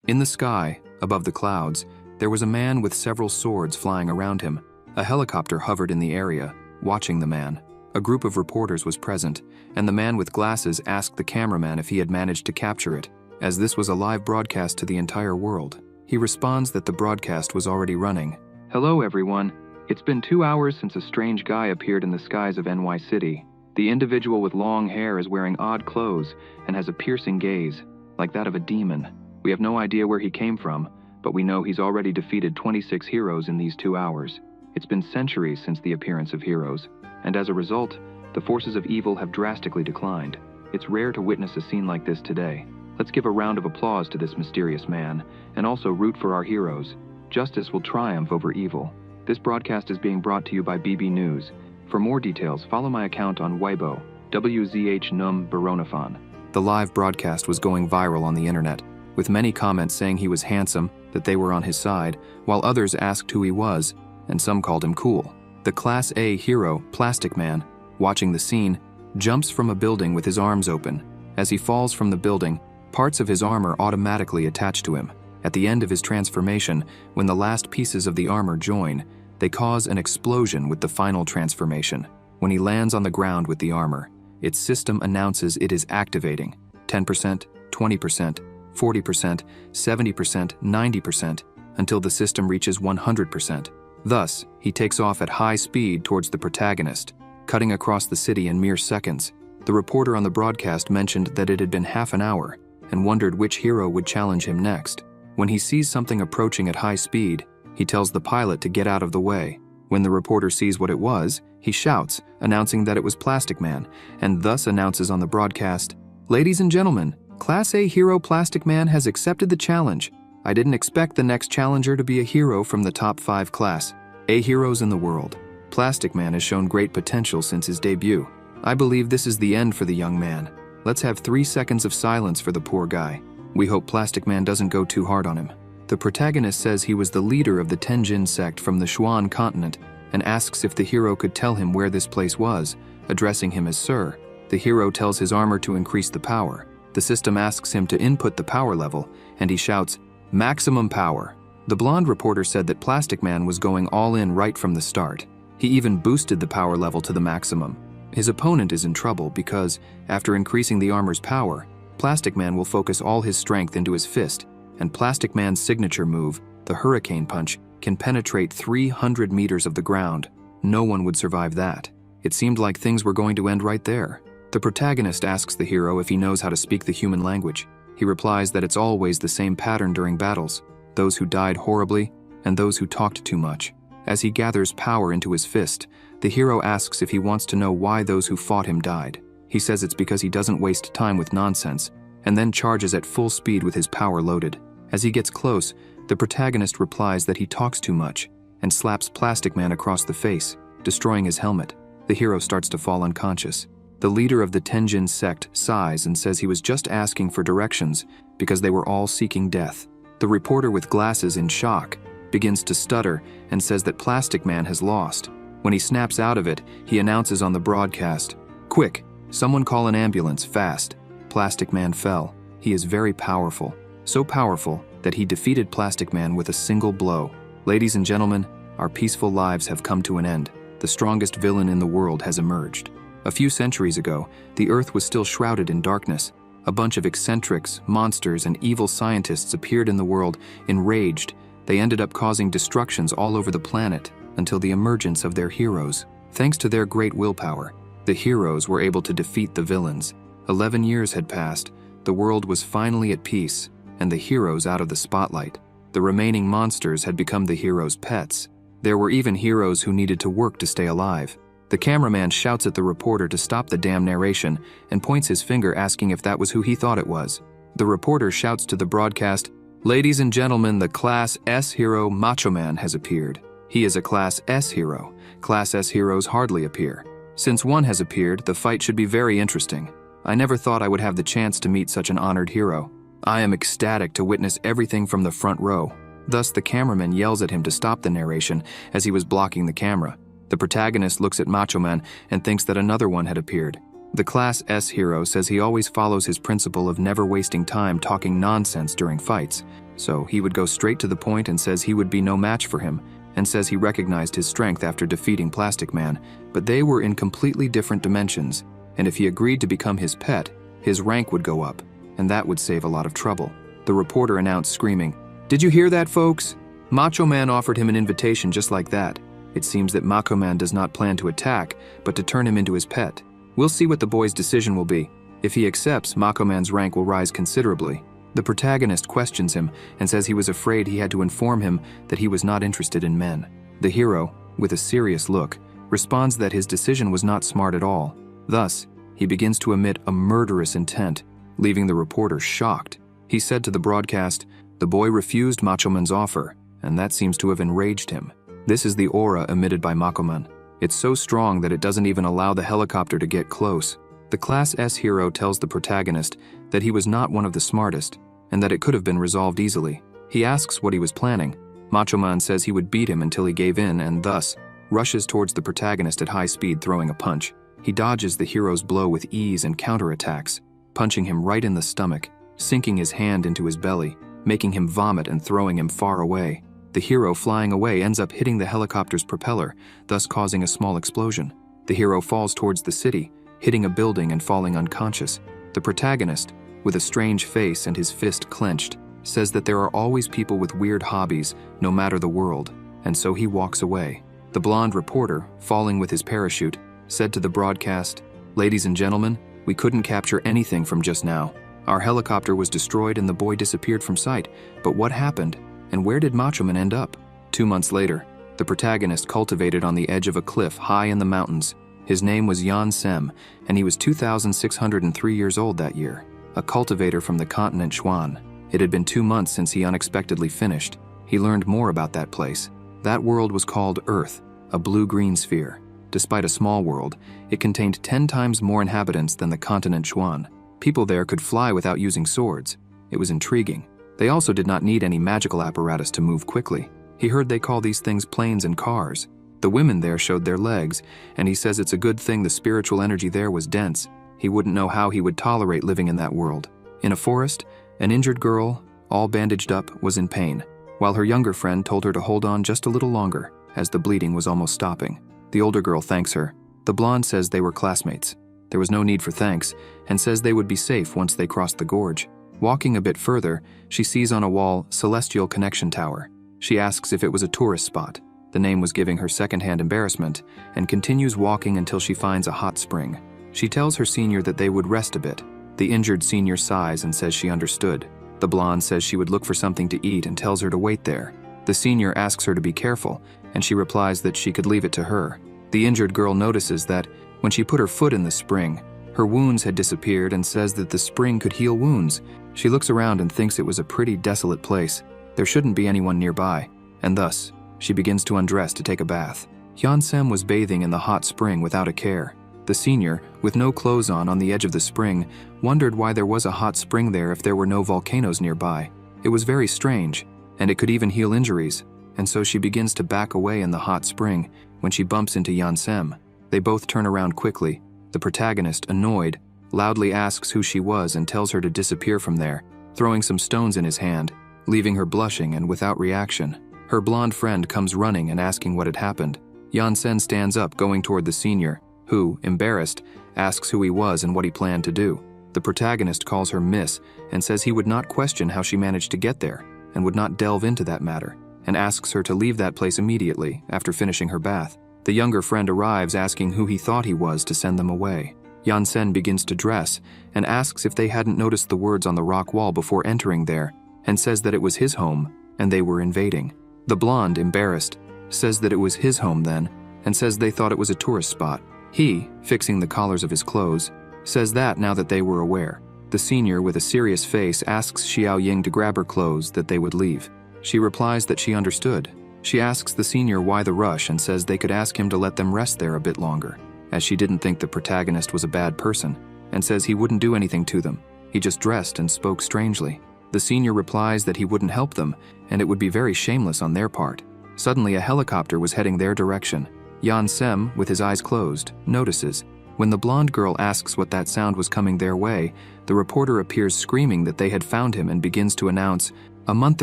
In the sky, above the clouds, there was a man with several swords flying around him. A helicopter hovered in the area, watching the man. A group of reporters was present, and the man with glasses asked the cameraman if he had managed to capture it, as this was a live broadcast to the entire world. He responds that the broadcast was already running. "Hello everyone. It's been 2 hours since a strange guy appeared in the skies of NY City. The individual with long hair is wearing odd clothes and has a piercing gaze, like that of a demon. We have no idea where he came from, but we know he's already defeated 26 heroes in these 2 hours. It's been centuries since the appearance of heroes, and as a result, the forces of evil have drastically declined. It's rare to witness a scene like this today. Let's give a round of applause to this mysterious man, and also root for our heroes. Justice will triumph over evil." This broadcast is being brought to you by BB News. For more details, follow my account on Weibo, WZH Baronafon. The live broadcast was going viral on the internet, with many comments saying he was handsome, that they were on his side, while others asked who he was, and some called him cool. The Class A hero, Plastic Man, watching the scene, jumps from a building with his arms open. As he falls from the building, parts of his armor automatically attach to him. At the end of his transformation, when the last pieces of the armor join, they cause an explosion with the final transformation. When he lands on the ground with the armor, its system announces it is activating 10%, 20%, 40%, 70%, 90%, until the system reaches 100%. Thus, he takes off at high speed towards the protagonist, cutting across the city in mere seconds. The reporter on the broadcast mentioned that it had been half an hour and wondered which hero would challenge him next. When he sees something approaching at high speed, he tells the pilot to get out of the way. When the reporter sees what it was, he shouts, announcing that it was Plastic Man, and thus announces on the broadcast, "Ladies and gentlemen, Class A hero Plastic Man has accepted the challenge. I didn't expect the next challenger to be a hero from the top 5 Class A heroes in the world. Plastic Man has shown great potential since his debut. I believe this is the end for the young man. Let's have 3 seconds of silence for the poor guy. We hope Plastic Man doesn't go too hard on him." The protagonist says he was the leader of the Tenjin Sect from the Xuan continent and asks if the hero could tell him where this place was, addressing him as Sir. The hero tells his armor to increase the power. The system asks him to input the power level, and he shouts, "Maximum power." The blonde reporter said that Plastic Man was going all in right from the start. He even boosted the power level to the maximum. His opponent is in trouble because, after increasing the armor's power, Plastic Man will focus all his strength into his fist, and Plastic Man's signature move, the Hurricane Punch, can penetrate 300 meters of the ground. No one would survive that. It seemed like things were going to end right there. The protagonist asks the hero if he knows how to speak the human language. He replies that it's always the same pattern during battles, those who died horribly and those who talked too much. As he gathers power into his fist, the hero asks if he wants to know why those who fought him died. He says it's because he doesn't waste time with nonsense, and then charges at full speed with his power loaded. As he gets close, the protagonist replies that he talks too much and slaps Plastic Man across the face, destroying his helmet. The hero starts to fall unconscious. The leader of the Tenjin Sect sighs and says he was just asking for directions because they were all seeking death. The reporter with glasses, in shock, begins to stutter and says that Plastic Man has lost. When he snaps out of it, he announces on the broadcast, "Quick, someone call an ambulance, fast." Plastic Man fell. He is very powerful. So powerful that he defeated Plastic Man with a single blow. Ladies and gentlemen, our peaceful lives have come to an end. The strongest villain in the world has emerged. A few centuries ago, the Earth was still shrouded in darkness. A bunch of eccentrics, monsters, and evil scientists appeared in the world. Enraged, they ended up causing destructions all over the planet until the emergence of their heroes. Thanks to their great willpower, the heroes were able to defeat the villains. 11 years had passed, the world was finally at peace, and the heroes out of the spotlight. The remaining monsters had become the heroes' pets. There were even heroes who needed to work to stay alive. The cameraman shouts at the reporter to stop the damn narration and points his finger asking if that was who he thought it was. The reporter shouts to the broadcast, "Ladies and gentlemen, the Class S hero Macho Man has appeared. He is a Class S hero. Class S heroes hardly appear. Since one has appeared, the fight should be very interesting. I never thought I would have the chance to meet such an honored hero. I am ecstatic to witness everything from the front row." Thus, the cameraman yells at him to stop the narration as he was blocking the camera. The protagonist looks at Macho Man and thinks that another one had appeared. The Class S hero says he always follows his principle of never wasting time talking nonsense during fights. So he would go straight to the point and says he would be no match for him, and says he recognized his strength after defeating Plastic Man, but they were in completely different dimensions, and if he agreed to become his pet, his rank would go up, and that would save a lot of trouble. The reporter announced, screaming, "Did you hear that, folks? Macho Man offered him an invitation just like that. It seems that Macho Man does not plan to attack, but to turn him into his pet. We'll see what the boy's decision will be. If he accepts, Macho Man's rank will rise considerably." The protagonist questions him and says he was afraid he had to inform him that he was not interested in men. The hero, with a serious look, responds that his decision was not smart at all. Thus, he begins to emit a murderous intent, leaving the reporter shocked. He said to the broadcast, "The boy refused Macho Man's offer, and that seems to have enraged him." This is the aura emitted by Macho Man. It's so strong that it doesn't even allow the helicopter to get close. The Class S hero tells the protagonist that he was not one of the smartest, and that it could have been resolved easily. He asks what he was planning. Macho Man says he would beat him until he gave in and thus rushes towards the protagonist at high speed, throwing a punch. He dodges the hero's blow with ease and counterattacks, punching him right in the stomach, sinking his hand into his belly, making him vomit and throwing him far away. The hero, flying away, ends up hitting the helicopter's propeller, thus causing a small explosion. The hero falls towards the city, hitting a building and falling unconscious. The protagonist, with a strange face and his fist clenched, says that there are always people with weird hobbies, no matter the world, and so he walks away. The blonde reporter, falling with his parachute, said to the broadcast, "Ladies and gentlemen, we couldn't capture anything from just now. Our helicopter was destroyed and the boy disappeared from sight, but what happened, and where did Macho Man end up?" 2 months later, the protagonist cultivated on the edge of a cliff high in the mountains. His name was Yan Sem, and he was 2,603 years old that year, a cultivator from the continent Xuan. It had been 2 months since he unexpectedly finished. He learned more about that place. That world was called Earth, a blue-green sphere. Despite a small world, it contained 10 times more inhabitants than the continent Xuan. People there could fly without using swords. It was intriguing. They also did not need any magical apparatus to move quickly. He heard they call these things planes and cars. The women there showed their legs, and he says it's a good thing the spiritual energy there was dense. He wouldn't know how he would tolerate living in that world. In a forest, an injured girl, all bandaged up, was in pain, while her younger friend told her to hold on just a little longer, as the bleeding was almost stopping. The older girl thanks her. The blonde says they were classmates. There was no need for thanks, and says they would be safe once they crossed the gorge. Walking a bit further, she sees on a wall Celestial Connection Tower. She asks if it was a tourist spot. The name was giving her secondhand embarrassment, and continues walking until she finds a hot spring. She tells her senior that they would rest a bit. The injured senior sighs and says she understood. The blonde says she would look for something to eat and tells her to wait there. The senior asks her to be careful, and she replies that she could leave it to her. The injured girl notices that, when she put her foot in the spring, her wounds had disappeared and says that the spring could heal wounds. She looks around and thinks it was a pretty desolate place. There shouldn't be anyone nearby, and thus, she begins to undress to take a bath. Yan Sem was bathing in the hot spring without a care. The senior, with no clothes on the edge of the spring, wondered why there was a hot spring there if there were no volcanoes nearby. It was very strange, and it could even heal injuries, and so she begins to back away in the hot spring when she bumps into Yan Sem. They both turn around quickly. The protagonist, annoyed, loudly asks who she was and tells her to disappear from there, throwing some stones in his hand, leaving her blushing and without reaction. Her blonde friend comes running and asking what had happened. Yan Sen stands up, going toward the senior, who, embarrassed, asks who he was and what he planned to do. The protagonist calls her Miss and says he would not question how she managed to get there and would not delve into that matter, and asks her to leave that place immediately after finishing her bath. The younger friend arrives asking who he thought he was to send them away. Yan Sen begins to dress and asks if they hadn't noticed the words on the rock wall before entering there, and says that it was his home and they were invading. The blonde, embarrassed, says that it was his home then, and says they thought it was a tourist spot. He, fixing the collars of his clothes, says that now that they were aware. The senior, with a serious face, asks Xiao Ying to grab her clothes that they would leave. She replies that she understood. She asks the senior why the rush and says they could ask him to let them rest there a bit longer, as she didn't think the protagonist was a bad person, and says he wouldn't do anything to them. He just dressed and spoke strangely. The senior replies that he wouldn't help them, and it would be very shameless on their part. Suddenly, a helicopter was heading their direction. Yan Sem, with his eyes closed, notices. When the blonde girl asks what that sound was coming their way, the reporter appears screaming that they had found him and begins to announce, A month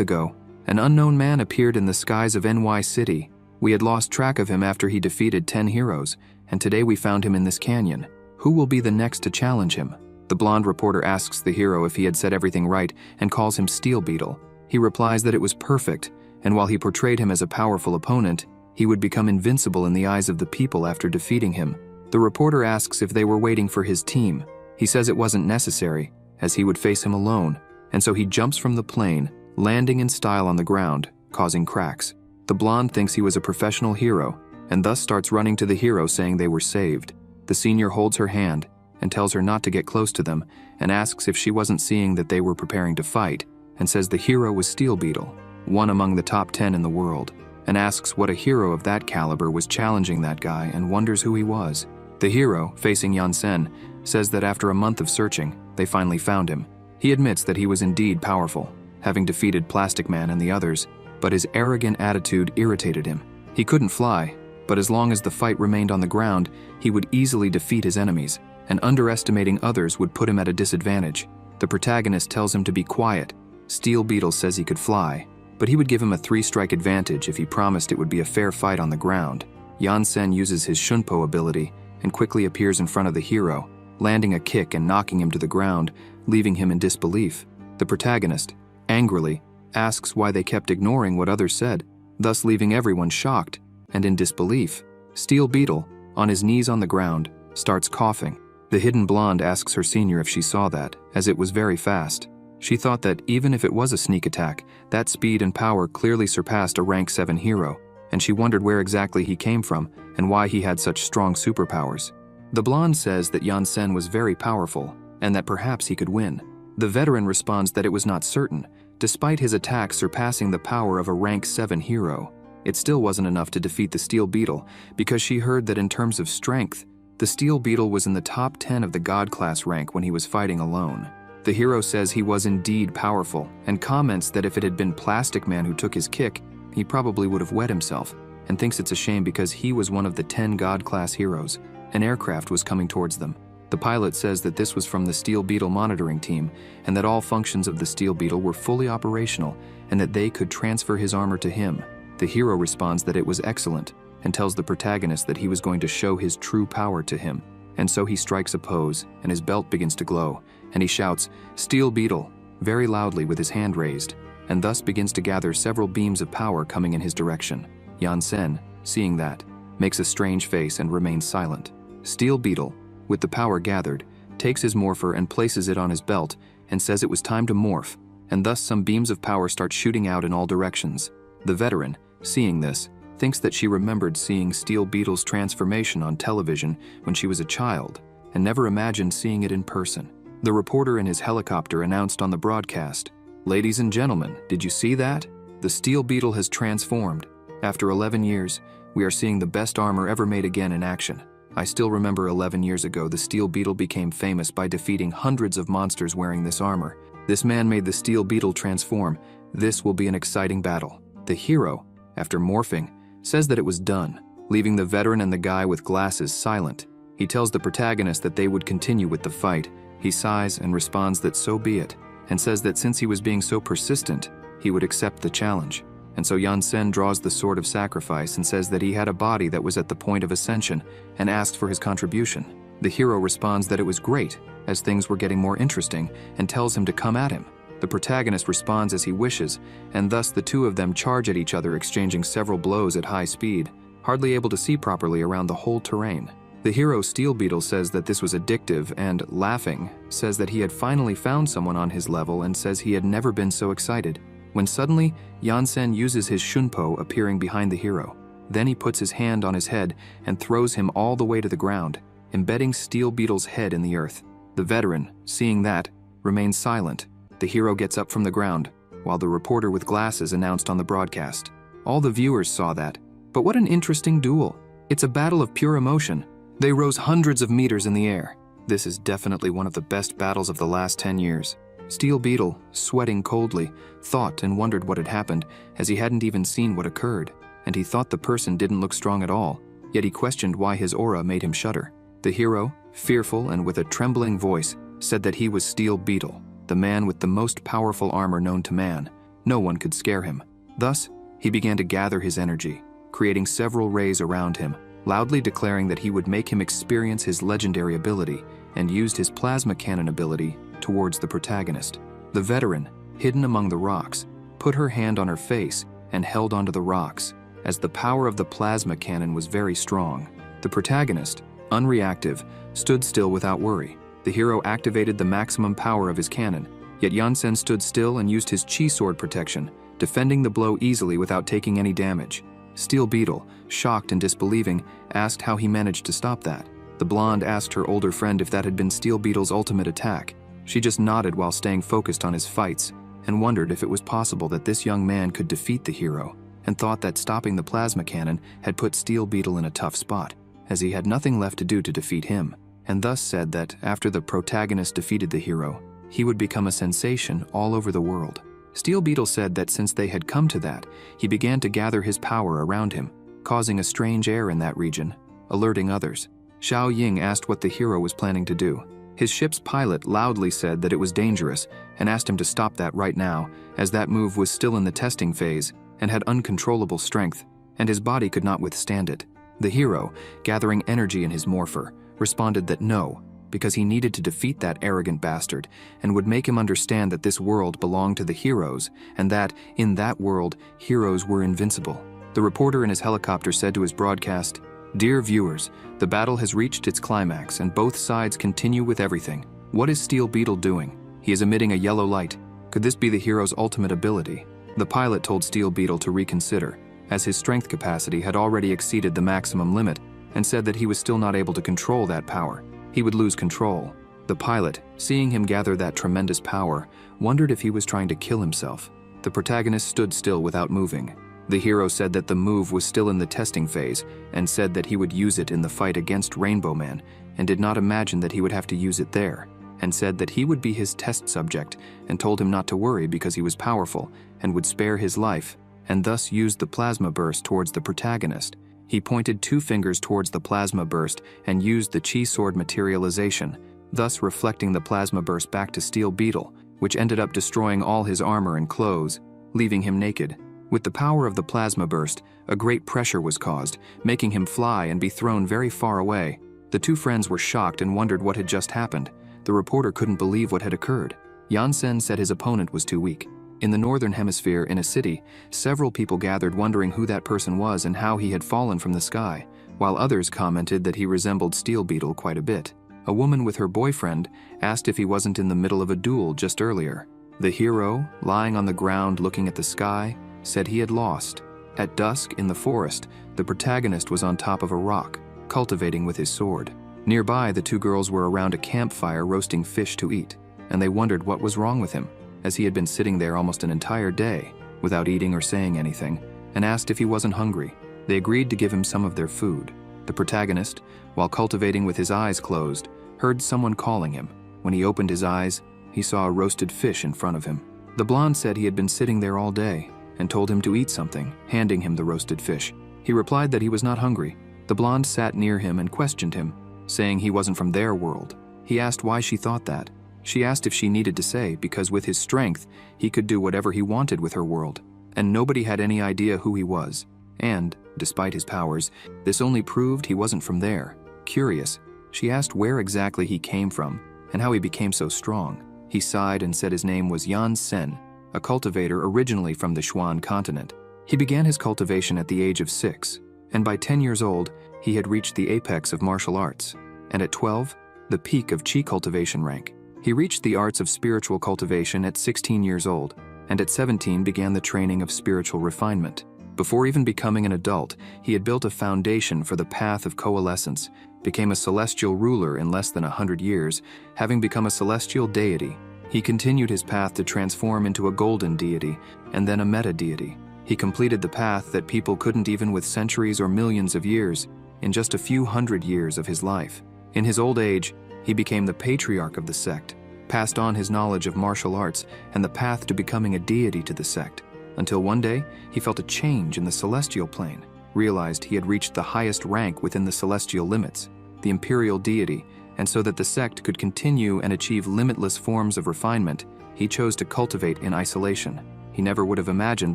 ago, an unknown man appeared in the skies of NY City. We had lost track of him after he defeated 10 heroes, and today we found him in this canyon. Who will be the next to challenge him? The blonde reporter asks the hero if he had said everything right and calls him Steel Beetle. He replies that it was perfect, and while he portrayed him as a powerful opponent, he would become invincible in the eyes of the people after defeating him. The reporter asks if they were waiting for his team. He says it wasn't necessary, as he would face him alone, and so he jumps from the plane, landing in style on the ground, causing cracks. The blonde thinks he was a professional hero, and thus starts running to the hero saying they were saved. The senior holds her hand and tells her not to get close to them, and asks if she wasn't seeing that they were preparing to fight, and says the hero was Steel Beetle, one among the top 10 in the world, and asks what a hero of that caliber was challenging that guy and wonders who he was. The hero, facing Yansen, says that after a month of searching, they finally found him. He admits that he was indeed powerful, having defeated Plastic Man and the others, but his arrogant attitude irritated him. He couldn't fly, but as long as the fight remained on the ground, he would easily defeat his enemies, and underestimating others would put him at a disadvantage. The protagonist tells him to be quiet. Steel Beetle says he could fly, but he would give him a 3-strike advantage if he promised it would be a fair fight on the ground. Yansen uses his Shunpo ability and quickly appears in front of the hero, landing a kick and knocking him to the ground, leaving him in disbelief. The protagonist, angrily, asks why they kept ignoring what others said, thus leaving everyone shocked and in disbelief. Steel Beetle, on his knees on the ground, starts coughing. The hidden blonde asks her senior if she saw that, as it was very fast. She thought that even if it was a sneak attack, that speed and power clearly surpassed a rank 7 hero, and she wondered where exactly he came from and why he had such strong superpowers. The blonde says that Yansen was very powerful and that perhaps he could win. The veteran responds that it was not certain. Despite his attack surpassing the power of a rank 7 hero, it still wasn't enough to defeat the Steel Beetle, because she heard that in terms of strength, the Steel Beetle was in the top 10 of the God class rank when he was fighting alone. The hero says he was indeed powerful, and comments that if it had been Plastic Man who took his kick, he probably would have wet himself, and thinks it's a shame because he was one of the 10 God class heroes. An aircraft was coming towards them. The pilot says that this was from the Steel Beetle monitoring team, and that all functions of the Steel Beetle were fully operational, and that they could transfer his armor to him. The hero responds that it was excellent, and tells the protagonist that he was going to show his true power to him. And so he strikes a pose, and his belt begins to glow, and he shouts, "Steel Beetle," very loudly with his hand raised, and thus begins to gather several beams of power coming in his direction. Yansen, seeing that, makes a strange face and remains silent. Steel Beetle, with the power gathered, takes his morpher and places it on his belt, and says it was time to morph, and thus some beams of power start shooting out in all directions. The veteran, seeing this, thinks that she remembered seeing Steel Beetle's transformation on television when she was a child, and never imagined seeing it in person. The reporter in his helicopter announced on the broadcast, "Ladies and gentlemen, did you see that? The Steel Beetle has transformed. After 11 years, we are seeing the best armor ever made again in action. I still remember 11 years ago the Steel Beetle became famous by defeating hundreds of monsters wearing this armor. This man made the Steel Beetle transform. This will be an exciting battle." The hero, after morphing, says that it was done, leaving the veteran and the guy with glasses silent. He tells the protagonist that they would continue with the fight. He sighs and responds that so be it, and says that since he was being so persistent, he would accept the challenge. And so Yansen draws the sword of sacrifice and says that he had a body that was at the point of ascension, and asks for his contribution. The hero responds that it was great, as things were getting more interesting, and tells him to come at him. The protagonist responds as he wishes, and thus the two of them charge at each other, exchanging several blows at high speed, hardly able to see properly around the whole terrain. The hero Steel Beetle says that this was addictive and, laughing, says that he had finally found someone on his level and says he had never been so excited. When suddenly, Yansen uses his Shunpo, appearing behind the hero. Then he puts his hand on his head and throws him all the way to the ground, embedding Steel Beetle's head in the earth. The veteran, seeing that, remains silent. The hero gets up from the ground, while the reporter with glasses announced on the broadcast. All the viewers saw that. But what an interesting duel. It's a battle of pure emotion. They rose hundreds of meters in the air. This is definitely one of the best battles of the last 10 years. Steel Beetle, sweating coldly, thought and wondered what had happened, as he hadn't even seen what occurred, and he thought the person didn't look strong at all, yet he questioned why his aura made him shudder. The hero, fearful and with a trembling voice, said that he was Steel Beetle, the man with the most powerful armor known to man. No one could scare him. Thus, he began to gather his energy, creating several rays around him, loudly declaring that he would make him experience his legendary ability, and used his plasma cannon ability towards the protagonist. The veteran, hidden among the rocks, put her hand on her face and held onto the rocks, as the power of the plasma cannon was very strong. The protagonist, unreactive, stood still without worry. The hero activated the maximum power of his cannon, yet Yansen stood still and used his chi sword protection, defending the blow easily without taking any damage. Steel Beetle, shocked and disbelieving, asked how he managed to stop that. The blonde asked her older friend if that had been Steel Beetle's ultimate attack. She just nodded while staying focused on his fights, and wondered if it was possible that this young man could defeat the hero, and thought that stopping the plasma cannon had put Steel Beetle in a tough spot, as he had nothing left to do to defeat him, and thus said that after the protagonist defeated the hero, he would become a sensation all over the world. Steel Beetle said that since they had come to that, he began to gather his power around him, causing a strange air in that region, alerting others. Xiao Ying asked what the hero was planning to do. His ship's pilot loudly said that it was dangerous and asked him to stop that right now, as that move was still in the testing phase and had uncontrollable strength, and his body could not withstand it. The hero, gathering energy in his morpher, responded that no, because he needed to defeat that arrogant bastard and would make him understand that this world belonged to the heroes and that, in that world, heroes were invincible. The reporter in his helicopter said to his broadcast, "Dear viewers, the battle has reached its climax and both sides continue with everything. What is Steel Beetle doing? He is emitting a yellow light. Could this be the hero's ultimate ability?" The pilot told Steel Beetle to reconsider, as his strength capacity had already exceeded the maximum limit, and said that he was still not able to control that power. He would lose control. The pilot, seeing him gather that tremendous power, wondered if he was trying to kill himself. The protagonist stood still without moving. The hero said that the move was still in the testing phase and said that he would use it in the fight against Rainbow Man and did not imagine that he would have to use it there, and said that he would be his test subject and told him not to worry because he was powerful and would spare his life, and thus used the plasma burst towards the protagonist. He pointed 2 fingers towards the plasma burst and used the chi sword materialization, thus reflecting the plasma burst back to Steel Beetle, which ended up destroying all his armor and clothes, leaving him naked. With the power of the plasma burst, a great pressure was caused, making him fly and be thrown very far away. The 2 friends were shocked and wondered what had just happened. The reporter couldn't believe what had occurred. Yansen said his opponent was too weak. In the northern hemisphere, in a city, several people gathered wondering who that person was and how he had fallen from the sky, while others commented that he resembled Steel Beetle quite a bit. A woman with her boyfriend asked if he wasn't in the middle of a duel just earlier. The hero, lying on the ground looking at the sky, said he had lost. At dusk, in the forest, the protagonist was on top of a rock, cultivating with his sword. Nearby, the 2 girls were around a campfire roasting fish to eat, and they wondered what was wrong with him, as he had been sitting there almost an entire day without eating or saying anything, and asked if he wasn't hungry. They agreed to give him some of their food. The protagonist, while cultivating with his eyes closed, heard someone calling him. When he opened his eyes, he saw a roasted fish in front of him. The blonde said he had been sitting there all day and told him to eat something, handing him the roasted fish. He replied that he was not hungry. The blonde sat near him and questioned him, saying he wasn't from their world. He asked why she thought that. She asked if she needed to say, because with his strength, he could do whatever he wanted with her world, and nobody had any idea who he was. And, despite his powers, this only proved he wasn't from there. Curious, she asked where exactly he came from and how he became so strong. He sighed and said his name was Yan Sen, a cultivator originally from the Xuan continent. He began his cultivation at the age of 6, and by 10 years old, he had reached the apex of martial arts, and at 12, the peak of chi cultivation rank. He reached the arts of spiritual cultivation at 16 years old, and at 17 began the training of spiritual refinement. Before even becoming an adult, he had built a foundation for the path of coalescence, became a celestial ruler in less than 100 years, having become a celestial deity. He continued his path to transform into a golden deity, and then a meta-deity. He completed the path that people couldn't even with centuries or millions of years, in just a few hundred years of his life. In his old age, he became the patriarch of the sect, passed on his knowledge of martial arts and the path to becoming a deity to the sect, until one day he felt a change in the celestial plane, realized he had reached the highest rank within the celestial limits, the imperial deity, and so that the sect could continue and achieve limitless forms of refinement, he chose to cultivate in isolation. He never would have imagined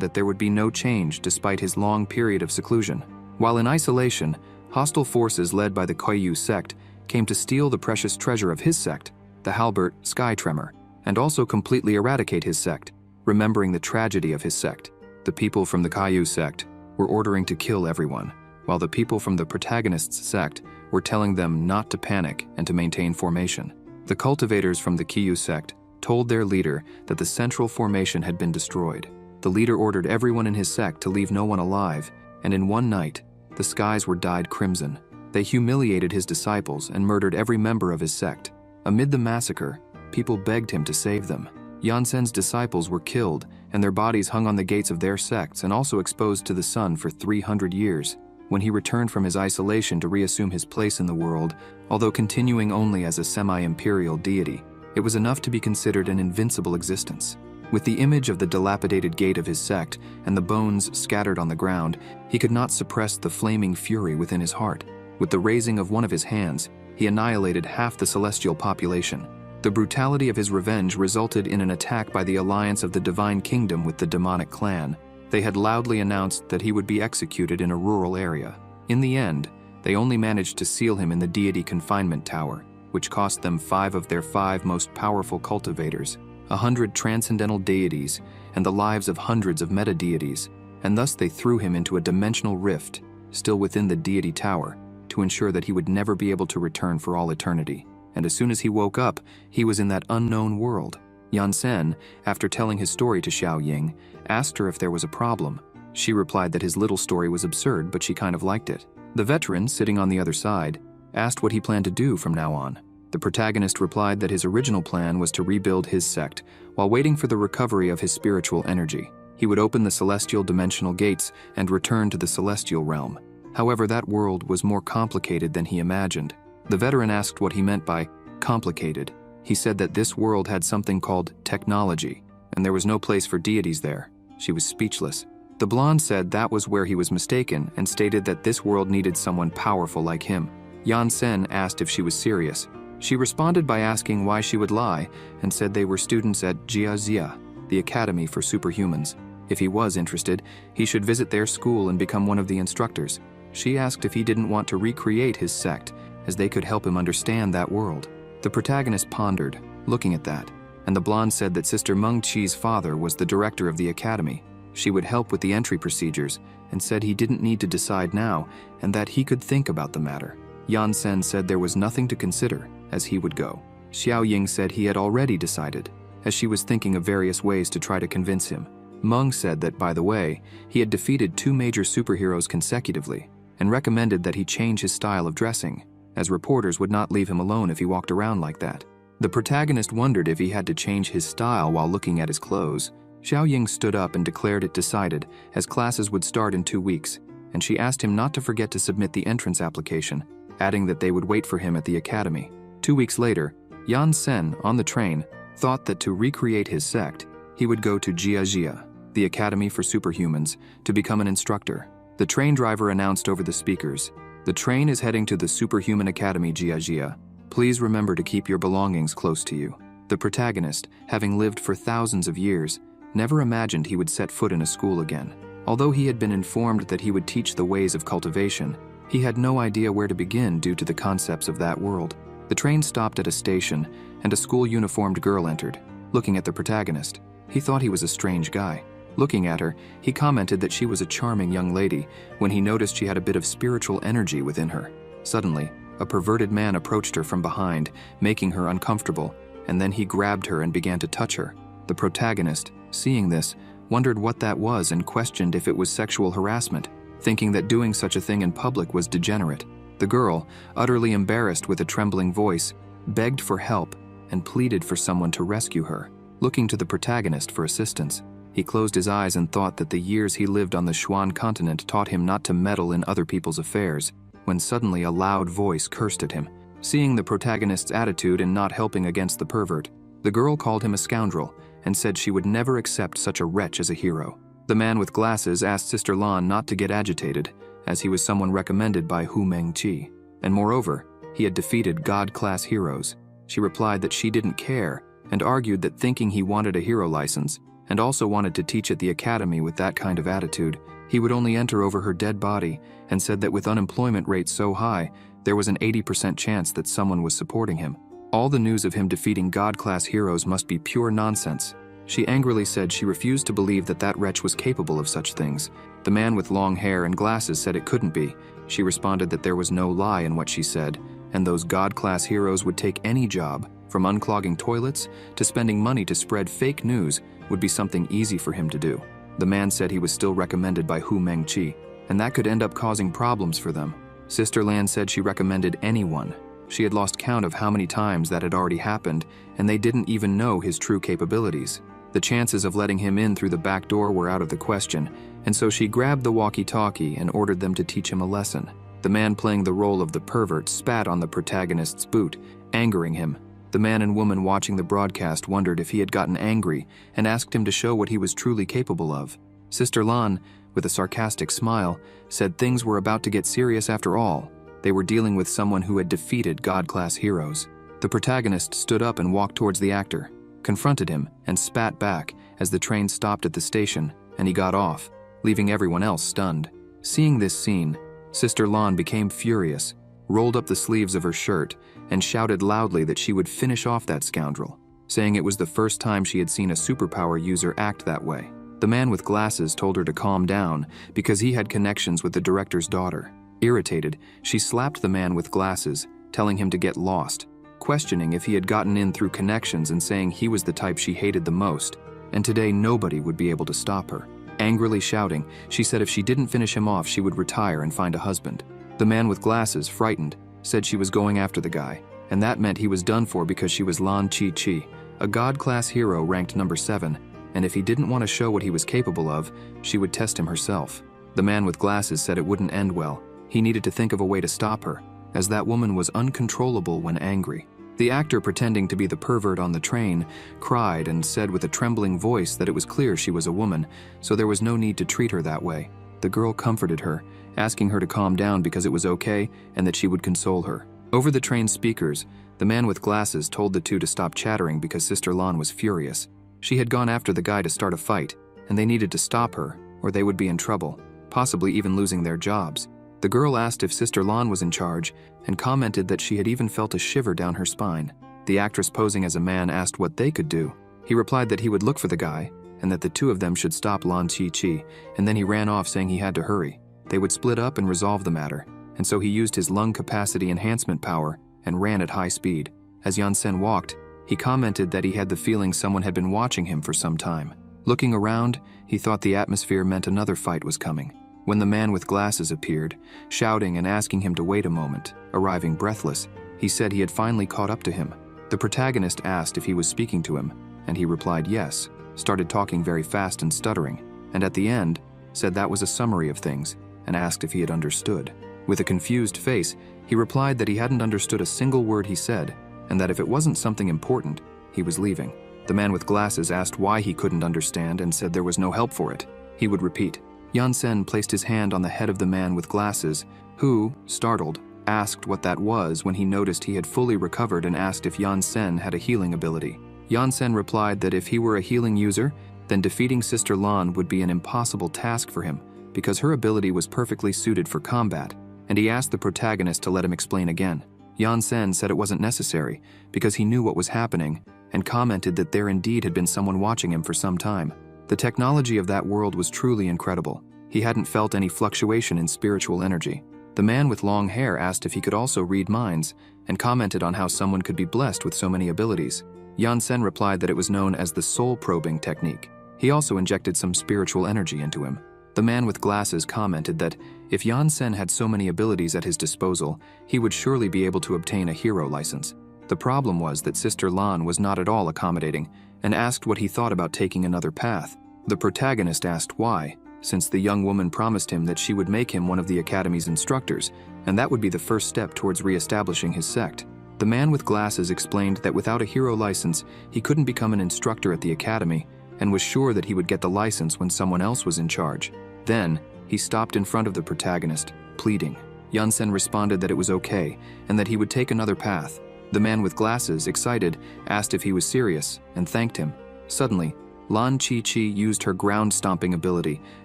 that there would be no change despite his long period of seclusion. While in isolation, hostile forces led by the Koyu sect came to steal the precious treasure of his sect, the Halbert Sky Tremor, and also completely eradicate his sect. Remembering the tragedy of his sect, the people from the Koyu sect were ordering to kill everyone, while the people from the protagonist's sect were telling them not to panic and to maintain formation. The cultivators from the Koyu sect told their leader that the central formation had been destroyed. The leader ordered everyone in his sect to leave no one alive, and in one night, the skies were dyed crimson. They humiliated his disciples and murdered every member of his sect. Amid the massacre, people begged him to save them. Yansen's disciples were killed, and their bodies hung on the gates of their sects and also exposed to the sun for 300 years. When he returned from his isolation to reassume his place in the world, although continuing only as a semi-imperial deity, it was enough to be considered an invincible existence. With the image of the dilapidated gate of his sect and the bones scattered on the ground, he could not suppress the flaming fury within his heart. With the raising of one of his hands, he annihilated half the celestial population. The brutality of his revenge resulted in an attack by the alliance of the Divine Kingdom with the demonic clan. They had loudly announced that he would be executed in a rural area. In the end, they only managed to seal him in the deity confinement tower, which cost them 5 of their 5 most powerful cultivators, 100 transcendental deities, and the lives of hundreds of meta-deities, and thus they threw him into a dimensional rift, still within the deity tower, to ensure that he would never be able to return for all eternity. And as soon as he woke up, he was in that unknown world. Yansen, after telling his story to Xiao Ying, asked her if there was a problem. She replied that his little story was absurd, but she kind of liked it. The veteran, sitting on the other side, asked what he planned to do from now on. The protagonist replied that his original plan was to rebuild his sect while waiting for the recovery of his spiritual energy. He would open the celestial dimensional gates and return to the celestial realm. However, that world was more complicated than he imagined. The veteran asked what he meant by complicated. He said that this world had something called technology, and there was no place for deities there. She was speechless. The blonde said that was where he was mistaken and stated that this world needed someone powerful like him. Yansen asked if she was serious. She responded by asking why she would lie and said they were students at Jiazia, the Academy for Superhumans. If he was interested, he should visit their school and become one of the instructors. She asked if he didn't want to recreate his sect, as they could help him understand that world. The protagonist pondered, looking at that, and the blonde said that Sister Meng Qi's father was the director of the academy. She would help with the entry procedures, and said he didn't need to decide now, and that he could think about the matter. Yansen said there was nothing to consider, as he would go. Xiao Ying said he had already decided, as she was thinking of various ways to try to convince him. Meng said that, by the way, he had defeated 2 major superheroes consecutively, and recommended that he change his style of dressing, as reporters would not leave him alone if he walked around like that. The protagonist wondered if he had to change his style while looking at his clothes. Xiao Ying stood up and declared it decided, as classes would start in 2 weeks, and she asked him not to forget to submit the entrance application, adding that they would wait for him at the academy. 2 weeks later, Yansen, on the train, thought that to recreate his sect, he would go to Jiazia, the Academy for Superhumans, to become an instructor. The train driver announced over the speakers, "The train is heading to the Superhuman Academy Jiazia. Please remember to keep your belongings close to you." The protagonist, having lived for thousands of years, never imagined he would set foot in a school again. Although he had been informed that he would teach the ways of cultivation, he had no idea where to begin due to the concepts of that world. The train stopped at a station, and a school-uniformed girl entered. Looking at the protagonist, he thought he was a strange guy. Looking at her, he commented that she was a charming young lady when he noticed she had a bit of spiritual energy within her. Suddenly, a perverted man approached her from behind, making her uncomfortable, and then he grabbed her and began to touch her. The protagonist, seeing this, wondered what that was and questioned if it was sexual harassment, thinking that doing such a thing in public was degenerate. The girl, utterly embarrassed with a trembling voice, begged for help and pleaded for someone to rescue her, looking to the protagonist for assistance. He closed his eyes and thought that the years he lived on the Xuan continent taught him not to meddle in other people's affairs, when suddenly a loud voice cursed at him. Seeing the protagonist's attitude in not helping against the pervert, the girl called him a scoundrel and said she would never accept such a wretch as a hero. The man with glasses asked Sister Lan not to get agitated, as he was someone recommended by Hu Mengqi, and moreover, he had defeated God-class heroes. She replied that she didn't care and argued that thinking he wanted a hero license, and also wanted to teach at the academy with that kind of attitude, he would only enter over her dead body, and said that with unemployment rates so high, there was an 80% chance that someone was supporting him. All the news of him defeating God-class heroes must be pure nonsense. She angrily said she refused to believe that that wretch was capable of such things. The man with long hair and glasses said it couldn't be. She responded that there was no lie in what she said, and those God-class heroes would take any job, from unclogging toilets to spending money to spread fake news, would be something easy for him to do. The man said he was still recommended by Hu Mengqi, and that could end up causing problems for them. Sister Lan said she recommended anyone. She had lost count of how many times that had already happened, and they didn't even know his true capabilities. The chances of letting him in through the back door were out of the question, and so she grabbed the walkie-talkie and ordered them to teach him a lesson. The man playing the role of the pervert spat on the protagonist's boot, angering him. The man and woman watching the broadcast wondered if he had gotten angry and asked him to show what he was truly capable of. Sister Lan, with a sarcastic smile, said things were about to get serious after all. They were dealing with someone who had defeated God-class heroes. The protagonist stood up and walked towards the actor, confronted him, and spat back as the train stopped at the station, and he got off, leaving everyone else stunned. Seeing this scene, Sister Lan became furious, rolled up the sleeves of her shirt, and shouted loudly that she would finish off that scoundrel, saying it was the first time she had seen a superpower user act that way. The man with glasses told her to calm down because he had connections with the director's daughter. Irritated, she slapped the man with glasses, telling him to get lost, questioning if he had gotten in through connections and saying he was the type she hated the most, and today nobody would be able to stop her. Angrily shouting, she said if she didn't finish him off, she would retire and find a husband. The man with glasses, frightened, said she was going after the guy, and that meant he was done for because she was Lan Chi-Chi, a God-class hero ranked number 7, and if he didn't want to show what he was capable of, she would test him herself. The man with glasses said it wouldn't end well. He needed to think of a way to stop her, as that woman was uncontrollable when angry. The actor, pretending to be the pervert on the train, cried and said with a trembling voice that it was clear she was a woman, so there was no need to treat her that way. The girl comforted her, asking her to calm down because it was okay and that she would console her. Over the train speakers, the man with glasses told the two to stop chattering because Sister Lan was furious. She had gone after the guy to start a fight, and they needed to stop her, or they would be in trouble, possibly even losing their jobs. The girl asked if Sister Lan was in charge, and commented that she had even felt a shiver down her spine. The actress posing as a man asked what they could do. He replied that he would look for the guy, and that the two of them should stop Lan Chi-Chi, and then he ran off saying he had to hurry. They would split up and resolve the matter, and so he used his lung capacity enhancement power and ran at high speed. As Yansen walked, he commented that he had the feeling someone had been watching him for some time. Looking around, he thought the atmosphere meant another fight was coming. When the man with glasses appeared, shouting and asking him to wait a moment, arriving breathless, he said he had finally caught up to him. The protagonist asked if he was speaking to him, and he replied yes, started talking very fast and stuttering, and at the end, said that was a summary of things, and asked if he had understood. With a confused face, he replied that he hadn't understood a single word he said, and that if it wasn't something important, he was leaving. The man with glasses asked why he couldn't understand and said there was no help for it. He would repeat. Yansen placed his hand on the head of the man with glasses, who, startled, asked what that was when he noticed he had fully recovered and asked if Yansen had a healing ability. Yansen replied that if he were a healing user, then defeating Sister Lan would be an impossible task for him because her ability was perfectly suited for combat, and he asked the protagonist to let him explain again. Yansen said it wasn't necessary because he knew what was happening and commented that there indeed had been someone watching him for some time. The technology of that world was truly incredible. He hadn't felt any fluctuation in spiritual energy. The man with long hair asked if he could also read minds and commented on how someone could be blessed with so many abilities. Yansen replied that it was known as the soul probing technique. He also injected some spiritual energy into him. The man with glasses commented that if Yansen had so many abilities at his disposal, he would surely be able to obtain a hero license. The problem was that Sister Lan was not at all accommodating and asked what he thought about taking another path. The protagonist asked why, since the young woman promised him that she would make him one of the academy's instructors, and that would be the first step towards re-establishing his sect. The man with glasses explained that without a hero license, he couldn't become an instructor at the academy, and was sure that he would get the license when someone else was in charge. Then, he stopped in front of the protagonist, pleading. Yansen responded that it was okay, and that he would take another path. The man with glasses, excited, asked if he was serious, and thanked him. Suddenly, Lan Chi used her ground-stomping ability,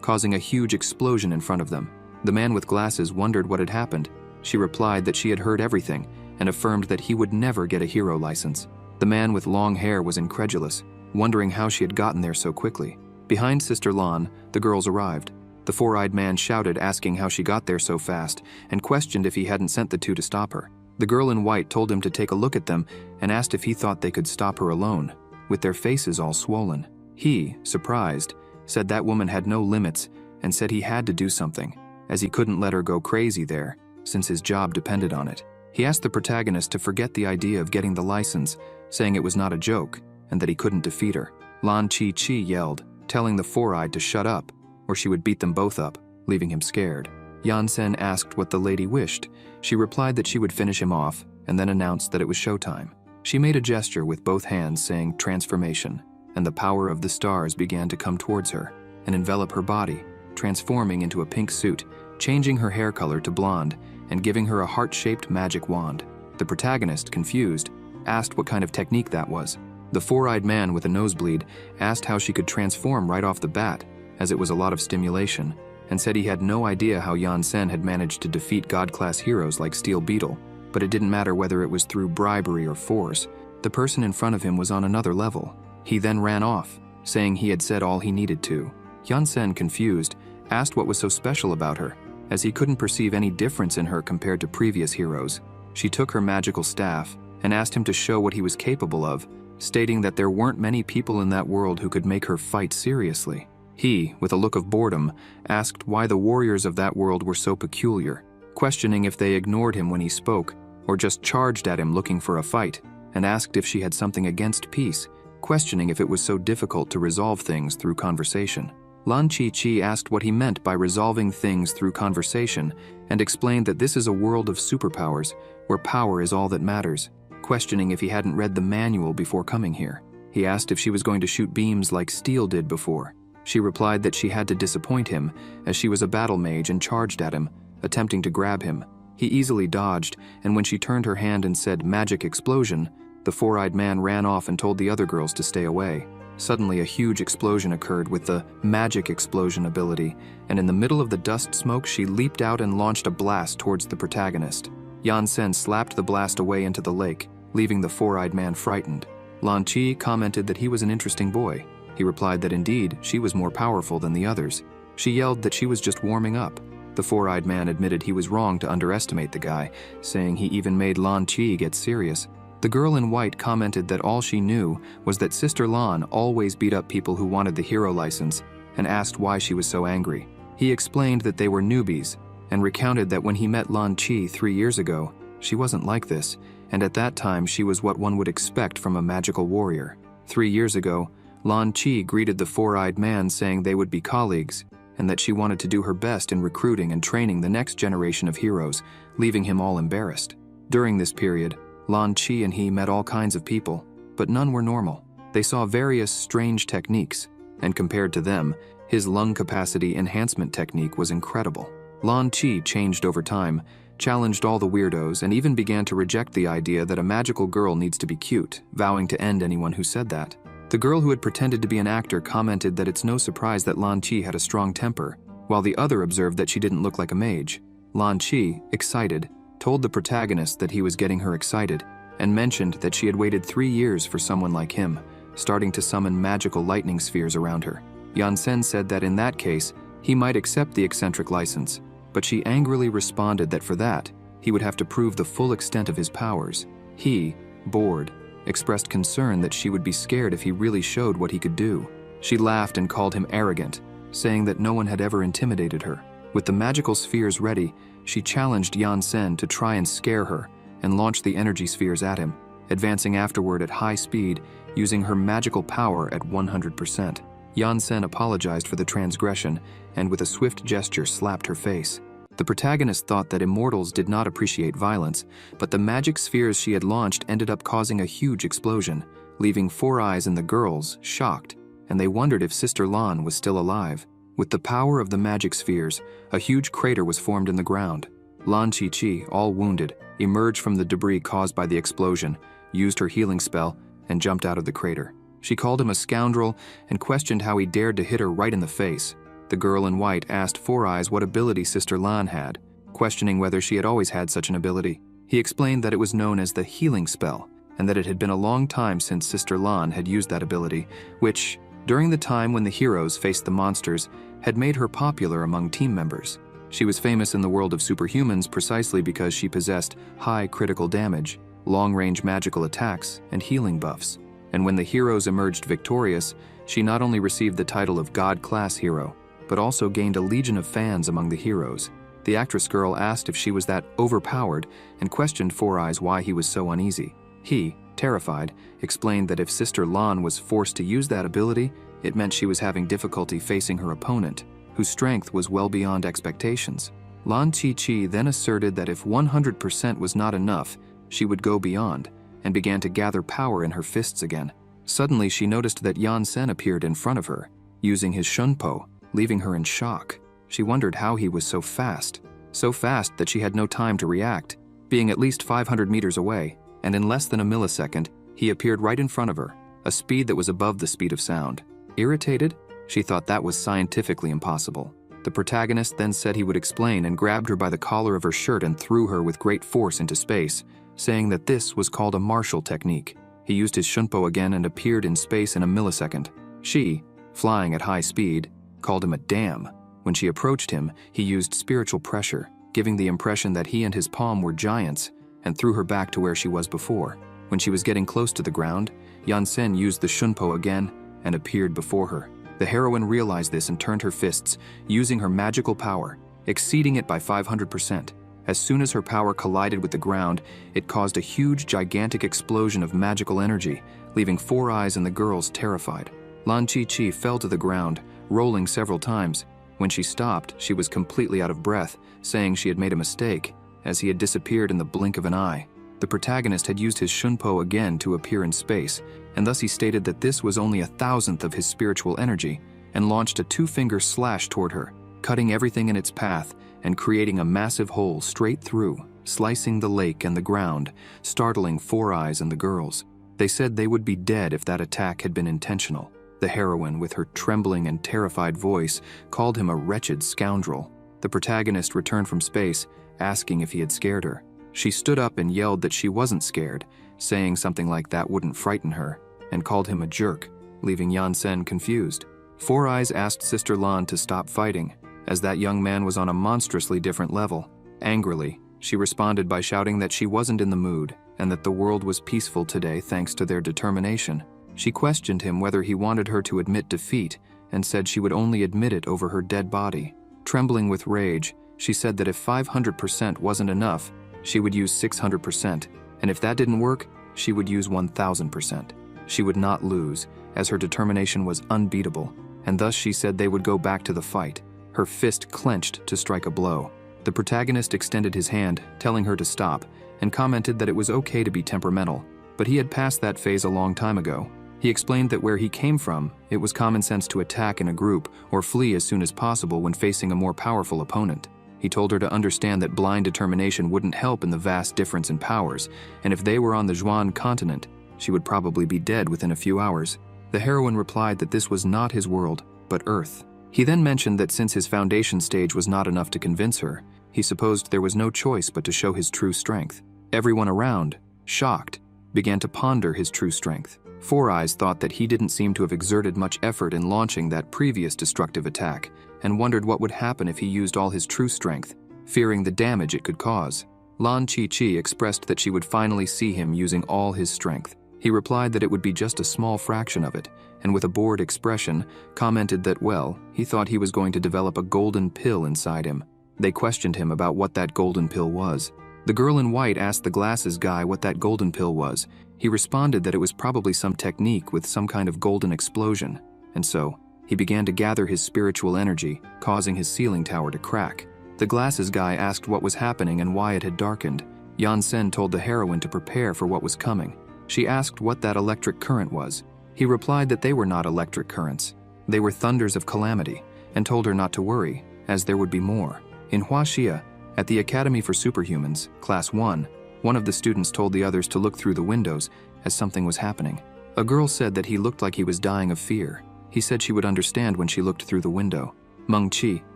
causing a huge explosion in front of them. The man with glasses wondered what had happened. She replied that she had heard everything and affirmed that he would never get a hero license. The man with long hair was incredulous, wondering how she had gotten there so quickly. Behind Sister Lan, the girls arrived. The four-eyed man shouted, asking how she got there so fast, and questioned if he hadn't sent the two to stop her. The girl in white told him to take a look at them and asked if he thought they could stop her alone, with their faces all swollen. He, surprised, said that woman had no limits and said he had to do something, as he couldn't let her go crazy there, since his job depended on it. He asked the protagonist to forget the idea of getting the license, saying it was not a joke and that he couldn't defeat her. Lan Chi yelled, telling the four-eyed to shut up, or she would beat them both up, leaving him scared. Yan-sen asked what the lady wished. She replied that she would finish him off, and then announced that it was showtime. She made a gesture with both hands saying transformation, and the power of the stars began to come towards her and envelop her body, transforming into a pink suit, changing her hair color to blonde, and giving her a heart-shaped magic wand. The protagonist, confused, asked what kind of technique that was. The four-eyed man with a nosebleed asked how she could transform right off the bat, as it was a lot of stimulation, and said he had no idea how Yan-sen had managed to defeat God-class heroes like Steel Beetle, but it didn't matter whether it was through bribery or force. The person in front of him was on another level. He then ran off, saying he had said all he needed to. Yan-sen, confused, asked what was so special about her, as he couldn't perceive any difference in her compared to previous heroes. She took her magical staff and asked him to show what he was capable of, stating that there weren't many people in that world who could make her fight seriously. He, with a look of boredom, asked why the warriors of that world were so peculiar, questioning if they ignored him when he spoke, or just charged at him looking for a fight, and asked if she had something against peace, questioning if it was so difficult to resolve things through conversation. Lan Chi asked what he meant by resolving things through conversation, and explained that this is a world of superpowers, where power is all that matters, questioning if he hadn't read the manual before coming here. He asked if she was going to shoot beams like Steel did before. She replied that she had to disappoint him, as she was a battle mage and charged at him, attempting to grab him. He easily dodged, and when she turned her hand and said magic explosion, the four-eyed man ran off and told the other girls to stay away. Suddenly a huge explosion occurred with the magic explosion ability, and in the middle of the dust smoke she leaped out and launched a blast towards the protagonist. Yan-sen slapped the blast away into the lake, leaving the four-eyed man frightened. Lan Chi commented that he was an interesting boy. He replied that indeed, she was more powerful than the others. She yelled that she was just warming up. The four-eyed man admitted he was wrong to underestimate the guy, saying he even made Lan Chi get serious. The girl in white commented that all she knew was that Sister Lan always beat up people who wanted the hero license, and asked why she was so angry. He explained that they were newbies, and recounted that when he met Lan Chi 3 years ago, she wasn't like this, and at that time she was what one would expect from a magical warrior. 3 years ago, Lan Chi greeted the four-eyed man saying they would be colleagues, and that she wanted to do her best in recruiting and training the next generation of heroes, leaving him all embarrassed. During this period, Lan Chi and he met all kinds of people, but none were normal. They saw various strange techniques, and compared to them, his lung capacity enhancement technique was incredible. Lan Chi changed over time, challenged all the weirdos, and even began to reject the idea that a magical girl needs to be cute, vowing to end anyone who said that. The girl who had pretended to be an actor commented that it's no surprise that Lan Chi had a strong temper, while the other observed that she didn't look like a mage. Lan Chi, excited, told the protagonist that he was getting her excited, and mentioned that she had waited 3 years for someone like him, starting to summon magical lightning spheres around her. Yan-sen said that in that case, he might accept the eccentric license, but she angrily responded that for that, he would have to prove the full extent of his powers. He, bored, expressed concern that she would be scared if he really showed what he could do. She laughed and called him arrogant, saying that no one had ever intimidated her. With the magical spheres ready, she challenged Yan-sen to try and scare her and launched the energy spheres at him, advancing afterward at high speed, using her magical power at 100%. Yan-sen apologized for the transgression and with a swift gesture slapped her face. The protagonist thought that immortals did not appreciate violence, but the magic spheres she had launched ended up causing a huge explosion, leaving Four Eyes and the girls shocked, and they wondered if Sister Lan was still alive. With the power of the magic spheres, a huge crater was formed in the ground. Lan Chi, all wounded, emerged from the debris caused by the explosion, used her healing spell, and jumped out of the crater. She called him a scoundrel and questioned how he dared to hit her right in the face. The girl in white asked Four Eyes what ability Sister Lan had, questioning whether she had always had such an ability. He explained that it was known as the healing spell, and that it had been a long time since Sister Lan had used that ability, which, during the time when the heroes faced the monsters, had made her popular among team members. She was famous in the world of superhumans precisely because she possessed high critical damage, long-range magical attacks, and healing buffs. And when the heroes emerged victorious, she not only received the title of God-class hero, but also gained a legion of fans among the heroes. The actress girl asked if she was that overpowered and questioned Four Eyes why he was so uneasy. He, terrified, explained that if Sister Lan was forced to use that ability, it meant she was having difficulty facing her opponent, whose strength was well beyond expectations. Lan Chi then asserted that if 100% was not enough, she would go beyond, and began to gather power in her fists again. Suddenly she noticed that Yan Sen appeared in front of her, using his shunpo, leaving her in shock. She wondered how he was so fast that she had no time to react. Being at least 500 meters away, and in less than a millisecond, he appeared right in front of her, a speed that was above the speed of sound. Irritated, she thought that was scientifically impossible. The protagonist then said he would explain and grabbed her by the collar of her shirt and threw her with great force into space, saying that this was called a martial technique. He used his shunpo again and appeared in space in a millisecond. She, flying at high speed, called him a dam. When she approached him, he used spiritual pressure, giving the impression that he and his palm were giants, and threw her back to where she was before. When she was getting close to the ground, Yan Sen used the shunpo again and appeared before her. The heroine realized this and turned her fists, using her magical power, exceeding it by 500%. As soon as her power collided with the ground, it caused a huge, gigantic explosion of magical energy, leaving Four Eyes and the girls terrified. Lan Chi fell to the ground, rolling several times. When she stopped, she was completely out of breath, saying she had made a mistake, as he had disappeared in the blink of an eye. The protagonist had used his shunpo again to appear in space, and thus he stated that this was only 1,000th of his spiritual energy, and launched a two-finger slash toward her, cutting everything in its path and creating a massive hole straight through, slicing the lake and the ground, startling Four Eyes and the girls. They said they would be dead if that attack had been intentional. The heroine, with her trembling and terrified voice, called him a wretched scoundrel. The protagonist returned from space, asking if he had scared her. She stood up and yelled that she wasn't scared, saying something like that wouldn't frighten her, and called him a jerk, leaving Yan Sen confused. Four Eyes asked Sister Lan to stop fighting, as that young man was on a monstrously different level. Angrily, she responded by shouting that she wasn't in the mood, and that the world was peaceful today thanks to their determination. She questioned him whether he wanted her to admit defeat, and said she would only admit it over her dead body. Trembling with rage, she said that if 500% wasn't enough, she would use 600%, and if that didn't work, she would use 1,000%. She would not lose, as her determination was unbeatable, and thus she said they would go back to the fight, her fist clenched to strike a blow. The protagonist extended his hand, telling her to stop, and commented that it was okay to be temperamental, but he had passed that phase a long time ago. He explained that where he came from, it was common sense to attack in a group or flee as soon as possible when facing a more powerful opponent. He told her to understand that blind determination wouldn't help in the vast difference in powers, and if they were on the Zhuan continent, she would probably be dead within a few hours. The heroine replied that this was not his world, but Earth. He then mentioned that since his foundation stage was not enough to convince her, he supposed there was no choice but to show his true strength. Everyone around, shocked, began to ponder his true strength. Four Eyes thought that he didn't seem to have exerted much effort in launching that previous destructive attack, and wondered what would happen if he used all his true strength, fearing the damage it could cause. Lan Chi expressed that she would finally see him using all his strength. He replied that it would be just a small fraction of it, and with a bored expression, commented that, well, he thought he was going to develop a golden pill inside him. They questioned him about what that golden pill was. The girl in white asked the glasses guy what that golden pill was. He responded that it was probably some technique with some kind of golden explosion, and so he began to gather his spiritual energy, causing his ceiling tower to crack. The glasses guy asked what was happening and why it had darkened. Yan Sen told the heroine to prepare for what was coming. She asked what that electric current was. He replied that they were not electric currents. They were thunders of calamity, and told her not to worry, as there would be more. In Huaxia, at the Academy for Superhumans, Class 1, one of the students told the others to look through the windows as something was happening. A girl said that he looked like he was dying of fear. He said she would understand when she looked through the window. Meng Chi,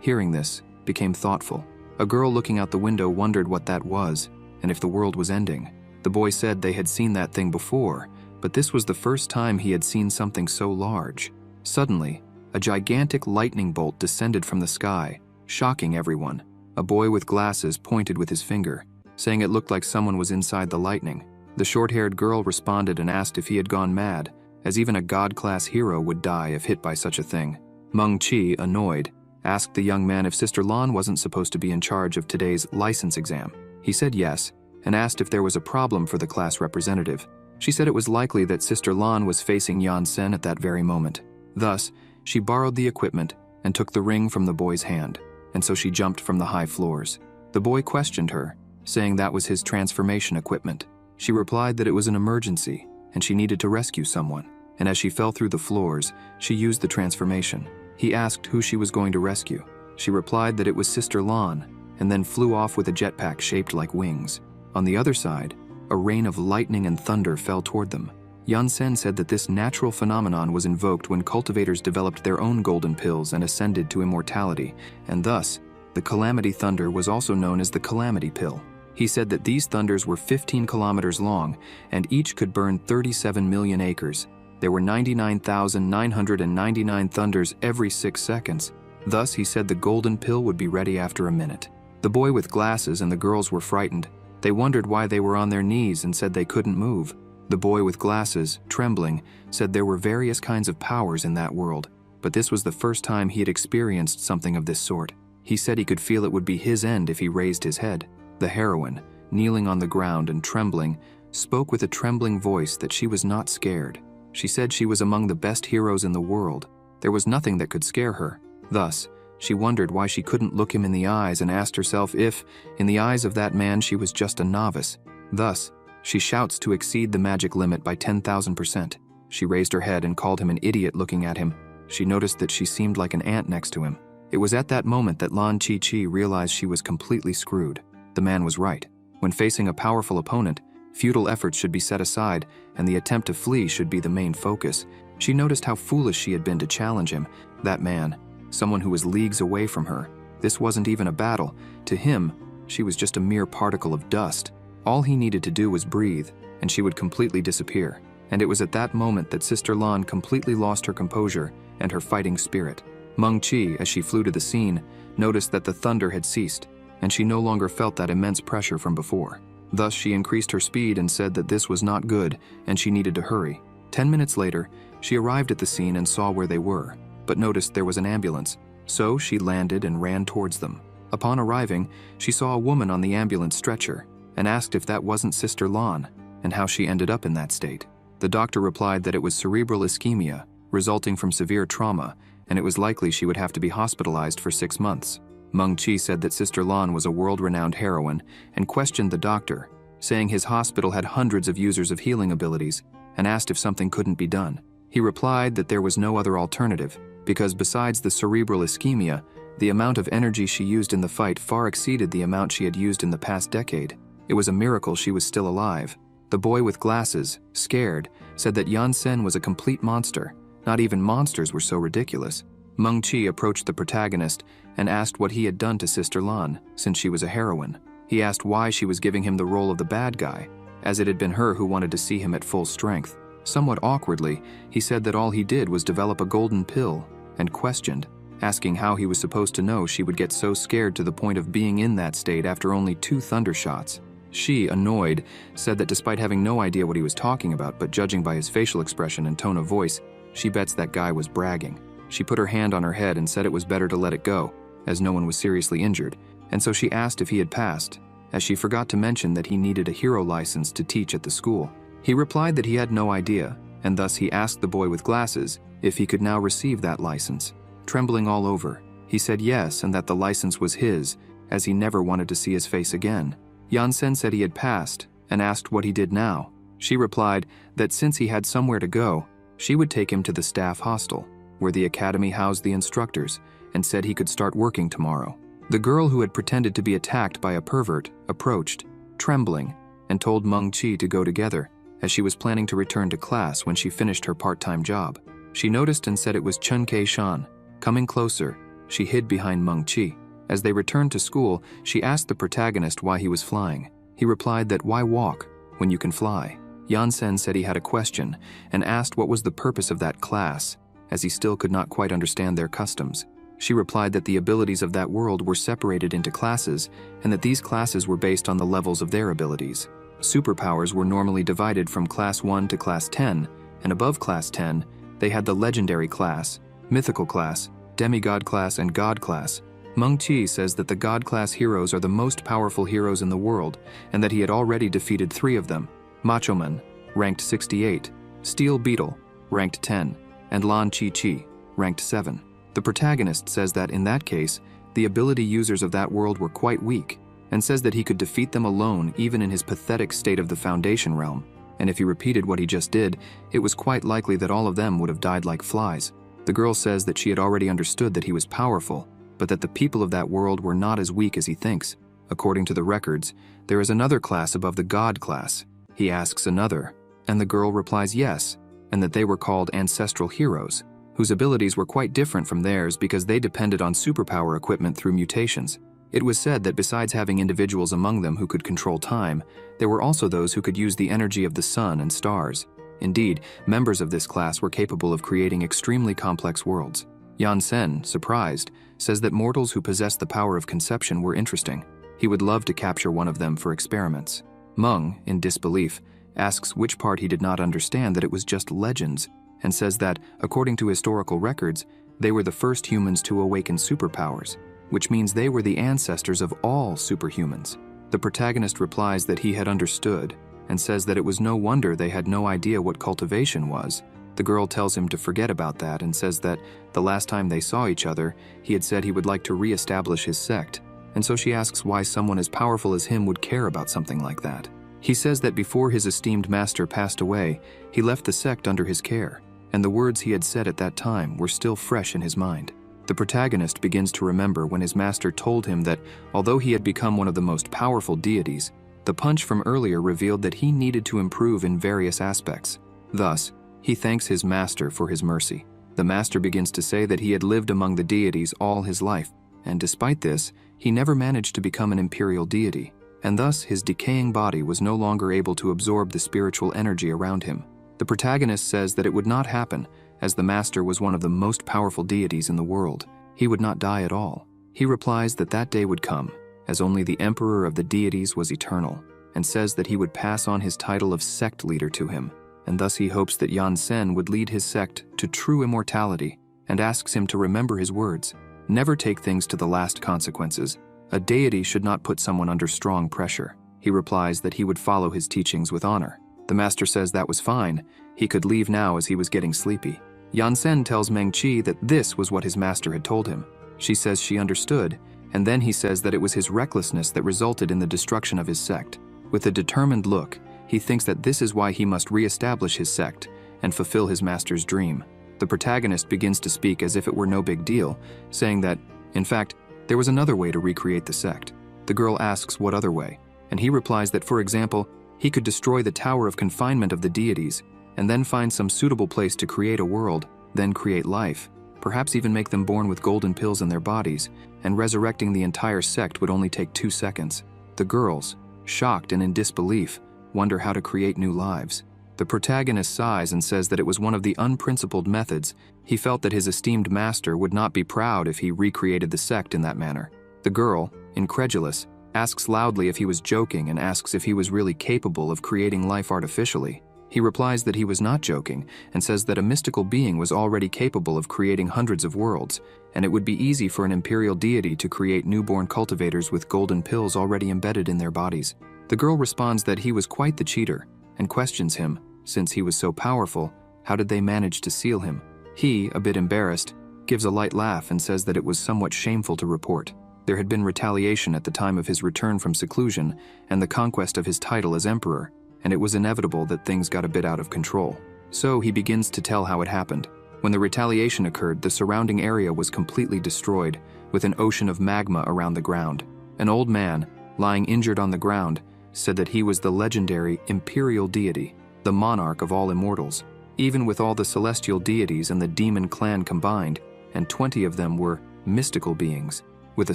hearing this, became thoughtful. A girl looking out the window wondered what that was, and if the world was ending. The boy said they had seen that thing before, but this was the first time he had seen something so large. Suddenly, a gigantic lightning bolt descended from the sky, shocking everyone. A boy with glasses pointed with his finger, saying it looked like someone was inside the lightning. The short-haired girl responded and asked if he had gone mad, as even a god-class hero would die if hit by such a thing. Meng Chi, annoyed, asked the young man if Sister Lan wasn't supposed to be in charge of today's license exam. He said yes, and asked if there was a problem for the class representative. She said it was likely that Sister Lan was facing Yan Sen at that very moment. Thus, she borrowed the equipment and took the ring from the boy's hand, and so she jumped from the high floors. The boy questioned her, saying that was his transformation equipment. She replied that it was an emergency, and she needed to rescue someone, and as she fell through the floors, she used the transformation. He asked who she was going to rescue. She replied that it was Sister Lan, and then flew off with a jetpack shaped like wings. On the other side, a rain of lightning and thunder fell toward them. Yan Sen said that this natural phenomenon was invoked when cultivators developed their own golden pills and ascended to immortality, and thus, the Calamity Thunder was also known as the Calamity Pill. He said that these thunders were 15 kilometers long, and each could burn 37 million acres. There were 99,999 thunders every 6 seconds. Thus, he said the golden pill would be ready after a minute. The boy with glasses and the girls were frightened. They wondered why they were on their knees and said they couldn't move. The boy with glasses, trembling, said there were various kinds of powers in that world, but this was the first time he had experienced something of this sort. He said he could feel it would be his end if he raised his head. The heroine, kneeling on the ground and trembling, spoke with a trembling voice that she was not scared. She said she was among the best heroes in the world. There was nothing that could scare her. Thus, she wondered why she couldn't look him in the eyes and asked herself if, in the eyes of that man, she was just a novice. Thus, she shouts to exceed the magic limit by 10,000%. She raised her head and called him an idiot looking at him. She noticed that she seemed like an ant next to him. It was at that moment that Lan Chi realized she was completely screwed. The man was right. When facing a powerful opponent, futile efforts should be set aside, and the attempt to flee should be the main focus. She noticed how foolish she had been to challenge him. That man, someone who was leagues away from her. This wasn't even a battle. To him, she was just a mere particle of dust. All he needed to do was breathe, and she would completely disappear. And it was at that moment that Sister Lan completely lost her composure and her fighting spirit. Meng Chi, as she flew to the scene, noticed that the thunder had ceased, and she no longer felt that immense pressure from before. Thus, she increased her speed and said that this was not good, and she needed to hurry. 10 minutes later, she arrived at the scene and saw where they were, but noticed there was an ambulance. So she landed and ran towards them. Upon arriving, she saw a woman on the ambulance stretcher and asked if that wasn't Sister Lan, and how she ended up in that state. The doctor replied that it was cerebral ischemia, resulting from severe trauma, and it was likely she would have to be hospitalized for 6 months. Meng Chi said that Sister Lan was a world-renowned heroine and questioned the doctor, saying his hospital had hundreds of users of healing abilities, and asked if something couldn't be done. He replied that there was no other alternative, because besides the cerebral ischemia, the amount of energy she used in the fight far exceeded the amount she had used in the past decade. It was a miracle she was still alive. The boy with glasses, scared, said that Yan Sen was a complete monster. Not even monsters were so ridiculous. Meng Chi approached the protagonist and asked what he had done to Sister Lan, since she was a heroine. He asked why she was giving him the role of the bad guy, as it had been her who wanted to see him at full strength. Somewhat awkwardly, he said that all he did was develop a golden pill, and questioned, asking how he was supposed to know she would get so scared to the point of being in that state after only 2 thunder shots. She, annoyed, said that despite having no idea what he was talking about, but judging by his facial expression and tone of voice, she bets that guy was bragging. She put her hand on her head and said it was better to let it go, as no one was seriously injured, and so she asked if he had passed, as she forgot to mention that he needed a hero license to teach at the school. He replied that he had no idea, and thus he asked the boy with glasses if he could now receive that license. Trembling all over, he said yes and that the license was his, as he never wanted to see his face again. Yan Sen said he had passed, and asked what he did now. She replied that since he had somewhere to go, she would take him to the staff hostel, where the academy housed the instructors, and said he could start working tomorrow. The girl who had pretended to be attacked by a pervert approached, trembling, and told Meng Chi to go together, as she was planning to return to class when she finished her part-time job. She noticed and said it was Chun Kei-shan. Coming closer, she hid behind Meng Qi. As they returned to school, she asked the protagonist why he was flying. He replied that why walk when you can fly? Yan-sen said he had a question and asked what was the purpose of that class, as he still could not quite understand their customs. She replied that the abilities of that world were separated into classes and that these classes were based on the levels of their abilities. Superpowers were normally divided from Class 1 to Class 10, and above Class 10, they had the Legendary Class, Mythical Class, Demigod Class, and God Class. Meng Qi says that the God Class heroes are the most powerful heroes in the world, and that he had already defeated 3 of them: Macho Man, ranked 68, Steel Beetle, ranked 10, and Lan Chi Chi, ranked 7. The protagonist says that in that case, the ability users of that world were quite weak, and says that he could defeat them alone even in his pathetic state of the Foundation realm, and if he repeated what he just did, it was quite likely that all of them would have died like flies. The girl says that she had already understood that he was powerful, but that the people of that world were not as weak as he thinks. According to the records, there is another class above the God class. He asks another, and the girl replies yes, and that they were called ancestral heroes, whose abilities were quite different from theirs because they depended on superpower equipment through mutations. It was said that besides having individuals among them who could control time, there were also those who could use the energy of the sun and stars. Indeed, members of this class were capable of creating extremely complex worlds. Yan-sen, surprised, says that mortals who possess the power of conception were interesting. He would love to capture one of them for experiments. Meng, in disbelief, asks which part he did not understand that it was just legends, and says that, according to historical records, they were the first humans to awaken superpowers, which means they were the ancestors of all superhumans. The protagonist replies that he had understood, and says that it was no wonder they had no idea what cultivation was. The girl tells him to forget about that and says that the last time they saw each other, he had said he would like to re-establish his sect, and so she asks why someone as powerful as him would care about something like that. He says that before his esteemed master passed away, he left the sect under his care, and the words he had said at that time were still fresh in his mind. The protagonist begins to remember when his master told him that although he had become one of the most powerful deities, the punch from earlier revealed that he needed to improve in various aspects. Thus, he thanks his master for his mercy. The master begins to say that he had lived among the deities all his life, and despite this, he never managed to become an imperial deity, and thus his decaying body was no longer able to absorb the spiritual energy around him. The protagonist says that it would not happen, as the master was one of the most powerful deities in the world. He would not die at all. He replies that that day would come, as only the emperor of the deities was eternal, and says that he would pass on his title of sect leader to him, and thus he hopes that Yan-sen would lead his sect to true immortality, and asks him to remember his words. Never take things to the last consequences. A deity should not put someone under strong pressure. He replies that he would follow his teachings with honor. The master says that was fine. He could leave now as he was getting sleepy. Yan-sen tells Meng Qi that this was what his master had told him. She says she understood, and then he says that it was his recklessness that resulted in the destruction of his sect. With a determined look, he thinks that this is why he must re-establish his sect and fulfill his master's dream. The protagonist begins to speak as if it were no big deal, saying that, in fact, there was another way to recreate the sect. The girl asks what other way, and he replies that, for example, he could destroy the tower of confinement of the deities, and then find some suitable place to create a world, then create life, perhaps even make them born with golden pills in their bodies, and resurrecting the entire sect would only take 2 seconds. The girls, shocked and in disbelief, wonder how to create new lives. The protagonist sighs and says that it was one of the unprincipled methods. He felt that his esteemed master would not be proud if he recreated the sect in that manner. The girl, incredulous, asks loudly if he was joking and asks if he was really capable of creating life artificially. He replies that he was not joking and says that a mystical being was already capable of creating hundreds of worlds, and it would be easy for an imperial deity to create newborn cultivators with golden pills already embedded in their bodies. The girl responds that he was quite the cheater and questions him, since he was so powerful, how did they manage to seal him? He, a bit embarrassed, gives a light laugh and says that it was somewhat shameful to report. There had been retaliation at the time of his return from seclusion and the conquest of his title as emperor, and it was inevitable that things got a bit out of control. So he begins to tell how it happened. When the retaliation occurred, the surrounding area was completely destroyed, with an ocean of magma around the ground. An old man, lying injured on the ground, said that he was the legendary imperial deity. the monarch of all immortals, even with all the celestial deities and the demon clan combined, and 20 of them were mystical beings. With a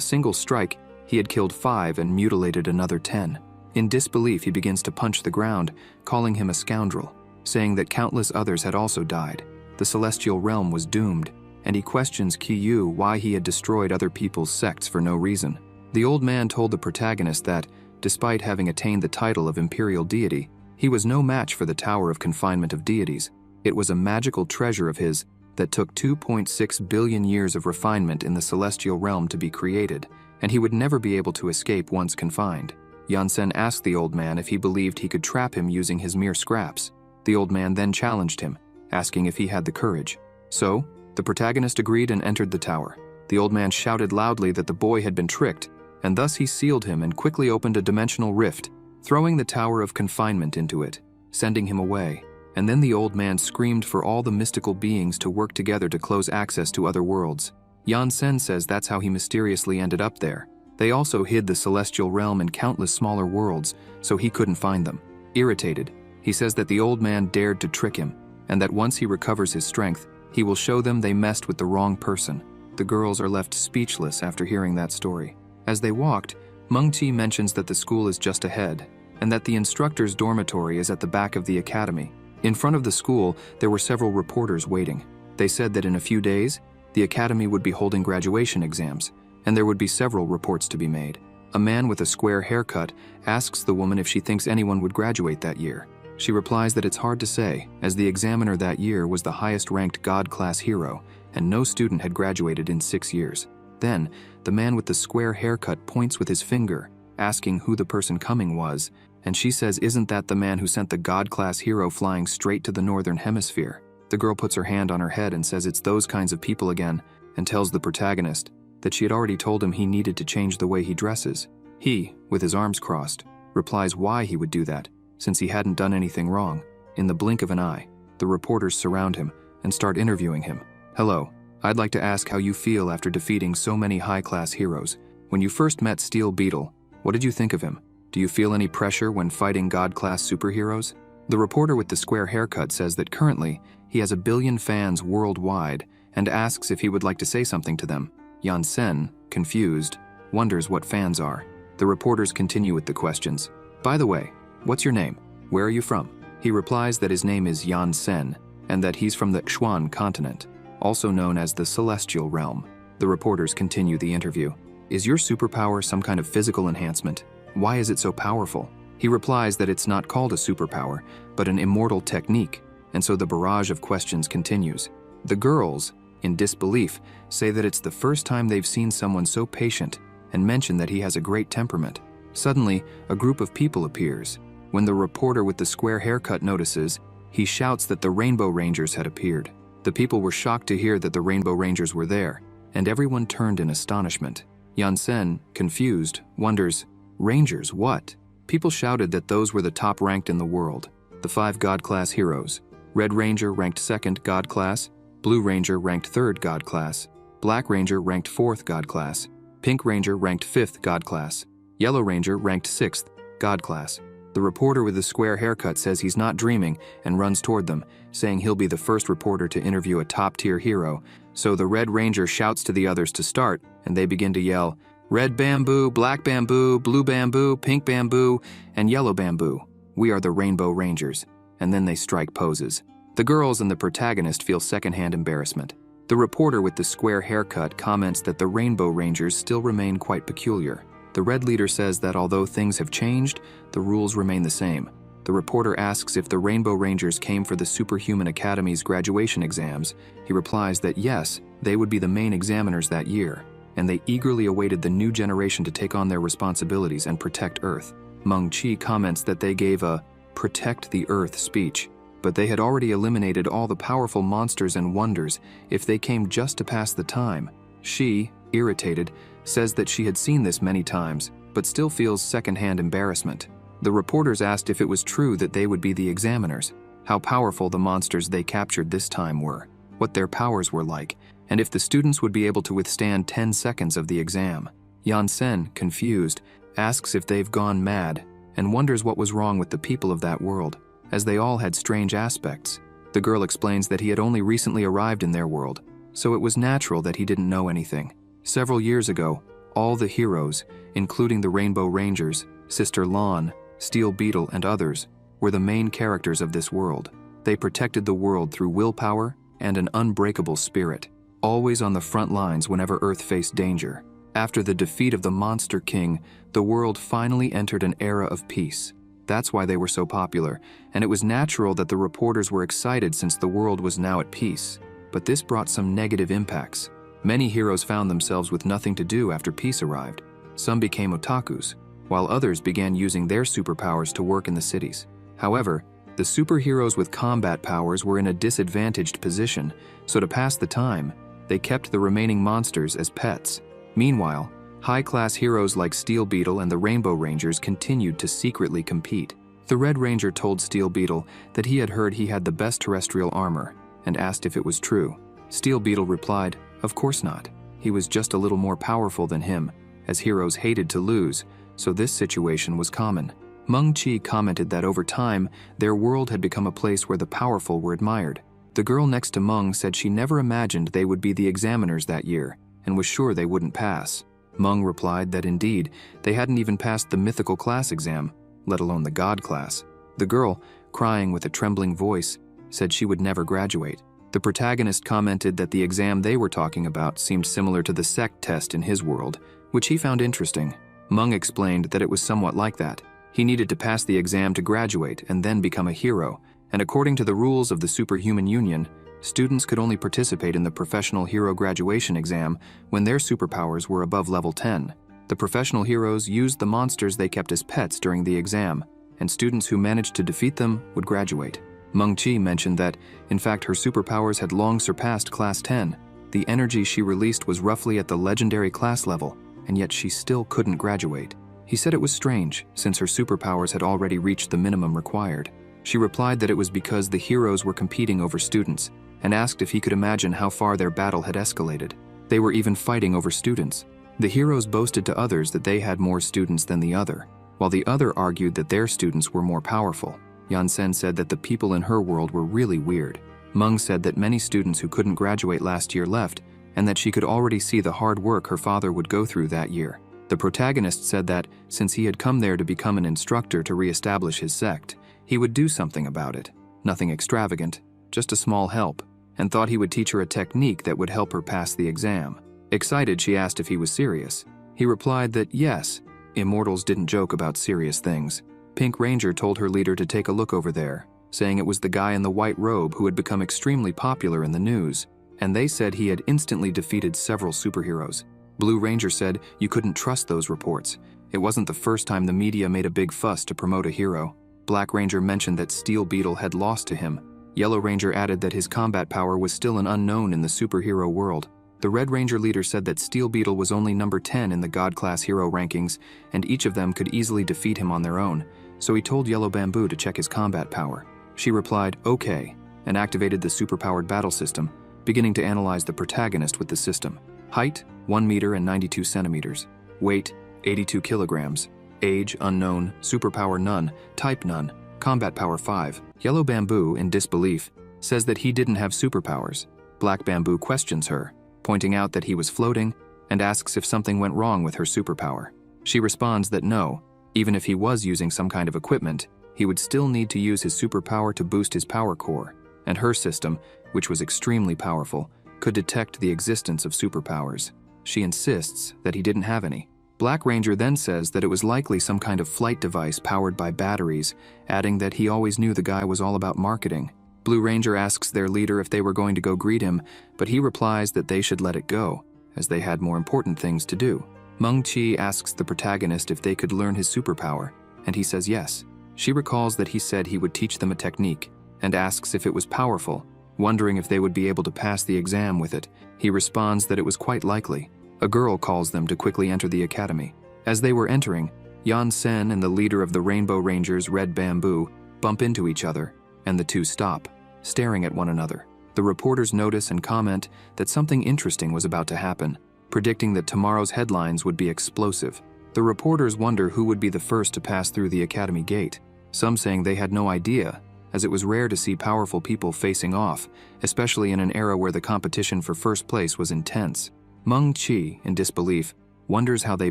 single strike, he had killed 5 and mutilated another 10. In disbelief, he begins to punch the ground, calling him a scoundrel, saying that countless others had also died. The celestial realm was doomed, and he questions Kyu why he had destroyed other people's sects for no reason. The old man told the protagonist that, despite having attained the title of imperial deity, he was no match for the Tower of Confinement of Deities. It was a magical treasure of his that took 2.6 billion years of refinement in the celestial realm to be created, and he would never be able to escape once confined. Yansen asked the old man if he believed he could trap him using his mere scraps. The old man then challenged him, asking if he had the courage. So, the protagonist agreed and entered the tower. The old man shouted loudly that the boy had been tricked, and thus he sealed him and quickly opened a dimensional rift, throwing the Tower of Confinement into it, sending him away. And then the old man screamed for all the mystical beings to work together to close access to other worlds. Yansen says that's how he mysteriously ended up there. They also hid the celestial realm in countless smaller worlds, so he couldn't find them. Irritated, he says that the old man dared to trick him, and that once he recovers his strength, he will show them they messed with the wrong person. The girls are left speechless after hearing that story. As they walked, Meng-Chi mentions that the school is just ahead, and that the instructor's dormitory is at the back of the academy. In front of the school, there were several reporters waiting. They said that in a few days, the academy would be holding graduation exams, and there would be several reports to be made. A man with a square haircut asks the woman if she thinks anyone would graduate that year. She replies that it's hard to say, as the examiner that year was the highest-ranked God-class hero, and no student had graduated in 6 years. Then, the man with the square haircut points with his finger, asking who the person coming was, and she says isn't that the man who sent the God-class hero flying straight to the northern hemisphere? The girl puts her hand on her head and says it's those kinds of people again, and tells the protagonist that she had already told him he needed to change the way he dresses. He, with his arms crossed, replies why he would do that, since he hadn't done anything wrong. In the blink of an eye, the reporters surround him and start interviewing him. Hello, I'd like to ask how you feel after defeating so many high-class heroes. When you first met Steel Beetle, what did you think of him? Do you feel any pressure when fighting God-class superheroes? The reporter with the square haircut says that currently he has 1 billion fans worldwide and asks if he would like to say something to them. Yansen, confused, wonders what fans are. The reporters continue with the questions. By the way, what's your name? Where are you from? He replies that his name is Yansen and that he's from the Xuan continent, also known as the Celestial Realm. The reporters continue the interview. Is your superpower some kind of physical enhancement? Why is it so powerful? He replies that it's not called a superpower, but an immortal technique, and so the barrage of questions continues. The girls, in disbelief, say that it's the first time they've seen someone so patient and mention that he has a great temperament. Suddenly, a group of people appears. When the reporter with the square haircut notices, he shouts that the Rainbow Rangers had appeared. The people were shocked to hear that the Rainbow Rangers were there, and everyone turned in astonishment. Yansen, confused, wonders, Rangers, what? People shouted that those were the top ranked in the world. The 5 God-class heroes. Red Ranger ranked 2nd God class, Blue Ranger ranked 3rd God class, Black Ranger ranked 4th God class, Pink Ranger ranked 5th God class, Yellow Ranger ranked 6th God class. The reporter with the square haircut says he's not dreaming and runs toward them, saying he'll be the first reporter to interview a top-tier hero. So the Red Ranger shouts to the others to start, and they begin to yell, Red bamboo, black bamboo, blue bamboo, pink bamboo, and yellow bamboo. We are the Rainbow Rangers. And then they strike poses. The girls and the protagonist feel secondhand embarrassment. The reporter with the square haircut comments that the Rainbow Rangers still remain quite peculiar. The Red leader says that although things have changed, the rules remain the same. The reporter asks if the Rainbow Rangers came for the Superhuman Academy's graduation exams. He replies that yes, they would be the main examiners that year, and they eagerly awaited the new generation to take on their responsibilities and protect Earth. Meng-Chi comments that they gave a "protect the Earth" speech, but they had already eliminated all the powerful monsters and wonders if they came just to pass the time. She, irritated, says that she had seen this many times, but still feels secondhand embarrassment. The reporters asked if it was true that they would be the examiners, how powerful the monsters they captured this time were, what their powers were like, and if the students would be able to withstand 10 seconds of the exam. Yansen, confused, asks if they've gone mad and wonders what was wrong with the people of that world. as they all had strange aspects. The girl explains that he had only recently arrived in their world, so it was natural that he didn't know anything. Several years ago, all the heroes, including the Rainbow Rangers, Sister Lawn, Steel Beetle, and others, were the main characters of this world. They protected the world through willpower and an unbreakable spirit, always on the front lines whenever Earth faced danger. After the defeat of the Monster King, the world finally entered an era of peace. That's why they were so popular, and it was natural that the reporters were excited since the world was now at peace. But this brought some negative impacts. Many heroes found themselves with nothing to do after peace arrived. Some became otakus, while others began using their superpowers to work in the cities. However, the superheroes with combat powers were in a disadvantaged position, so to pass the time, they kept the remaining monsters as pets. Meanwhile, high-class heroes like Steel Beetle and the Rainbow Rangers continued to secretly compete. The Red Ranger told Steel Beetle that he had heard he had the best terrestrial armor, and asked if it was true. Steel Beetle replied, "Of course not. He was just a little more powerful than him," as heroes hated to lose, so this situation was common. Meng Chi commented that over time, their world had become a place where the powerful were admired. The girl next to Meng said she never imagined they would be the examiners that year, and was sure they wouldn't pass. Meng replied that indeed, they hadn't even passed the mythical class exam, let alone the god class. The girl, crying with a trembling voice, said she would never graduate. The protagonist commented that the exam they were talking about seemed similar to the Sect test in his world, which he found interesting. Meng explained that it was somewhat like that. He needed to pass the exam to graduate and then become a hero, and according to the rules of the Superhuman Union, students could only participate in the Professional Hero Graduation exam when their superpowers were above level 10. The professional heroes used the monsters they kept as pets during the exam, and students who managed to defeat them would graduate. Meng Chi mentioned that, in fact, her superpowers had long surpassed Class 10. The energy she released was roughly at the legendary class level, and yet she still couldn't graduate. He said it was strange, since her superpowers had already reached the minimum required. She replied that it was because the heroes were competing over students, and asked if he could imagine how far their battle had escalated. They were even fighting over students. The heroes boasted to others that they had more students than the other, while the other argued that their students were more powerful. Yansen said that the people in her world were really weird. Meng said that many students who couldn't graduate last year left, and that she could already see the hard work her father would go through that year. The protagonist said that, since he had come there to become an instructor to re-establish his sect, he would do something about it. Nothing extravagant, just a small help, and thought he would teach her a technique that would help her pass the exam. Excited, she asked if he was serious. He replied that yes, Immortals didn't joke about serious things. Pink Ranger told her leader to take a look over there, saying it was the guy in the white robe who had become extremely popular in the news, and they said he had instantly defeated several superheroes. Blue Ranger said you couldn't trust those reports. It wasn't the first time the media made a big fuss to promote a hero. Black Ranger mentioned that Steel Beetle had lost to him. Yellow Ranger added that his combat power was still an unknown in the superhero world. The Red Ranger leader said that Steel Beetle was only number 10 in the God-class hero rankings, and each of them could easily defeat him on their own, so he told Yellow Bamboo to check his combat power. She replied, "Okay," and activated the superpowered battle system, beginning to analyze the protagonist with the system. Height, 1 meter and 92 centimeters. Weight, 82 kilograms. Age, unknown. Superpower, none. Type, none. Combat power, 5. Yellow Bamboo, in disbelief, says that he didn't have superpowers. Black Bamboo questions her, pointing out that he was floating, and asks if something went wrong with her superpower. She responds that no, even if he was using some kind of equipment, he would still need to use his superpower to boost his power core, and her system, which was extremely powerful, could detect the existence of superpowers. She insists that he didn't have any. Black Ranger then says that it was likely some kind of flight device powered by batteries, adding that he always knew the guy was all about marketing. Blue Ranger asks their leader if they were going to go greet him, but he replies that they should let it go, as they had more important things to do. Meng Chi asks the protagonist if they could learn his superpower, and he says yes. She recalls that he said he would teach them a technique, and asks if it was powerful, wondering if they would be able to pass the exam with it. He responds that it was quite likely. A girl calls them to quickly enter the academy. As they were entering, Yan Sen and the leader of the Rainbow Rangers, Red Bamboo, bump into each other, and the two stop, staring at one another. The reporters notice and comment that something interesting was about to happen, predicting that tomorrow's headlines would be explosive. The reporters wonder who would be the first to pass through the academy gate, some saying they had no idea, as it was rare to see powerful people facing off, especially in an era where the competition for first place was intense. Meng Qi, in disbelief, wonders how they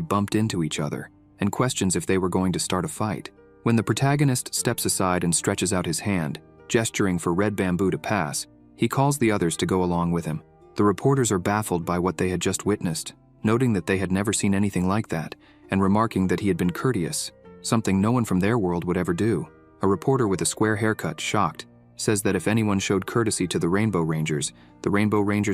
bumped into each other and questions if they were going to start a fight. When the protagonist steps aside and stretches out his hand, gesturing for red bamboo to pass, he calls the others to go along with him. The reporters are baffled by what they had just witnessed, noting that they had never seen anything like that, and remarking that he had been courteous, something no one from their world would ever do. A reporter with a square haircut, shocked, says that if anyone showed courtesy to the Rainbow Rangers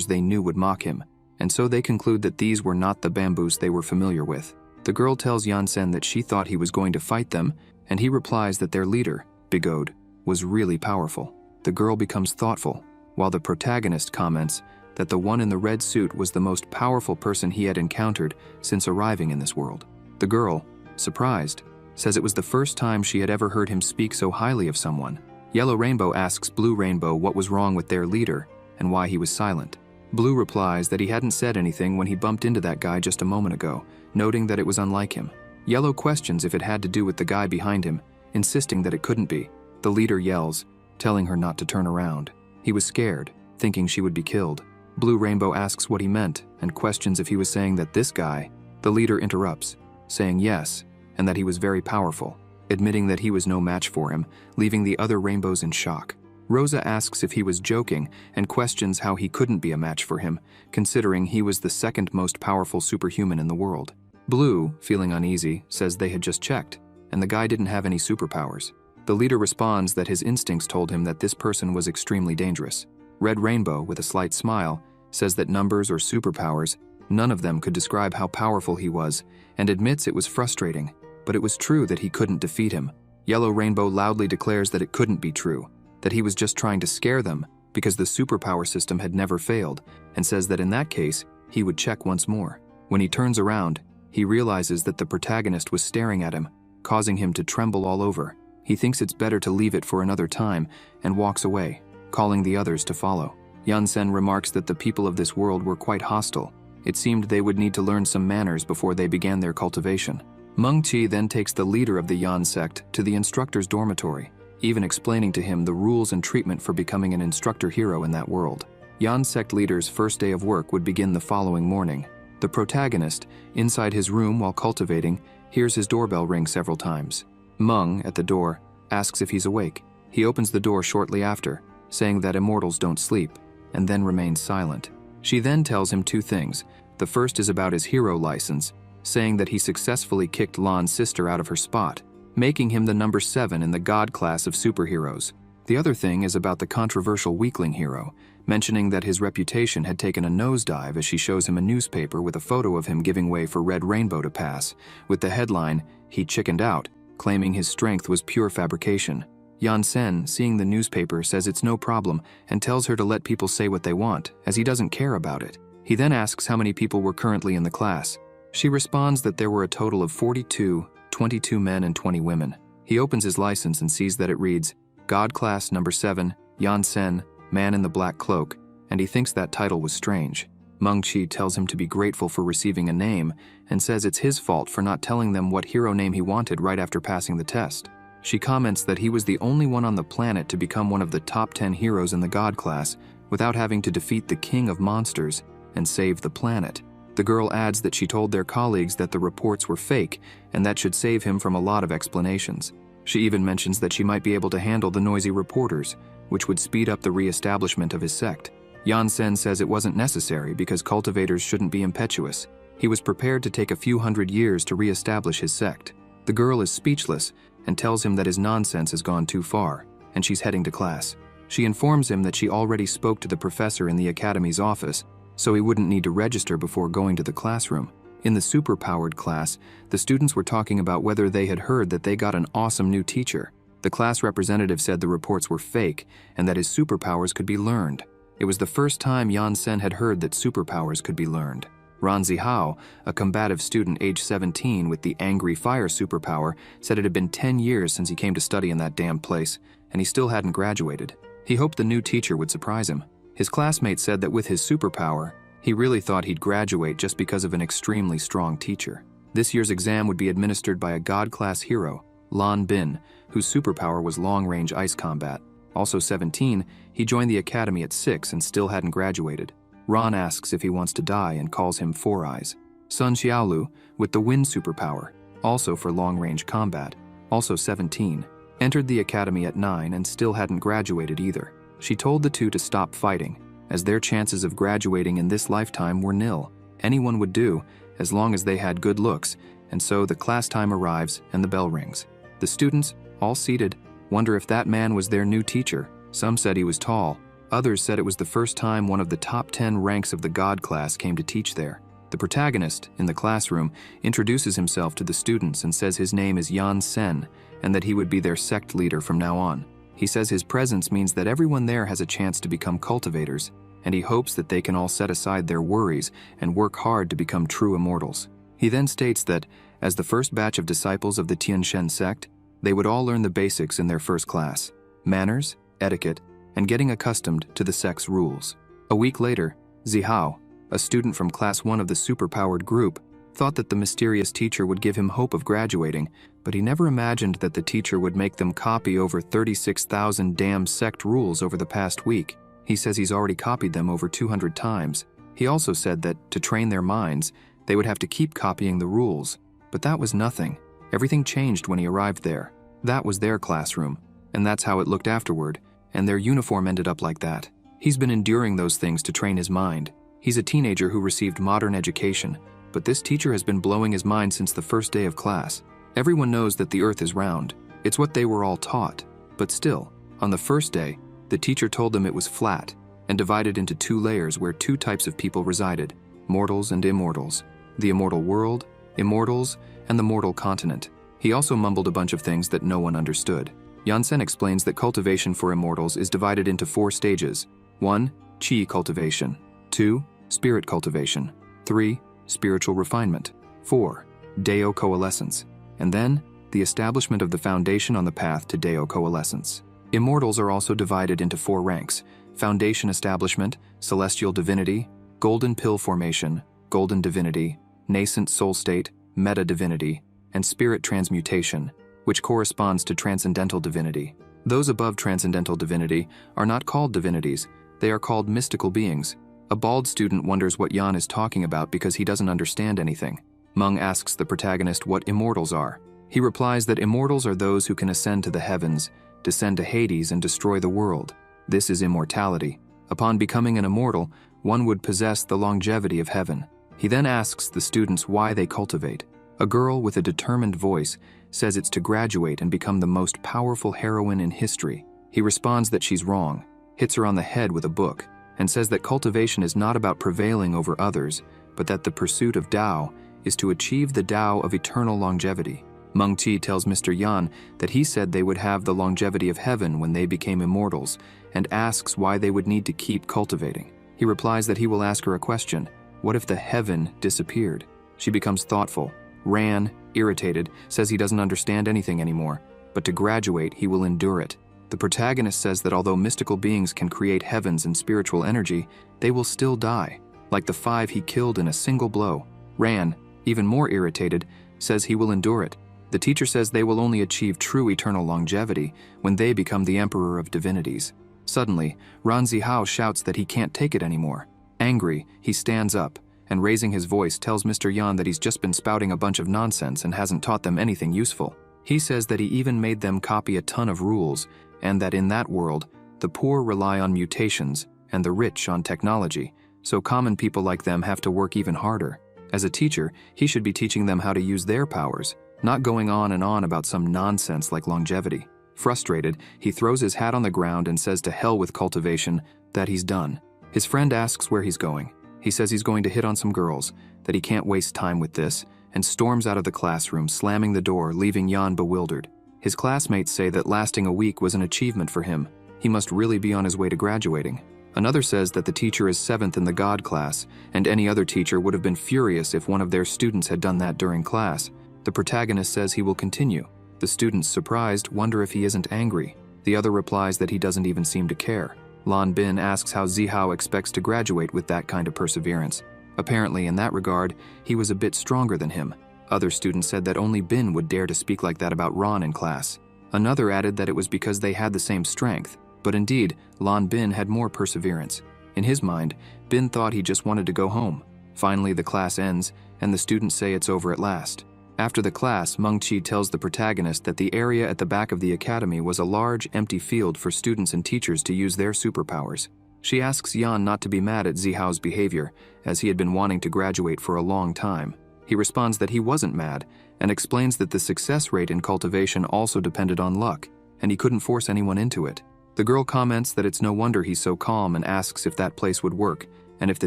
they knew would mock him, and so they conclude that these were not the bamboos they were familiar with. The girl tells Yansen that she thought he was going to fight them, and he replies that their leader, Bigode, was really powerful. The girl becomes thoughtful, while the protagonist comments that the one in the red suit was the most powerful person he had encountered since arriving in this world. The girl, surprised, says it was the first time she had ever heard him speak so highly of someone. Yellow Rainbow asks Blue Rainbow what was wrong with their leader and why he was silent. Blue replies that he hadn't said anything when he bumped into that guy just a moment ago, noting that it was unlike him. Yellow questions if it had to do with the guy behind him, insisting that it couldn't be. The leader yells, telling her not to turn around. He was scared, thinking she would be killed. Blue Rainbow asks what he meant and questions if he was saying that this guy. The leader interrupts, saying yes, and that he was very powerful, admitting that he was no match for him, leaving the other rainbows in shock. Rosa asks if he was joking and questions how he couldn't be a match for him, considering he was the second most powerful superhuman in the world. Blue, feeling uneasy, says they had just checked, and the guy didn't have any superpowers. The leader responds that his instincts told him that this person was extremely dangerous. Red Rainbow, with a slight smile, says that numbers or superpowers, none of them could describe how powerful he was, and admits it was frustrating, but it was true that he couldn't defeat him. Yellow Rainbow loudly declares that it couldn't be true, that he was just trying to scare them because the superpower system had never failed, and says that in that case, he would check once more. When he turns around, he realizes that the protagonist was staring at him, causing him to tremble all over. He thinks it's better to leave it for another time and walks away, calling the others to follow. Yansen remarks that the people of this world were quite hostile. It seemed they would need to learn some manners before they began their cultivation. Meng Qi then takes the leader of the Yan sect to the instructor's dormitory, even explaining to him the rules and treatment for becoming an instructor hero in that world. Yan sect leader's first day of work would begin the following morning. The protagonist, inside his room while cultivating, hears his doorbell ring several times. Meng, at the door, asks if he's awake. He opens the door shortly after, saying that immortals don't sleep, and then remains silent. She then tells him two things. The first is about his hero license, saying that he successfully kicked Lan's sister out of her spot, making him the number 7 in the God class of superheroes. The other thing is about the controversial weakling hero, mentioning that his reputation had taken a nosedive as she shows him a newspaper with a photo of him giving way for Red Rainbow to pass, with the headline, "He chickened out," claiming his strength was pure fabrication. Yansen, seeing the newspaper, says it's no problem and tells her to let people say what they want, as he doesn't care about it. He then asks how many people were currently in the class. She responds that there were a total of 42, 22 men and 20 women. He opens his license and sees that it reads, God Class Number 7, Yansen, Man in the Black Cloak, and he thinks that title was strange. Meng Qi tells him to be grateful for receiving a name and says it's his fault for not telling them what hero name he wanted right after passing the test. She comments that he was the only one on the planet to become one of the top 10 heroes in the God class without having to defeat the king of monsters and save the planet. The girl adds that she told their colleagues that the reports were fake and that should save him from a lot of explanations. She even mentions that she might be able to handle the noisy reporters, which would speed up the re-establishment of his sect. Yansen says it wasn't necessary because cultivators shouldn't be impetuous. He was prepared to take a few hundred years to re-establish his sect. The girl is speechless and tells him that his nonsense has gone too far, and she's heading to class. She informs him that she already spoke to the professor in the academy's office, so he wouldn't need to register before going to the classroom. In the superpowered class, the students were talking about whether they had heard that they got an awesome new teacher. The class representative said the reports were fake and that his superpowers could be learned. It was the first time Yansen had heard that superpowers could be learned. Ranzi Hao, a combative student age 17 with the angry fire superpower, said it had been 10 years since he came to study in that damn place, and he still hadn't graduated. He hoped the new teacher would surprise him. His classmates said that with his superpower, he really thought he'd graduate just because of an extremely strong teacher. This year's exam would be administered by a God-class hero, Lan Bin, whose superpower was long-range ice combat. Also 17, he joined the academy at 6 and still hadn't graduated. Ron asks if he wants to die and calls him Four Eyes. Sun Xiaolu, with the wind superpower, also for long-range combat, also 17, entered the academy at 9 and still hadn't graduated either. She told the two to stop fighting, as their chances of graduating in this lifetime were nil. Anyone would do, as long as they had good looks, and so the class time arrives and the bell rings. The students, all seated, wonder if that man was their new teacher. Some said he was tall. Others said it was the first time one of the top 10 ranks of the God class came to teach there. The protagonist, in the classroom, introduces himself to the students and says his name is Yan Sen and that he would be their sect leader from now on. He says his presence means that everyone there has a chance to become cultivators, and he hopes that they can all set aside their worries and work hard to become true immortals. He then states that, as the first batch of disciples of the Tianshan sect, they would all learn the basics in their first class: manners, etiquette, and getting accustomed to the sect's rules. A week later, Zihao, a student from Class 1 of the superpowered group, thought that the mysterious teacher would give him hope of graduating, but he never imagined that the teacher would make them copy over 36,000 damn sect rules over the past week. He says he's already copied them over 200 times. He also said that, to train their minds, they would have to keep copying the rules. But that was nothing. Everything changed when he arrived there. That was their classroom, and that's how it looked afterward, and their uniform ended up like that. He's been enduring those things to train his mind. He's a teenager who received modern education, but this teacher has been blowing his mind since the first day of class. Everyone knows that the earth is round. It's what they were all taught. But still, on the first day, the teacher told them it was flat and divided into 2 layers where 2 types of people resided: mortals and immortals. The immortal world, immortals, and the mortal continent. He also mumbled a bunch of things that no one understood. Yansen explains that cultivation for immortals is divided into 4 stages. 1. Qi cultivation. 2. Spirit cultivation. 3. Spiritual refinement. 4. Deo coalescence. And then, the establishment of the foundation on the path to Deo coalescence. Immortals are also divided into 4 ranks: foundation establishment, celestial divinity, golden pill formation, golden divinity, nascent soul state, meta divinity, and spirit transmutation, which corresponds to transcendental divinity. Those above transcendental divinity are not called divinities, they are called mystical beings. A bald student wonders what Yan is talking about because he doesn't understand anything. Meng asks the protagonist what immortals are. He replies that immortals are those who can ascend to the heavens, descend to Hades, and destroy the world. This is immortality. Upon becoming an immortal, one would possess the longevity of heaven. He then asks the students why they cultivate. A girl with a determined voice says it's to graduate and become the most powerful heroine in history. He responds that she's wrong, hits her on the head with a book, and says that cultivation is not about prevailing over others, but that the pursuit of Tao is to achieve the Tao of eternal longevity. Meng Qi tells Mr. Yan that he said they would have the longevity of heaven when they became immortals, and asks why they would need to keep cultivating. He replies that he will ask her a question: what if the heaven disappeared? She becomes thoughtful, ran, irritated, says he doesn't understand anything anymore, but to graduate he will endure it. The protagonist says that although mystical beings can create heavens and spiritual energy, they will still die, like the 5 he killed in a single blow. Ran, even more irritated, says he will endure it. The teacher says they will only achieve true eternal longevity when they become the emperor of divinities. Suddenly, Ran Zihao shouts that he can't take it anymore. Angry, he stands up, and raising his voice tells Mr. Yan that he's just been spouting a bunch of nonsense and hasn't taught them anything useful. He says that he even made them copy a ton of rules, and that in that world, the poor rely on mutations and the rich on technology, so common people like them have to work even harder. As a teacher, he should be teaching them how to use their powers, not going on and on about some nonsense like longevity. Frustrated, he throws his hat on the ground and says to hell with cultivation, that he's done. His friend asks where he's going. He says he's going to hit on some girls, that he can't waste time with this, and storms out of the classroom, slamming the door, leaving Yan bewildered. His classmates say that lasting a week was an achievement for him. He must really be on his way to graduating. Another says that the teacher is 7th in the God class, and any other teacher would have been furious if one of their students had done that during class. The protagonist says he will continue. The students, surprised, wonder if he isn't angry. The other replies that he doesn't even seem to care. Lan Bin asks how Zihao expects to graduate with that kind of perseverance. Apparently, in that regard, he was a bit stronger than him. Other students said that only Bin would dare to speak like that about Ron in class. Another added that it was because they had the same strength. But indeed, Lan Bin had more perseverance. In his mind, Bin thought he just wanted to go home. Finally, the class ends, and the students say it's over at last. After the class, Meng Qi tells the protagonist that the area at the back of the academy was a large, empty field for students and teachers to use their superpowers. She asks Yan not to be mad at Zihao's behavior, as he had been wanting to graduate for a long time. He responds that he wasn't mad, and explains that the success rate in cultivation also depended on luck, and he couldn't force anyone into it. The girl comments that it's no wonder he's so calm and asks if that place would work, and if the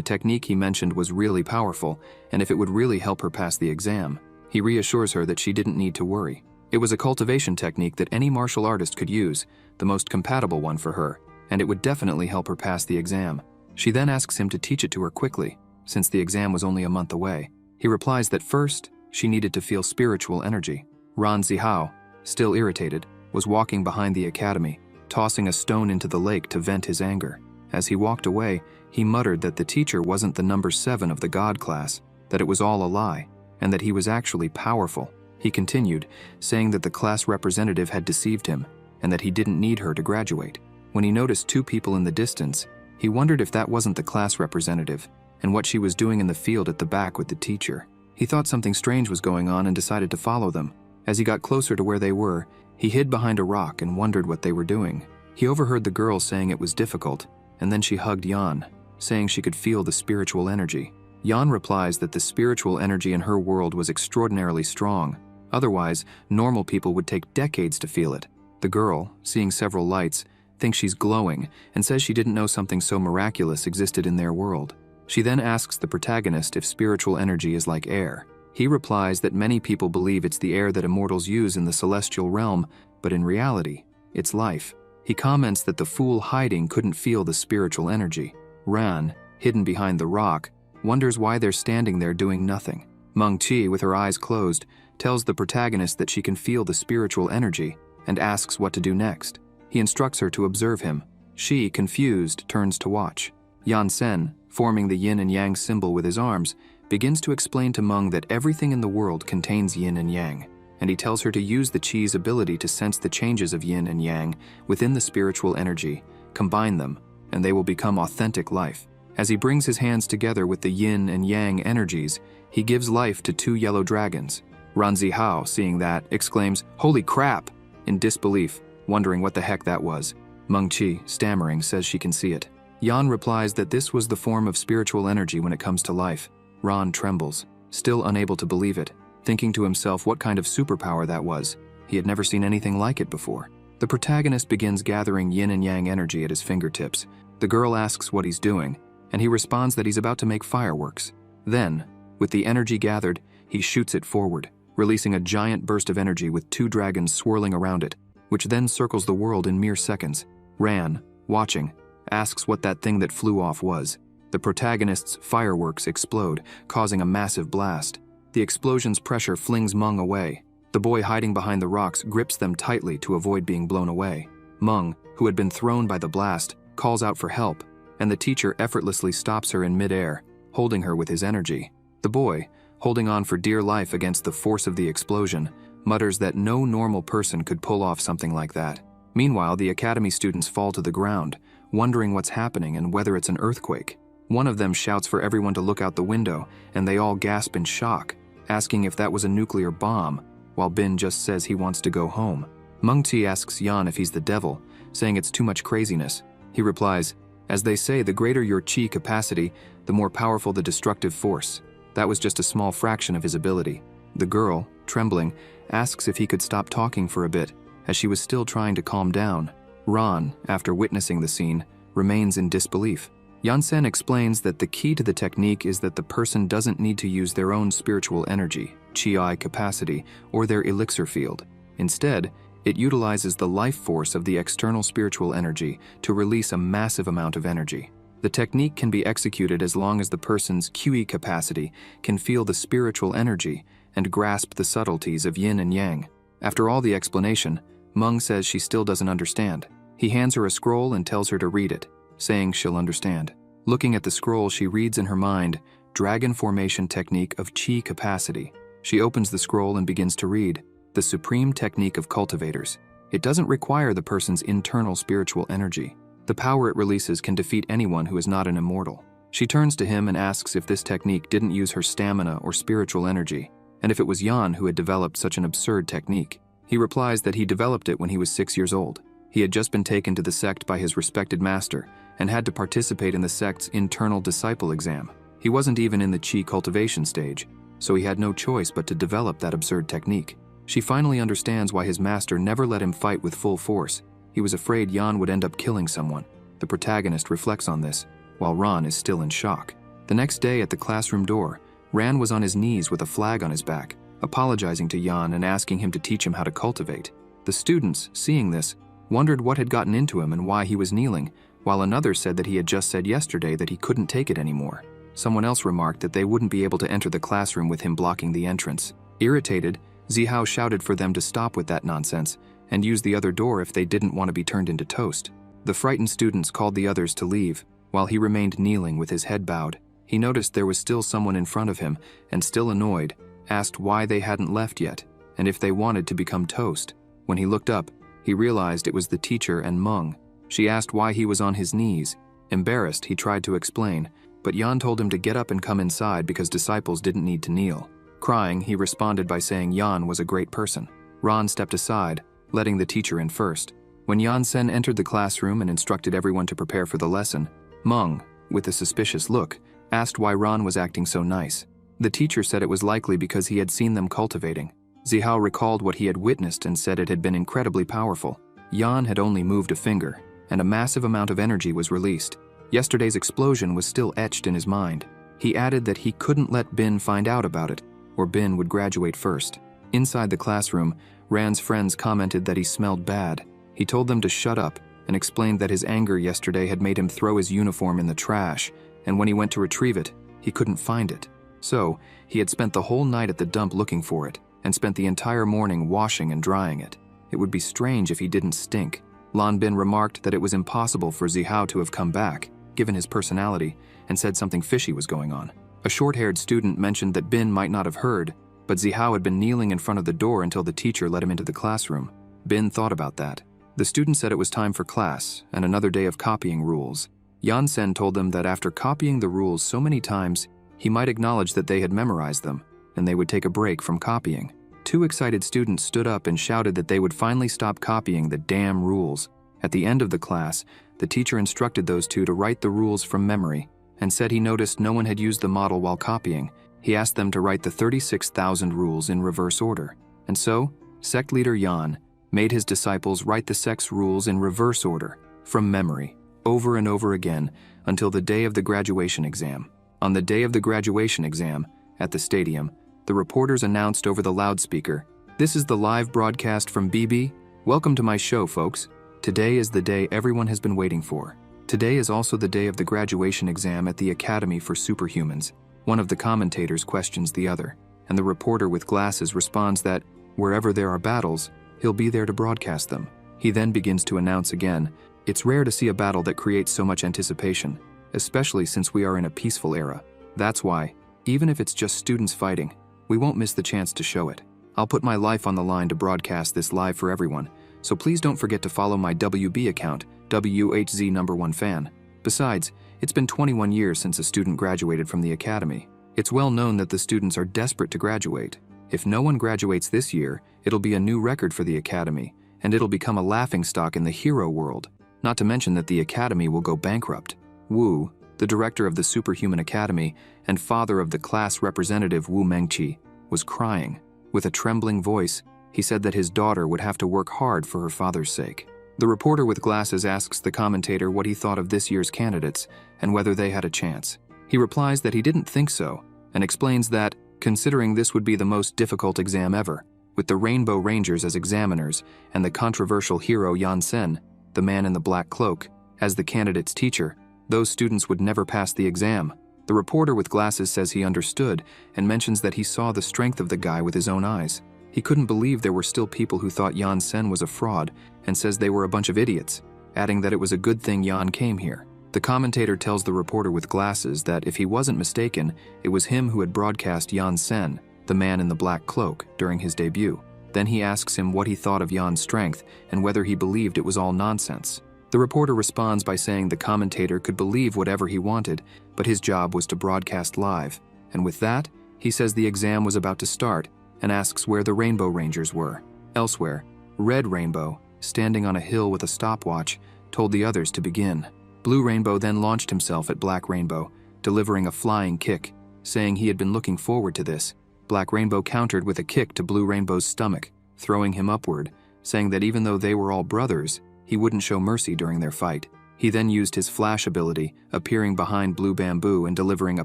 technique he mentioned was really powerful, and if it would really help her pass the exam. He reassures her that she didn't need to worry. It was a cultivation technique that any martial artist could use, the most compatible one for her, and it would definitely help her pass the exam. She then asks him to teach it to her quickly, since the exam was only a month away. He replies that first, she needed to feel spiritual energy. Ran Zihao, still irritated, was walking behind the academy, tossing a stone into the lake to vent his anger. As he walked away, he muttered that the teacher wasn't the number 7 of the God class, that it was all a lie, and that he was actually powerful. He continued, saying that the class representative had deceived him, and that he didn't need her to graduate. When he noticed 2 people in the distance, he wondered if that wasn't the class representative, and what she was doing in the field at the back with the teacher. He thought something strange was going on and decided to follow them. As he got closer to where they were, he hid behind a rock and wondered what they were doing. He overheard the girl saying it was difficult, and then she hugged Yan, saying she could feel the spiritual energy. Yan replies that the spiritual energy in her world was extraordinarily strong. Otherwise, normal people would take decades to feel it. The girl, seeing several lights, thinks she's glowing and says she didn't know something so miraculous existed in their world. She then asks the protagonist if spiritual energy is like air. He replies that many people believe it's the air that immortals use in the celestial realm, but in reality, it's life. He comments that the fool hiding couldn't feel the spiritual energy. Ran, hidden behind the rock, wonders why they're standing there doing nothing. Meng Qi, with her eyes closed, tells the protagonist that she can feel the spiritual energy and asks what to do next. He instructs her to observe him. She, confused, turns to watch. Yan Sen, forming the yin and yang symbol with his arms, begins to explain to Meng that everything in the world contains yin and yang, and he tells her to use the Qi's ability to sense the changes of yin and yang within the spiritual energy, combine them, and they will become authentic life. As he brings his hands together with the yin and yang energies, he gives life to 2 yellow dragons. Ran Zihao, seeing that, exclaims, "Holy crap!" in disbelief, wondering what the heck that was. Meng Qi, stammering, says she can see it. Yan replies that this was the form of spiritual energy when it comes to life. Ran trembles, still unable to believe it, thinking to himself what kind of superpower that was. He had never seen anything like it before. The protagonist begins gathering yin and yang energy at his fingertips. The girl asks what he's doing, and he responds that he's about to make fireworks. Then, with the energy gathered, he shoots it forward, releasing a giant burst of energy with 2 dragons swirling around it, which then circles the world in mere seconds. Ran, watching, asks what that thing that flew off was. The protagonist's fireworks explode, causing a massive blast. The explosion's pressure flings Meng away. The boy hiding behind the rocks grips them tightly to avoid being blown away. Meng, who had been thrown by the blast, calls out for help, and the teacher effortlessly stops her in midair, holding her with his energy. The boy, holding on for dear life against the force of the explosion, mutters that no normal person could pull off something like that. Meanwhile, the academy students fall to the ground, wondering what's happening and whether it's an earthquake. One of them shouts for everyone to look out the window, and they all gasp in shock, asking if that was a nuclear bomb, while Bin just says he wants to go home. Meng Qi asks Yan if he's the devil, saying it's too much craziness. He replies, "As they say, the greater your Qi capacity, the more powerful the destructive force. That was just a small fraction of his ability." The girl, trembling, asks if he could stop talking for a bit, as she was still trying to calm down. Ran, after witnessing the scene, remains in disbelief. Yan-sen explains that the key to the technique is that the person doesn't need to use their own spiritual energy, Qi capacity, or their elixir field. Instead, it utilizes the life force of the external spiritual energy to release a massive amount of energy. The technique can be executed as long as the person's Qi capacity can feel the spiritual energy and grasp the subtleties of yin and yang. After all the explanation, Meng says she still doesn't understand. He hands her a scroll and tells her to read it, saying she'll understand. Looking at the scroll, she reads in her mind, Dragon Formation Technique of Qi Capacity. She opens the scroll and begins to read, The Supreme Technique of Cultivators. It doesn't require the person's internal spiritual energy. The power it releases can defeat anyone who is not an immortal. She turns to him and asks if this technique didn't use her stamina or spiritual energy, and if it was Jan who had developed such an absurd technique. He replies that he developed it when he was 6 years old. He had just been taken to the sect by his respected master and had to participate in the sect's internal disciple exam. He wasn't even in the chi cultivation stage, so he had no choice but to develop that absurd technique. She finally understands why his master never let him fight with full force. He was afraid Jan would end up killing someone. The protagonist reflects on this, while Ran is still in shock. The next day at the classroom door, Ran was on his knees with a flag on his back, apologizing to Jan and asking him to teach him how to cultivate. The students, seeing this, wondered what had gotten into him and why he was kneeling, while another said that he had just said yesterday that he couldn't take it anymore. Someone else remarked that they wouldn't be able to enter the classroom with him blocking the entrance. Irritated, Zihao shouted for them to stop with that nonsense and use the other door if they didn't want to be turned into toast. The frightened students called the others to leave, while he remained kneeling with his head bowed. He noticed there was still someone in front of him and, still annoyed, asked why they hadn't left yet and if they wanted to become toast. When he looked up, he realized it was the teacher and Meng. She asked why he was on his knees. Embarrassed, he tried to explain, but Jan told him to get up and come inside because disciples didn't need to kneel. Crying, he responded by saying Jan was a great person. Ran stepped aside, letting the teacher in first. When Jan Sen entered the classroom and instructed everyone to prepare for the lesson, Meng, with a suspicious look, asked why Ran was acting so nice. The teacher said it was likely because he had seen them cultivating. Zihao recalled what he had witnessed and said it had been incredibly powerful. Jan had only moved a finger, and a massive amount of energy was released. Yesterday's explosion was still etched in his mind. He added that he couldn't let Bin find out about it, or Bin would graduate first. Inside the classroom, Ran's friends commented that he smelled bad. He told them to shut up and explained that his anger yesterday had made him throw his uniform in the trash, and when he went to retrieve it, he couldn't find it. So, he had spent the whole night at the dump looking for it, and spent the entire morning washing and drying it. It would be strange if he didn't stink. Lan Bin remarked that it was impossible for Zihao to have come back, given his personality, and said something fishy was going on. A short-haired student mentioned that Bin might not have heard, but Zihao had been kneeling in front of the door until the teacher let him into the classroom. Bin thought about that. The student said it was time for class and another day of copying rules. Jan Sen told them that after copying the rules so many times, he might acknowledge that they had memorized them, and they would take a break from copying. Two excited students stood up and shouted that they would finally stop copying the damn rules. At the end of the class, the teacher instructed those two to write the rules from memory and said he noticed no one had used the model while copying. He asked them to write the 36,000 rules in reverse order. And so, sect leader Jan made his disciples write the sect's rules in reverse order, from memory, over and over again, until the day of the graduation exam. On the day of the graduation exam, at the stadium, the reporters announced over the loudspeaker, "This is the live broadcast from BB. Welcome to my show, folks. Today is the day everyone has been waiting for. Today is also the day of the graduation exam at the Academy for Superhumans." One of the commentators questions the other, and the reporter with glasses responds that, wherever there are battles, he'll be there to broadcast them. He then begins to announce again, "It's rare to see a battle that creates so much anticipation, especially since we are in a peaceful era. That's why, even if it's just students fighting, we won't miss the chance to show it. I'll put my life on the line to broadcast this live for everyone, so please don't forget to follow my WB account, WHZ #1 fan. Besides, it's been 21 years since a student graduated from the academy. It's well known that the students are desperate to graduate. If no one graduates this year, it'll be a new record for the academy, and it'll become a laughingstock in the hero world. Not to mention that the academy will go bankrupt." Wu, the director of the Superhuman Academy and father of the class representative Wu Mengqi, was crying. With a trembling voice, he said that his daughter would have to work hard for her father's sake. The reporter with glasses asks the commentator what he thought of this year's candidates and whether they had a chance. He replies that he didn't think so, and explains that, considering this would be the most difficult exam ever, with the Rainbow Rangers as examiners and the controversial hero Jan Sen, the man in the black cloak, as the candidate's teacher, those students would never pass the exam. The reporter with glasses says he understood and mentions that he saw the strength of the guy with his own eyes. He couldn't believe there were still people who thought Jan Sen was a fraud and says they were a bunch of idiots, adding that it was a good thing Jan came here. The commentator tells the reporter with glasses that if he wasn't mistaken, it was him who had broadcast Jan Sen, the man in the black cloak, during his debut. Then he asks him what he thought of Yan's strength and whether he believed it was all nonsense. The reporter responds by saying the commentator could believe whatever he wanted, but his job was to broadcast live. And with that, he says the exam was about to start and asks where the Rainbow Rangers were. Elsewhere, Red Rainbow, standing on a hill with a stopwatch, told the others to begin. Blue Rainbow then launched himself at Black Rainbow, delivering a flying kick, saying he had been looking forward to this. Black Rainbow countered with a kick to Blue Rainbow's stomach, throwing him upward, saying that even though they were all brothers, he wouldn't show mercy during their fight. He then used his flash ability, appearing behind Blue Bamboo and delivering a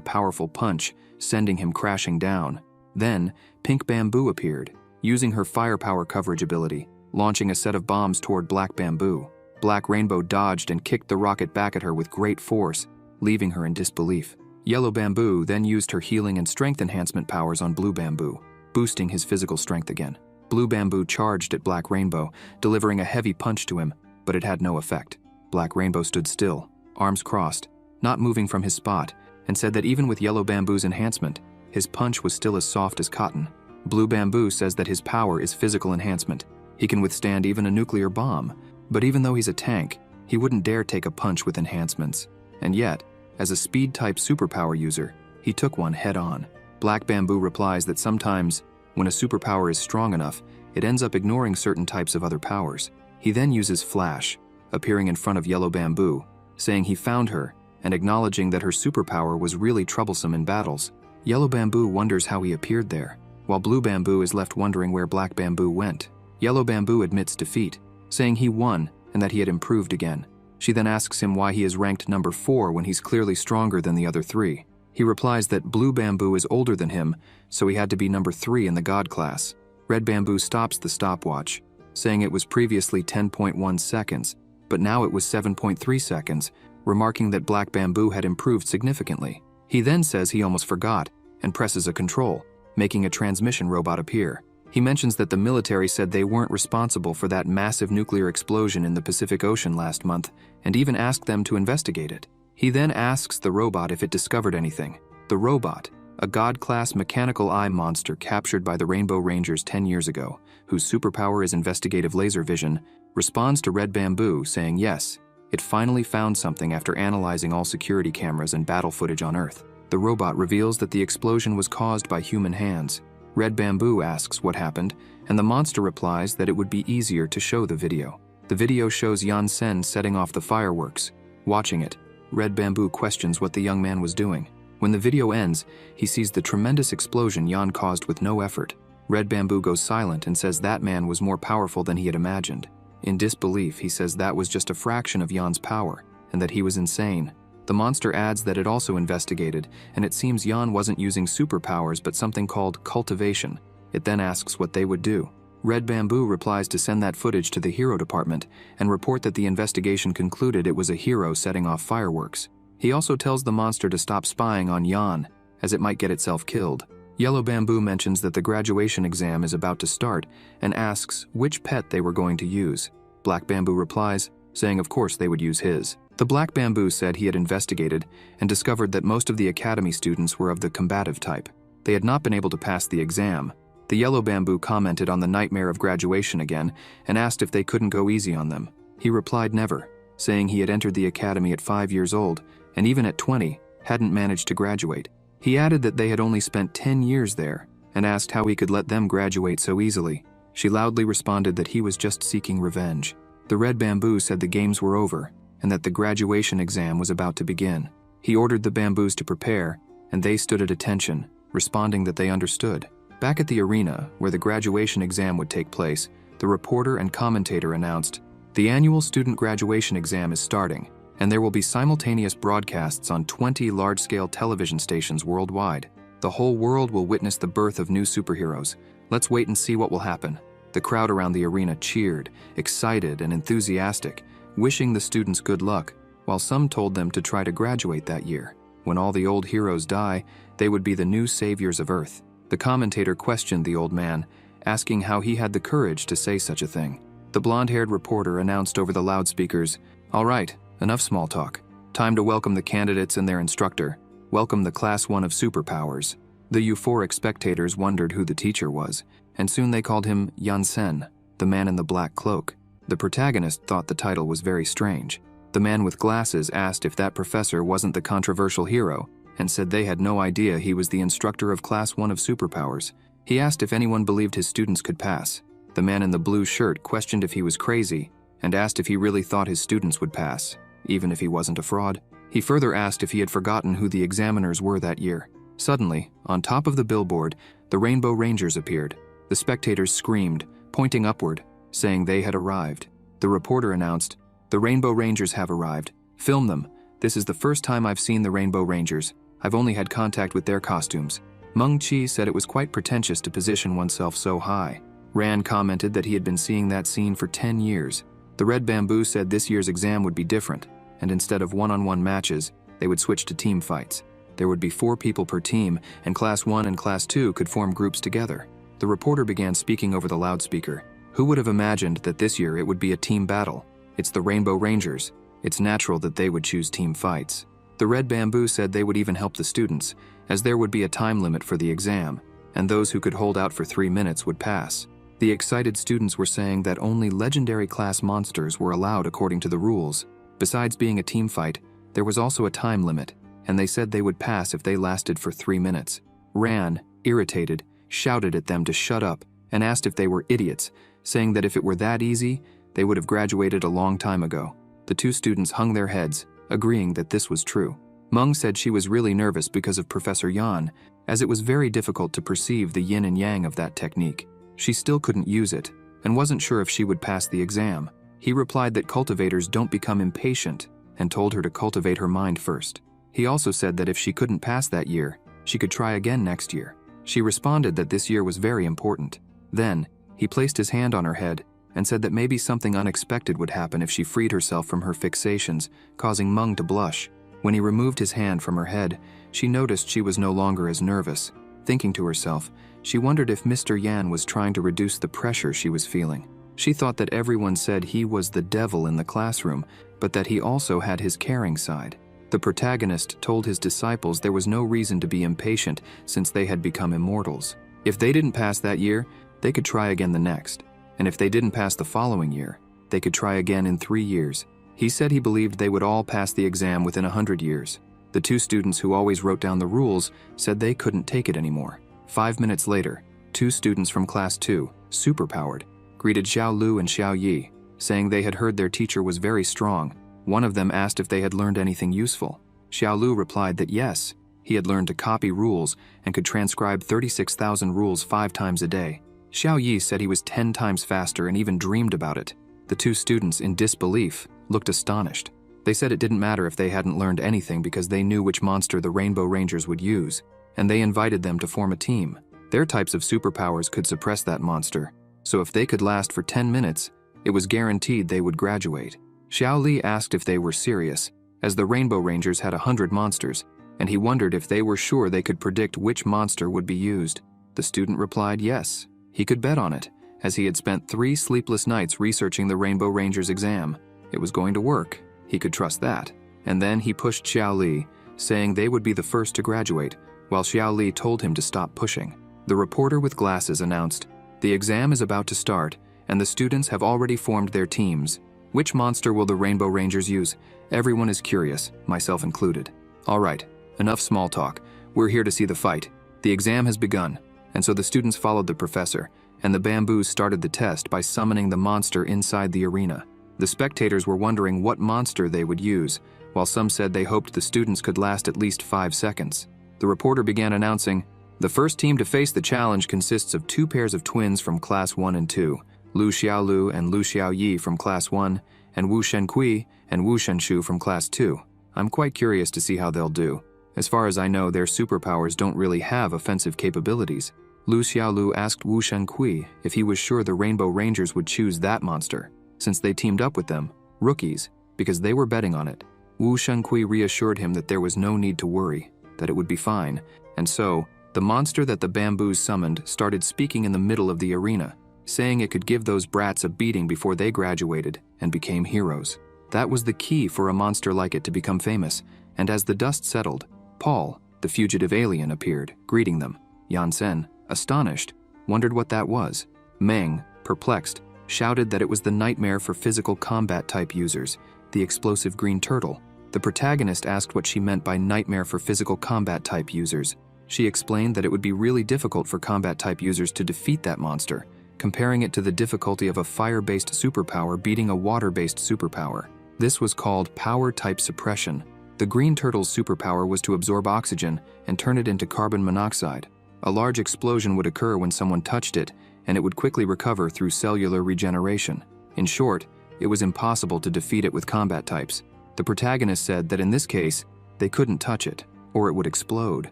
powerful punch, sending him crashing down. Then, Pink Bamboo appeared, using her firepower coverage ability, launching a set of bombs toward Black Bamboo. Black Rainbow dodged and kicked the rocket back at her with great force, leaving her in disbelief. Yellow Bamboo then used her healing and strength enhancement powers on Blue Bamboo, boosting his physical strength again. Blue Bamboo charged at Black Rainbow, delivering a heavy punch to him, but it had no effect. Black Rainbow stood still, arms crossed, not moving from his spot, and said that even with Yellow Bamboo's enhancement, his punch was still as soft as cotton. Blue Bamboo says that his power is physical enhancement. He can withstand even a nuclear bomb, but even though he's a tank, he wouldn't dare take a punch with enhancements. And yet, as a speed-type superpower user, he took one head-on. Black Bamboo replies that sometimes, when a superpower is strong enough, it ends up ignoring certain types of other powers. He then uses Flash, appearing in front of Yellow Bamboo, saying he found her and acknowledging that her superpower was really troublesome in battles. Yellow Bamboo wonders how he appeared there, while Blue Bamboo is left wondering where Black Bamboo went. Yellow Bamboo admits defeat, saying he won and that he had improved again. She then asks him why he is ranked number 4 when he's clearly stronger than the other 3. He replies that Blue Bamboo is older than him, so he had to be number 3 in the God class. Red Bamboo stops the stopwatch, saying it was previously 10.1 seconds, but now it was 7.3 seconds, remarking that Black Bamboo had improved significantly. He then says he almost forgot and presses a control, making a transmission robot appear. He mentions that the military said they weren't responsible for that massive nuclear explosion in the Pacific Ocean last month, and even asked them to investigate it. He then asks the robot if it discovered anything. The robot, a God-class mechanical eye monster captured by the Rainbow Rangers 10 years ago, whose superpower is investigative laser vision, responds to Red Bamboo, saying yes, it finally found something after analyzing all security cameras and battle footage on Earth. The robot reveals that the explosion was caused by human hands. Red Bamboo asks what happened, and the monster replies that it would be easier to show the video. The video shows Yan Sen setting off the fireworks. Watching it, Red Bamboo questions what the young man was doing. When the video ends, he sees the tremendous explosion Yan caused with no effort. Red Bamboo goes silent and says that man was more powerful than he had imagined. In disbelief, he says that was just a fraction of Yan's power, and that he was insane. The monster adds that it also investigated, and it seems Yan wasn't using superpowers but something called cultivation. It then asks what they would do. Red Bamboo replies to send that footage to the hero department and report that the investigation concluded it was a hero setting off fireworks. He also tells the monster to stop spying on Yan, as it might get itself killed. Yellow Bamboo mentions that the graduation exam is about to start and asks which pet they were going to use. Black Bamboo replies, saying of course they would use his. The Black Bamboo said he had investigated and discovered that most of the academy students were of the combative type. They had not been able to pass the exam. The Yellow Bamboo commented on the nightmare of graduation again and asked if they couldn't go easy on them. He replied never, saying he had entered the academy at 5 years old and even at 20 hadn't managed to graduate. He added that they had only spent 10 years there and asked how he could let them graduate so easily. She loudly responded that he was just seeking revenge. The Red Bamboo said the games were over and that the graduation exam was about to begin. He ordered the Bamboos to prepare, and they stood at attention, responding that they understood. Back at the arena, where the graduation exam would take place, the reporter and commentator announced, "The annual student graduation exam is starting, and there will be simultaneous broadcasts on 20 large-scale television stations worldwide. The whole world will witness the birth of new superheroes. Let's wait and see what will happen." The crowd around the arena cheered, excited and enthusiastic, wishing the students good luck, while some told them to try to graduate that year. When all the old heroes die, they would be the new saviors of Earth. The commentator questioned the old man, asking how he had the courage to say such a thing. The blonde-haired reporter announced over the loudspeakers, "All right, enough small talk. Time to welcome the candidates and their instructor. Welcome the Class 1 of Superpowers." The euphoric spectators wondered who the teacher was, and soon they called him Yansen, the man in the black cloak. The protagonist thought the title was very strange. The man with glasses asked if that professor wasn't the controversial hero, and said they had no idea he was the instructor of Class 1 of superpowers. He asked if anyone believed his students could pass. The man in the blue shirt questioned if he was crazy, and asked if he really thought his students would pass, even if he wasn't a fraud. He further asked if he had forgotten who the examiners were that year. Suddenly, on top of the billboard, the Rainbow Rangers appeared. The spectators screamed, pointing upward, saying they had arrived. The reporter announced, "The Rainbow Rangers have arrived. Film them. This is the first time I've seen the Rainbow Rangers. I've only had contact with their costumes." Meng Chi said it was quite pretentious to position oneself so high. Ran commented that he had been seeing that scene for 10 years. The Red Bamboo said this year's exam would be different, and instead of one-on-one matches, they would switch to team fights. There would be 4 people per team, and Class 1 and Class 2 could form groups together. The reporter began speaking over the loudspeaker. Who would have imagined that this year it would be a team battle? It's the Rainbow Rangers. It's natural that they would choose team fights. The Red Bamboo said they would even help the students, as there would be a time limit for the exam, and those who could hold out for 3 minutes would pass. The excited students were saying that only legendary class monsters were allowed according to the rules. Besides being a team fight, there was also a time limit, and they said they would pass if they lasted for 3 minutes. Ran, irritated, shouted at them to shut up and asked if they were idiots, saying that if it were that easy, they would have graduated a long time ago. The 2 students hung their heads, agreeing that this was true. Meng said she was really nervous because of Professor Yan, as it was very difficult to perceive the yin and yang of that technique. She still couldn't use it, and wasn't sure if she would pass the exam. He replied that cultivators don't become impatient, and told her to cultivate her mind first. He also said that if she couldn't pass that year, she could try again next year. She responded that this year was very important. Then, he placed his hand on her head and said that maybe something unexpected would happen if she freed herself from her fixations, causing Meng to blush. When he removed his hand from her head, she noticed she was no longer as nervous. Thinking to herself, she wondered if Mr. Yan was trying to reduce the pressure she was feeling. She thought that everyone said he was the devil in the classroom, but that he also had his caring side. The protagonist told his disciples there was no reason to be impatient since they had become immortals. If they didn't pass that year, they could try again the next. And if they didn't pass the following year, they could try again in 3 years. He said he believed they would all pass the exam within 100 years. The 2 students who always wrote down the rules said they couldn't take it anymore. 5 minutes later, 2 students from Class 2, superpowered, greeted Xiao Lu and Xiao Yi, saying they had heard their teacher was very strong. One of them asked if they had learned anything useful. Xiao Lu replied that yes, he had learned to copy rules and could transcribe 36,000 rules 5 times a day. Xiao Yi said he was 10 times faster and even dreamed about it. The 2 students, in disbelief, looked astonished. They said it didn't matter if they hadn't learned anything because they knew which monster the Rainbow Rangers would use, and they invited them to form a team. Their types of superpowers could suppress that monster, so if they could last for 10 minutes, it was guaranteed they would graduate. Xiao Li asked if they were serious, as the Rainbow Rangers had 100 monsters, and he wondered if they were sure they could predict which monster would be used. The student replied yes, he could bet on it, as he had spent 3 sleepless nights researching the Rainbow Rangers exam. It was going to work, he could trust that. And then he pushed Xiao Li, saying they would be the first to graduate, while Xiao Li told him to stop pushing. The reporter with glasses announced, "The exam is about to start, and the students have already formed their teams. Which monster will the Rainbow Rangers use? Everyone is curious, myself included." "All right, enough small talk. We're here to see the fight. The exam has begun." And so the students followed the professor, and the bamboos started the test by summoning the monster inside the arena. The spectators were wondering what monster they would use, while some said they hoped the students could last at least 5 seconds. The reporter began announcing, "The first team to face the challenge consists of 2 pairs of twins from Class 1 and 2. Lu Xiaolu and Lu Xiaoyi from Class 1, and Wu Shenkui and Wu Shenshu from Class 2. I'm quite curious to see how they'll do. As far as I know, their superpowers don't really have offensive capabilities." Lu Xiaolu asked Wu Shenkui if he was sure the Rainbow Rangers would choose that monster, since they teamed up with them, rookies, because they were betting on it. Wu Shenkui reassured him that there was no need to worry, that it would be fine, and so, the monster that the bamboos summoned started speaking in the middle of the arena, saying it could give those brats a beating before they graduated and became heroes. That was the key for a monster like it to become famous, and as the dust settled, Paul, the fugitive alien, appeared, greeting them. Yansen, astonished, wondered what that was. Meng, perplexed, shouted that it was the nightmare for physical combat type users, the explosive green turtle. The protagonist asked what she meant by nightmare for physical combat type users. She explained that it would be really difficult for combat type users to defeat that monster, comparing it to the difficulty of a fire-based superpower beating a water-based superpower. This was called power type suppression. The green turtle's superpower was to absorb oxygen and turn it into carbon monoxide. A large explosion would occur when someone touched it, and it would quickly recover through cellular regeneration. In short, it was impossible to defeat it with combat types. The protagonist said that in this case, they couldn't touch it, or it would explode.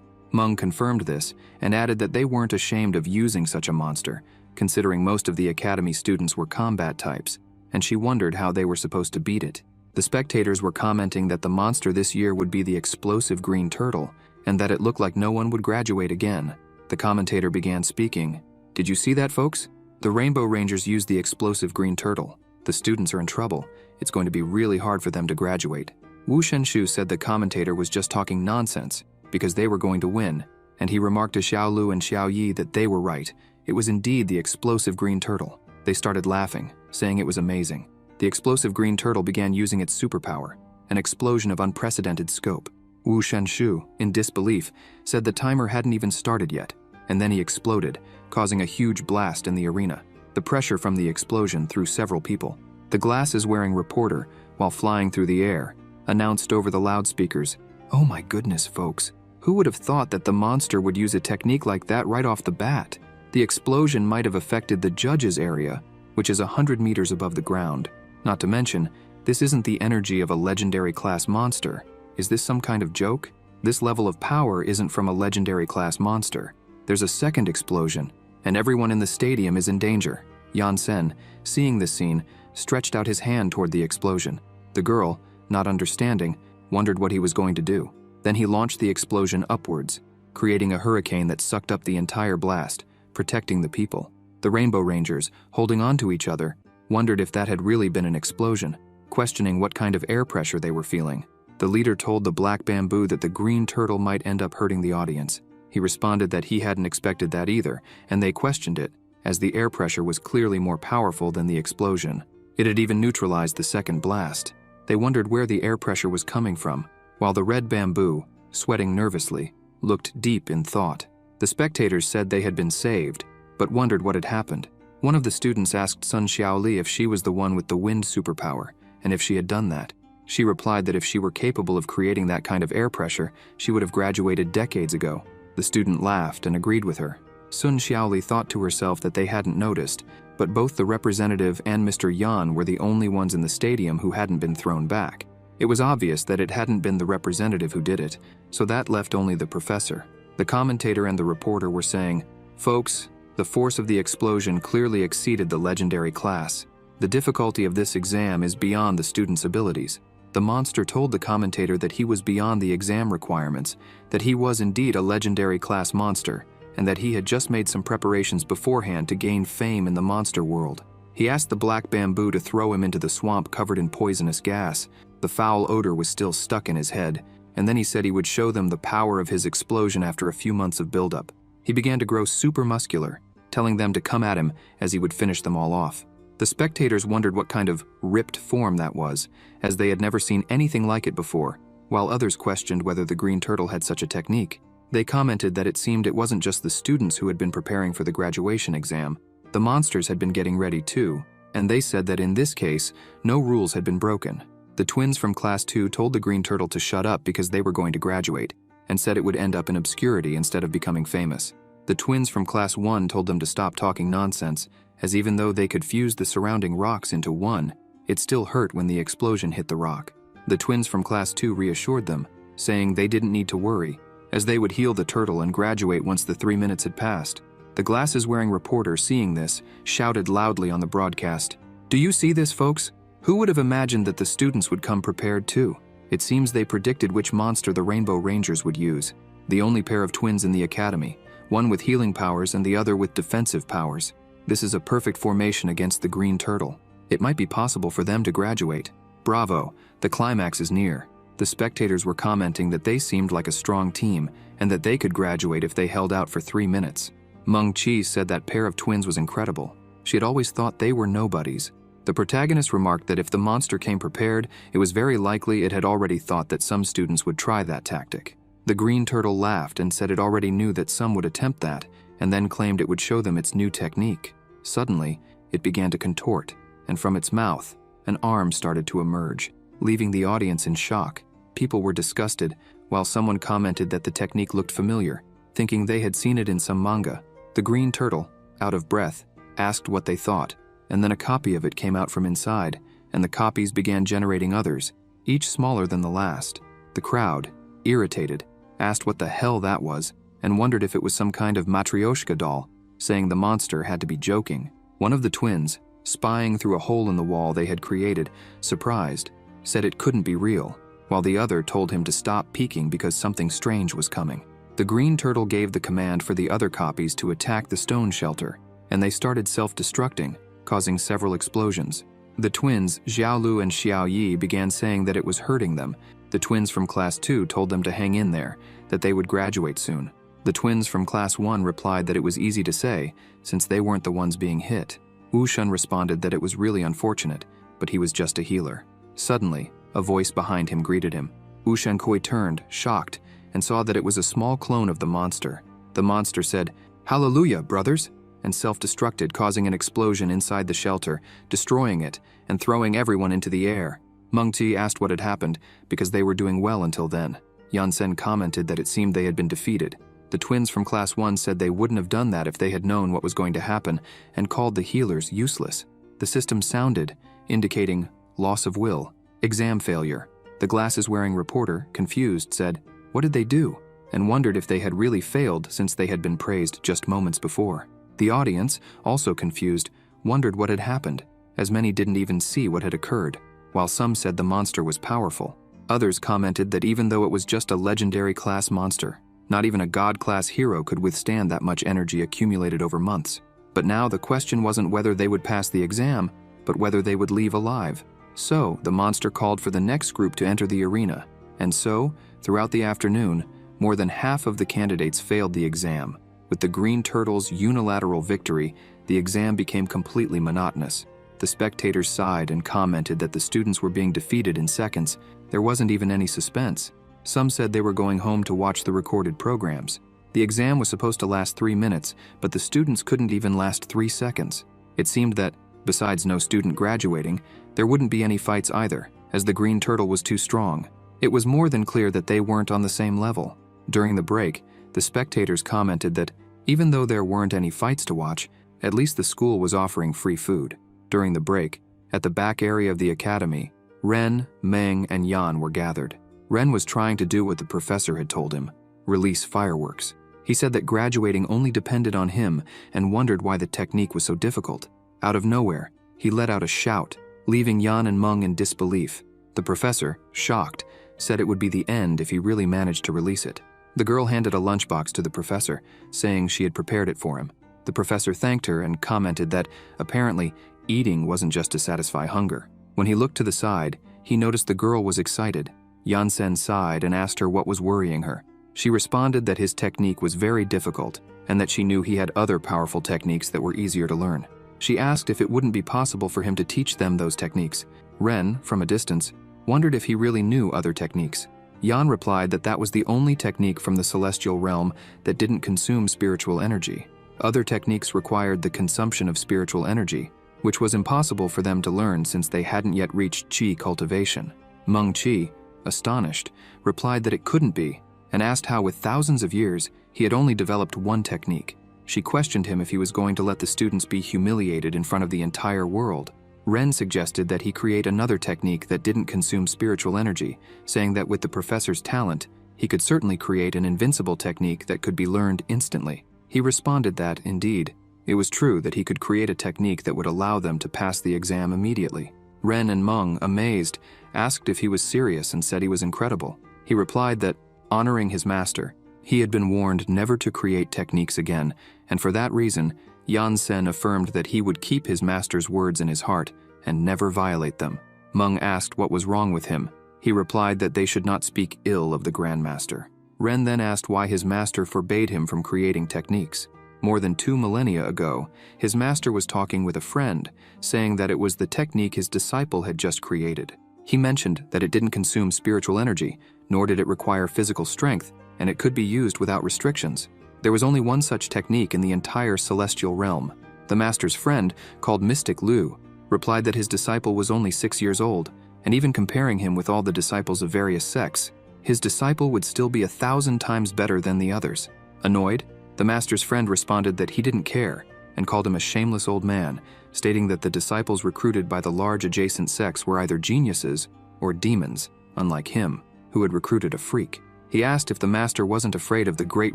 Meng confirmed this and added that they weren't ashamed of using such a monster, considering most of the academy students were combat types, and she wondered how they were supposed to beat it. The spectators were commenting that the monster this year would be the explosive green turtle, and that it looked like no one would graduate again. The commentator began speaking. "Did you see that, folks? The Rainbow Rangers used the explosive green turtle. The students are in trouble. It's going to be really hard for them to graduate." Wu Shenshu said the commentator was just talking nonsense, because they were going to win, and he remarked to Xiao Lu and Xiao Yi that they were right. It was indeed the explosive green turtle. They started laughing, saying it was amazing. The explosive green turtle began using its superpower, an explosion of unprecedented scope. Wu Shenshu, in disbelief, said the timer hadn't even started yet, and then he exploded, causing a huge blast in the arena. The pressure from the explosion threw several people. The glasses-wearing reporter, while flying through the air, announced over the loudspeakers, "Oh my goodness, folks. Who would have thought that the monster would use a technique like that right off the bat? The explosion might have affected the judges' area, which is 100 meters above the ground. Not to mention, this isn't the energy of a legendary class monster. Is this some kind of joke? This level of power isn't from a legendary class monster. There's a second explosion, and everyone in the stadium is in danger." Yan Sen, seeing this scene, stretched out his hand toward the explosion. The girl, not understanding, wondered what he was going to do. Then he launched the explosion upwards, creating a hurricane that sucked up the entire blast, protecting the people. The Rainbow Rangers, holding on to each other, wondered if that had really been an explosion, questioning what kind of air pressure they were feeling. The leader told the black bamboo that the green turtle might end up hurting the audience. He responded that he hadn't expected that either, and they questioned it, as the air pressure was clearly more powerful than the explosion. It had even neutralized the second blast. They wondered where the air pressure was coming from, while the red bamboo, sweating nervously, looked deep in thought. The spectators said they had been saved, but wondered what had happened. One of the students asked Sun Xiaoli if she was the one with the wind superpower, and if she had done that. She replied that if she were capable of creating that kind of air pressure, she would have graduated decades ago. The student laughed and agreed with her. Sun Xiaoli thought to herself that they hadn't noticed, but both the representative and Mr. Yan were the only ones in the stadium who hadn't been thrown back. It was obvious that it hadn't been the representative who did it, so that left only the professor. The commentator and the reporter were saying, "Folks, the force of the explosion clearly exceeded the legendary class. The difficulty of this exam is beyond the student's abilities." The monster told the commentator that he was beyond the exam requirements, that he was indeed a legendary class monster, and that he had just made some preparations beforehand to gain fame in the monster world. He asked the black bamboo to throw him into the swamp covered in poisonous gas. The foul odor was still stuck in his head, and then he said he would show them the power of his explosion after a few months of buildup. He began to grow super muscular, telling them to come at him as he would finish them all off. The spectators wondered what kind of ripped form that was, as they had never seen anything like it before, while others questioned whether the green turtle had such a technique. They commented that it seemed it wasn't just the students who had been preparing for the graduation exam. The monsters had been getting ready too, and they said that in this case, no rules had been broken. The twins from Class 2 told the green turtle to shut up because they were going to graduate, and said it would end up in obscurity instead of becoming famous. The twins from Class 1 told them to stop talking nonsense, as even though they could fuse the surrounding rocks into one, it still hurt when the explosion hit the rock. The twins from Class 2 reassured them, saying they didn't need to worry, as they would heal the turtle and graduate once the 3 minutes had passed. The glasses-wearing reporter, seeing this, shouted loudly on the broadcast, "Do you see this, folks? Who would have imagined that the students would come prepared too? It seems they predicted which monster the Rainbow Rangers would use. The only pair of twins in the academy, one with healing powers and the other with defensive powers. This is a perfect formation against the green turtle. It might be possible for them to graduate. Bravo, the climax is near." The spectators were commenting that they seemed like a strong team and that they could graduate if they held out for 3 minutes. Meng Qi said that pair of twins was incredible. She had always thought they were nobodies. The protagonist remarked that if the monster came prepared, it was very likely it had already thought that some students would try that tactic. The green turtle laughed and said it already knew that some would attempt that, and then claimed it would show them its new technique. Suddenly, it began to contort, and from its mouth, an arm started to emerge, leaving the audience in shock. People were disgusted, while someone commented that the technique looked familiar, thinking they had seen it in some manga. The green turtle, out of breath, asked what they thought, and then a copy of it came out from inside, and the copies began generating others, each smaller than the last. The crowd, irritated, asked what the hell that was, and wondered if it was some kind of matryoshka doll, saying the monster had to be joking. One of the twins, spying through a hole in the wall they had created, surprised, said it couldn't be real, while the other told him to stop peeking because something strange was coming. The green turtle gave the command for the other copies to attack the stone shelter, and they started self-destructing, causing several explosions. The twins, Xiaolu and Xiaoyi, began saying that it was hurting them. The twins from Class 2 told them to hang in there, that they would graduate soon. The twins from Class 1 replied that it was easy to say, since they weren't the ones being hit. Wu Shun responded that it was really unfortunate, but he was just a healer. Suddenly, a voice behind him greeted him. Wu Shankui turned, shocked, and saw that it was a small clone of the monster. The monster said, "Hallelujah, brothers," and self-destructed, causing an explosion inside the shelter, destroying it and throwing everyone into the air. Meng Qi asked what had happened, because they were doing well until then. Yansen commented that it seemed they had been defeated. The twins from Class 1 said they wouldn't have done that if they had known what was going to happen, and called the healers useless. The system sounded, indicating loss of will, exam failure. The glasses-wearing reporter, confused, said, "What did they do?" and wondered if they had really failed since they had been praised just moments before. The audience, also confused, wondered what had happened, as many didn't even see what had occurred. While some said the monster was powerful, others commented that even though it was just a legendary class monster, not even a god-class hero could withstand that much energy accumulated over months. But now the question wasn't whether they would pass the exam, but whether they would leave alive. So, the monster called for the next group to enter the arena, and so, throughout the afternoon, more than half of the candidates failed the exam. With the Green Turtle's unilateral victory, the exam became completely monotonous. The spectators sighed and commented that the students were being defeated in seconds. There wasn't even any suspense. Some said they were going home to watch the recorded programs. The exam was supposed to last 3 minutes, but the students couldn't even last 3 seconds. It seemed that, besides no student graduating, there wouldn't be any fights either, as the Green Turtle was too strong. It was more than clear that they weren't on the same level. During the break, the spectators commented that, even though there weren't any fights to watch, at least the school was offering free food. During the break, at the back area of the academy, Ren, Meng, and Yan were gathered. Ren was trying to do what the professor had told him, release fireworks. He said that graduating only depended on him and wondered why the technique was so difficult. Out of nowhere, he let out a shout, leaving Yan and Meng in disbelief. The professor, shocked, said it would be the end if he really managed to release it. The girl handed a lunchbox to the professor, saying she had prepared it for him. The professor thanked her and commented that, apparently, eating wasn't just to satisfy hunger. When he looked to the side, he noticed the girl was excited. Yansen sighed and asked her what was worrying her. She responded that his technique was very difficult and that she knew he had other powerful techniques that were easier to learn. She asked if it wouldn't be possible for him to teach them those techniques. Ren, from a distance, wondered if he really knew other techniques. Yan replied that that was the only technique from the celestial realm that didn't consume spiritual energy. Other techniques required the consumption of spiritual energy, which was impossible for them to learn since they hadn't yet reached qi cultivation. Meng Qi, astonished, replied that it couldn't be, and asked how with thousands of years he had only developed one technique. She questioned him if he was going to let the students be humiliated in front of the entire world. Ren suggested that he create another technique that didn't consume spiritual energy, saying that with the professor's talent, he could certainly create an invincible technique that could be learned instantly. He responded that, indeed, it was true that he could create a technique that would allow them to pass the exam immediately. Ren and Meng, amazed, asked if he was serious and said he was incredible. He replied that, honoring his master, he had been warned never to create techniques again, and for that reason, Yansen affirmed that he would keep his master's words in his heart and never violate them. Meng asked what was wrong with him. He replied that they should not speak ill of the Grandmaster. Ren then asked why his master forbade him from creating techniques. More than 2 millennia ago, his master was talking with a friend, saying that it was the technique his disciple had just created. He mentioned that it didn't consume spiritual energy, nor did it require physical strength, and it could be used without restrictions. There was only one such technique in the entire celestial realm. The master's friend, called Mystic Lu, replied that his disciple was only 6 years old, and even comparing him with all the disciples of various sects, his disciple would still be 1,000 times better than the others. Annoyed, the master's friend responded that he didn't care and called him a shameless old man, stating that the disciples recruited by the large adjacent sects were either geniuses or demons, unlike him, who had recruited a freak. He asked if the master wasn't afraid of the great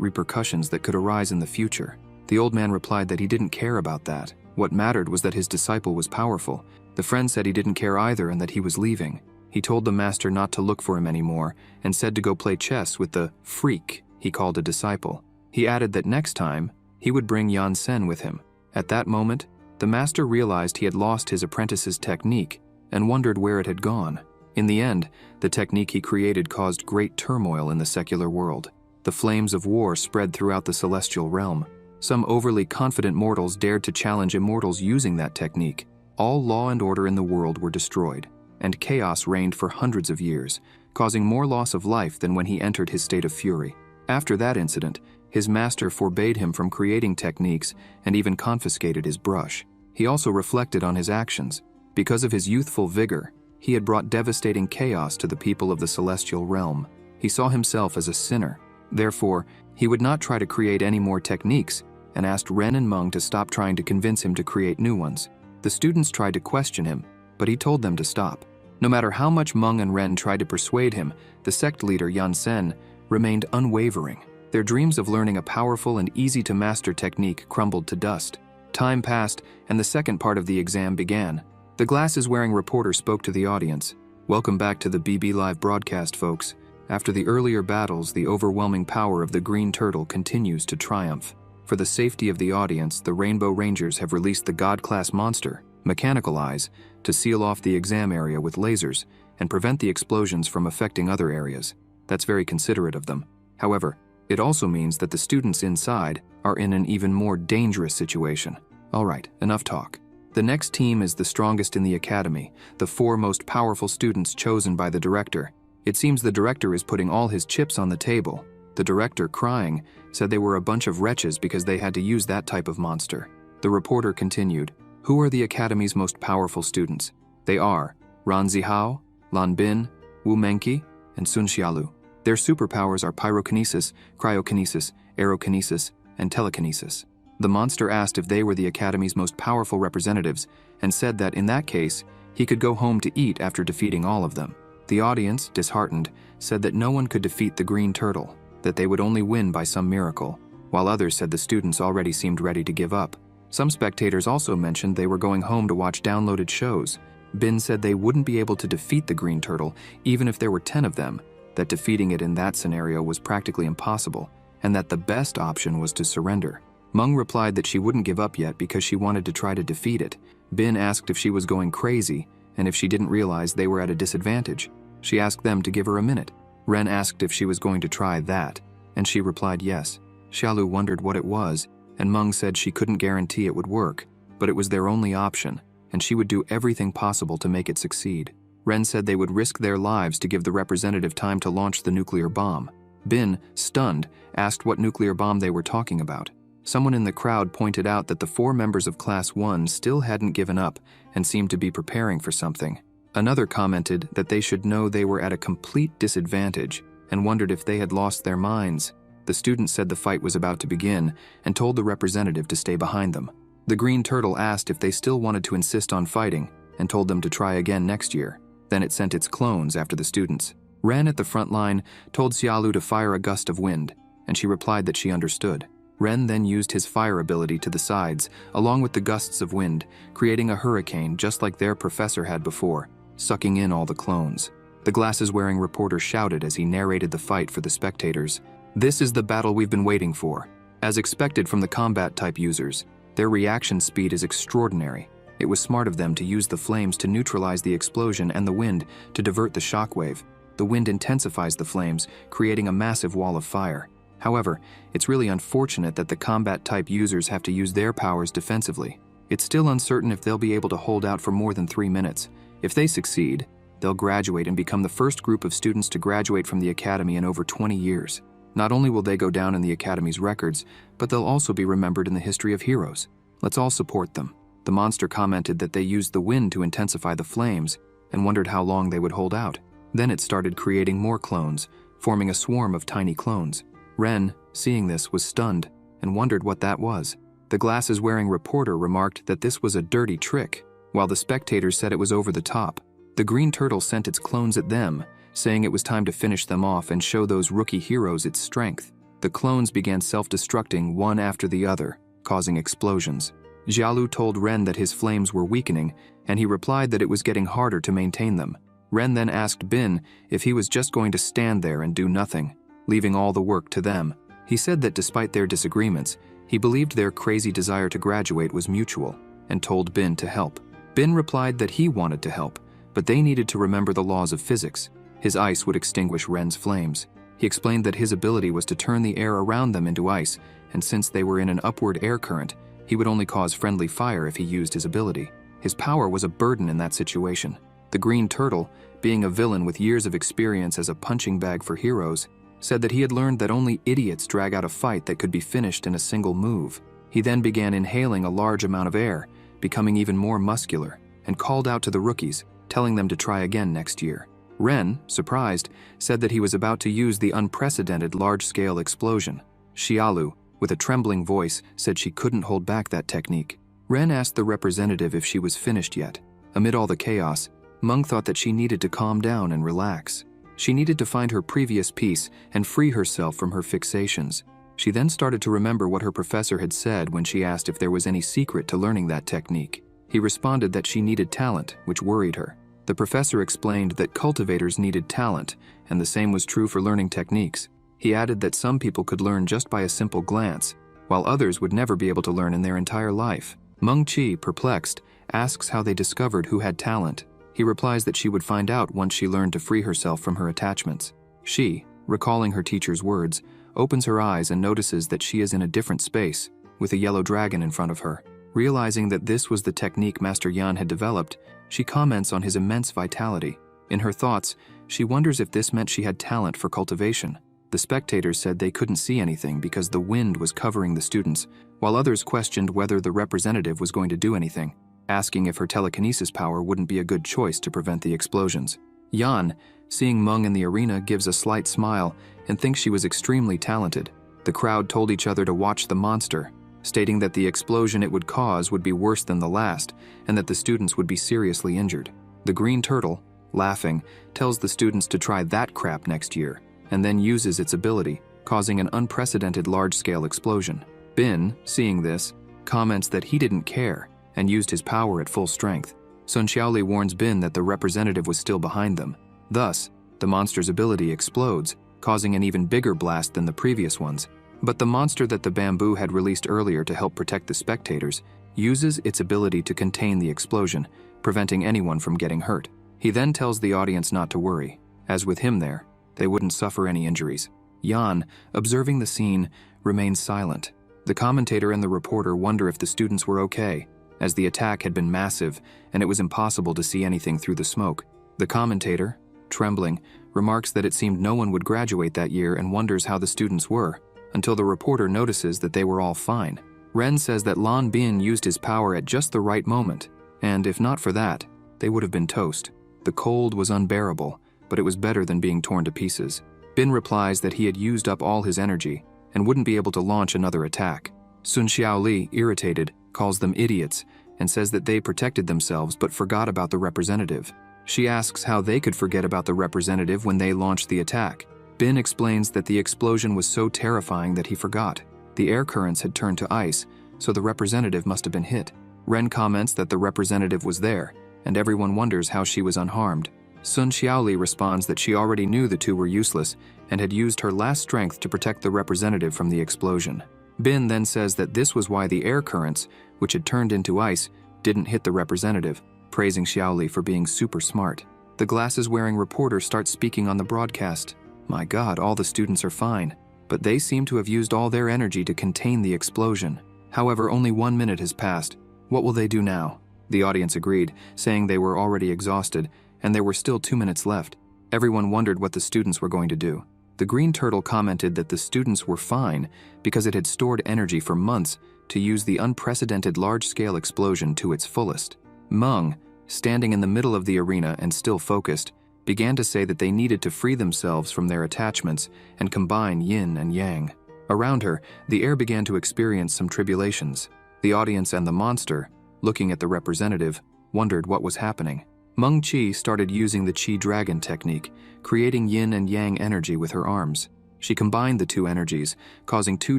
repercussions that could arise in the future. The old man replied that he didn't care about that. What mattered was that his disciple was powerful. The friend said he didn't care either and that he was leaving. He told the master not to look for him anymore and said to go play chess with the freak he called a disciple. He added that next time, he would bring Yan Sen with him. At that moment, the master realized he had lost his apprentice's technique and wondered where it had gone. In the end, the technique he created caused great turmoil in the secular world. The flames of war spread throughout the celestial realm. Some overly confident mortals dared to challenge immortals using that technique. All law and order in the world were destroyed, and chaos reigned for hundreds of years, causing more loss of life than when he entered his state of fury. After that incident, his master forbade him from creating techniques and even confiscated his brush. He also reflected on his actions. Because of his youthful vigor, he had brought devastating chaos to the people of the celestial realm. He saw himself as a sinner. Therefore, he would not try to create any more techniques and asked Ren and Meng to stop trying to convince him to create new ones. The students tried to question him, but he told them to stop. No matter how much Meng and Ren tried to persuade him, the sect leader Yan Sen remained unwavering. Their dreams of learning a powerful and easy-to-master technique crumbled to dust. Time passed, and the second part of the exam began. The glasses-wearing reporter spoke to the audience. "Welcome back to the BB Live broadcast, folks. After the earlier battles, the overwhelming power of the Green Turtle continues to triumph. For the safety of the audience, the Rainbow Rangers have released the God-class monster, Mechanical Eyes, to seal off the exam area with lasers and prevent the explosions from affecting other areas. That's very considerate of them. However, it also means that the students inside are in an even more dangerous situation. All right, enough talk. The next team is the strongest in the academy, the 4 most powerful students chosen by the director. It seems the director is putting all his chips on the table. The director, crying, said they were a bunch of wretches because they had to use that type of monster. The reporter continued, "Who are the academy's most powerful students? They are Ran Zihao, Lan Bin, Wu Menqi, and Sun Xiaolu. Their superpowers are pyrokinesis, cryokinesis, aerokinesis, and telekinesis." The monster asked if they were the academy's most powerful representatives and said that in that case, he could go home to eat after defeating all of them. The audience, disheartened, said that no one could defeat the Green Turtle, that they would only win by some miracle, while others said the students already seemed ready to give up. Some spectators also mentioned they were going home to watch downloaded shows. Bin said they wouldn't be able to defeat the Green Turtle, even if there were 10 of them, that defeating it in that scenario was practically impossible, and that the best option was to surrender. Meng replied that she wouldn't give up yet because she wanted to try to defeat it. Bin asked if she was going crazy, and if she didn't realize they were at a disadvantage. She asked them to give her a minute. Ren asked if she was going to try that, and she replied yes. Xiaolu wondered what it was, and Meng said she couldn't guarantee it would work, but it was their only option, and she would do everything possible to make it succeed. Ren said they would risk their lives to give the representative time to launch the nuclear bomb. Bin, stunned, asked what nuclear bomb they were talking about. Someone in the crowd pointed out that the 4 members of Class 1 still hadn't given up and seemed to be preparing for something. Another commented that they should know they were at a complete disadvantage and wondered if they had lost their minds. The student said the fight was about to begin and told the representative to stay behind them. The Green Turtle asked if they still wanted to insist on fighting and told them to try again next year. Then it sent its clones after the students. Ren at the front line told Xiaolu to fire a gust of wind, and she replied that she understood. Ren then used his fire ability to the sides, along with the gusts of wind, creating a hurricane just like their professor had before, sucking in all the clones. The glasses-wearing reporter shouted as he narrated the fight for the spectators. "This is the battle we've been waiting for." As expected from the combat-type users, their reaction speed is extraordinary. It was smart of them to use the flames to neutralize the explosion and the wind to divert the shockwave. The wind intensifies the flames, creating a massive wall of fire. However, it's really unfortunate that the combat-type users have to use their powers defensively. It's still uncertain if they'll be able to hold out for more than 3 minutes. If they succeed, they'll graduate and become the first group of students to graduate from the academy in over 20 years. Not only will they go down in the academy's records, but they'll also be remembered in the history of heroes. Let's all support them. The monster commented that they used the wind to intensify the flames and wondered how long they would hold out. Then it started creating more clones, forming a swarm of tiny clones. Ren, seeing this, was stunned and wondered what that was. The glasses-wearing reporter remarked that this was a dirty trick, while the spectators said it was over the top. The green turtle sent its clones at them, saying it was time to finish them off and show those rookie heroes its strength. The clones began self-destructing one after the other, causing explosions. Xiaolu told Ren that his flames were weakening, and he replied that it was getting harder to maintain them. Ren then asked Bin if he was just going to stand there and do nothing, leaving all the work to them. He said that despite their disagreements, he believed their crazy desire to graduate was mutual, and told Bin to help. Bin replied that he wanted to help, but they needed to remember the laws of physics. His ice would extinguish Ren's flames. He explained that his ability was to turn the air around them into ice, and since they were in an upward air current, he would only cause friendly fire if he used his ability. His power was a burden in that situation. The green turtle, being a villain with years of experience as a punching bag for heroes, said that he had learned that only idiots drag out a fight that could be finished in a single move. He then began inhaling a large amount of air, becoming even more muscular, and called out to the rookies, telling them to try again next year. Ren, surprised, said that he was about to use the unprecedented large-scale explosion. Xiaolu, with a trembling voice, said she couldn't hold back that technique. Ren asked the representative if she was finished yet. Amid all the chaos, Meng thought that she needed to calm down and relax. She needed to find her previous peace and free herself from her fixations. She then started to remember what her professor had said when she asked if there was any secret to learning that technique. He responded that she needed talent, which worried her. The professor explained that cultivators needed talent, and the same was true for learning techniques. He added that some people could learn just by a simple glance, while others would never be able to learn in their entire life. Meng Qi, perplexed, asks how they discovered who had talent. He replies that she would find out once she learned to free herself from her attachments. She, recalling her teacher's words, opens her eyes and notices that she is in a different space, with a yellow dragon in front of her. Realizing that this was the technique Master Yan had developed, she comments on his immense vitality. In her thoughts, she wonders if this meant she had talent for cultivation. The spectators said they couldn't see anything because the wind was covering the students, while others questioned whether the representative was going to do anything, asking if her telekinesis power wouldn't be a good choice to prevent the explosions. Yan, seeing Meng in the arena, gives a slight smile and thinks she was extremely talented. The crowd told each other to watch the monster, stating that the explosion it would cause would be worse than the last and that the students would be seriously injured. The green turtle, laughing, tells the students to try that crap next year, and then uses its ability, causing an unprecedented large-scale explosion. Bin, seeing this, comments that he didn't care and used his power at full strength. Sun Xiaoli warns Bin that the representative was still behind them. Thus, the monster's ability explodes, causing an even bigger blast than the previous ones. But the monster that the bamboo had released earlier to help protect the spectators uses its ability to contain the explosion, preventing anyone from getting hurt. He then tells the audience not to worry, as with him there, they wouldn't suffer any injuries. Yan, observing the scene, remains silent. The commentator and the reporter wonder if the students were okay, as the attack had been massive and it was impossible to see anything through the smoke. The commentator, trembling, remarks that it seemed no one would graduate that year and wonders how the students were, until the reporter notices that they were all fine. Ren says that Lan Bin used his power at just the right moment, and if not for that, they would have been toast. The cold was unbearable, but it was better than being torn to pieces. Bin replies that he had used up all his energy and wouldn't be able to launch another attack. Sun Xiaoli, irritated, calls them idiots and says that they protected themselves but forgot about the representative. She asks how they could forget about the representative when they launched the attack. Bin explains that the explosion was so terrifying that he forgot. The air currents had turned to ice, so the representative must have been hit. Ren comments that the representative was there, and everyone wonders how she was unharmed. Sun Xiaoli responds that she already knew the two were useless and had used her last strength to protect the representative from the explosion. Bin then says that this was why the air currents, which had turned into ice, didn't hit the representative, praising Xiaoli for being super smart. The glasses-wearing reporter starts speaking on the broadcast. My God, all the students are fine. but they seem to have used all their energy to contain the explosion. However, only 1 minute has passed. What will they do now? The audience agreed, saying they were already exhausted, and there were still 2 minutes left. Everyone wondered what the students were going to do. The green turtle commented that the students were fine because it had stored energy for months to use the unprecedented large-scale explosion to its fullest. Meng, standing in the middle of the arena and still focused, began to say that they needed to free themselves from their attachments and combine yin and yang. Around her, the air began to experience some tribulations. The audience and the monster, looking at the representative, wondered what was happening. Meng Qi started using the Qi Dragon technique, creating yin and yang energy with her arms. She combined the two energies, causing 2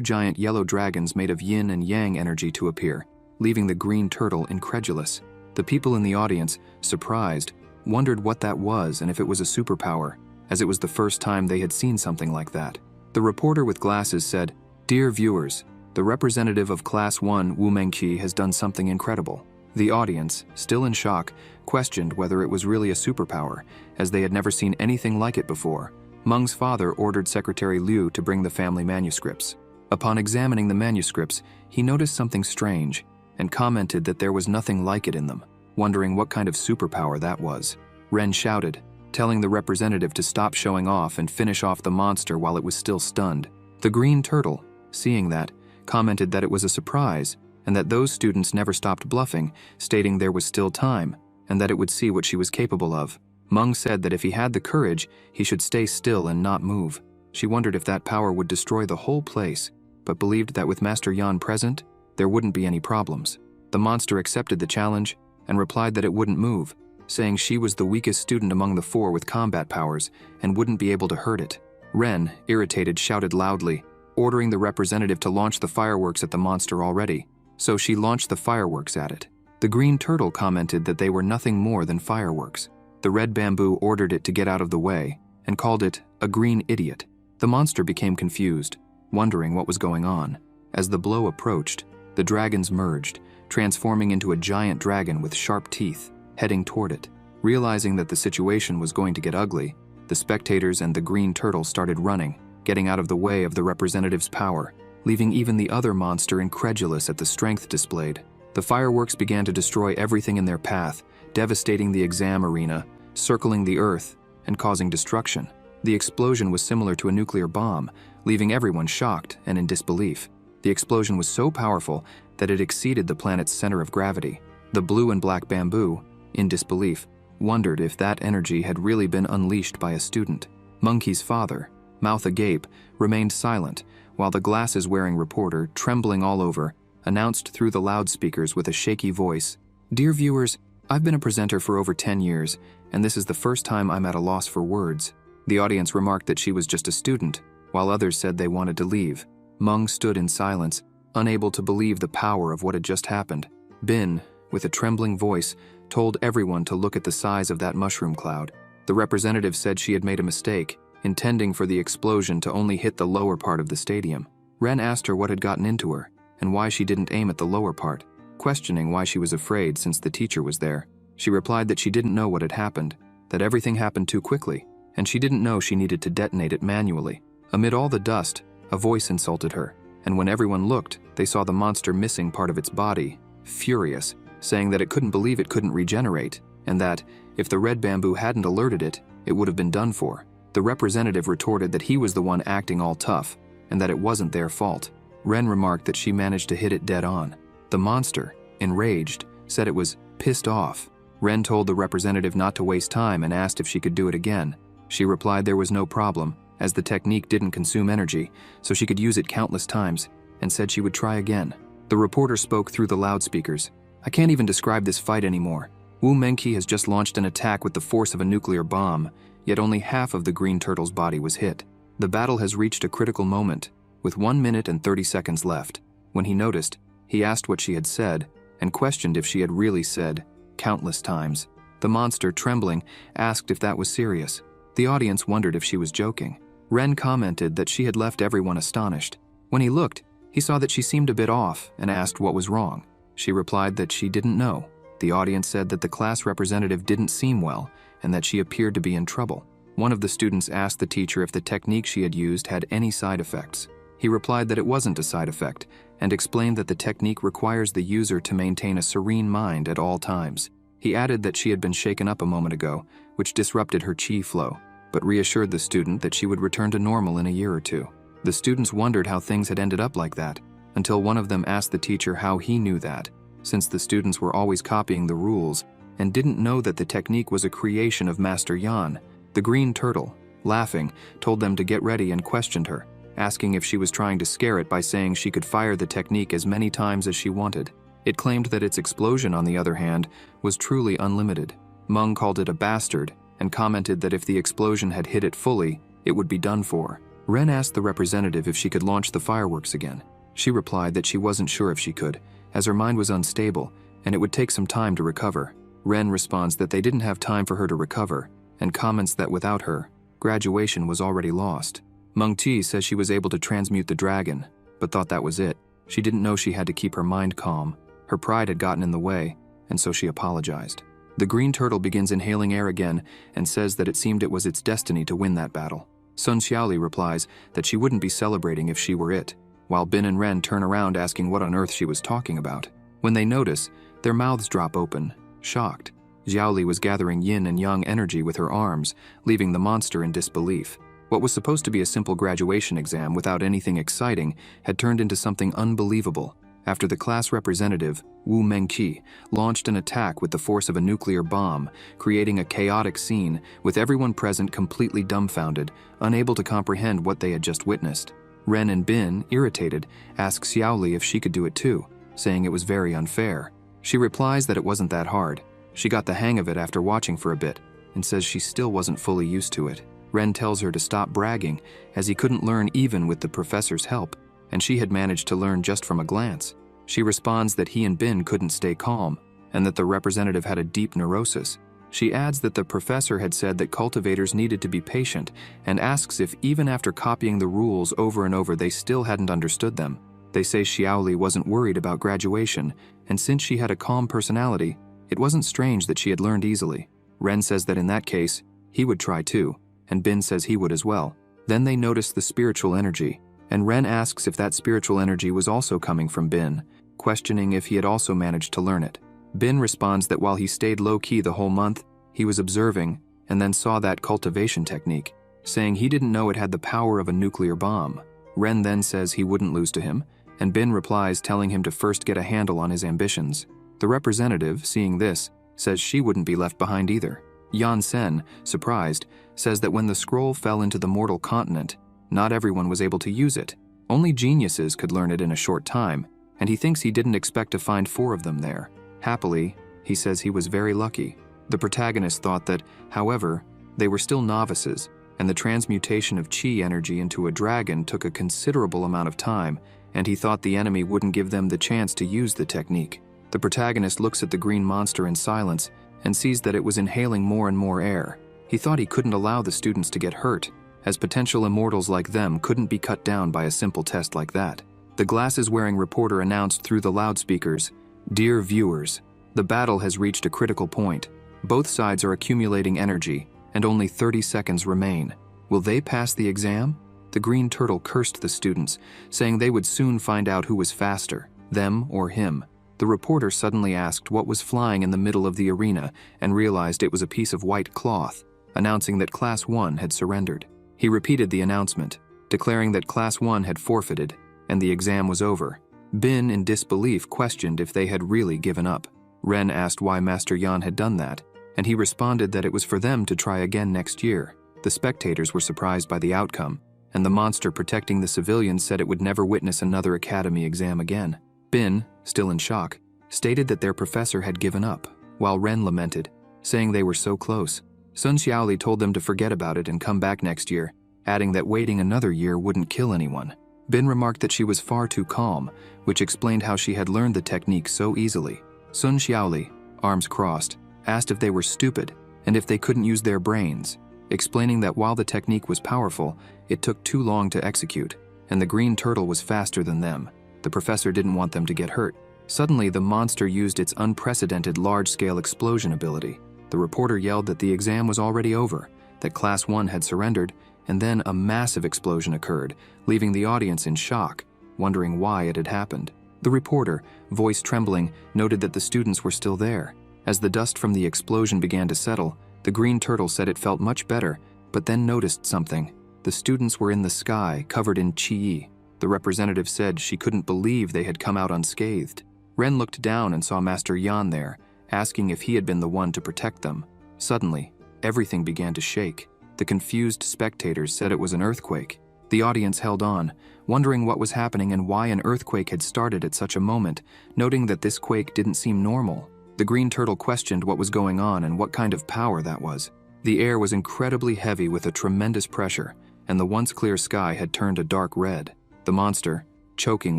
giant yellow dragons made of yin and yang energy to appear, leaving the green turtle incredulous. The people in the audience, surprised, wondered what that was and if it was a superpower, as it was the first time they had seen something like that. The reporter with glasses said, "Dear viewers, the representative of Class 1, Wu Mengqi, has done something incredible." The audience, still in shock, questioned whether it was really a superpower, as they had never seen anything like it before. Meng's father ordered Secretary Liu to bring the family manuscripts. Upon examining the manuscripts, he noticed something strange and commented that there was nothing like it in them, wondering what kind of superpower that was. Ren shouted, telling the representative to stop showing off and finish off the monster while it was still stunned. The green turtle, seeing that, commented that it was a surprise and that those students never stopped bluffing, stating there was still time and that it would see what she was capable of. Meng said that if he had the courage, he should stay still and not move. She wondered if that power would destroy the whole place, but believed that with Master Yan present, there wouldn't be any problems. The monster accepted the challenge and replied that it wouldn't move, saying she was the weakest student among the 4 with combat powers and wouldn't be able to hurt it. Ren, irritated, shouted loudly, ordering the representative to launch the fireworks at the monster already. So she launched the fireworks at it. The green turtle commented that they were nothing more than fireworks. The red bamboo ordered it to get out of the way and called it a green idiot. The monster became confused, wondering what was going on. As the blow approached, the dragons merged, transforming into a giant dragon with sharp teeth, heading toward it. Realizing that the situation was going to get ugly, the spectators and the green turtle started running, getting out of the way of the representative's power, leaving even the other monster incredulous at the strength displayed. The fireworks began to destroy everything in their path, devastating the exam arena, circling the earth, and causing destruction. The explosion was similar to a nuclear bomb, leaving everyone shocked and in disbelief. The explosion was so powerful that it exceeded the planet's center of gravity. The blue and black bamboo, in disbelief, wondered if that energy had really been unleashed by a student. Monkey's father, mouth agape, remained silent, while the glasses-wearing reporter, trembling all over, announced through the loudspeakers with a shaky voice, "Dear viewers, I've been a presenter for over 10 years, and this is the first time I'm at a loss for words." The audience remarked that she was just a student, while others said they wanted to leave. Meng stood in silence, unable to believe the power of what had just happened. Bin, with a trembling voice, told everyone to look at the size of that mushroom cloud. The representative said she had made a mistake, intending for the explosion to only hit the lower part of the stadium. Ren asked her what had gotten into her, and why she didn't aim at the lower part, questioning why she was afraid since the teacher was there. She replied that she didn't know what had happened, that everything happened too quickly, and she didn't know she needed to detonate it manually. Amid all the dust, a voice insulted her, and when everyone looked, they saw the monster missing part of its body, furious, saying that it couldn't believe it couldn't regenerate, and that, if the red bamboo hadn't alerted it, it would have been done for. The representative retorted that he was the one acting all tough, and that it wasn't their fault. Ren remarked that she managed to hit it dead on. The monster, enraged, said it was pissed off. Ren told the representative not to waste time and asked if she could do it again. She replied there was no problem, as the technique didn't consume energy, so she could use it countless times, and said she would try again. The reporter spoke through the loudspeakers. "I can't even describe this fight anymore. Wu Mengqi has just launched an attack with the force of a nuclear bomb, yet only half of the green turtle's body was hit. The battle has reached a critical moment, with 1 minute and 30 seconds left. When he noticed, he asked what she had said, and questioned if she had really said, countless times. The monster, trembling, asked if that was serious. The audience wondered if she was joking. Ren commented that she had left everyone astonished. When he looked, he saw that she seemed a bit off and asked what was wrong. She replied that she didn't know. The audience said that the class representative didn't seem well and that she appeared to be in trouble. One of the students asked the teacher if the technique she had used had any side effects. He replied that it wasn't a side effect, and explained that the technique requires the user to maintain a serene mind at all times. He added that she had been shaken up a moment ago, which disrupted her chi flow, but reassured the student that she would return to normal in a year or two. The students wondered how things had ended up like that, until one of them asked the teacher how he knew that, since the students were always copying the rules and didn't know that the technique was a creation of Master Yan. The green turtle, laughing, told them to get ready and questioned her, asking if she was trying to scare it by saying she could fire the technique as many times as she wanted. It claimed that its explosion, on the other hand, was truly unlimited. Meng called it a bastard and commented that if the explosion had hit it fully, it would be done for. Ren asked the representative if she could launch the fireworks again. She replied that she wasn't sure if she could, as her mind was unstable and it would take some time to recover. Ren responds that they didn't have time for her to recover and comments that without her, graduation was already lost. Meng Qi says she was able to transmute the dragon, but thought that was it. She didn't know she had to keep her mind calm. Her pride had gotten in the way, and so she apologized. The green turtle begins inhaling air again and says that it seemed it was its destiny to win that battle. Sun Xiaoli replies that she wouldn't be celebrating if she were it, while Bin and Ren turn around asking what on earth she was talking about. When they notice, their mouths drop open, shocked. Xiaoli was gathering yin and yang energy with her arms, leaving the monster in disbelief. What was supposed to be a simple graduation exam without anything exciting had turned into something unbelievable after the class representative, Wu Mengqi, launched an attack with the force of a nuclear bomb, creating a chaotic scene with everyone present completely dumbfounded, unable to comprehend what they had just witnessed. Ren and Bin, irritated, ask Xiaoli if she could do it too, saying it was very unfair. She replies that it wasn't that hard. She got the hang of it after watching for a bit, and says she still wasn't fully used to it. Ren tells her to stop bragging, as he couldn't learn even with the professor's help, and she had managed to learn just from a glance. She responds that he and Bin couldn't stay calm, and that the representative had a deep neurosis. She adds that the professor had said that cultivators needed to be patient, and asks if even after copying the rules over and over they still hadn't understood them. They say Xiaoli wasn't worried about graduation, and since she had a calm personality, it wasn't strange that she had learned easily. Ren says that in that case, he would try too, and Bin says he would as well. Then they notice the spiritual energy, and Ren asks if that spiritual energy was also coming from Bin, questioning if he had also managed to learn it. Bin responds that while he stayed low-key the whole month, he was observing and then saw that cultivation technique, saying he didn't know it had the power of a nuclear bomb. Ren then says he wouldn't lose to him, and Bin replies telling him to first get a handle on his ambitions. The representative, seeing this, says she wouldn't be left behind either. Yan Sen, surprised, says that when the scroll fell into the mortal continent, not everyone was able to use it. Only geniuses could learn it in a short time, and he thinks he didn't expect to find 4 of them there. Happily, he says he was very lucky. The protagonist thought that, however, they were still novices, and the transmutation of chi energy into a dragon took a considerable amount of time, and he thought the enemy wouldn't give them the chance to use the technique. The protagonist looks at the green monster in silence and sees that it was inhaling more and more air. He thought he couldn't allow the students to get hurt, as potential immortals like them couldn't be cut down by a simple test like that. The glasses-wearing reporter announced through the loudspeakers, "Dear viewers, the battle has reached a critical point. Both sides are accumulating energy, and only 30 seconds remain. Will they pass the exam?" The green turtle cursed the students, saying they would soon find out who was faster, them or him. The reporter suddenly asked what was flying in the middle of the arena and realized it was a piece of white cloth, announcing that Class 1 had surrendered. He repeated the announcement, declaring that Class 1 had forfeited, and the exam was over. Bin, in disbelief, questioned if they had really given up. Ren asked why Master Yan had done that, and he responded that it was for them to try again next year. The spectators were surprised by the outcome, and the monster protecting the civilians said it would never witness another academy exam again. Bin, still in shock, stated that their professor had given up, while Ren lamented, saying they were so close. Sun Xiaoli told them to forget about it and come back next year, adding that waiting another year wouldn't kill anyone. Bin remarked that she was far too calm, which explained how she had learned the technique so easily. Sun Xiaoli, arms crossed, asked if they were stupid and if they couldn't use their brains, explaining that while the technique was powerful, it took too long to execute, and the green turtle was faster than them. The professor didn't want them to get hurt. Suddenly, the monster used its unprecedented large-scale explosion ability. The reporter yelled that the exam was already over, that Class 1 had surrendered, and then a massive explosion occurred, leaving the audience in shock, wondering why it had happened. The reporter, voice trembling, noted that the students were still there. As the dust from the explosion began to settle, the green turtle said it felt much better, but then noticed something. The students were in the sky, covered in chi. The representative said she couldn't believe they had come out unscathed. Ren looked down and saw Master Yan there, asking if he had been the one to protect them. Suddenly, everything began to shake. The confused spectators said it was an earthquake. The audience held on, wondering what was happening and why an earthquake had started at such a moment, noting that this quake didn't seem normal. The green turtle questioned what was going on and what kind of power that was. The air was incredibly heavy with a tremendous pressure, and the once clear sky had turned a dark red. The monster, choking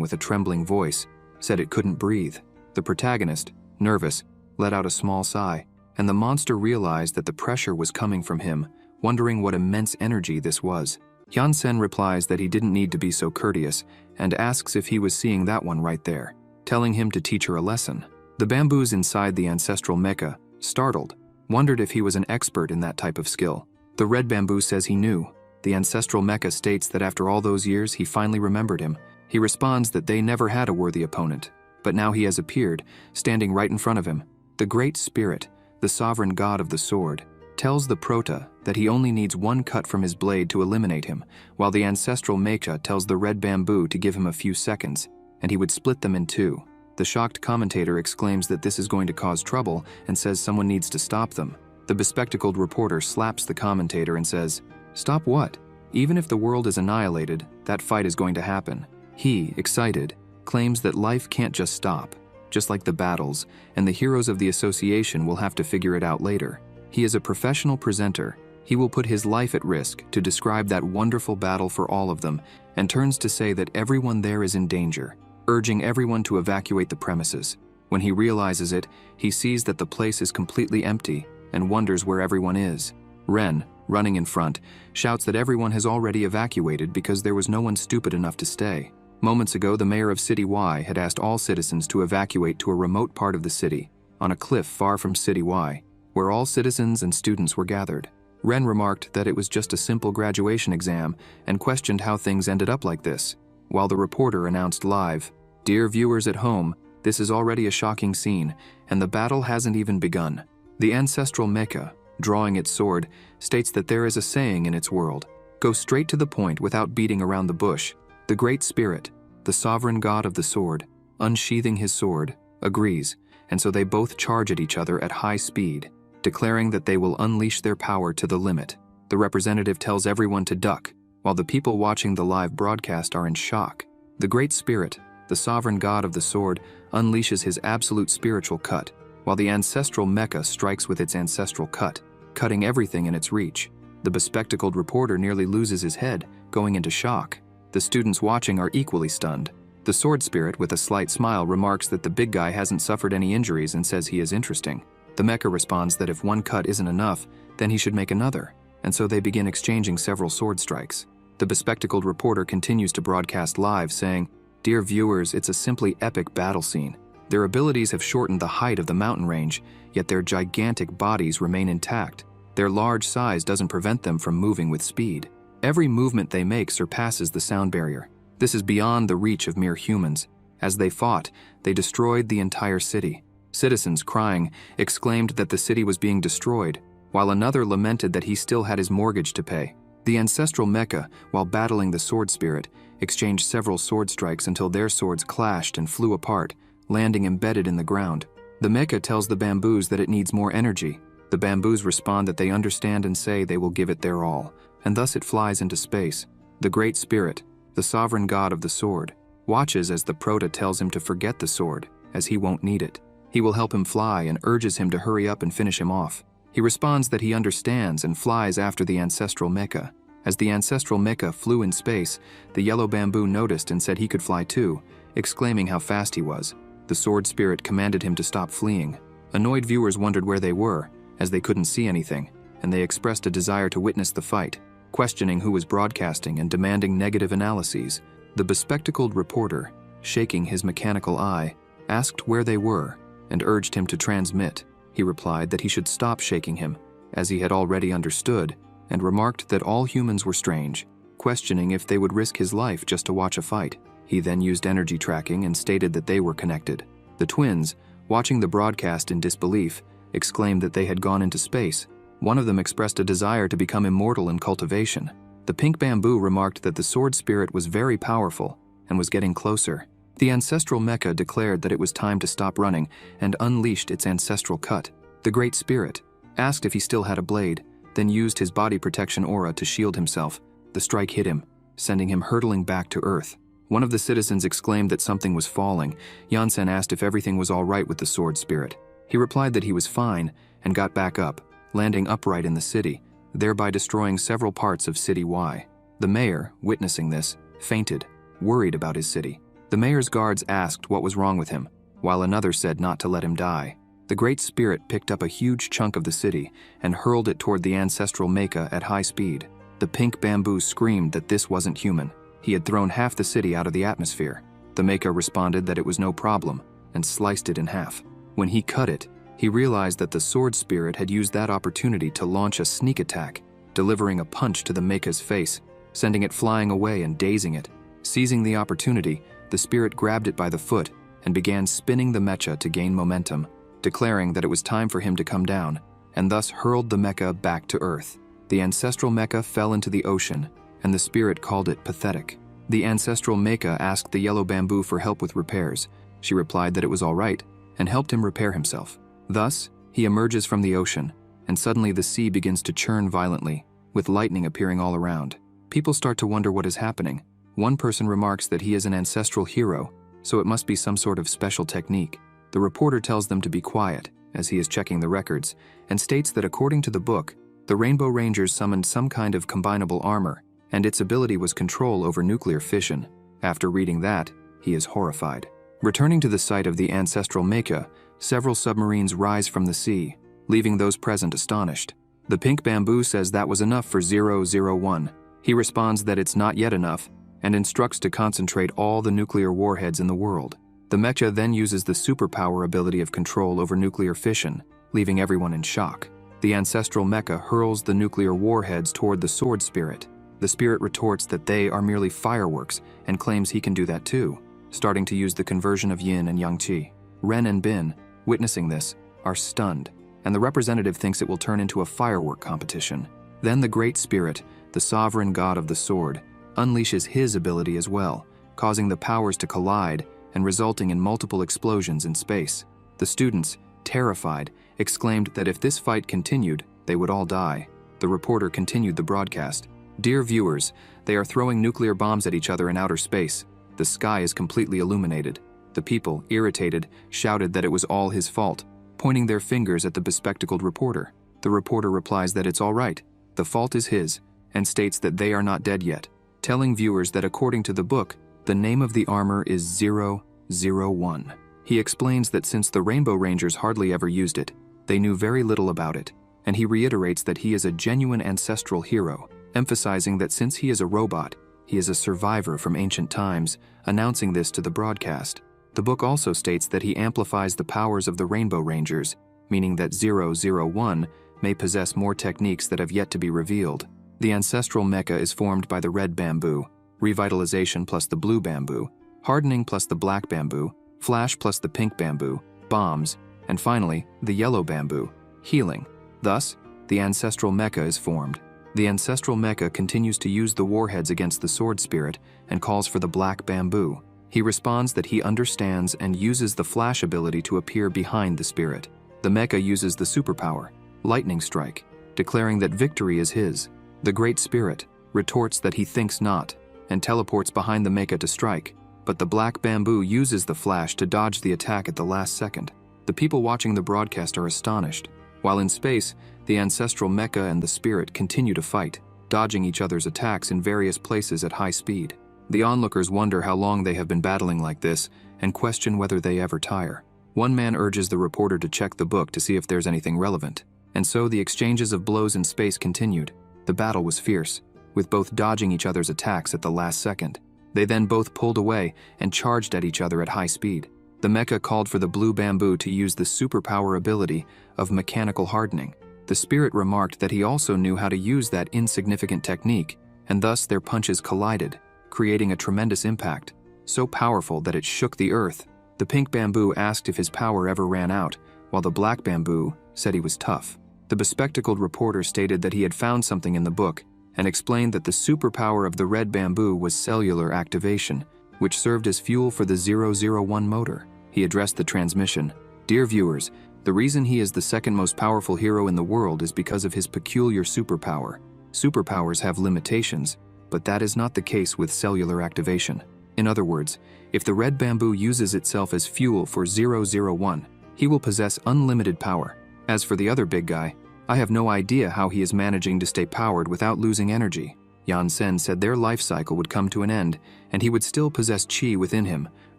with a trembling voice, said it couldn't breathe. The protagonist, nervous, let out a small sigh, and the monster realized that the pressure was coming from him, wondering what immense energy this was. Hyun-sen replies that he didn't need to be so courteous and asks if he was seeing that one right there, telling him to teach her a lesson. The bamboos inside the ancestral mecha, startled, wondered if he was an expert in that type of skill. The red bamboo says he knew. The ancestral mecha states that after all those years he finally remembered him. He responds that they never had a worthy opponent, but now he has appeared, standing right in front of him. The Great Spirit, the sovereign god of the sword, tells the prota that he only needs one cut from his blade to eliminate him, while the ancestral mecha tells the red bamboo to give him a few seconds, and he would split them in two. The shocked commentator exclaims that this is going to cause trouble and says someone needs to stop them. The bespectacled reporter slaps the commentator and says, "Stop what? Even if the world is annihilated, that fight is going to happen." He, excited, claims that life can't just stop, just like the battles, and the heroes of the association will have to figure it out later. He is a professional presenter. He will put his life at risk to describe that wonderful battle for all of them, and turns to say that everyone there is in danger, urging everyone to evacuate the premises. When he realizes it, he sees that the place is completely empty and wonders where everyone is. Ren, running in front, shouts that everyone has already evacuated because there was no one stupid enough to stay. Moments ago, the mayor of City Y had asked all citizens to evacuate to a remote part of the city, on a cliff far from City Y, where all citizens and students were gathered. Ren remarked that it was just a simple graduation exam and questioned how things ended up like this, while the reporter announced live, "Dear viewers at home, this is already a shocking scene, and the battle hasn't even begun." The ancestral mecha, drawing its sword, states that there is a saying in its world, "Go straight to the point without beating around the bush." The Great Spirit, the sovereign god of the sword, unsheathing his sword, agrees, and so they both charge at each other at high speed, declaring that they will unleash their power to the limit. The representative tells everyone to duck, while the people watching the live broadcast are in shock. The Great Spirit, the sovereign god of the sword, unleashes his absolute spiritual cut, while the ancestral mecha strikes with its ancestral cut, cutting everything in its reach. The bespectacled reporter nearly loses his head, going into shock. The students watching are equally stunned. The sword spirit, with a slight smile, remarks that the big guy hasn't suffered any injuries and says he is interesting. The mecha responds that if one cut isn't enough, then he should make another, and so they begin exchanging several sword strikes. The bespectacled reporter continues to broadcast live, saying, "Dear viewers, it's a simply epic battle scene. Their abilities have shortened the height of the mountain range, yet their gigantic bodies remain intact. Their large size doesn't prevent them from moving with speed. Every movement they make surpasses the sound barrier. This is beyond the reach of mere humans. As they fought, they destroyed the entire city." Citizens, crying, exclaimed that the city was being destroyed, while another lamented that he still had his mortgage to pay. The ancestral mecha, while battling the sword spirit, exchanged several sword strikes until their swords clashed and flew apart, landing embedded in the ground. The mecha tells the bamboos that it needs more energy. The bamboos respond that they understand and say they will give it their all, and thus it flies into space. The Great Spirit, the sovereign god of the sword, watches as the prota tells him to forget the sword, as he won't need it. He will help him fly and urges him to hurry up and finish him off. He responds that he understands and flies after the ancestral mecha. As the ancestral mecha flew in space, the yellow bamboo noticed and said he could fly too, exclaiming how fast he was. The sword spirit commanded him to stop fleeing. Annoyed viewers wondered where they were, as they couldn't see anything, and they expressed a desire to witness the fight, questioning who was broadcasting and demanding negative analyses. The bespectacled reporter, shaking his mechanical eye, asked where they were and urged him to transmit. He replied that he should stop shaking him, as he had already understood, and remarked that all humans were strange, questioning if they would risk his life just to watch a fight. He then used energy tracking and stated that they were connected. The twins, watching the broadcast in disbelief, exclaimed that they had gone into space. One of them expressed a desire to become immortal in cultivation. The pink bamboo remarked that the sword spirit was very powerful and was getting closer. The ancestral mecha declared that it was time to stop running and unleashed its ancestral cut. The great spirit asked if he still had a blade, then used his body protection aura to shield himself. The strike hit him, sending him hurtling back to Earth. One of the citizens exclaimed that something was falling. Yansen asked if everything was all right with the sword spirit. He replied that he was fine and got back up, landing upright in the city, thereby destroying several parts of City Y. The mayor, witnessing this, fainted, worried about his city. The mayor's guards asked what was wrong with him, while another said not to let him die. The great spirit picked up a huge chunk of the city and hurled it toward the ancestral mecha at high speed. The pink bamboo screamed that this wasn't human. He had thrown half the city out of the atmosphere. The mecha responded that it was no problem and sliced it in half. When he cut it, he realized that the sword spirit had used that opportunity to launch a sneak attack, delivering a punch to the mecha's face, sending it flying away and dazing it. Seizing the opportunity, the spirit grabbed it by the foot and began spinning the mecha to gain momentum, declaring that it was time for him to come down, and thus hurled the mecha back to Earth. The ancestral mecha fell into the ocean, and the spirit called it pathetic. The ancestral mecha asked the yellow bamboo for help with repairs. She replied that it was all right, and helped him repair himself. Thus, he emerges from the ocean, and suddenly the sea begins to churn violently, with lightning appearing all around. People start to wonder what is happening. One person remarks that he is an ancestral hero, so it must be some sort of special technique. The reporter tells them to be quiet, as he is checking the records, and states that according to the book, the Rainbow Rangers summoned some kind of combinable armor, and its ability was control over nuclear fission. After reading that, he is horrified. Returning to the site of the ancestral mecha, several submarines rise from the sea, leaving those present astonished. The pink bamboo says that was enough for 001. He responds that it's not yet enough, and instructs to concentrate all the nuclear warheads in the world. The mecha then uses the superpower ability of control over nuclear fission, leaving everyone in shock. The ancestral mecha hurls the nuclear warheads toward the sword spirit. The spirit retorts that they are merely fireworks and claims he can do that too, starting to use the conversion of yin and yang qi. Ren and Bin, witnessing this, are stunned, and the representative thinks it will turn into a firework competition. Then the great spirit, the sovereign god of the sword, unleashes his ability as well, causing the powers to collide and resulting in multiple explosions in space. The students, terrified, exclaimed that if this fight continued, they would all die. The reporter continued the broadcast. "Dear viewers, they are throwing nuclear bombs at each other in outer space. The sky is completely illuminated." The people, irritated, shouted that it was all his fault, pointing their fingers at the bespectacled reporter. The reporter replies that it's all right, the fault is his, and states that they are not dead yet, telling viewers that according to the book, the name of the armor is 001. He explains that since the Rainbow Rangers hardly ever used it, they knew very little about it, and he reiterates that he is a genuine ancestral hero, emphasizing that since he is a robot, he is a survivor from ancient times, announcing this to the broadcast. The book also states that he amplifies the powers of the Rainbow Rangers, meaning that 001 may possess more techniques that have yet to be revealed. The ancestral mecha is formed by the red bamboo, revitalization plus the blue bamboo, hardening plus the black bamboo, flash plus the pink bamboo, bombs, and finally, the yellow bamboo, healing. Thus, the ancestral mecha is formed. The ancestral mecha continues to use the warheads against the sword spirit and calls for the black bamboo. He responds that he understands and uses the flash ability to appear behind the spirit. The mecha uses the superpower, lightning strike, declaring that victory is his. The great spirit retorts that he thinks not, and teleports behind the mecha to strike, but the black bamboo uses the flash to dodge the attack at the last second. The people watching the broadcast are astonished. While in space, the ancestral mecha and the spirit continue to fight, dodging each other's attacks in various places at high speed. The onlookers wonder how long they have been battling like this and question whether they ever tire. One man urges the reporter to check the book to see if there's anything relevant. And so the exchanges of blows in space continued. The battle was fierce, with both dodging each other's attacks at the last second. They then both pulled away and charged at each other at high speed. The mecha called for the blue bamboo to use the superpower ability of mechanical hardening. The spirit remarked that he also knew how to use that insignificant technique, and thus their punches collided, creating a tremendous impact, so powerful that it shook the earth. The pink bamboo asked if his power ever ran out, while the black bamboo said he was tough. The bespectacled reporter stated that he had found something in the book and explained that the superpower of the red bamboo was cellular activation, which served as fuel for the 001 motor. He addressed the transmission. Dear viewers, the reason he is the second most powerful hero in the world is because of his peculiar superpower. Superpowers have limitations, but that is not the case with cellular activation. In other words, if the red bamboo uses itself as fuel for 001, he will possess unlimited power. As for the other big guy, I have no idea how he is managing to stay powered without losing energy. Yan-sen said their life cycle would come to an end, and he would still possess chi within him,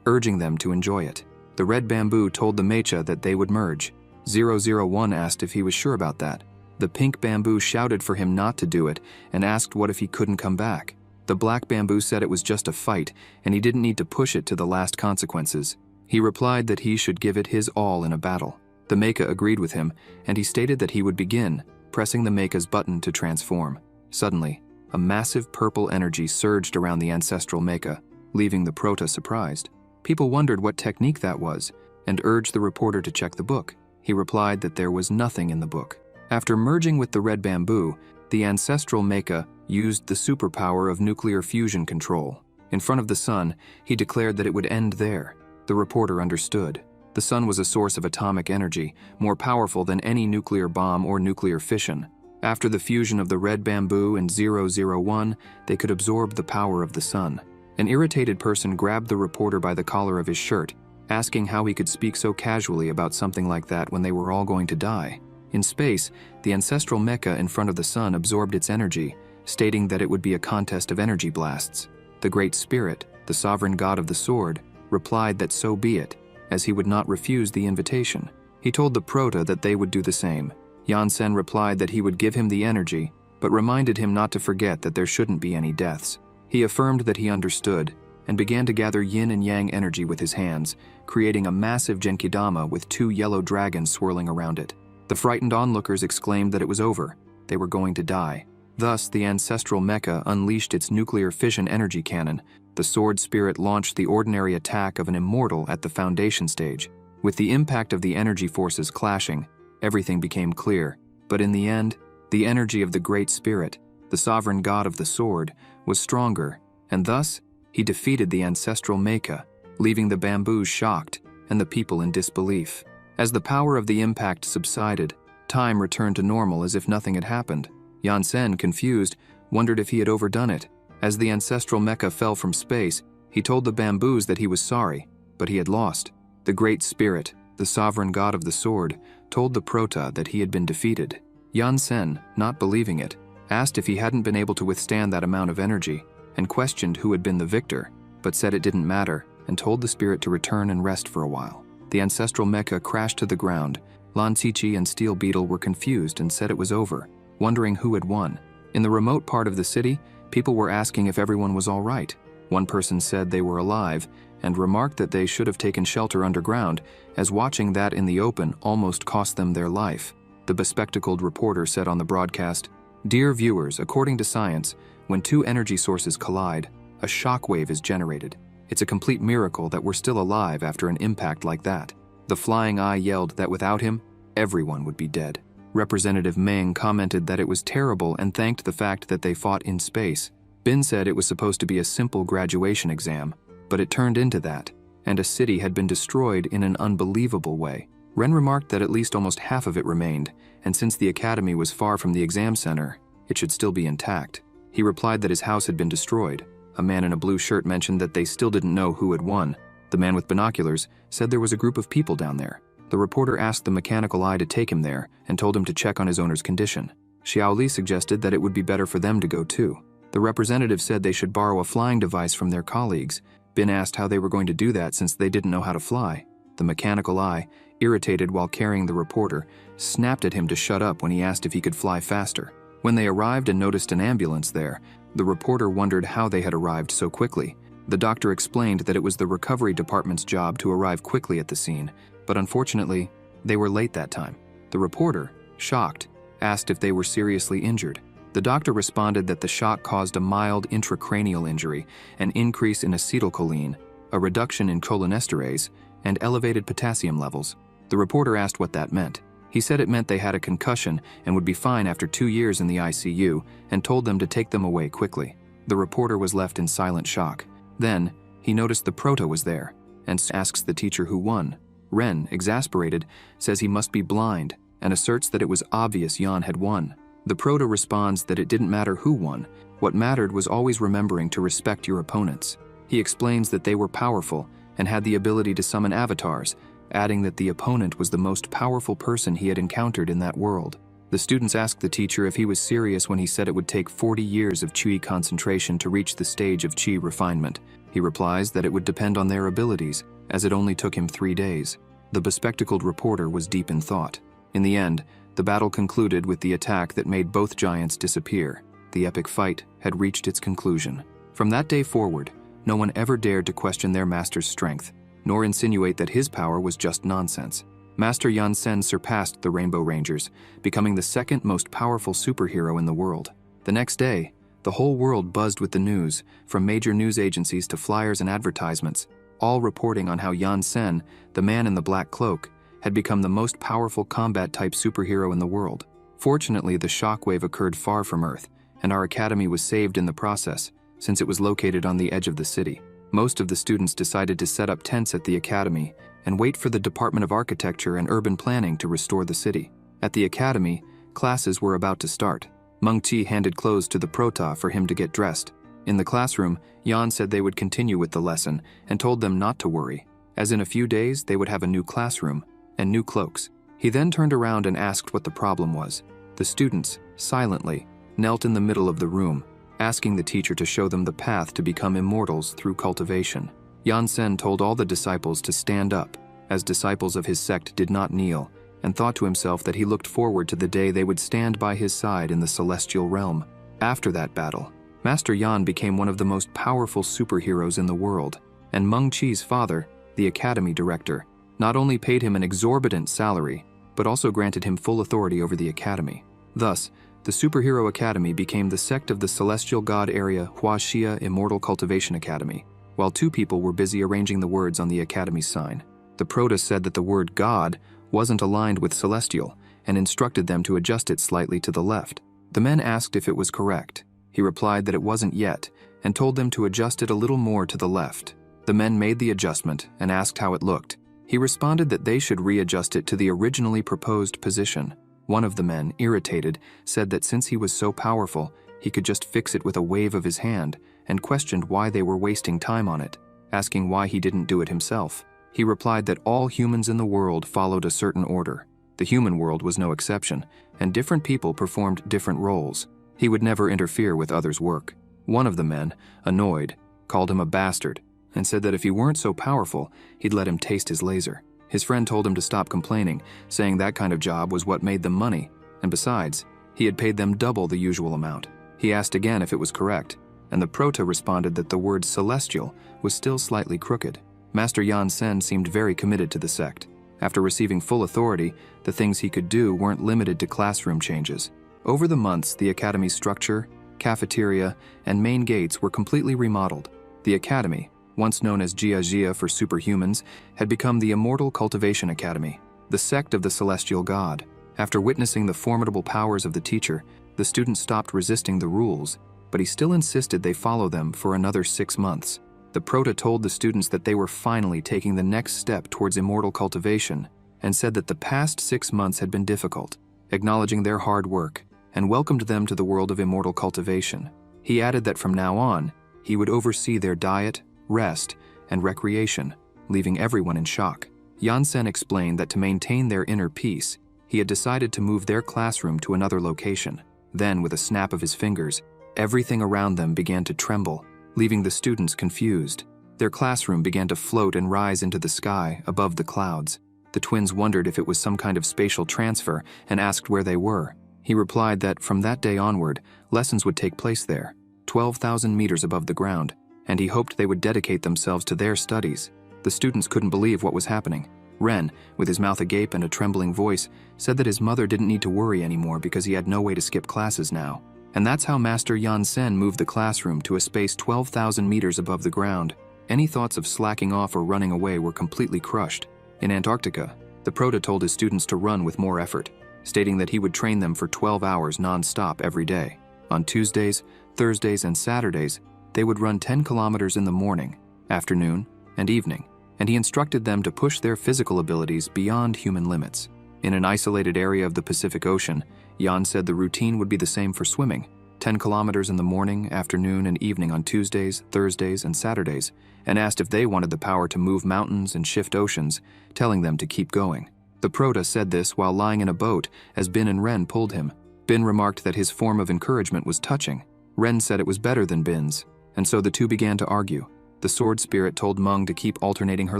urging them to enjoy it. The red bamboo told the mecha that they would merge. 001 asked if he was sure about that. The pink bamboo shouted for him not to do it and asked what if he couldn't come back. The black bamboo said it was just a fight and he didn't need to push it to the last consequences. He replied that he should give it his all in a battle. The mecha agreed with him, and he stated that he would begin, pressing the mecha's button to transform. Suddenly, a massive purple energy surged around the ancestral mecha, leaving the prota surprised. People wondered what technique that was, and urged the reporter to check the book. He replied that there was nothing in the book. After merging with the red bamboo, the ancestral mecha used the superpower of nuclear fusion control. In front of the sun, he declared that it would end there. The reporter understood. The sun was a source of atomic energy, more powerful than any nuclear bomb or nuclear fission. After the fusion of the red bamboo and 001, they could absorb the power of the sun. An irritated person grabbed the reporter by the collar of his shirt, asking how he could speak so casually about something like that when they were all going to die. In space, the ancestral mecha in front of the sun absorbed its energy, stating that it would be a contest of energy blasts. The Great Spirit, the sovereign god of the sword, replied that so be it, as he would not refuse the invitation. He told the prota that they would do the same. Yan-sen replied that he would give him the energy, but reminded him not to forget that there shouldn't be any deaths. He affirmed that he understood, and began to gather yin and yang energy with his hands, creating a massive genkidama with 2 yellow dragons swirling around it. The frightened onlookers exclaimed that it was over. They were going to die. Thus, the ancestral mecha unleashed its nuclear fission energy cannon. The sword spirit launched the ordinary attack of an immortal at the foundation stage. With the impact of the energy forces clashing, everything became clear. But in the end, the energy of the Great Spirit, the sovereign god of the sword, was stronger, and thus, he defeated the ancestral mecha, leaving the bamboos shocked and the people in disbelief. As the power of the impact subsided, time returned to normal as if nothing had happened. Yan-sen, confused, wondered if he had overdone it. As the ancestral mecha fell from space, he told the bamboos that he was sorry, but he had lost. The Great Spirit, the sovereign god of the sword, told the prota that he had been defeated. Yan-sen, not believing it, asked if he hadn't been able to withstand that amount of energy, and questioned who had been the victor, but said it didn't matter, and told the spirit to return and rest for a while. The ancestral mecha crashed to the ground. Lan Qiqi and Steel Beetle were confused and said it was over, wondering who had won. In the remote part of the city, people were asking if everyone was all right. One person said they were alive, and remarked that they should have taken shelter underground, as watching that in the open almost cost them their life. The bespectacled reporter said on the broadcast, "Dear viewers, according to science, when 2 energy sources collide, a shock wave is generated. It's a complete miracle that we're still alive after an impact like that." The flying eye yelled that without him, everyone would be dead. Representative Meng commented that it was terrible and thanked the fact that they fought in space. Bin said it was supposed to be a simple graduation exam, but it turned into that, and a city had been destroyed in an unbelievable way. Ren remarked that at least almost half of it remained, and since the academy was far from the exam center, it should still be intact. He replied that his house had been destroyed. A man in a blue shirt mentioned that they still didn't know who had won. The man with binoculars said there was a group of people down there. The reporter asked the mechanical eye to take him there and told him to check on his owner's condition. Xiao Li suggested that it would be better for them to go too. The representative said they should borrow a flying device from their colleagues. Bin asked how they were going to do that since they didn't know how to fly. The mechanical eye, irritated while carrying the reporter, snapped at him to shut up when he asked if he could fly faster. When they arrived and noticed an ambulance there, the reporter wondered how they had arrived so quickly. The doctor explained that it was the recovery department's job to arrive quickly at the scene, but unfortunately, they were late that time. The reporter, shocked, asked if they were seriously injured. The doctor responded that the shock caused a mild intracranial injury, an increase in acetylcholine, a reduction in cholinesterase, and elevated potassium levels. The reporter asked what that meant. He said it meant they had a concussion and would be fine after 2 years in the ICU, and told them to take them away quickly. The reporter was left in silent shock. Then, he noticed the Prota was there, and asks the teacher who won. Ren, exasperated, says he must be blind, and asserts that it was obvious Yan had won. The Prota responds that it didn't matter who won. What mattered was always remembering to respect your opponents. He explains that they were powerful and had the ability to summon avatars, adding that the opponent was the most powerful person he had encountered in that world. The students asked the teacher if he was serious when he said it would take 40 years of Qi concentration to reach the stage of Qi refinement. He replies that it would depend on their abilities, as it only took him 3 days. The bespectacled reporter was deep in thought. In the end, the battle concluded with the attack that made both giants disappear. The epic fight had reached its conclusion. From that day forward, no one ever dared to question their master's strength, nor insinuate that his power was just nonsense. Master Yan Sen surpassed the Rainbow Rangers, becoming the second most powerful superhero in the world. The next day, the whole world buzzed with the news, from major news agencies to flyers and advertisements, all reporting on how Yan Sen, the man in the black cloak, had become the most powerful combat-type superhero in the world. Fortunately, the shockwave occurred far from Earth, and our academy was saved in the process, since it was located on the edge of the city. Most of the students decided to set up tents at the academy and wait for the Department of Architecture and Urban Planning to restore the city. At the academy, classes were about to start. Meng Qi handed clothes to the Prota for him to get dressed. In the classroom, Yan said they would continue with the lesson and told them not to worry, as in a few days they would have a new classroom and new cloaks. He then turned around and asked what the problem was. The students, silently, knelt in the middle of the room, asking the teacher to show them the path to become immortals through cultivation. Yan Sen told all the disciples to stand up, as disciples of his sect did not kneel, and thought to himself that he looked forward to the day they would stand by his side in the celestial realm. After that battle, Master Yan became one of the most powerful superheroes in the world, and Meng Qi's father, the academy director, not only paid him an exorbitant salary, but also granted him full authority over the academy. Thus, the Superhero Academy became the Sect of the Celestial God Area Huaxia Immortal Cultivation Academy, while 2 people were busy arranging the words on the academy's sign. The Prota said that the word God wasn't aligned with Celestial, and instructed them to adjust it slightly to the left. The men asked if it was correct. He replied that it wasn't yet, and told them to adjust it a little more to the left. The men made the adjustment and asked how it looked. He responded that they should readjust it to the originally proposed position. One of the men, irritated, said that since he was so powerful, he could just fix it with a wave of his hand, and questioned why they were wasting time on it, asking why he didn't do it himself. He replied that all humans in the world followed a certain order. The human world was no exception, and different people performed different roles. He would never interfere with others' work. One of the men, annoyed, called him a bastard, and said that if he weren't so powerful, he'd let him taste his laser. His friend told him to stop complaining, saying that kind of job was what made them money, and besides, he had paid them double the usual amount. He asked again if it was correct, and the Prota responded that the word celestial was still slightly crooked. Master Yan Sen seemed very committed to the sect. After receiving full authority, the things he could do weren't limited to classroom changes. Over the months, the academy's structure, cafeteria, and main gates were completely remodeled. The academy, once known as Jia Jia for superhumans, had become the Immortal Cultivation Academy, the sect of the Celestial God. After witnessing the formidable powers of the teacher, the students stopped resisting the rules, but he still insisted they follow them for another 6 months. The Prota told the students that they were finally taking the next step towards immortal cultivation, and said that the past 6 months had been difficult, acknowledging their hard work, and welcomed them to the world of immortal cultivation. He added that from now on, he would oversee their diet, rest, and recreation, leaving everyone in shock. Yan Sen explained that to maintain their inner peace, he had decided to move their classroom to another location. Then, with a snap of his fingers, everything around them began to tremble, leaving the students confused. Their classroom began to float and rise into the sky above the clouds. The twins wondered if it was some kind of spatial transfer and asked where they were. He replied that from that day onward, lessons would take place there, 12,000 meters above the ground, and he hoped they would dedicate themselves to their studies. The students couldn't believe what was happening. Ren, with his mouth agape and a trembling voice, said that his mother didn't need to worry anymore because he had no way to skip classes now. And that's how Master Yan Sen moved the classroom to a space 12,000 meters above the ground. Any thoughts of slacking off or running away were completely crushed. In Antarctica, the Prota told his students to run with more effort, stating that he would train them for 12 hours non-stop every day. On Tuesdays, Thursdays, and Saturdays, they would run 10 kilometers in the morning, afternoon, and evening, and he instructed them to push their physical abilities beyond human limits. In an isolated area of the Pacific Ocean, Yan said the routine would be the same for swimming, 10 kilometers in the morning, afternoon, and evening on Tuesdays, Thursdays, and Saturdays, and asked if they wanted the power to move mountains and shift oceans, telling them to keep going. The Prota said this while lying in a boat as Bin and Ren pulled him. Bin remarked that his form of encouragement was touching. Ren said it was better than Bin's, and so the two began to argue. The sword spirit told Meng to keep alternating her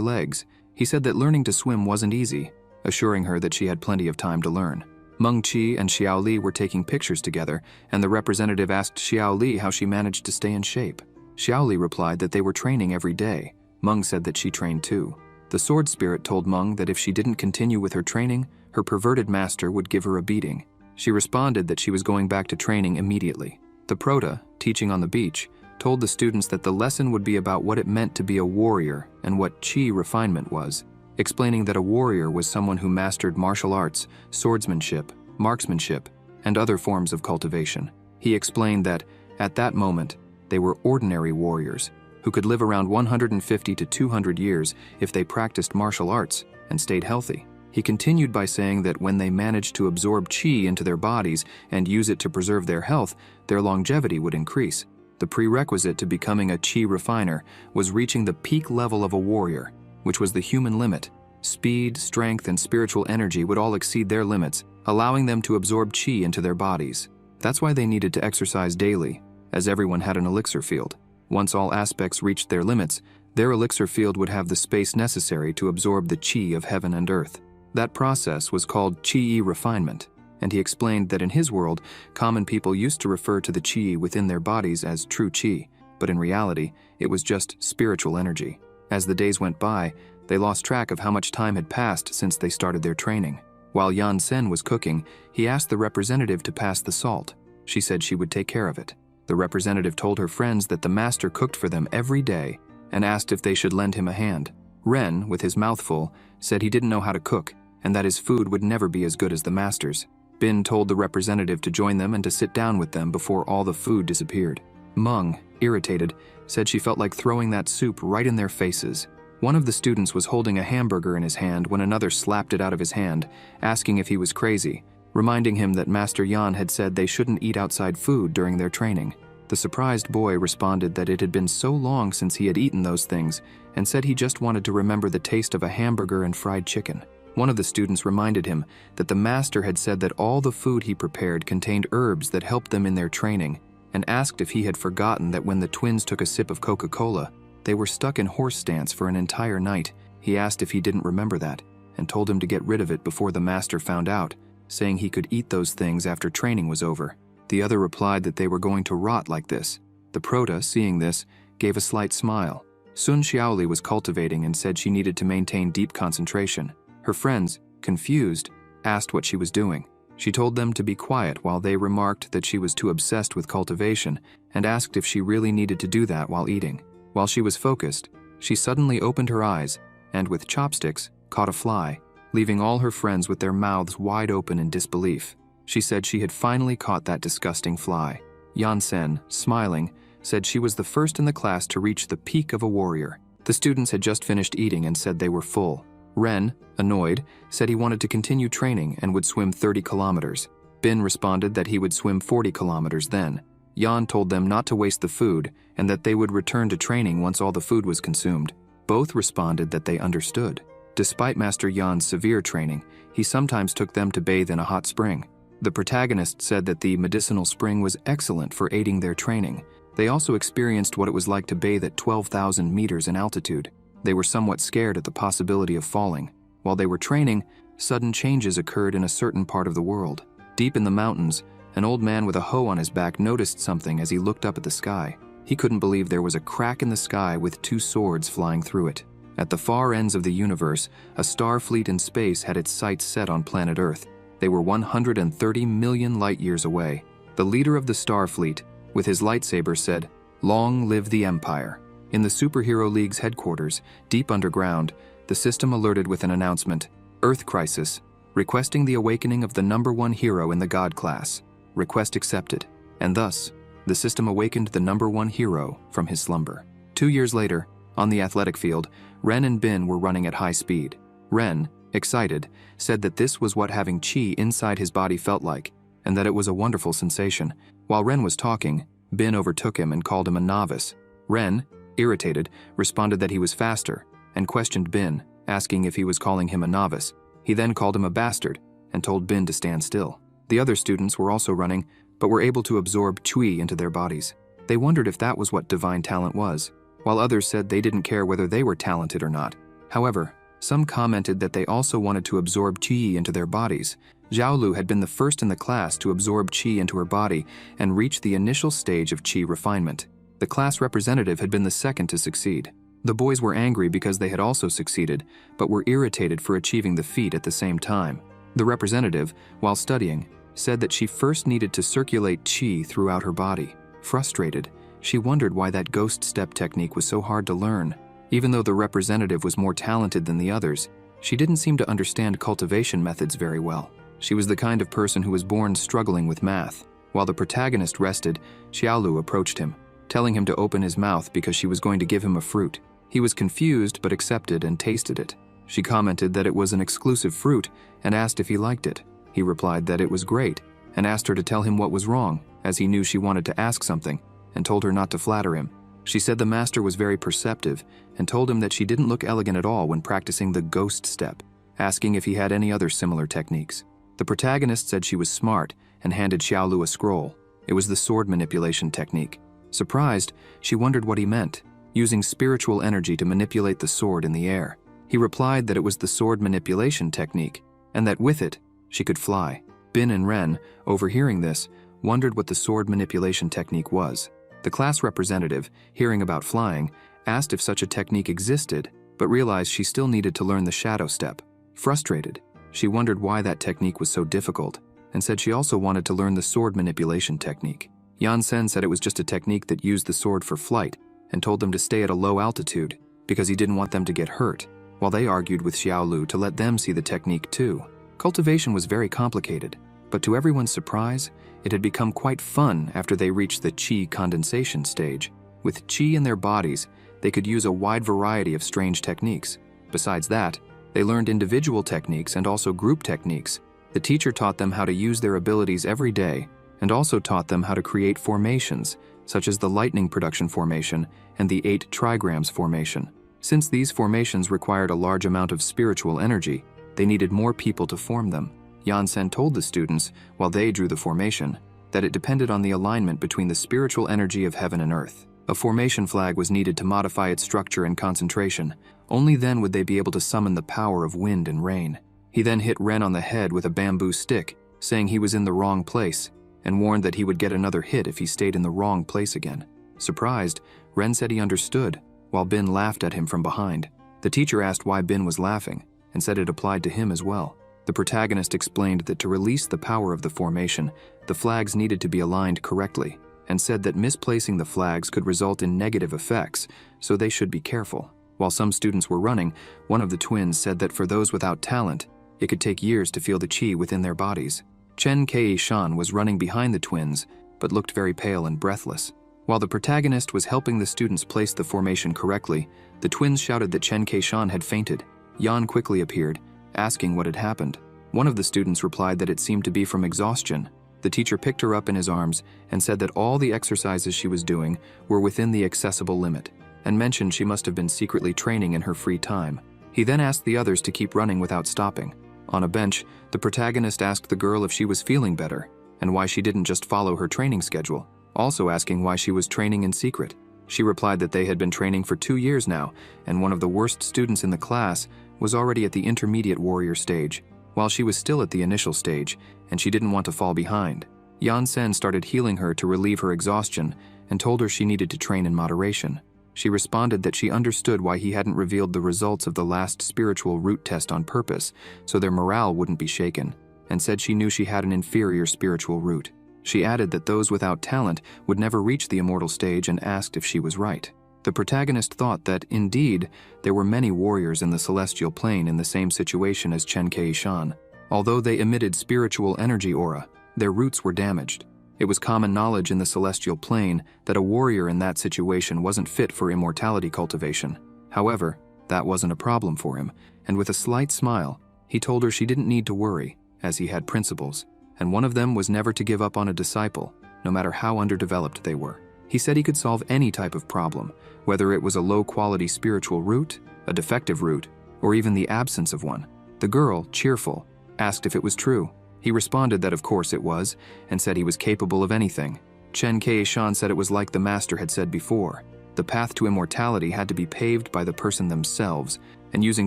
legs. He said that learning to swim wasn't easy, assuring her that she had plenty of time to learn. Meng Qi and Xiao Li were taking pictures together, and the representative asked Xiao Li how she managed to stay in shape. Xiao Li replied that they were training every day. Meng said that she trained too. The sword spirit told Meng that if she didn't continue with her training, her perverted master would give her a beating. She responded that she was going back to training immediately. The Prota, teaching on the beach, told the students that the lesson would be about what it meant to be a warrior and what qi refinement was, explaining that a warrior was someone who mastered martial arts, swordsmanship, marksmanship, and other forms of cultivation. He explained that, at that moment, they were ordinary warriors who could live around 150 to 200 years if they practiced martial arts and stayed healthy. He continued by saying that when they managed to absorb qi into their bodies and use it to preserve their health, their longevity would increase. The prerequisite to becoming a qi refiner was reaching the peak level of a warrior, which was the human limit. Speed, strength, and spiritual energy would all exceed their limits, allowing them to absorb qi into their bodies. That's why they needed to exercise daily, as everyone had an elixir field. Once all aspects reached their limits, their elixir field would have the space necessary to absorb the qi of heaven and earth. That process was called qi refinement, and he explained that in his world, common people used to refer to the qi within their bodies as true qi, but in reality, it was just spiritual energy. As the days went by, they lost track of how much time had passed since they started their training. While Yan Sen was cooking, he asked the representative to pass the salt. She said she would take care of it. The representative told her friends that the master cooked for them every day and asked if they should lend him a hand. Ren, with his mouth full, said he didn't know how to cook and that his food would never be as good as the master's. Bin told the representative to join them and to sit down with them before all the food disappeared. Meng, irritated, said she felt like throwing that soup right in their faces. One of the students was holding a hamburger in his hand when another slapped it out of his hand, asking if he was crazy, reminding him that Master Yan had said they shouldn't eat outside food during their training. The surprised boy responded that it had been so long since he had eaten those things and said he just wanted to remember the taste of a hamburger and fried chicken. One of the students reminded him that the master had said that all the food he prepared contained herbs that helped them in their training, and asked if he had forgotten that when the twins took a sip of Coca-Cola, they were stuck in horse stance for an entire night. He asked if he didn't remember that, and told him to get rid of it before the master found out, saying he could eat those things after training was over. The other replied that they were going to rot like this. The Prota, seeing this, gave a slight smile. Sun Xiaoli was cultivating and said she needed to maintain deep concentration. Her friends, confused, asked what she was doing. She told them to be quiet while they remarked that she was too obsessed with cultivation and asked if she really needed to do that while eating. While she was focused, she suddenly opened her eyes and, with chopsticks, caught a fly, leaving all her friends with their mouths wide open in disbelief. She said she had finally caught that disgusting fly. Yan Sen, smiling, said she was the first in the class to reach the peak of a warrior. The students had just finished eating and said they were full. Ren, annoyed, said he wanted to continue training and would swim 30 kilometers. Bin responded that he would swim 40 kilometers then. Yan told them not to waste the food and that they would return to training once all the food was consumed. Both responded that they understood. Despite Master Yan's severe training, he sometimes took them to bathe in a hot spring. The protagonist said that the medicinal spring was excellent for aiding their training. They also experienced what it was like to bathe at 12,000 meters in altitude. They were somewhat scared at the possibility of falling. While they were training, sudden changes occurred in a certain part of the world. Deep in the mountains, an old man with a hoe on his back noticed something as he looked up at the sky. He couldn't believe there was a crack in the sky with two swords flying through it. At the far ends of the universe, a star fleet in space had its sights set on planet Earth. They were 130 million light-years away. The leader of the star fleet, with his lightsaber, said, "Long live the Empire." In the Superhero League's headquarters, deep underground, the system alerted with an announcement, "Earth Crisis, requesting the awakening of the #1 hero in the God class. Request accepted." And thus, the system awakened the #1 hero from his slumber. 2 years later, on the athletic field, Ren and Bin were running at high speed. Ren, excited, said that this was what having chi inside his body felt like, and that it was a wonderful sensation. While Ren was talking, Bin overtook him and called him a novice. Ren, irritated, responded that he was faster, and questioned Bin, asking if he was calling him a novice. He then called him a bastard, and told Bin to stand still. The other students were also running, but were able to absorb Chui into their bodies. They wondered if that was what divine talent was, while others said they didn't care whether they were talented or not. However, some commented that they also wanted to absorb Qi into their bodies. Zhaolu had been the first in the class to absorb Qi into her body and reach the initial stage of Qi refinement. The class representative had been the second to succeed. The boys were angry because they had also succeeded, but were irritated for achieving the feat at the same time. The representative, while studying, said that she first needed to circulate Qi throughout her body. Frustrated, she wondered why that ghost step technique was so hard to learn. Even though the representative was more talented than the others, she didn't seem to understand cultivation methods very well. She was the kind of person who was born struggling with math. While the protagonist rested, Xiaolu approached him, telling him to open his mouth because she was going to give him a fruit. He was confused but accepted and tasted it. She commented that it was an exclusive fruit and asked if he liked it. He replied that it was great and asked her to tell him what was wrong, as he knew she wanted to ask something, and told her not to flatter him. She said the master was very perceptive and told him that she didn't look elegant at all when practicing the ghost step, asking if he had any other similar techniques. The protagonist said she was smart and handed Xiaolu a scroll. It was the sword manipulation technique. Surprised, she wondered what he meant, using spiritual energy to manipulate the sword in the air. He replied that it was the sword manipulation technique, and that with it, she could fly. Bin and Ren, overhearing this, wondered what the sword manipulation technique was. The class representative, hearing about flying, asked if such a technique existed, but realized she still needed to learn the shadow step. Frustrated, she wondered why that technique was so difficult, and said she also wanted to learn the sword manipulation technique. Yan-sen said it was just a technique that used the sword for flight, and told them to stay at a low altitude, because he didn't want them to get hurt, while they argued with Xiaolu to let them see the technique too. Cultivation was very complicated, but to everyone's surprise, it had become quite fun after they reached the Qi condensation stage. With Qi in their bodies, they could use a wide variety of strange techniques. Besides that, they learned individual techniques and also group techniques. The teacher taught them how to use their abilities every day and also taught them how to create formations, such as the lightning production formation and the 8 trigrams formation. Since these formations required a large amount of spiritual energy, they needed more people to form them. Yan-sen told the students, while they drew the formation, that it depended on the alignment between the spiritual energy of heaven and earth. A formation flag was needed to modify its structure and concentration. Only then would they be able to summon the power of wind and rain. He then hit Ren on the head with a bamboo stick, saying he was in the wrong place, and warned that he would get another hit if he stayed in the wrong place again. Surprised, Ren said he understood, while Bin laughed at him from behind. The teacher asked why Bin was laughing, and said it applied to him as well. The protagonist explained that to release the power of the formation, the flags needed to be aligned correctly, and said that misplacing the flags could result in negative effects, so they should be careful. While some students were running, one of the twins said that for those without talent, it could take years to feel the qi within their bodies. Chen Kei-shan was running behind the twins, but looked very pale and breathless. While the protagonist was helping the students place the formation correctly, the twins shouted that Chen Kei-shan had fainted. Yan quickly appeared, asking what had happened. One of the students replied that it seemed to be from exhaustion. The teacher picked her up in his arms and said that all the exercises she was doing were within the accessible limit, and mentioned she must have been secretly training in her free time. He then asked the others to keep running without stopping. On a bench, the protagonist asked the girl if she was feeling better, and why she didn't just follow her training schedule, also asking why she was training in secret. She replied that they had been training for 2 years now, and one of the worst students in the class was already at the intermediate warrior stage, while she was still at the initial stage, and she didn't want to fall behind. Yan-sen started healing her to relieve her exhaustion and told her she needed to train in moderation. She responded that she understood why he hadn't revealed the results of the last spiritual root test on purpose, so their morale wouldn't be shaken, and said she knew she had an inferior spiritual root. She added that those without talent would never reach the immortal stage and asked if she was right. The protagonist thought that, indeed, there were many warriors in the celestial plane in the same situation as Chen Kai-shan. Although they emitted spiritual energy aura, their roots were damaged. It was common knowledge in the celestial plane that a warrior in that situation wasn't fit for immortality cultivation. However, that wasn't a problem for him, and with a slight smile, he told her she didn't need to worry, as he had principles, and one of them was never to give up on a disciple, no matter how underdeveloped they were. He said he could solve any type of problem, whether it was a low-quality spiritual root, a defective root, or even the absence of one. The girl, cheerful, asked if it was true. He responded that of course it was, and said he was capable of anything. Chen Kai-shan said it was like the master had said before. The path to immortality had to be paved by the person themselves, and using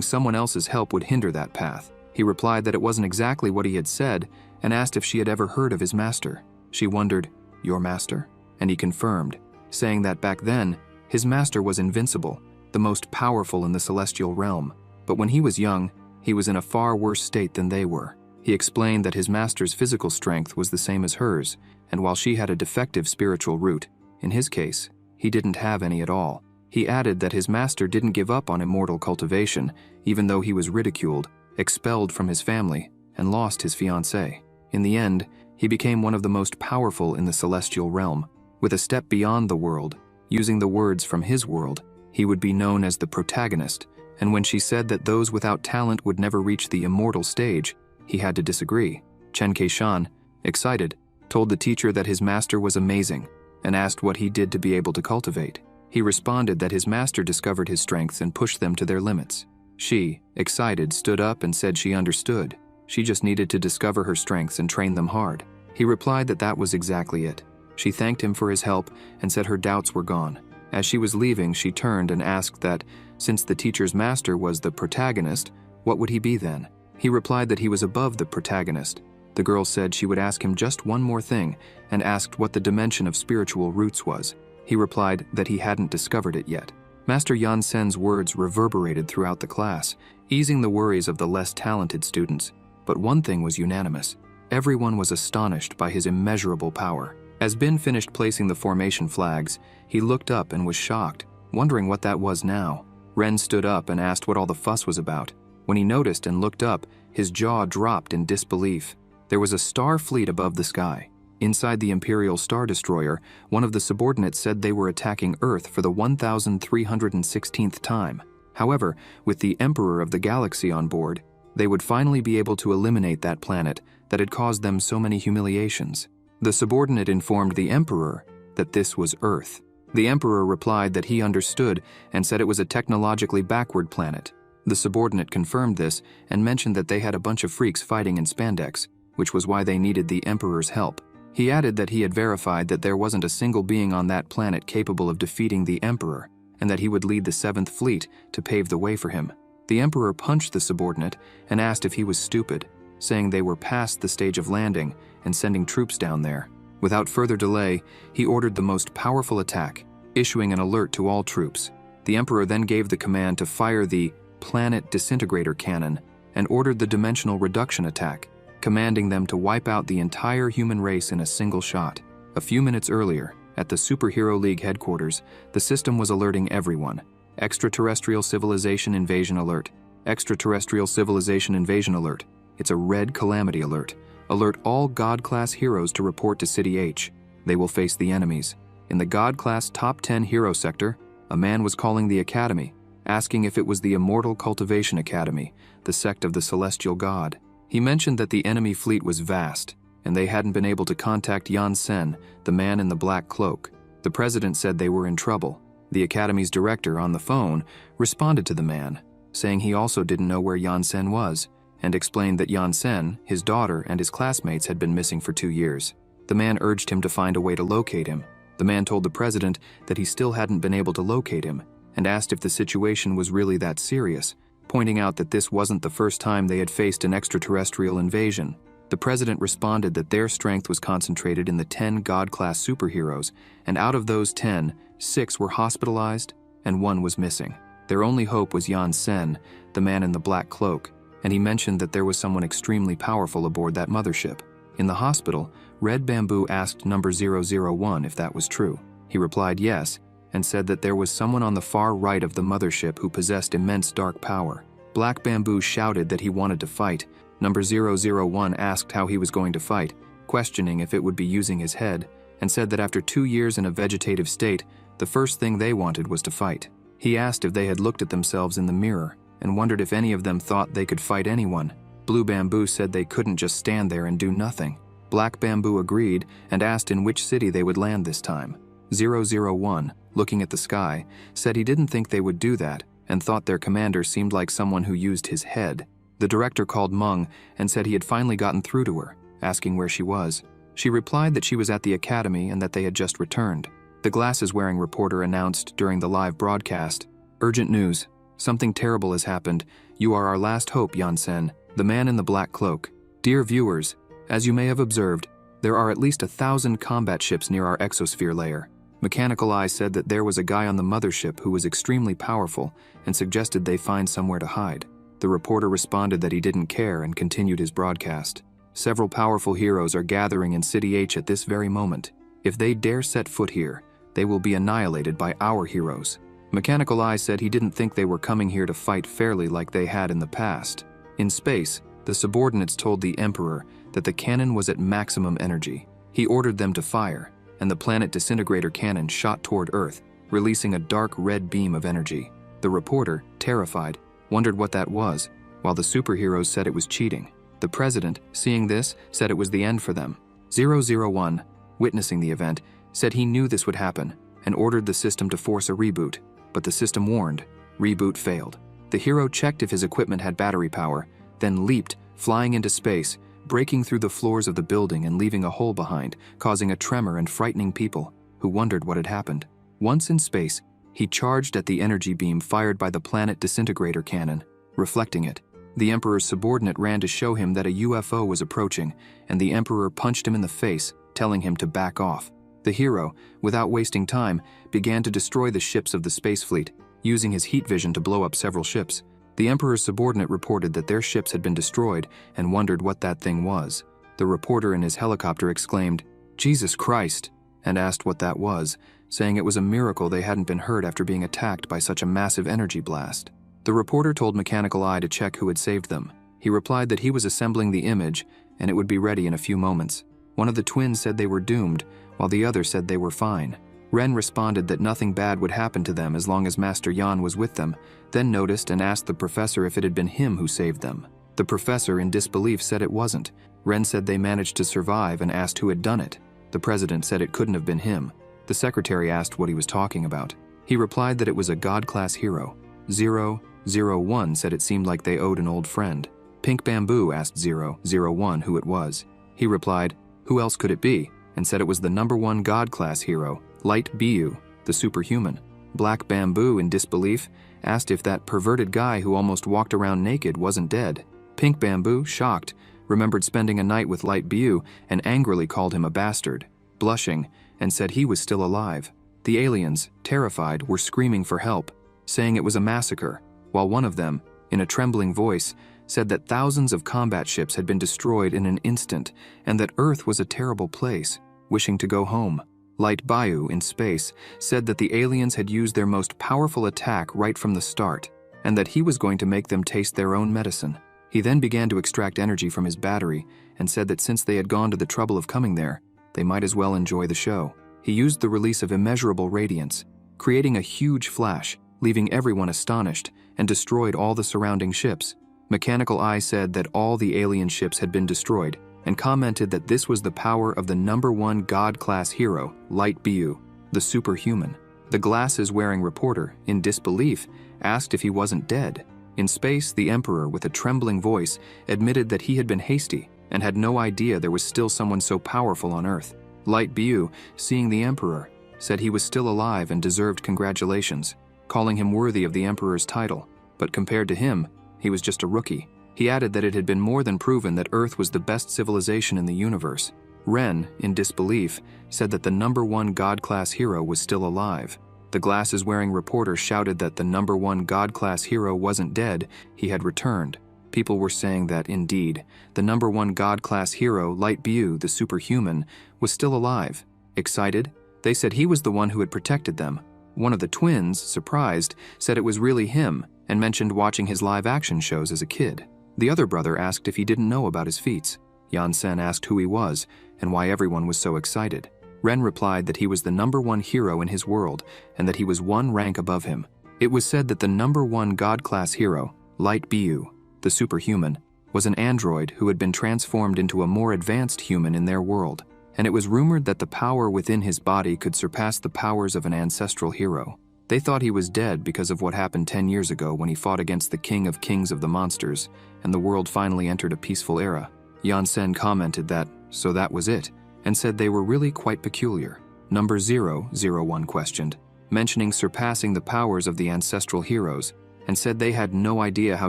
someone else's help would hinder that path. He replied that it wasn't exactly what he had said, and asked if she had ever heard of his master. She wondered, "Your master?" And he confirmed, saying that back then, his master was invincible, the most powerful in the celestial realm. But when he was young, he was in a far worse state than they were. He explained that his master's physical strength was the same as hers, and while she had a defective spiritual root, in his case, he didn't have any at all. He added that his master didn't give up on immortal cultivation, even though he was ridiculed, expelled from his family, and lost his fiancée. In the end, he became one of the most powerful in the celestial realm. With a step beyond the world, using the words from his world, he would be known as the protagonist, and when she said that those without talent would never reach the immortal stage, he had to disagree. Chen Kai-shan, excited, told the teacher that his master was amazing, and asked what he did to be able to cultivate. He responded that his master discovered his strengths and pushed them to their limits. She, excited, stood up and said she understood. She just needed to discover her strengths and train them hard. He replied that that was exactly it. She thanked him for his help and said her doubts were gone. As she was leaving, she turned and asked that, since the teacher's master was the protagonist, what would he be then? He replied that he was above the protagonist. The girl said she would ask him just one more thing and asked what the dimension of spiritual roots was. He replied that he hadn't discovered it yet. Master Yan Sen's words reverberated throughout the class, easing the worries of the less talented students. But one thing was unanimous. Everyone was astonished by his immeasurable power. As Bin finished placing the formation flags, he looked up and was shocked, wondering what that was now. Ren stood up and asked what all the fuss was about. When he noticed and looked up, his jaw dropped in disbelief. There was a star fleet above the sky. Inside the Imperial Star Destroyer, one of the subordinates said they were attacking Earth for the 1,316th time. However, with the Emperor of the Galaxy on board, they would finally be able to eliminate that planet that had caused them so many humiliations. The subordinate informed the Emperor that this was Earth. The Emperor replied that he understood and said it was a technologically backward planet. The subordinate confirmed this and mentioned that they had a bunch of freaks fighting in spandex, which was why they needed the Emperor's help. He added that he had verified that there wasn't a single being on that planet capable of defeating the Emperor, and that he would lead the 7th Fleet to pave the way for him. The Emperor punched the subordinate and asked if he was stupid, saying they were past the stage of landing and sending troops down there. Without further delay, he ordered the most powerful attack, issuing an alert to all troops. The Emperor then gave the command to fire the Planet Disintegrator Cannon and ordered the Dimensional Reduction attack, commanding them to wipe out the entire human race in a single shot. A few minutes earlier, at the Superhero League headquarters, the system was alerting everyone. Extraterrestrial civilization invasion alert. Extraterrestrial civilization invasion alert. It's a red calamity alert. Alert all God-class heroes to report to City H. They will face the enemies. In the God-class top 10 hero sector, a man was calling the Academy, asking if it was the Immortal Cultivation Academy, the sect of the Celestial God. He mentioned that the enemy fleet was vast, and they hadn't been able to contact Yan Sen, the man in the black cloak. The president said they were in trouble. The Academy's director, on the phone, responded to the man, saying he also didn't know where Yan Sen was, and explained that Yan Sen, his daughter, and his classmates had been missing for 2 years. The man urged him to find a way to locate him. The man told the president that he still hadn't been able to locate him, and asked if the situation was really that serious, pointing out that this wasn't the first time they had faced an extraterrestrial invasion. The president responded that their strength was concentrated in the 10 God-class superheroes, and out of those 10, 6 were hospitalized, and one was missing. Their only hope was Yan Sen, the man in the black cloak, and he mentioned that there was someone extremely powerful aboard that mothership. In the hospital, Red Bamboo asked number 001 if that was true. He replied yes, and said that there was someone on the far right of the mothership who possessed immense dark power. Black Bamboo shouted that he wanted to fight. Number 001 asked how he was going to fight, questioning if it would be using his head, and said that after 2 years in a vegetative state, the first thing they wanted was to fight. He asked if they had looked at themselves in the mirror and wondered if any of them thought they could fight anyone. Blue Bamboo said they couldn't just stand there and do nothing. Black Bamboo agreed and asked in which city they would land this time. 001, looking at the sky, said he didn't think they would do that and thought their commander seemed like someone who used his head. The director called Meng and said he had finally gotten through to her, asking where she was. She replied that she was at the academy and that they had just returned. The glasses-wearing reporter announced during the live broadcast, "Urgent news. Something terrible has happened. You are our last hope, Yan Sen, the man in the black cloak. Dear viewers, as you may have observed, there are at least 1,000 combat ships near our exosphere layer. Mechanical Eye said that there was a guy on the mothership who was extremely powerful and suggested they find somewhere to hide." The reporter responded that he didn't care and continued his broadcast. "Several powerful heroes are gathering in City H at this very moment. If they dare set foot here, they will be annihilated by our heroes." Mechanical Eye said he didn't think they were coming here to fight fairly like they had in the past. In space, the subordinates told the Emperor that the cannon was at maximum energy. He ordered them to fire, and the planet disintegrator cannon shot toward Earth, releasing a dark red beam of energy. The reporter, terrified, wondered what that was, while the superheroes said it was cheating. The president, seeing this, said it was the end for them. 001, witnessing the event, said he knew this would happen and ordered the system to force a reboot, but the system warned. Reboot failed. The hero checked if his equipment had battery power, then leaped, flying into space, breaking through the floors of the building and leaving a hole behind, causing a tremor and frightening people, who wondered what had happened. Once in space, he charged at the energy beam fired by the planet disintegrator cannon, reflecting it. The Emperor's subordinate ran to show him that a UFO was approaching, and the Emperor punched him in the face, telling him to back off. The hero, without wasting time, began to destroy the ships of the space fleet, using his heat vision to blow up several ships. The Emperor's subordinate reported that their ships had been destroyed and wondered what that thing was. The reporter in his helicopter exclaimed, "Jesus Christ," and asked what that was, saying it was a miracle they hadn't been hurt after being attacked by such a massive energy blast. The reporter told Mechanical Eye to check who had saved them. He replied that he was assembling the image and it would be ready in a few moments. One of the twins said they were doomed, while the other said they were fine. Ren responded that nothing bad would happen to them as long as Master Yan was with them, then noticed and asked the professor if it had been him who saved them. The professor, in disbelief, said it wasn't. Ren said they managed to survive and asked who had done it. The president said it couldn't have been him. The secretary asked what he was talking about. He replied that it was a God-class hero. 001 said it seemed like they owed an old friend. Pink Bamboo asked 001 who it was. He replied, "Who else could it be?" and said it was the #1 God-class hero, Light Biu, the superhuman. Black Bamboo, in disbelief, asked if that perverted guy who almost walked around naked wasn't dead. Pink Bamboo, shocked, remembered spending a night with Light Biu and angrily called him a bastard, blushing, and said he was still alive. The aliens, terrified, were screaming for help, saying it was a massacre, while one of them, in a trembling voice, said that thousands of combat ships had been destroyed in an instant and that Earth was a terrible place, wishing to go home. Light Biu, in space, said that the aliens had used their most powerful attack right from the start and that he was going to make them taste their own medicine. He then began to extract energy from his battery and said that since they had gone to the trouble of coming there, they might as well enjoy the show. He used the release of immeasurable radiance, creating a huge flash, leaving everyone astonished, and destroyed all the surrounding ships. Mechanical Eye said that all the alien ships had been destroyed and commented that this was the power of the #1 God-class hero, Light Biu, the superhuman. The glasses-wearing reporter, in disbelief, asked if he wasn't dead. In space, the Emperor, with a trembling voice, admitted that he had been hasty and had no idea there was still someone so powerful on Earth. Light Biu, seeing the Emperor, said he was still alive and deserved congratulations, calling him worthy of the Emperor's title, but compared to him, he was just a rookie. He added that it had been more than proven that Earth was the best civilization in the universe. Ren, in disbelief, said that the #1 God-class hero was still alive. The The glasses-wearing reporter shouted that the #1 God-class hero wasn't dead, he had returned. People were saying that, indeed, the #1 God-class hero, Light Bu, the superhuman, was still alive. Excited, they said he was the one who had protected them. One of the twins, surprised, said it was really him and mentioned watching his live-action shows as a kid. The other brother asked if he didn't know about his feats. Yan-sen asked who he was and why everyone was so excited. Ren replied that he was the #1 hero in his world and that he was one rank above him. It was said that the #1 God-class hero, Light Bu, the superhuman, was an android who had been transformed into a more advanced human in their world, and it was rumored that the power within his body could surpass the powers of an ancestral hero. They thought he was dead because of what happened 10 years ago when he fought against the king of kings of the monsters, and the world finally entered a peaceful era. Yan-sen commented that, so that was it, and said they were really quite peculiar. Number 001 questioned, mentioning surpassing the powers of the ancestral heroes, and said they had no idea how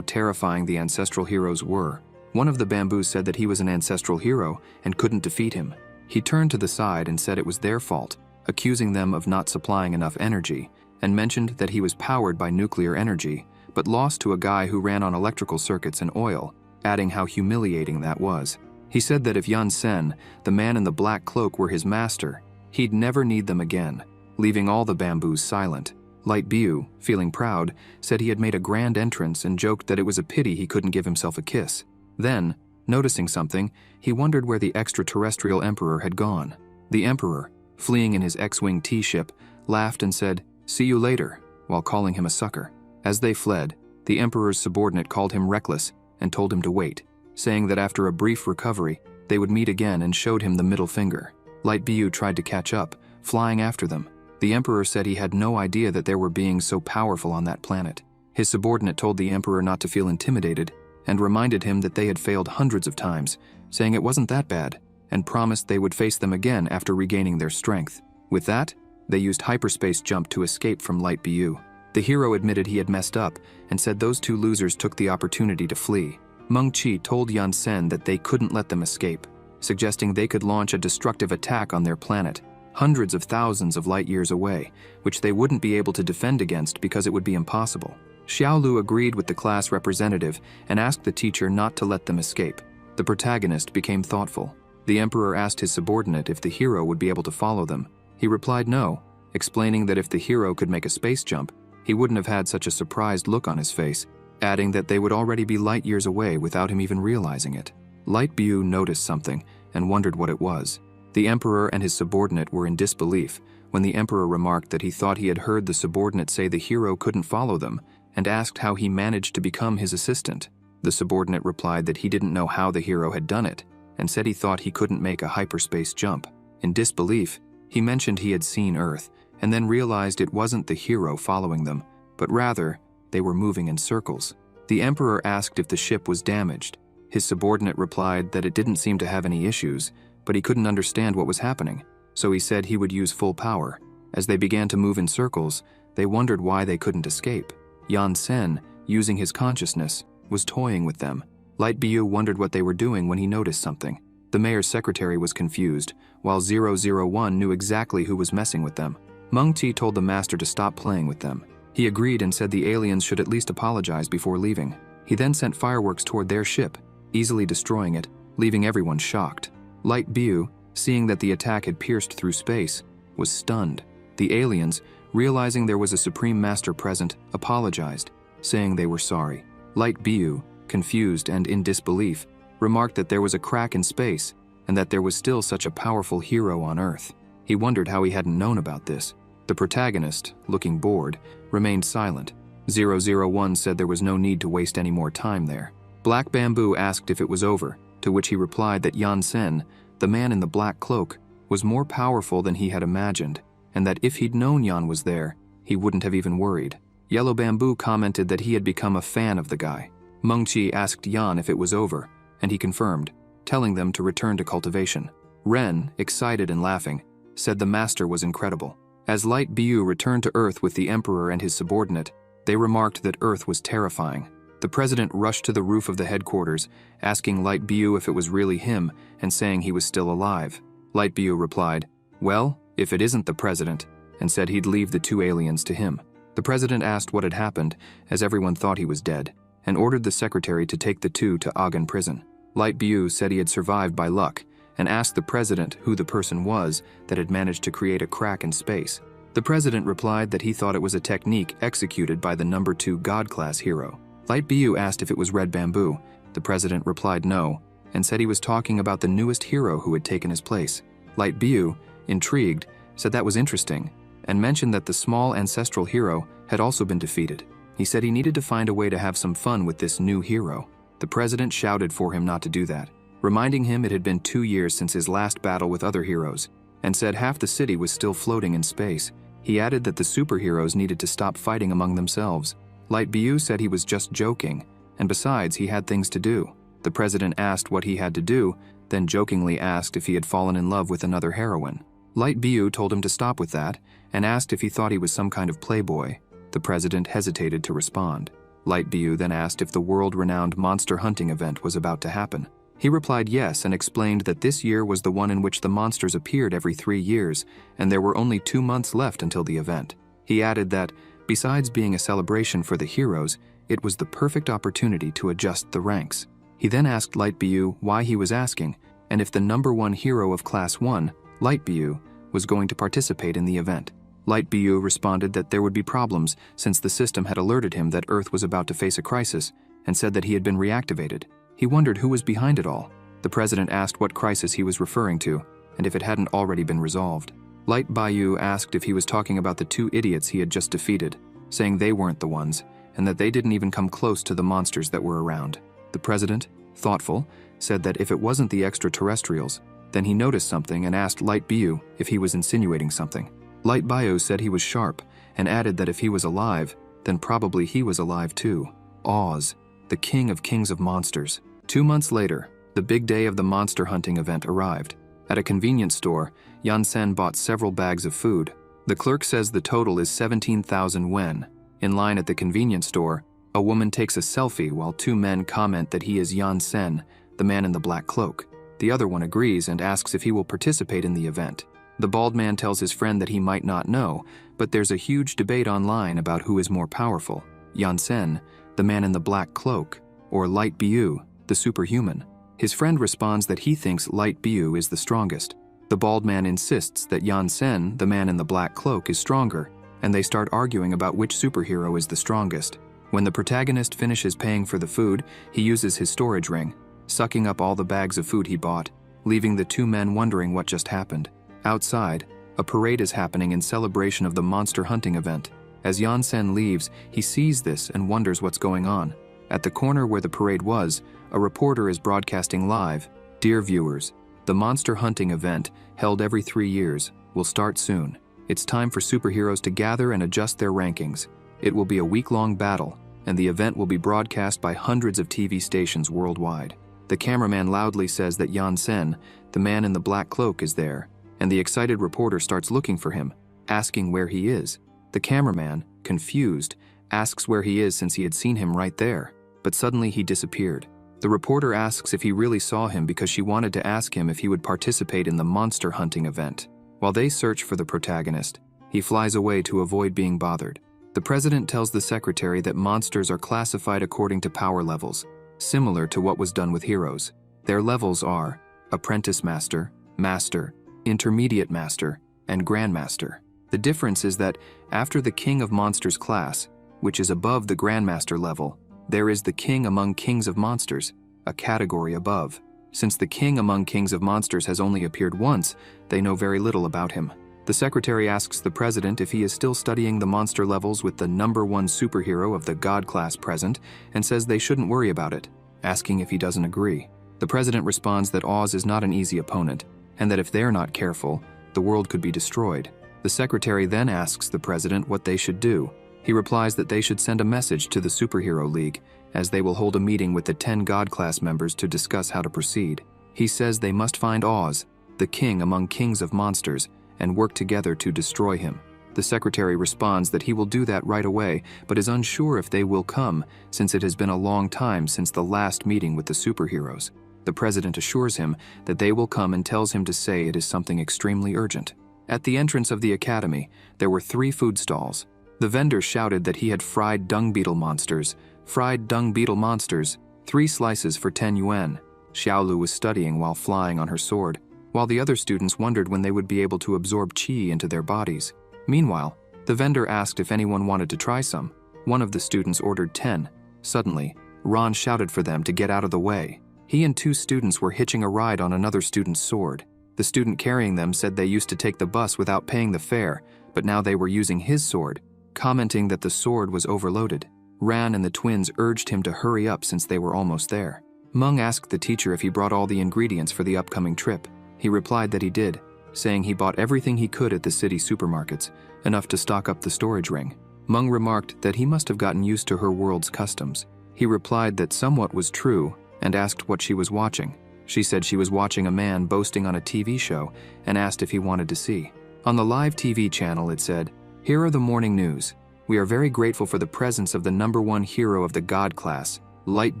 terrifying the ancestral heroes were. One of the bamboos said that he was an ancestral hero and couldn't defeat him. He turned to the side and said it was their fault, accusing them of not supplying enough energy, and mentioned that he was powered by nuclear energy, but lost to a guy who ran on electrical circuits and oil, adding how humiliating that was. He said that if Yan-sen, the man in the black cloak, were his master, he'd never need them again, leaving all the bamboos silent. Light Bu, feeling proud, said he had made a grand entrance and joked that it was a pity he couldn't give himself a kiss. Then, noticing something, he wondered where the extraterrestrial emperor had gone. The emperor, fleeing in his X-Wing T-ship, laughed and said, "See you later," while calling him a sucker. As they fled, the emperor's subordinate called him reckless and told him to wait, saying that after a brief recovery, they would meet again, and showed him the middle finger. Light Bu tried to catch up, flying after them. The emperor said he had no idea that there were beings so powerful on that planet. His subordinate told the emperor not to feel intimidated and reminded him that they had failed hundreds of times, saying it wasn't that bad, and promised they would face them again after regaining their strength. With that, they used hyperspace jump to escape from Light Bu. The hero admitted he had messed up and said those two losers took the opportunity to flee. Meng Qi told Yan-sen that they couldn't let them escape, suggesting they could launch a destructive attack on their planet, hundreds of thousands of light years away, which they wouldn't be able to defend against because it would be impossible. Xiaolu agreed with the class representative and asked the teacher not to let them escape. The protagonist became thoughtful. The emperor asked his subordinate if the hero would be able to follow them. He replied no, explaining that if the hero could make a space jump, he wouldn't have had such a surprised look on his face, adding that they would already be light years away without him even realizing it. Light Bu noticed something and wondered what it was. The emperor and his subordinate were in disbelief when the emperor remarked that he thought he had heard the subordinate say the hero couldn't follow them, and asked how he managed to become his assistant. The subordinate replied that he didn't know how the hero had done it, and said he thought he couldn't make a hyperspace jump. In disbelief, he mentioned he had seen Earth, and then realized it wasn't the hero following them, but rather, they were moving in circles. The emperor asked if the ship was damaged. His subordinate replied that it didn't seem to have any issues, but he couldn't understand what was happening, so he said he would use full power. As they began to move in circles, they wondered why they couldn't escape. Yan-sen, using his consciousness, was toying with them. Light Bu wondered what they were doing when he noticed something. The mayor's secretary was confused, while 001 knew exactly who was messing with them. Meng Qi told the master to stop playing with them. He agreed and said the aliens should at least apologize before leaving. He then sent fireworks toward their ship, easily destroying it, leaving everyone shocked. Light Bu, seeing that the attack had pierced through space, was stunned. The aliens, realizing there was a Supreme Master present, apologized, saying they were sorry. Light Bu, confused and in disbelief, remarked that there was a crack in space and that there was still such a powerful hero on Earth. He wondered how he hadn't known about this. The protagonist, looking bored, remained silent. 001 said there was no need to waste any more time there. Black Bamboo asked if it was over, to which he replied that Yan-sen, the man in the black cloak, was more powerful than he had imagined, and that if he'd known Yan was there, he wouldn't have even worried. Yellow Bamboo commented that he had become a fan of the guy. Meng Qi asked Yan if it was over, and he confirmed, telling them to return to cultivation. Ren, excited and laughing, said the master was incredible. As Light Bu returned to Earth with the emperor and his subordinate, they remarked that Earth was terrifying. The president rushed to the roof of the headquarters, asking Light Bu if it was really him and saying he was still alive. Light Bu replied, "Well, if it isn't the president, and said he'd leave the 2 aliens to him. The president asked what had happened, as everyone thought he was dead, and ordered the secretary to take the 2 to Agan prison. Light Biu said he had survived by luck, and asked the president who the person was that had managed to create a crack in space. The president replied that he thought it was a technique executed by the number 2 God-class hero. Light Biu asked if it was Red Bamboo. The president replied no, and said he was talking about the newest hero who had taken his place. Light Biu, intrigued, said that was interesting, and mentioned that the small ancestral hero had also been defeated. He said he needed to find a way to have some fun with this new hero. The president shouted for him not to do that, reminding him it had been 2 years since his last battle with other heroes, and said half the city was still floating in space. He added that the superheroes needed to stop fighting among themselves. Light Biu said he was just joking, and besides, he had things to do. The president asked what he had to do, then jokingly asked if he had fallen in love with another heroine. Light Biu told him to stop with that, and asked if he thought he was some kind of playboy. The president hesitated to respond. Light Biu then asked if the world-renowned monster hunting event was about to happen. He replied yes and explained that this year was the one in which the monsters appeared every 3 years, and there were only 2 months left until the event. He added that, besides being a celebration for the heroes, it was the perfect opportunity to adjust the ranks. He then asked Light Biu why he was asking, and if the number 1 hero of Class 1, Light Biu, was going to participate in the event. Light Biu responded that there would be problems since the system had alerted him that Earth was about to face a crisis, and said that he had been reactivated. He wondered who was behind it all. The president asked what crisis he was referring to, and if it hadn't already been resolved. Light Biu asked if he was talking about the 2 idiots he had just defeated, saying they weren't the ones, and that they didn't even come close to the monsters that were around. The president, thoughtful, said that if it wasn't the extraterrestrials, then he noticed something and asked Light Biu if he was insinuating something. Light Biu said he was sharp, and added that if he was alive, then probably he was alive too. Oz, the king of kings of monsters. 2 months later, the big day of the monster hunting event arrived. At a convenience store, Yan-sen bought several bags of food. The clerk says the total is 17,000 wen. In line at the convenience store, a woman takes a selfie while 2 men comment that he is Yan-sen, the man in the black cloak. The other one agrees and asks if he will participate in the event. The bald man tells his friend that he might not know, but there's a huge debate online about who is more powerful, Yan-sen, the man in the black cloak, or Light Biu, the superhuman. His friend responds that he thinks Light Biu is the strongest. The bald man insists that Yan-sen, the man in the black cloak, is stronger, and they start arguing about which superhero is the strongest. When the protagonist finishes paying for the food, he uses his storage ring, sucking up all the bags of food he bought, leaving the 2 men wondering what just happened. Outside, a parade is happening in celebration of the monster hunting event. As Yan-sen leaves, he sees this and wonders what's going on. At the corner where the parade was, a reporter is broadcasting live. Dear viewers, the monster hunting event, held every 3 years, will start soon. It's time for superheroes to gather and adjust their rankings. It will be a week-long battle, and the event will be broadcast by hundreds of TV stations worldwide. The cameraman loudly says that Yan-sen, the man in the black cloak, is there, and the excited reporter starts looking for him, asking where he is. The cameraman, confused, asks where he is since he had seen him right there, but suddenly he disappeared. The reporter asks if he really saw him because she wanted to ask him if he would participate in the monster hunting event. While they search for the protagonist, he flies away to avoid being bothered. The president tells the secretary that monsters are classified according to power levels, similar to what was done with heroes. Their levels are Apprentice Master, Master, Intermediate Master, and Grandmaster. The difference is that after the King of Monsters class, which is above the Grandmaster level, there is the King among Kings of Monsters, a category above. Since the King among Kings of Monsters has only appeared once, they know very little about him. The secretary asks the president if he is still studying the monster levels with the number 1 superhero of the God class present, and says they shouldn't worry about it, asking if he doesn't agree. The president responds that Oz is not an easy opponent, and that if they're not careful, the world could be destroyed. The secretary then asks the president what they should do. He replies that they should send a message to the Superhero League, as they will hold a meeting with the 10 God class members to discuss how to proceed. He says they must find Oz, the king among kings of monsters, and work together to destroy him. The secretary responds that he will do that right away, but is unsure if they will come, since it has been a long time since the last meeting with the superheroes. The president assures him that they will come and tells him to say it is something extremely urgent. At the entrance of the academy, there were 3 food stalls. The vendor shouted that he had fried dung beetle monsters. Fried dung beetle monsters, 3 slices for 10 yuan. Xiaolu was studying while flying on her sword, while the other students wondered when they would be able to absorb qi into their bodies. Meanwhile, the vendor asked if anyone wanted to try some. One of the students ordered 10. Suddenly, Ron shouted for them to get out of the way. He and 2 students were hitching a ride on another student's sword. The student carrying them said they used to take the bus without paying the fare, but now they were using his sword, commenting that the sword was overloaded. Ran and the twins urged him to hurry up since they were almost there. Meng asked the teacher if he brought all the ingredients for the upcoming trip. He replied that he did, saying he bought everything he could at the city supermarkets, enough to stock up the storage ring. Meng remarked that he must have gotten used to her world's customs. He replied that somewhat was true and asked what she was watching. She said she was watching a man boasting on a TV show and asked if he wanted to see. On the live TV channel it said, "Here are the morning news. We are very grateful for the presence of the #1 hero of the God class, Light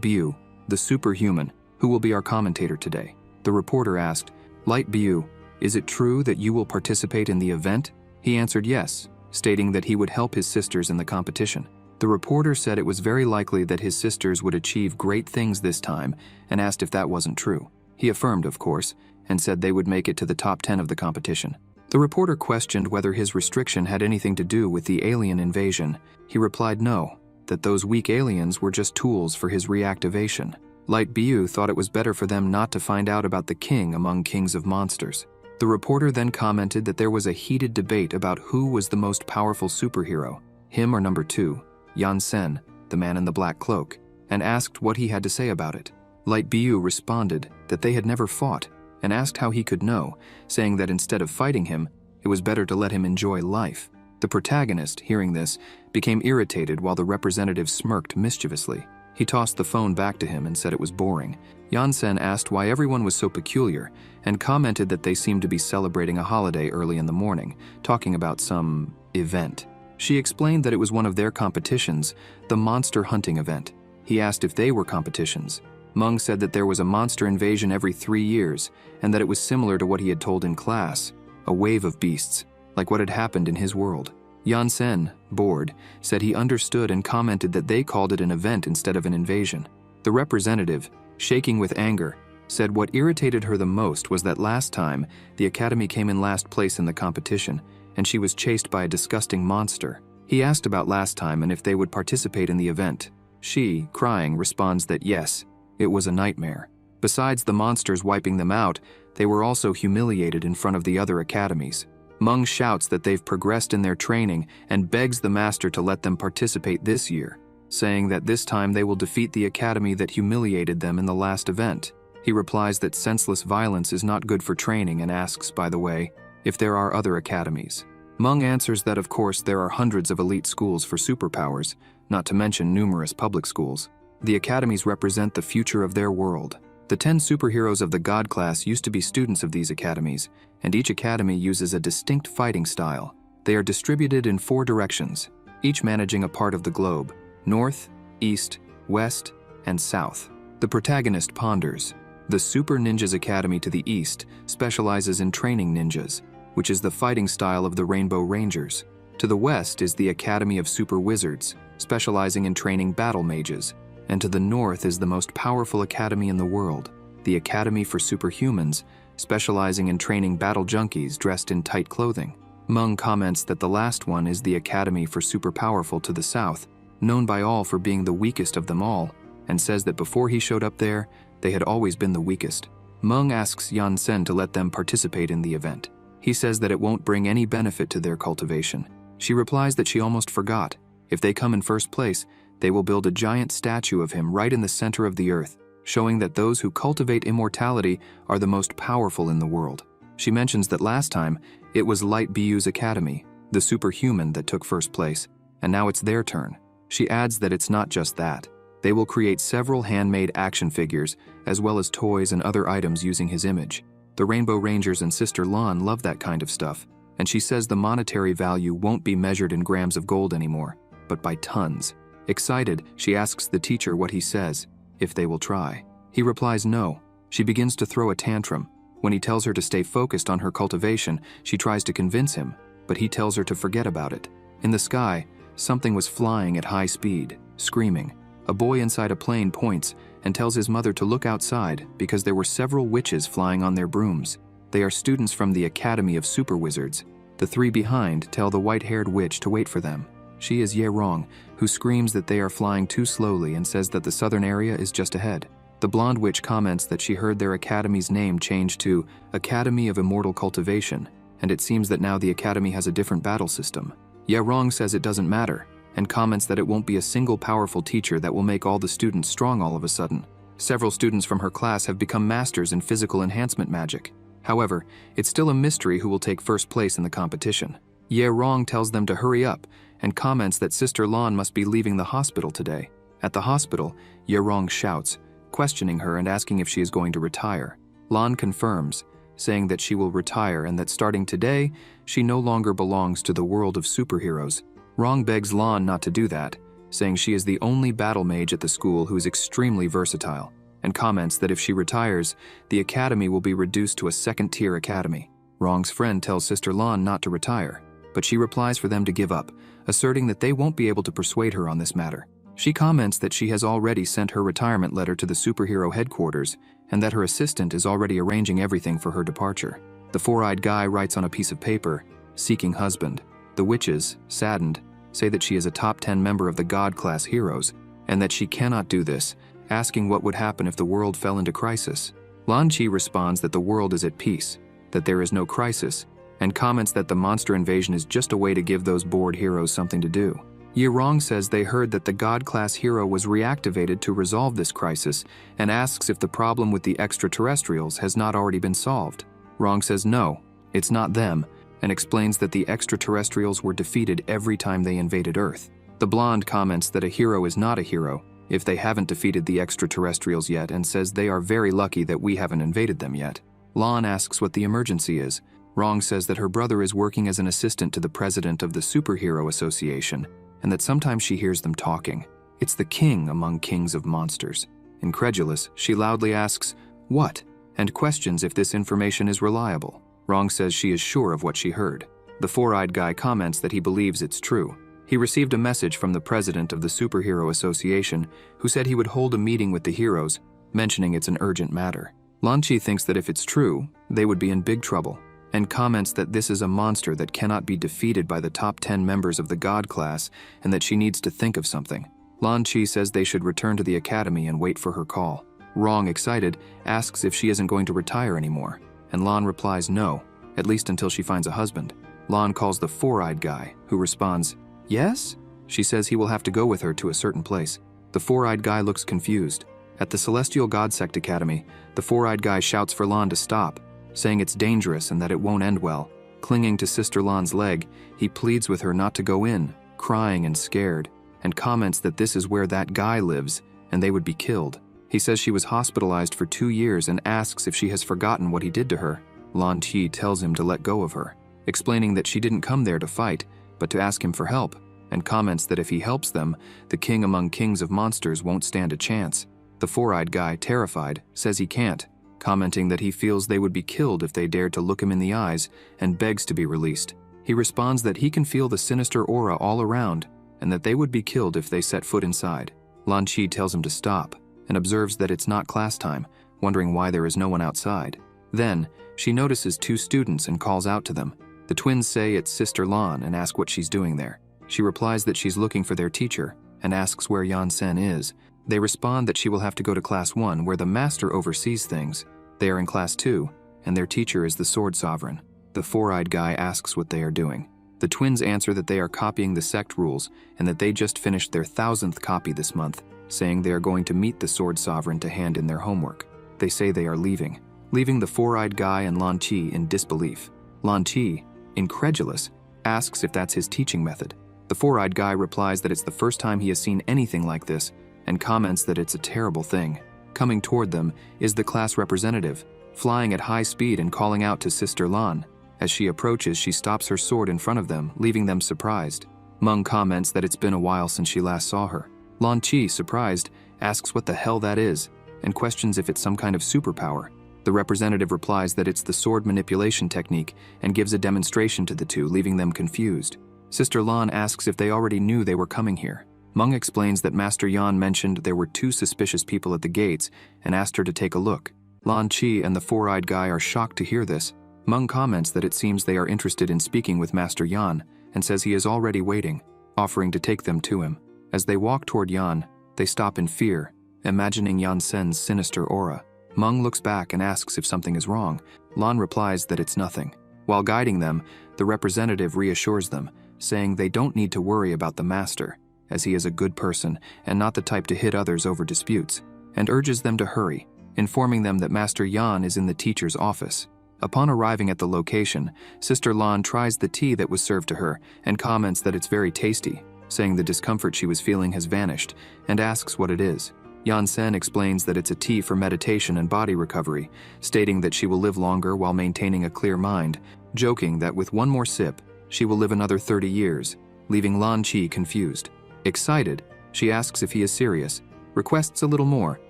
Bu, the superhuman, who will be our commentator today." The reporter asked, "Light Bu, is it true that you will participate in the event?" He answered yes, stating that he would help his sisters in the competition. The reporter said it was very likely that his sisters would achieve great things this time and asked if that wasn't true. He affirmed, of course, and said they would make it to the top 10 of the competition. The reporter questioned whether his restriction had anything to do with the alien invasion. He replied no, that those weak aliens were just tools for his reactivation. Light Bu thought it was better for them not to find out about the king among kings of monsters. The reporter then commented that there was a heated debate about who was the most powerful superhero, him or number 2, Yan Sen, the man in the black cloak, and asked what he had to say about it. Light Bu responded that they had never fought and asked how he could know, saying that instead of fighting him, it was better to let him enjoy life. The protagonist, hearing this, became irritated while the representative smirked mischievously. He tossed the phone back to him and said it was boring. Yan Sen asked why everyone was so peculiar and commented that they seemed to be celebrating a holiday early in the morning, talking about some event. She explained that it was one of their competitions, the monster hunting event. He asked if they were competitions. Meng said that there was a monster invasion every 3 years and that it was similar to what he had told in class, a wave of beasts, like what had happened in his world. Yan Sen, bored, said he understood and commented that they called it an event instead of an invasion. The representative, shaking with anger, said what irritated her the most was that last time the academy came in last place in the competition and she was chased by a disgusting monster. He asked about last time and if they would participate in the event. She, crying, responds that yes, it was a nightmare. Besides the monsters wiping them out, they were also humiliated in front of the other academies. Meng shouts that they've progressed in their training and begs the master to let them participate this year, saying that this time they will defeat the academy that humiliated them in the last event. He replies that senseless violence is not good for training and asks, by the way, if there are other academies. Meng answers that of course there are hundreds of elite schools for superpowers, not to mention numerous public schools. The academies represent the future of their world. The 10 superheroes of the God class used to be students of these academies, and each academy uses a distinct fighting style. They are distributed in 4 directions, each managing a part of the globe: north, east, west, and south. The protagonist ponders. The Super Ninjas Academy to the east specializes in training ninjas, which is the fighting style of the Rainbow Rangers. To the west is the Academy of Super Wizards, specializing in training battle mages. And to the north is the most powerful academy in the world, the Academy for Superhumans, specializing in training battle junkies dressed in tight clothing. Meng comments that the last one is the Academy for Superpowerful to the south, known by all for being the weakest of them all, and says that before he showed up there, they had always been the weakest. Meng asks Yan Sen to let them participate in the event. He says that it won't bring any benefit to their cultivation. She replies that she almost forgot. If they come in first place, they will build a giant statue of him right in the center of the earth, showing that those who cultivate immortality are the most powerful in the world. She mentions that last time, it was Light Bu's academy, the superhuman, that took first place, and now it's their turn. She adds that it's not just that. They will create several handmade action figures, as well as toys and other items using his image. The Rainbow Rangers and Sister Lan love that kind of stuff, and she says the monetary value won't be measured in grams of gold anymore, but by tons. Excited, she asks the teacher what he says, if they will try. He replies no. She begins to throw a tantrum, When he tells her to stay focused on her cultivation, she tries to convince him, but he tells her to forget about it. In the sky, something was flying at high speed, screaming. A boy inside a plane points and tells his mother to look outside because there were several witches flying on their brooms. They are students from the Academy of Super Wizards. The three behind tell the white-haired witch to wait for them. She is Ye Rong, who screams that they are flying too slowly and says that the southern area is just ahead. The blonde witch comments that she heard their academy's name changed to Academy of Immortal Cultivation, and it seems that now the academy has a different battle system. Ye Rong says it doesn't matter, and comments that it won't be a single powerful teacher that will make all the students strong all of a sudden. Several students from her class have become masters in physical enhancement magic. However, it's still a mystery who will take first place in the competition. Ye Rong tells them to hurry up and comments that Sister Lan must be leaving the hospital today. At the hospital, Ye Rong shouts, questioning her and asking if she is going to retire. Lan confirms, saying that she will retire and that starting today, she no longer belongs to the world of superheroes. Rong begs Lan not to do that, saying she is the only battle mage at the school who is extremely versatile, and comments that if she retires, the academy will be reduced to a second-tier academy. Rong's friend tells Sister Lan not to retire, but she replies for them to give up, asserting that they won't be able to persuade her on this matter. She comments that she has already sent her retirement letter to the superhero headquarters and that her assistant is already arranging everything for her departure. The four-eyed guy writes on a piece of paper, "Seeking husband." The witches, saddened, say that she is a top 10 member of the God-class heroes and that she cannot do this, asking what would happen if the world fell into crisis. Lan Chi responds that the world is at peace, that there is no crisis, and comments that the monster invasion is just a way to give those bored heroes something to do. Ye Rong says they heard that the God-class hero was reactivated to resolve this crisis and asks if the problem with the extraterrestrials has not already been solved. Rong says no, it's not them, and explains that the extraterrestrials were defeated every time they invaded Earth. The blonde comments that a hero is not a hero if they haven't defeated the extraterrestrials yet and says they are very lucky that we haven't invaded them yet. Lan asks what the emergency is. Rong says that her brother is working as an assistant to the president of the Superhero Association and that sometimes she hears them talking. It's the king among kings of monsters. Incredulous, she loudly asks, "What?" and questions if this information is reliable. Rong says she is sure of what she heard. The four-eyed guy comments that he believes it's true. He received a message from the president of the Superhero Association who said he would hold a meeting with the heroes, mentioning it's an urgent matter. Lan Chi thinks that if it's true, they would be in big trouble, and comments that this is a monster that cannot be defeated by the top 10 members of the God class and that she needs to think of something. Lan Chi says they should return to the academy and wait for her call. Rong, excited, asks if she isn't going to retire anymore, and Lan replies no, at least until she finds a husband. Lan calls the four-eyed guy, who responds, "Yes?" She says he will have to go with her to a certain place. The four-eyed guy looks confused. At the Celestial God Sect Academy, the four-eyed guy shouts for Lan to stop, saying it's dangerous and that it won't end well. Clinging to Sister Lan's leg, he pleads with her not to go in, crying and scared, and comments that this is where that guy lives and they would be killed. He says she was hospitalized for 2 years and asks if she has forgotten what he did to her. Lan Chi tells him to let go of her, explaining that she didn't come there to fight, but to ask him for help, and comments that if he helps them, the king among kings of monsters won't stand a chance. The four-eyed guy, terrified, says he can't, commenting that he feels they would be killed if they dared to look him in the eyes, and begs to be released. He responds that he can feel the sinister aura all around, and that they would be killed if they set foot inside. Lan Chi tells him to stop, and observes that it's not class time, wondering why there is no one outside. Then, she notices 2 students and calls out to them. The twins say it's Sister Lan and ask what she's doing there. She replies that she's looking for their teacher, and asks where Yan Sen is. They respond that she will have to go to Class 1, where the Master oversees things. They are in Class 2, and their teacher is the Sword Sovereign. The four-eyed guy asks what they are doing. The twins answer that they are copying the Sect rules, and that they just finished their 1,000th copy this month, saying they are going to meet the Sword Sovereign to hand in their homework. They say they are leaving the four-eyed guy and Lan Chi in disbelief. Lan Chi, incredulous, asks if that's his teaching method. The four-eyed guy replies that it's the first time he has seen anything like this, and comments that it's a terrible thing. Coming toward them is the class representative, flying at high speed and calling out to Sister Lan. As she approaches, she stops her sword in front of them, leaving them surprised. Meng comments that it's been a while since she last saw her. Lan Chi, surprised, asks what the hell that is, and questions if it's some kind of superpower. The The representative replies that it's the sword manipulation technique and gives a demonstration to the two, leaving them confused. Sister Lan asks if they already knew they were coming here. Meng explains that Master Yan mentioned there were 2 suspicious people at the gates and asked her to take a look. Lan Qi and the four-eyed guy are shocked to hear this. Meng comments that it seems they are interested in speaking with Master Yan and says he is already waiting, offering to take them to him. As they walk toward Yan, they stop in fear, imagining Yan Sen's sinister aura. Meng looks back and asks if something is wrong. Lan replies that it's nothing. While guiding them, the representative reassures them, saying they don't need to worry about the master, as he is a good person and not the type to hit others over disputes, and urges them to hurry, informing them that Master Yan is in the teacher's office. Upon arriving at the location, Sister Lan tries the tea that was served to her and comments that it's very tasty, saying the discomfort she was feeling has vanished, and asks what it is. Yan Sen explains that it's a tea for meditation and body recovery, stating that she will live longer while maintaining a clear mind, joking that with one more sip, she will live another 30 years, leaving Lan Qi confused. Excited, she asks if he is serious, requests a little more,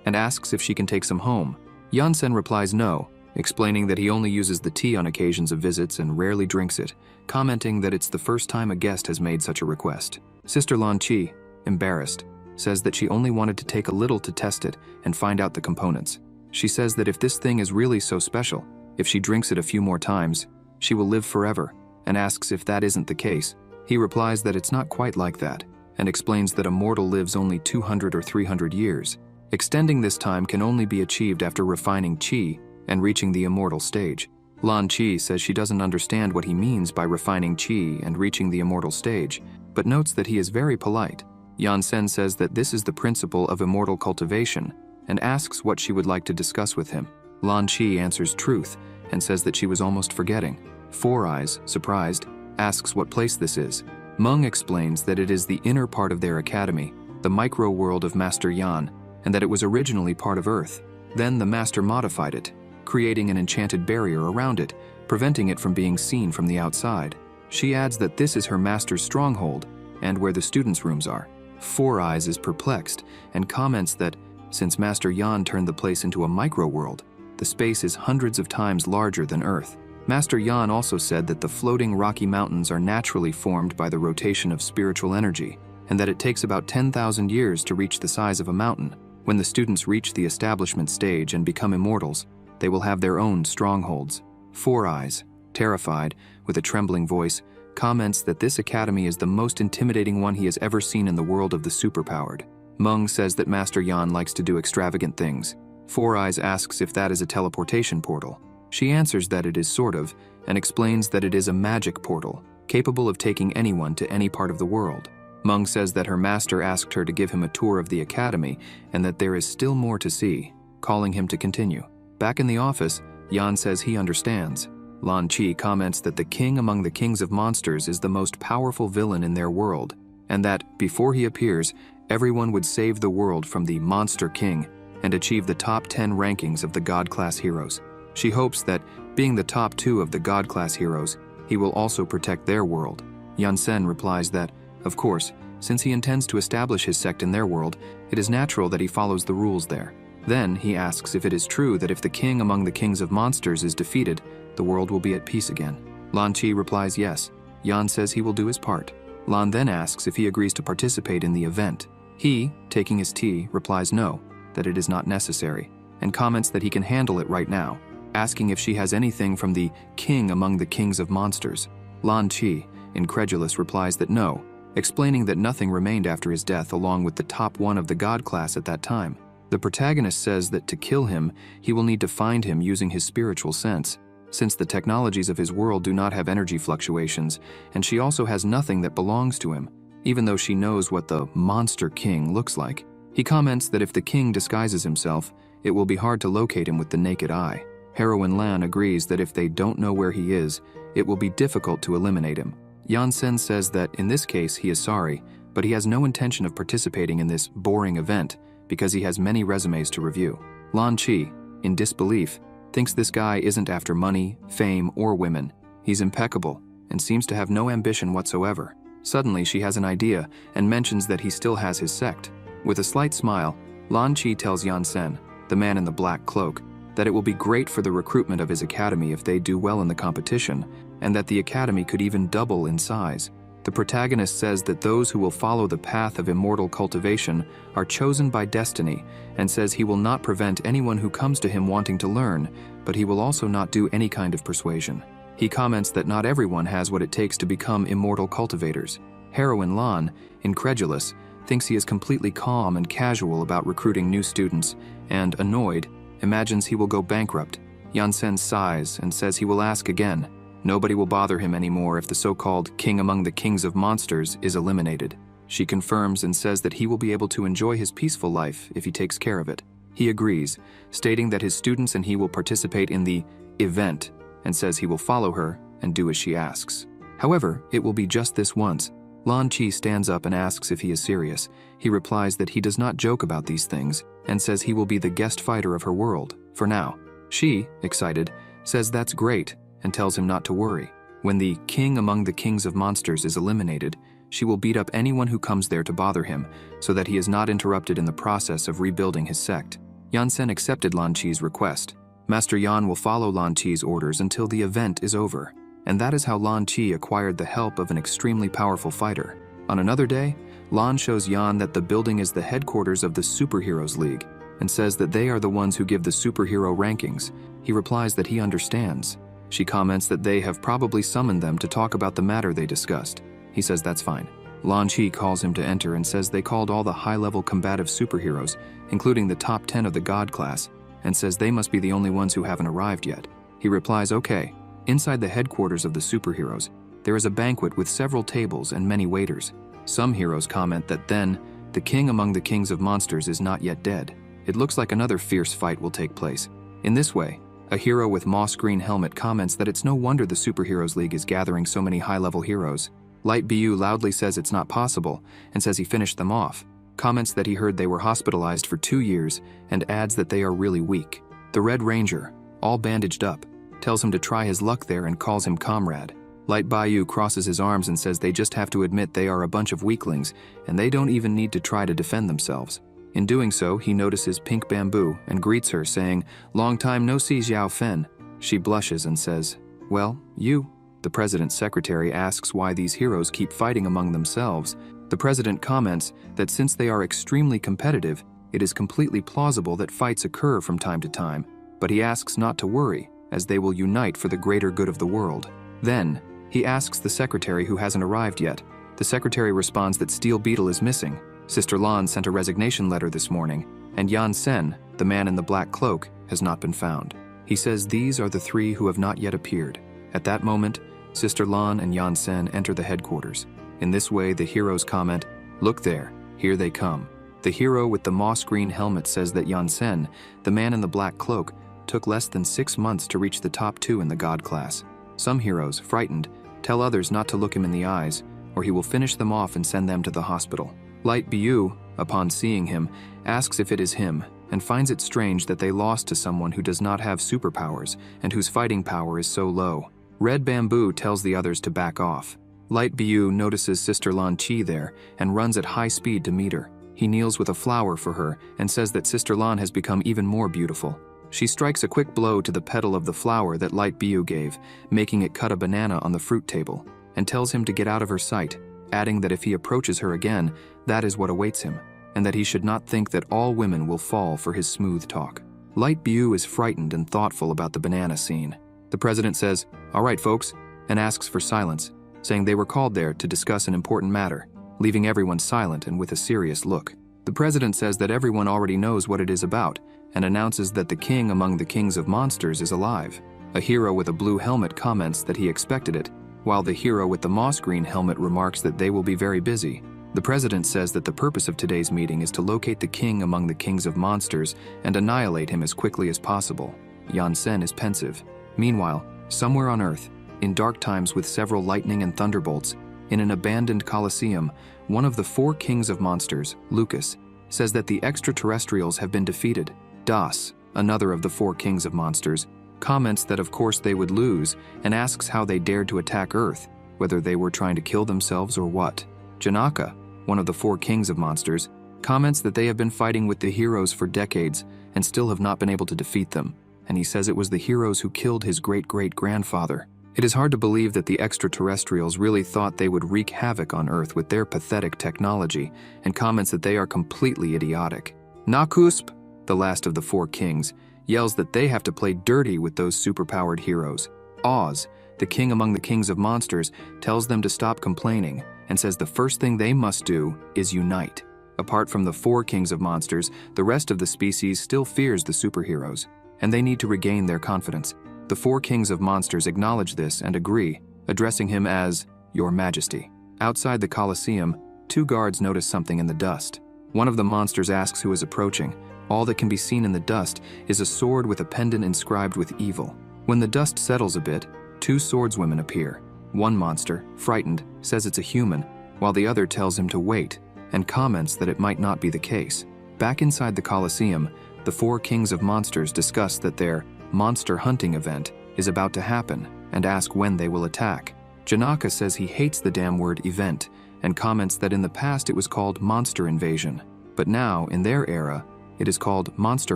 and asks if she can take some home. Yan Sen replies no, explaining that he only uses the tea on occasions of visits and rarely drinks it, commenting that it's the first time a guest has made such a request. Sister Lan Qi, embarrassed, says that she only wanted to take a little to test it and find out the components. She says that if this thing is really so special, if she drinks it a few more times, she will live forever, and asks if that isn't the case. He replies that it's not quite like that, and explains that a mortal lives only 200 or 300 years. Extending this time can only be achieved after refining qi and reaching the immortal stage. Lan Qi says she doesn't understand what he means by refining qi and reaching the immortal stage, but notes that he is very polite. Yan Sen says that this is the principle of immortal cultivation and asks what she would like to discuss with him. Lan Qi answers truth and says that she was almost forgetting. Four Eyes, surprised, asks what place this is. Meng explains that it is the inner part of their academy, the micro-world of Master Yan, and that it was originally part of Earth. Then the Master modified it, creating an enchanted barrier around it, preventing it from being seen from the outside. She adds that this is her Master's stronghold and where the students' rooms are. Four Eyes is perplexed and comments that, since Master Yan turned the place into a micro-world, the space is hundreds of times larger than Earth. Master Yan also said that the floating rocky mountains are naturally formed by the rotation of spiritual energy, and that it takes about 10,000 years to reach the size of a mountain. When the students reach the establishment stage and become immortals, they will have their own strongholds. Four Eyes, terrified, with a trembling voice, comments that this academy is the most intimidating one he has ever seen in the world of the superpowered. Meng says that Master Yan likes to do extravagant things. Four Eyes asks if that is a teleportation portal. She answers that it is sort of, and explains that it is a magic portal, capable of taking anyone to any part of the world. Meng says that her master asked her to give him a tour of the academy and that there is still more to see, calling him to continue. Back in the office, Yan says he understands. Lan Qi comments that the king among the kings of monsters is the most powerful villain in their world, and that, before he appears, everyone would save the world from the Monster King and achieve the top 10 rankings of the God-class heroes. She hopes that, being the top 2 of the God-class heroes, he will also protect their world. Yan Sen replies that, of course, since he intends to establish his sect in their world, it is natural that he follows the rules there. Then he asks if it is true that if the king among the kings of monsters is defeated, the world will be at peace again. Lan Qi replies yes. Yan says he will do his part. Lan then asks if he agrees to participate in the event. He, taking his tea, replies no, that it is not necessary, and comments that he can handle it right now, asking if she has anything from the king among the kings of monsters. Lan Qi, incredulous, replies that no, explaining that nothing remained after his death along with the top 1 of the god class at that time. The protagonist says that to kill him, he will need to find him using his spiritual sense, since the technologies of his world do not have energy fluctuations, and she also has nothing that belongs to him, even though she knows what the Monster King looks like. He comments that if the king disguises himself, it will be hard to locate him with the naked eye. Heroine Lan agrees that if they don't know where he is, it will be difficult to eliminate him. Yan Sen says that in this case he is sorry, but he has no intention of participating in this boring event because he has many resumes to review. Lan Qi, in disbelief, thinks this guy isn't after money, fame, or women. He's impeccable and seems to have no ambition whatsoever. Suddenly she has an idea and mentions that he still has his sect. With a slight smile, Lan Qi tells Yan Sen, the man in the black cloak, that it will be great for the recruitment of his academy if they do well in the competition, and that the academy could even double in size. The protagonist says that those who will follow the path of immortal cultivation are chosen by destiny, and says he will not prevent anyone who comes to him wanting to learn, but he will also not do any kind of persuasion. He comments that not everyone has what it takes to become immortal cultivators. Heroine Lan, incredulous, thinks he is completely calm and casual about recruiting new students, and, annoyed, imagines he will go bankrupt. Yansen sighs and says he will ask again. Nobody will bother him anymore if the so-called king among the kings of monsters is eliminated. She confirms and says that he will be able to enjoy his peaceful life if he takes care of it. He agrees, stating that his students and he will participate in the event, and says he will follow her and do as she asks. However, it will be just this once. Lan Chi stands up and asks if he is serious. He replies that he does not joke about these things, and says he will be the guest fighter of her world, for now. She, excited, says that's great, and tells him not to worry. When the king among the kings of monsters is eliminated, she will beat up anyone who comes there to bother him, so that he is not interrupted in the process of rebuilding his sect. Yansen accepted Lan Chi's request. Master Yan will follow Lan Chi's orders until the event is over, and that is how Lan Chi acquired the help of an extremely powerful fighter. On another day, Lan shows Yan that the building is the headquarters of the Superheroes League, and says that they are the ones who give the superhero rankings. He replies that he understands. She comments that they have probably summoned them to talk about the matter they discussed. He says that's fine. Lan Chi calls him to enter and says they called all the high-level combative superheroes, including the top 10 of the God class, and says they must be the only ones who haven't arrived yet. He replies, okay. Inside the headquarters of the superheroes, there is a banquet with several tables and many waiters. Some heroes comment that then, the king among the kings of monsters is not yet dead. It looks like another fierce fight will take place. In this way, a hero with moss green helmet comments that it's no wonder the Superheroes League is gathering so many high-level heroes. Light Bu loudly says it's not possible, and says he finished them off. Comments that he heard they were hospitalized for 2 years, and adds that they are really weak. The Red Ranger, all bandaged up, tells him to try his luck there and calls him comrade. Light Bayou crosses his arms and says they just have to admit they are a bunch of weaklings, and they don't even need to try to defend themselves. In doing so, he notices Pink Bamboo and greets her, saying, "Long time no see, Xiao Fen." She blushes and says, "Well, you." The president's secretary asks why these heroes keep fighting among themselves. The president comments that since they are extremely competitive, it is completely plausible that fights occur from time to time, but he asks not to worry, as they will unite for the greater good of the world. Then, he asks the secretary who hasn't arrived yet. The secretary responds that Steel Beetle is missing. Sister Lan sent a resignation letter this morning, and Yan Sen, the man in the black cloak, has not been found. He says these are the 3 who have not yet appeared. At that moment, Sister Lan and Yan Sen enter the headquarters. In this way, the heroes comment, "Look there, here they come." The hero with the moss green helmet says that Yan Sen, the man in the black cloak, took less than 6 months to reach the top 2 in the God class. Some heroes, frightened, tell others not to look him in the eyes, or he will finish them off and send them to the hospital. Light Bu, upon seeing him, asks if it is him, and finds it strange that they lost to someone who does not have superpowers and whose fighting power is so low. Red Bamboo tells the others to back off. Light Bu notices Sister Lan Chi there and runs at high speed to meet her. He kneels with a flower for her and says that Sister Lan has become even more beautiful. She strikes a quick blow to the petal of the flower that Light Bu gave, making it cut a banana on the fruit table, and tells him to get out of her sight, adding that if he approaches her again, that is what awaits him, and that he should not think that all women will fall for his smooth talk. Light Bu is frightened and thoughtful about the banana scene. The president says, "All right, folks," and asks for silence, saying they were called there to discuss an important matter, leaving everyone silent and with a serious look. The president says that everyone already knows what it is about, and announces that the king among the kings of monsters is alive. A hero with a blue helmet comments that he expected it, while the hero with the moss green helmet remarks that they will be very busy. The president says that the purpose of today's meeting is to locate the king among the kings of monsters and annihilate him as quickly as possible. Yan Sen is pensive. Meanwhile, somewhere on Earth, in dark times with several lightning and thunderbolts, in an abandoned coliseum, one of the 4 kings of monsters, Lucas, says that the extraterrestrials have been defeated. Das, another of the 4 kings of monsters, comments that of course they would lose and asks how they dared to attack Earth, whether they were trying to kill themselves or what. Janaka, one of the 4 kings of monsters, comments that they have been fighting with the heroes for decades and still have not been able to defeat them. and he says it was the heroes who killed his great-great-grandfather. It is hard to believe that the extraterrestrials really thought they would wreak havoc on Earth with their pathetic technology, and comments that they are completely idiotic. Nakusp, the last of the four kings, yells that they have to play dirty with those superpowered heroes. Oz, the king among the kings of monsters, tells them to stop complaining and says the first thing they must do is unite. Apart from the four kings of monsters, the rest of the species still fears the superheroes, and they need to regain their confidence. The four kings of monsters acknowledge this and agree, addressing him as Your Majesty. Outside the Colosseum, two guards notice something in the dust. One of the monsters asks who is approaching. All that can be seen in the dust is a sword with a pendant inscribed with evil. When the dust settles a bit, two swordswomen appear. One monster, frightened, says it's a human, while the other tells him to wait, and comments that it might not be the case. Back inside the Colosseum, the four kings of monsters discuss that their monster hunting event is about to happen and ask when they will attack. Janaka says he hates the damn word event and comments that in the past it was called monster invasion, but now, in their era, it is called monster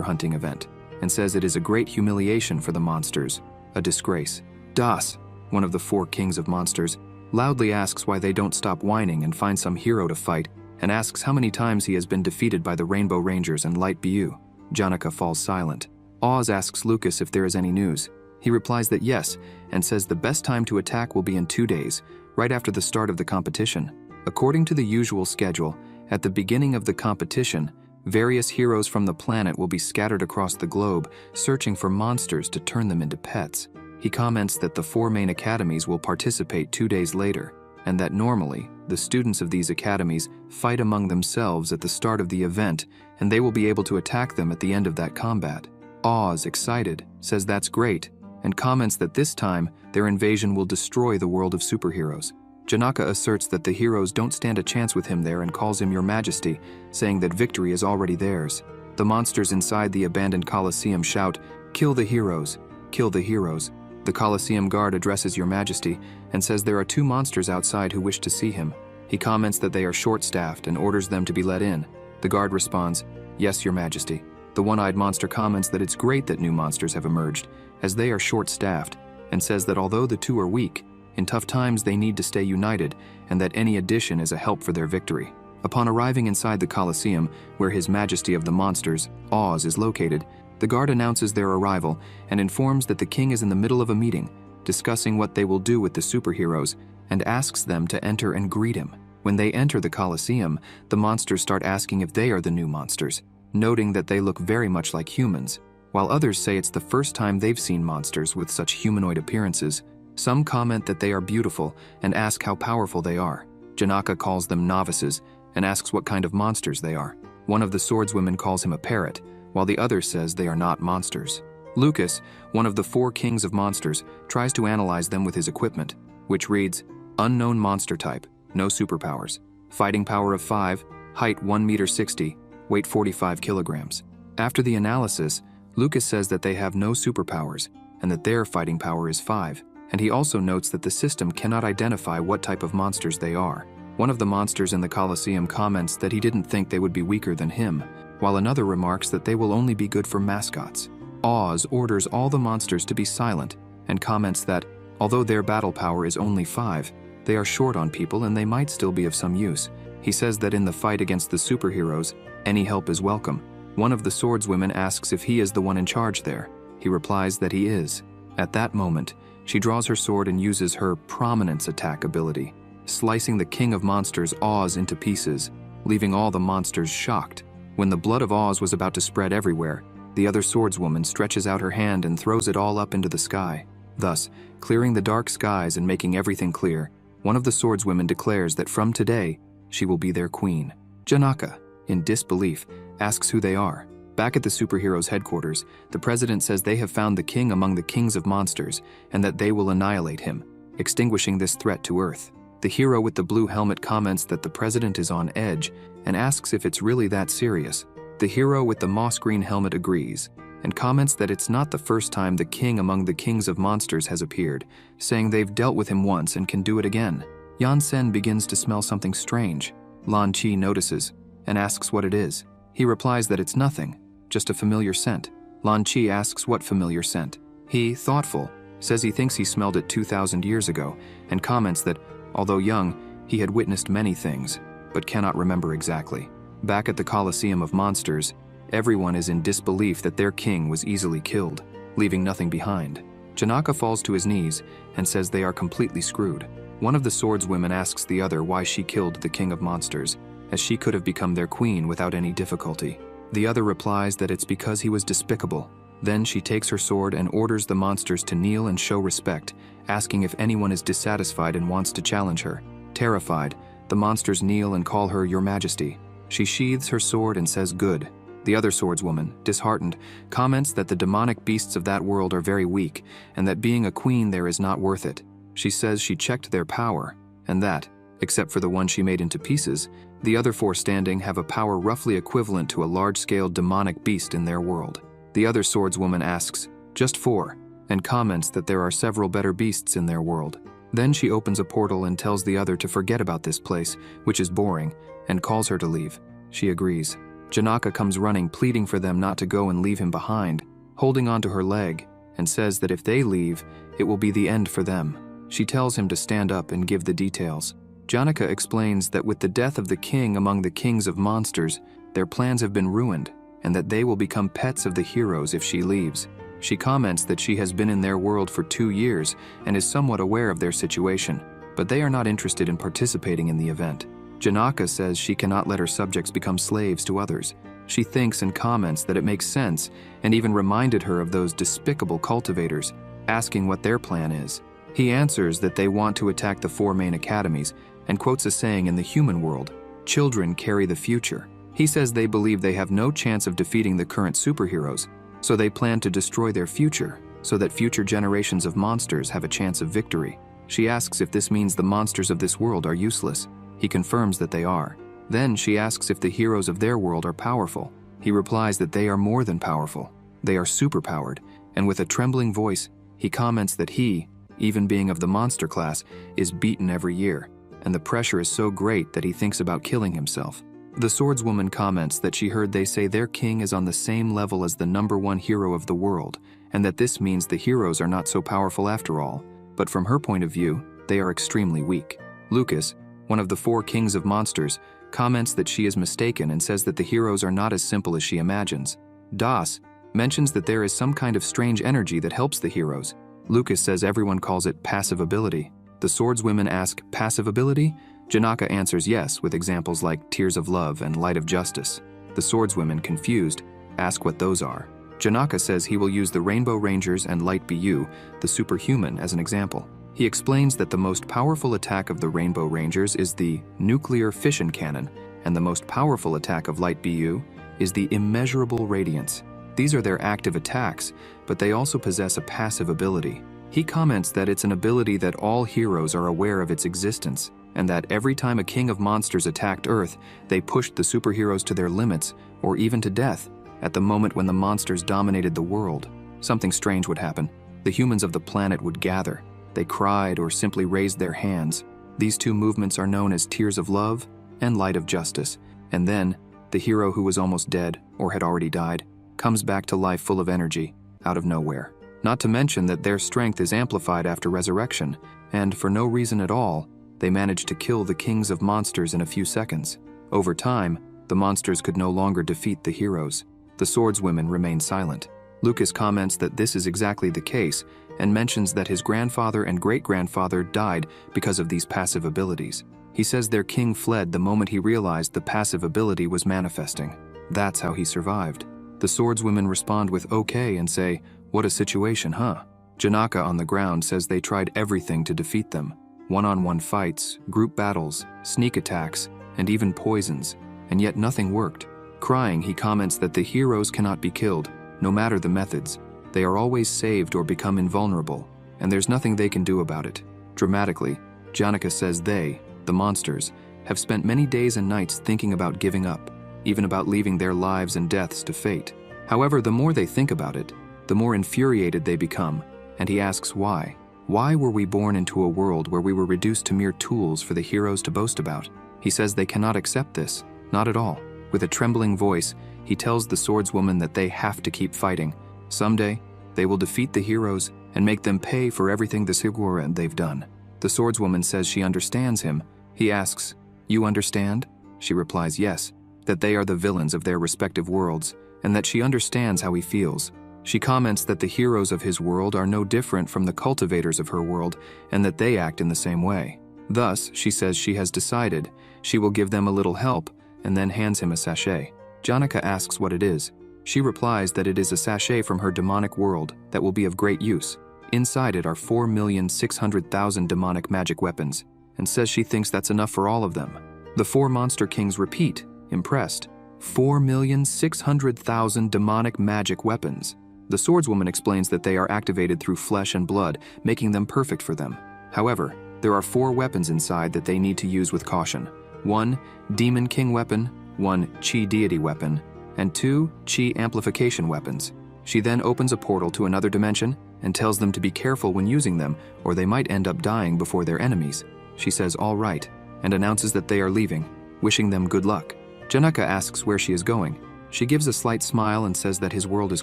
hunting event, and says it is a great humiliation for the monsters, a disgrace. Das, one of the four kings of monsters, loudly asks why they don't stop whining and find some hero to fight, and asks how many times he has been defeated by the Rainbow Rangers and Light Bu. Janaka falls silent. Oz asks Lucas if there is any news. He replies that yes, and says the best time to attack will be in 2 days, right after the start of the competition. According to the usual schedule, at the beginning of the competition, various heroes from the planet will be scattered across the globe, searching for monsters to turn them into pets. He comments that the four main academies will participate 2 days later, and that normally, the students of these academies fight among themselves at the start of the event, and they will be able to attack them at the end of that combat. Oz, excited, says that's great, and comments that this time, their invasion will destroy the world of superheroes. Janaka asserts that the heroes don't stand a chance with him there and calls him Your Majesty, saying that victory is already theirs. The monsters inside the abandoned Colosseum shout, "Kill the heroes! Kill the heroes!" The Colosseum guard addresses Your Majesty and says there are two monsters outside who wish to see him. He comments that they are short-staffed and orders them to be let in. The guard responds, "Yes, Your Majesty." The one-eyed monster comments that it's great that new monsters have emerged, as they are short-staffed, and says that although the two are weak, in tough times they need to stay united, and that any addition is a help for their victory. Upon arriving inside the Colosseum, where His Majesty of the Monsters, Oz, is located, the guard announces their arrival and informs that the king is in the middle of a meeting, discussing what they will do with the superheroes, and asks them to enter and greet him. When they enter the Colosseum, the monsters start asking if they are the new monsters, noting that they look very much like humans, while others say it's the first time they've seen monsters with such humanoid appearances. Some comment that they are beautiful and ask how powerful they are. Janaka calls them novices and asks what kind of monsters they are. One of the swordswomen calls him a parrot, while the other says they are not monsters. Lucas, one of the four kings of monsters, tries to analyze them with his equipment, which reads, Unknown monster type, no superpowers, fighting power of 5, height 1.60 meters, weight 45 kilograms. After the analysis, Lucas says that they have no superpowers and that their fighting power is 5, and he also notes that the system cannot identify what type of monsters they are. One of the monsters in the Colosseum comments that he didn't think they would be weaker than him, while another remarks that they will only be good for mascots. Oz orders all the monsters to be silent and comments that, although their battle power is only 5, they are short on people and they might still be of some use. He says that in the fight against the superheroes, any help is welcome. One of the swordswomen asks if he is the one in charge there. He replies that he is. At that moment, she draws her sword and uses her prominence attack ability, slicing the king of monsters Oz into pieces, leaving all the monsters shocked. When the blood of Oz was about to spread everywhere, the other swordswoman stretches out her hand and throws it all up into the sky. Thus, clearing the dark skies and making everything clear, one of the swordswomen declares that from today, she will be their queen. Janaka, in disbelief, asks who they are. Back at the superheroes' headquarters, the president says they have found the king among the kings of monsters and that they will annihilate him, extinguishing this threat to Earth. The hero with the blue helmet comments that the president is on edge and asks if it's really that serious. The hero with the moss green helmet agrees and comments that it's not the first time the king among the kings of monsters has appeared, saying they've dealt with him once and can do it again. Yan-sen begins to smell something strange. Lan-chi notices and asks what it is. He replies that it's nothing, just a familiar scent. Lan Chi asks what familiar scent. He, thoughtful, says he thinks he smelled it 2,000 years ago, and comments that, although young, he had witnessed many things, but cannot remember exactly. Back at the Colosseum of Monsters, everyone is in disbelief that their king was easily killed, leaving nothing behind. Janaka falls to his knees and says they are completely screwed. One of the swordswomen asks the other why she killed the king of monsters, as she could have become their queen without any difficulty. The other replies that it's because he was despicable. Then she takes her sword and orders the monsters to kneel and show respect, asking if anyone is dissatisfied and wants to challenge her. Terrified, the monsters kneel and call her Your Majesty. She sheathes her sword and says good. The other swordswoman, disheartened, comments that the demonic beasts of that world are very weak and that being a queen there is not worth it. She says she checked their power, and that, except for the one she made into pieces, the other four standing have a power roughly equivalent to a large-scale demonic beast in their world. The other swordswoman asks, just four, and comments that there are several better beasts in their world. Then she opens a portal and tells the other to forget about this place, which is boring, and calls her to leave. She agrees. Janaka comes running, pleading for them not to go and leave him behind, holding onto her leg, and says that if they leave, it will be the end for them. She tells him to stand up and give the details. Janaka explains that with the death of the king among the kings of monsters, their plans have been ruined, and that they will become pets of the heroes if she leaves. She comments that she has been in their world for 2 years and is somewhat aware of their situation, but they are not interested in participating in the event. Janaka says she cannot let her subjects become slaves to others. She thinks and comments that it makes sense, and even reminded her of those despicable cultivators, asking what their plan is. He answers that they want to attack the 4 main academies, and quotes a saying in the human world, "Children carry the future." He says they believe they have no chance of defeating the current superheroes, so they plan to destroy their future, so that future generations of monsters have a chance of victory. She asks if this means the monsters of this world are useless. He confirms that they are. Then she asks if the heroes of their world are powerful. He replies that they are more than powerful. They are superpowered, and with a trembling voice, he comments that he, even being of the monster class, is beaten every year, and the pressure is so great that he thinks about killing himself. The swordswoman comments that she heard they say their king is on the same level as the #1 hero of the world, and that this means the heroes are not so powerful after all, but from her point of view, they are extremely weak. Lucas, one of the 4 kings of monsters, comments that she is mistaken and says that the heroes are not as simple as she imagines. Das mentions that there is some kind of strange energy that helps the heroes. Lucas says everyone calls it passive ability. The swordswomen ask, passive ability? Janaka answers yes, with examples like tears of love and light of justice. The swordswomen, confused, ask what those are. Janaka says he will use the Rainbow Rangers and Light BU, the superhuman, as an example. He explains that the most powerful attack of the Rainbow Rangers is the nuclear fission cannon, and the most powerful attack of Light BU is the immeasurable radiance. These are their active attacks, but they also possess a passive ability. He comments that it's an ability that all heroes are aware of its existence, and that every time a king of monsters attacked Earth, they pushed the superheroes to their limits, or even to death, at the moment when the monsters dominated the world. Something strange would happen. The humans of the planet would gather. They cried or simply raised their hands. These 2 movements are known as tears of love and light of justice. And then, the hero who was almost dead, or had already died, comes back to life full of energy, out of nowhere. Not to mention that their strength is amplified after resurrection, and for no reason at all, they manage to kill the kings of monsters in a few seconds. Over time, the monsters could no longer defeat the heroes. The swordswomen remain silent. Lucas comments that this is exactly the case, and mentions that his grandfather and great-grandfather died because of these passive abilities. He says their king fled the moment he realized the passive ability was manifesting. That's how he survived. The swordswomen respond with okay and say, "What a situation, huh?" Janaka on the ground says they tried everything to defeat them. One-on-one fights, group battles, sneak attacks, and even poisons, and yet nothing worked. Crying, he comments that the heroes cannot be killed, no matter the methods. They are always saved or become invulnerable, and there's nothing they can do about it. Dramatically, Janaka says they, the monsters, have spent many days and nights thinking about giving up, even about leaving their lives and deaths to fate. However, the more they think about it, the more infuriated they become, and he asks why. Why were we born into a world where we were reduced to mere tools for the heroes to boast about? He says they cannot accept this, not at all. With a trembling voice, he tells the swordswoman that they have to keep fighting, Someday, they will defeat the heroes and make them pay for everything the Sigurd they've done. The swordswoman says she understands him. He asks, "You understand?" She replies yes, that they are the villains of their respective worlds, and that she understands how he feels. She comments that the heroes of his world are no different from the cultivators of her world, and that they act in the same way. Thus, she says she has decided she will give them a little help, and then hands him a sachet. Janaka asks what it is. She replies that it is a sachet from her demonic world that will be of great use. Inside it are 4,600,000 demonic magic weapons, and says she thinks that's enough for all of them. The four monster kings repeat, impressed, 4,600,000 demonic magic weapons. The swordswoman explains that they are activated through flesh and blood, making them perfect for them. However, there are 4 weapons inside that they need to use with caution. 1 Demon King weapon, 1 Chi Deity weapon, and 2 Chi amplification weapons. She then opens a portal to another dimension and tells them to be careful when using them, or they might end up dying before their enemies. She says all right, and announces that they are leaving, wishing them good luck. Janaka asks where she is going. She gives a slight smile and says that his world is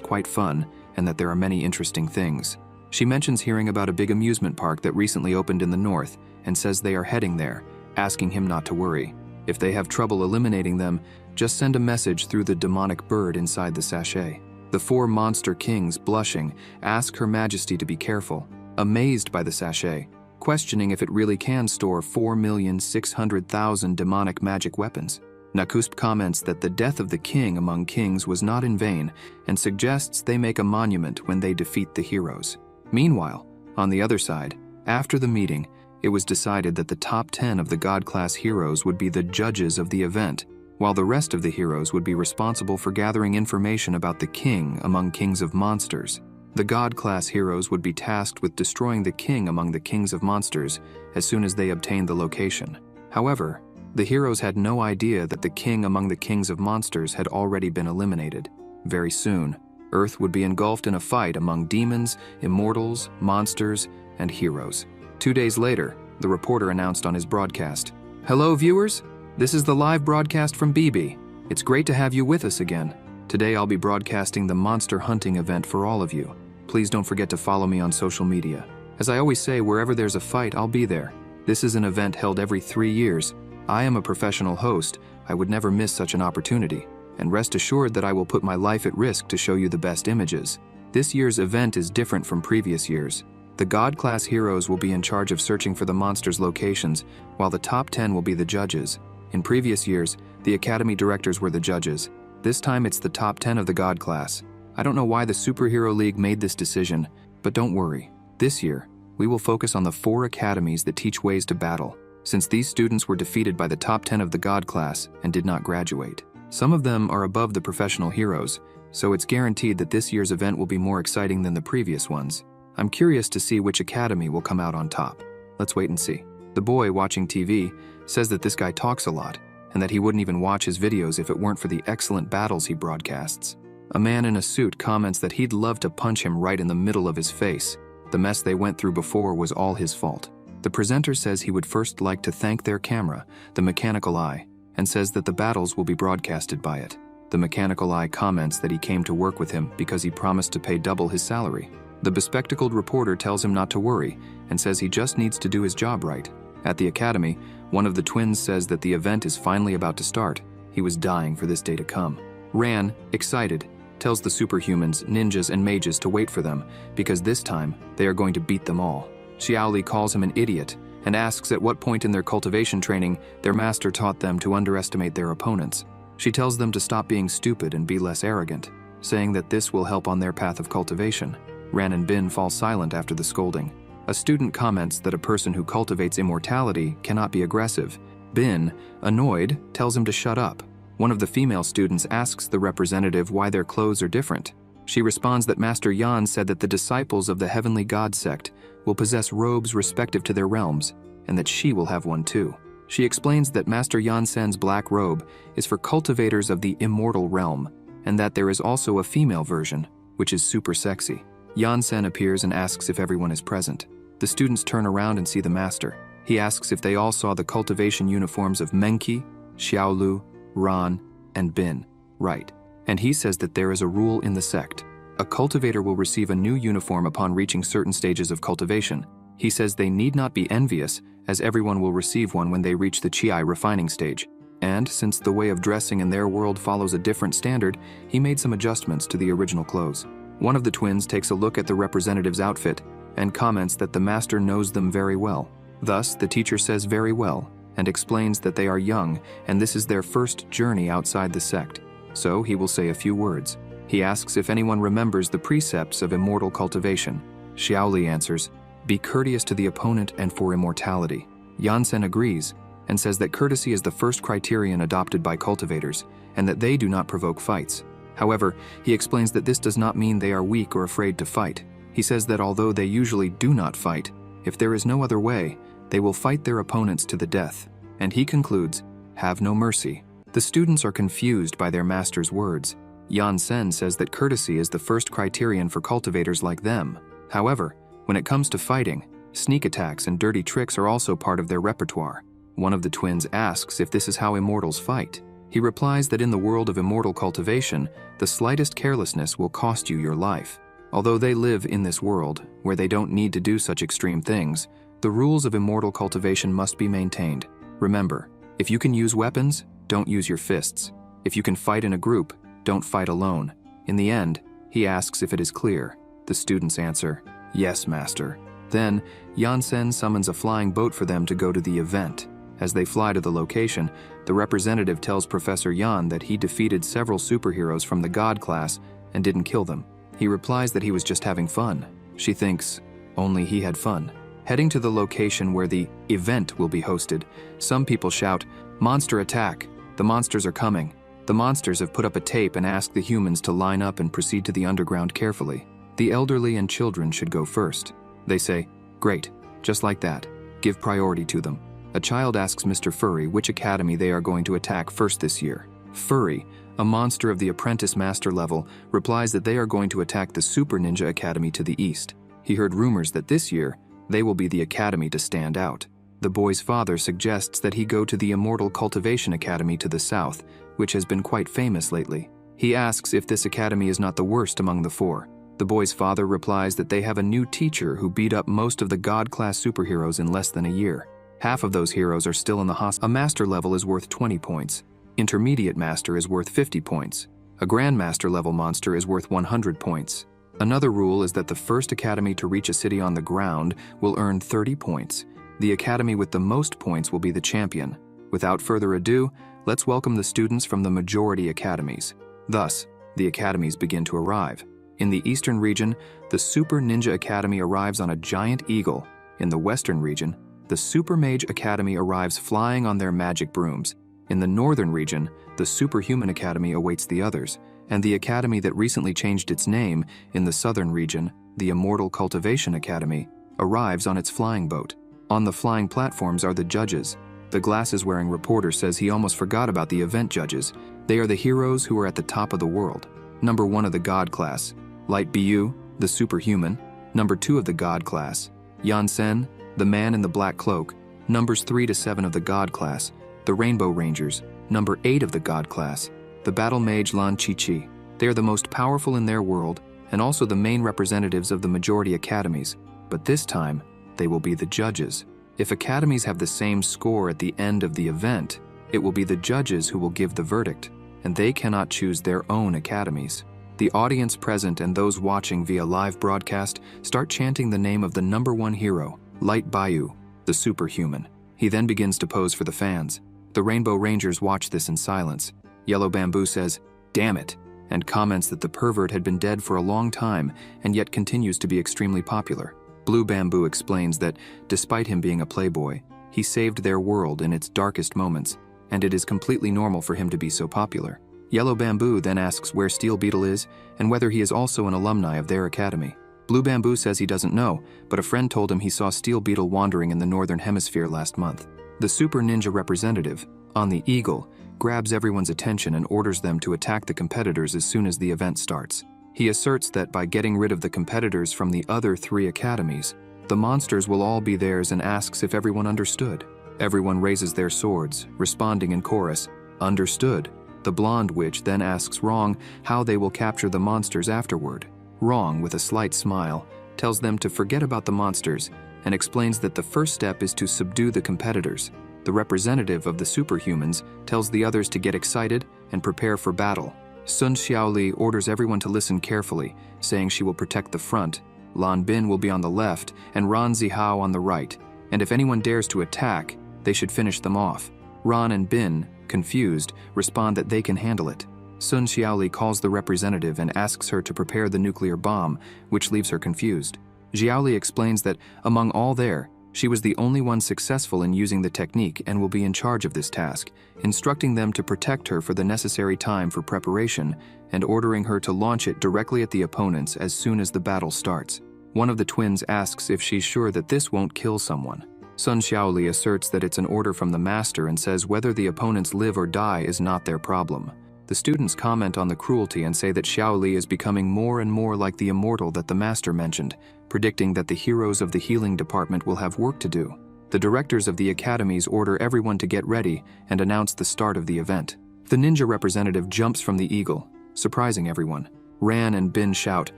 quite fun and that there are many interesting things. She mentions hearing about a big amusement park that recently opened in the north and says they are heading there, asking him not to worry. If they have trouble eliminating them, just send a message through the demonic bird inside the sachet. The 4 monster kings, blushing, ask Her Majesty to be careful, amazed by the sachet, questioning if it really can store 4,600,000 demonic magic weapons. Nakusp comments that the death of the king among kings was not in vain and suggests they make a monument when they defeat the heroes. Meanwhile, on the other side, after the meeting, it was decided that the top 10 of the God-class heroes would be the judges of the event, while the rest of the heroes would be responsible for gathering information about the king among kings of monsters. The God-class heroes would be tasked with destroying the king among the kings of monsters as soon as they obtained the location. However, the heroes had no idea that the king among the kings of monsters had already been eliminated. Very soon, Earth would be engulfed in a fight among demons, immortals, monsters, and heroes. 2 days later, the reporter announced on his broadcast, "Hello viewers, this is the live broadcast from BB. It's great to have you with us again. Today I'll be broadcasting the monster hunting event for all of you. Please don't forget to follow me on social media. As I always say, wherever there's a fight, I'll be there. This is an event held every 3 years. I am a professional host. I would never miss such an opportunity. And rest assured that I will put my life at risk to show you the best images. This year's event is different from previous years. The God-class heroes will be in charge of searching for the monsters' locations, while the top 10 will be the judges. In previous years, the Academy directors were the judges. This time it's the top 10 of the God class. I don't know why the Superhero League made this decision, but don't worry. This year, we will focus on the 4 academies that teach ways to battle, since these students were defeated by the top 10 of the God class and did not graduate. Some of them are above the professional heroes, so it's guaranteed that this year's event will be more exciting than the previous ones. I'm curious to see which academy will come out on top. Let's wait and see. The boy watching TV says that this guy talks a lot, and that he wouldn't even watch his videos if it weren't for the excellent battles he broadcasts. A man in a suit comments that he'd love to punch him right in the middle of his face. The mess they went through before was all his fault. The presenter says he would first like to thank their camera, the Mechanical Eye, and says that the battles will be broadcasted by it. The Mechanical Eye comments that he came to work with him because he promised to pay double his salary. The bespectacled reporter tells him not to worry and says he just needs to do his job right. At the academy, one of the twins says that the event is finally about to start. He was dying for this day to come. Ran, excited, tells the superhumans, ninjas, and mages to wait for them because this time they are going to beat them all. Xiaoli calls him an idiot and asks at what point in their cultivation training their master taught them to underestimate their opponents. She tells them to stop being stupid and be less arrogant, saying that this will help on their path of cultivation. Ran and Bin fall silent after the scolding. A student comments that a person who cultivates immortality cannot be aggressive. Bin, annoyed, tells him to shut up. One of the female students asks the representative why their clothes are different. She responds that Master Yan said that the disciples of the Heavenly God Sect will possess robes respective to their realms, and that she will have one too. She explains that Master Yansen's black robe is for cultivators of the Immortal realm, and that there is also a female version, which is super sexy. Yansen appears and asks if everyone is present. The students turn around and see the master. He asks if they all saw the cultivation uniforms of Menki, Xiaolu, Ran, and Bin. Right. And he says that there is a rule in the sect. A cultivator will receive a new uniform upon reaching certain stages of cultivation. He says they need not be envious, as everyone will receive one when they reach the Chi refining stage. And, since the way of dressing in their world follows a different standard, he made some adjustments to the original clothes. One of the twins takes a look at the representative's outfit and comments that the master knows them very well. Thus, the teacher says very well and explains that they are young and this is their first journey outside the sect. So he will say a few words. He asks if anyone remembers the precepts of immortal cultivation. Xiaoli answers, "Be courteous to the opponent and for immortality." Yansen agrees and says that courtesy is the first criterion adopted by cultivators and that they do not provoke fights. However, he explains that this does not mean they are weak or afraid to fight. He says that although they usually do not fight, if there is no other way, they will fight their opponents to the death. And he concludes, "Have no mercy." The students are confused by their master's words. Yansen says that courtesy is the first criterion for cultivators like them. However, when it comes to fighting, sneak attacks and dirty tricks are also part of their repertoire. One of the twins asks if this is how immortals fight. He replies that in the world of immortal cultivation, the slightest carelessness will cost you your life. Although they live in this world, where they don't need to do such extreme things, the rules of immortal cultivation must be maintained. Remember, if you can use weapons, don't use your fists. If you can fight in a group, don't fight alone. In the end, he asks if it is clear. The students answer, "Yes, master." Then, Yansen summons a flying boat for them to go to the event. As they fly to the location, the representative tells Professor Yan that he defeated several superheroes from the God class and didn't kill them. He replies that he was just having fun. She thinks only he had fun. Heading to the location where the event will be hosted, some people shout, "Monster attack! The monsters are coming." The monsters have put up a tape and ask the humans to line up and proceed to the underground carefully. The elderly and children should go first. They say, "Great, just like that. Give priority to them." A child asks Mr. Furry which academy they are going to attack first this year. Furry, a monster of the apprentice master level, replies that they are going to attack the Super Ninja Academy to the east. He heard rumors that this year, they will be the academy to stand out. The boy's father suggests that he go to the Immortal Cultivation Academy to the south, which has been quite famous lately. He asks if this academy is not the worst among the four. The boy's father replies that they have a new teacher who beat up most of the God-class superheroes in less than a year. Half of those heroes are still in the hospital. A master level is worth 20 points. Intermediate master is worth 50 points. A grandmaster level monster is worth 100 points. Another rule is that the first academy to reach a city on the ground will earn 30 points. The academy with the most points will be the champion. Without further ado, let's welcome the students from the majority academies. Thus, the academies begin to arrive. In the eastern region, the Super Ninja Academy arrives on a giant eagle. In the western region, the Super Mage Academy arrives flying on their magic brooms. In the northern region, the Superhuman Academy awaits the others, and the academy that recently changed its name in the southern region, the Immortal Cultivation Academy, arrives on its flying boat. On the flying platforms are the judges. The glasses-wearing reporter says he almost forgot about the event judges. They are the heroes who are at the top of the world. Number 1 of the God class, Light Bu, the Superhuman. Number 2 of the God class, Yansen, the Man in the Black Cloak. Numbers 3 to 7 of the God class, the Rainbow Rangers. Number 8 of the God class, the Battle Mage Lan Chi. They are the most powerful in their world and also the main representatives of the majority academies. But this time, they will be the judges. If academies have the same score at the end of the event, it will be the judges who will give the verdict, and they cannot choose their own academies. The audience present and those watching via live broadcast start chanting the name of the number 1 hero, Light Bu, the Superhuman. He then begins to pose for the fans. The Rainbow Rangers watch this in silence. Yellow Bamboo says, "Damn it," and comments that the pervert had been dead for a long time and yet continues to be extremely popular. Blue Bamboo explains that, despite him being a playboy, he saved their world in its darkest moments, and it is completely normal for him to be so popular. Yellow Bamboo then asks where Steel Beetle is and whether he is also an alumni of their academy. Blue Bamboo says he doesn't know, but a friend told him he saw Steel Beetle wandering in the northern hemisphere last month. The Super Ninja representative, on the Eagle, grabs everyone's attention and orders them to attack the competitors as soon as the event starts. He asserts that by getting rid of the competitors from the other 3 academies, the monsters will all be theirs and asks if everyone understood. Everyone raises their swords, responding in chorus, "Understood." The blonde witch then asks Wrong how they will capture the monsters afterward. Wrong, with a slight smile, tells them to forget about the monsters and explains that the first step is to subdue the competitors. The representative of the superhumans tells the others to get excited and prepare for battle. Sun Xiaoli orders everyone to listen carefully, saying she will protect the front. Lan Bin will be on the left and Ran Zihao on the right, and if anyone dares to attack, they should finish them off. Ran and Bin, confused, respond that they can handle it. Sun Xiaoli calls the representative and asks her to prepare the nuclear bomb, which leaves her confused. Xiaoli explains that, among all there, she was the only one successful in using the technique and will be in charge of this task, instructing them to protect her for the necessary time for preparation and ordering her to launch it directly at the opponents as soon as the battle starts. One of the twins asks if she's sure that this won't kill someone. Sun Xiaoli asserts that it's an order from the master and says whether the opponents live or die is not their problem. The students comment on the cruelty and say that Xiaoli is becoming more and more like the Immortal that the master mentioned, predicting that the heroes of the healing department will have work to do. The directors of the academies order everyone to get ready and announce the start of the event. The ninja representative jumps from the eagle, surprising everyone. Ran and Bin shout,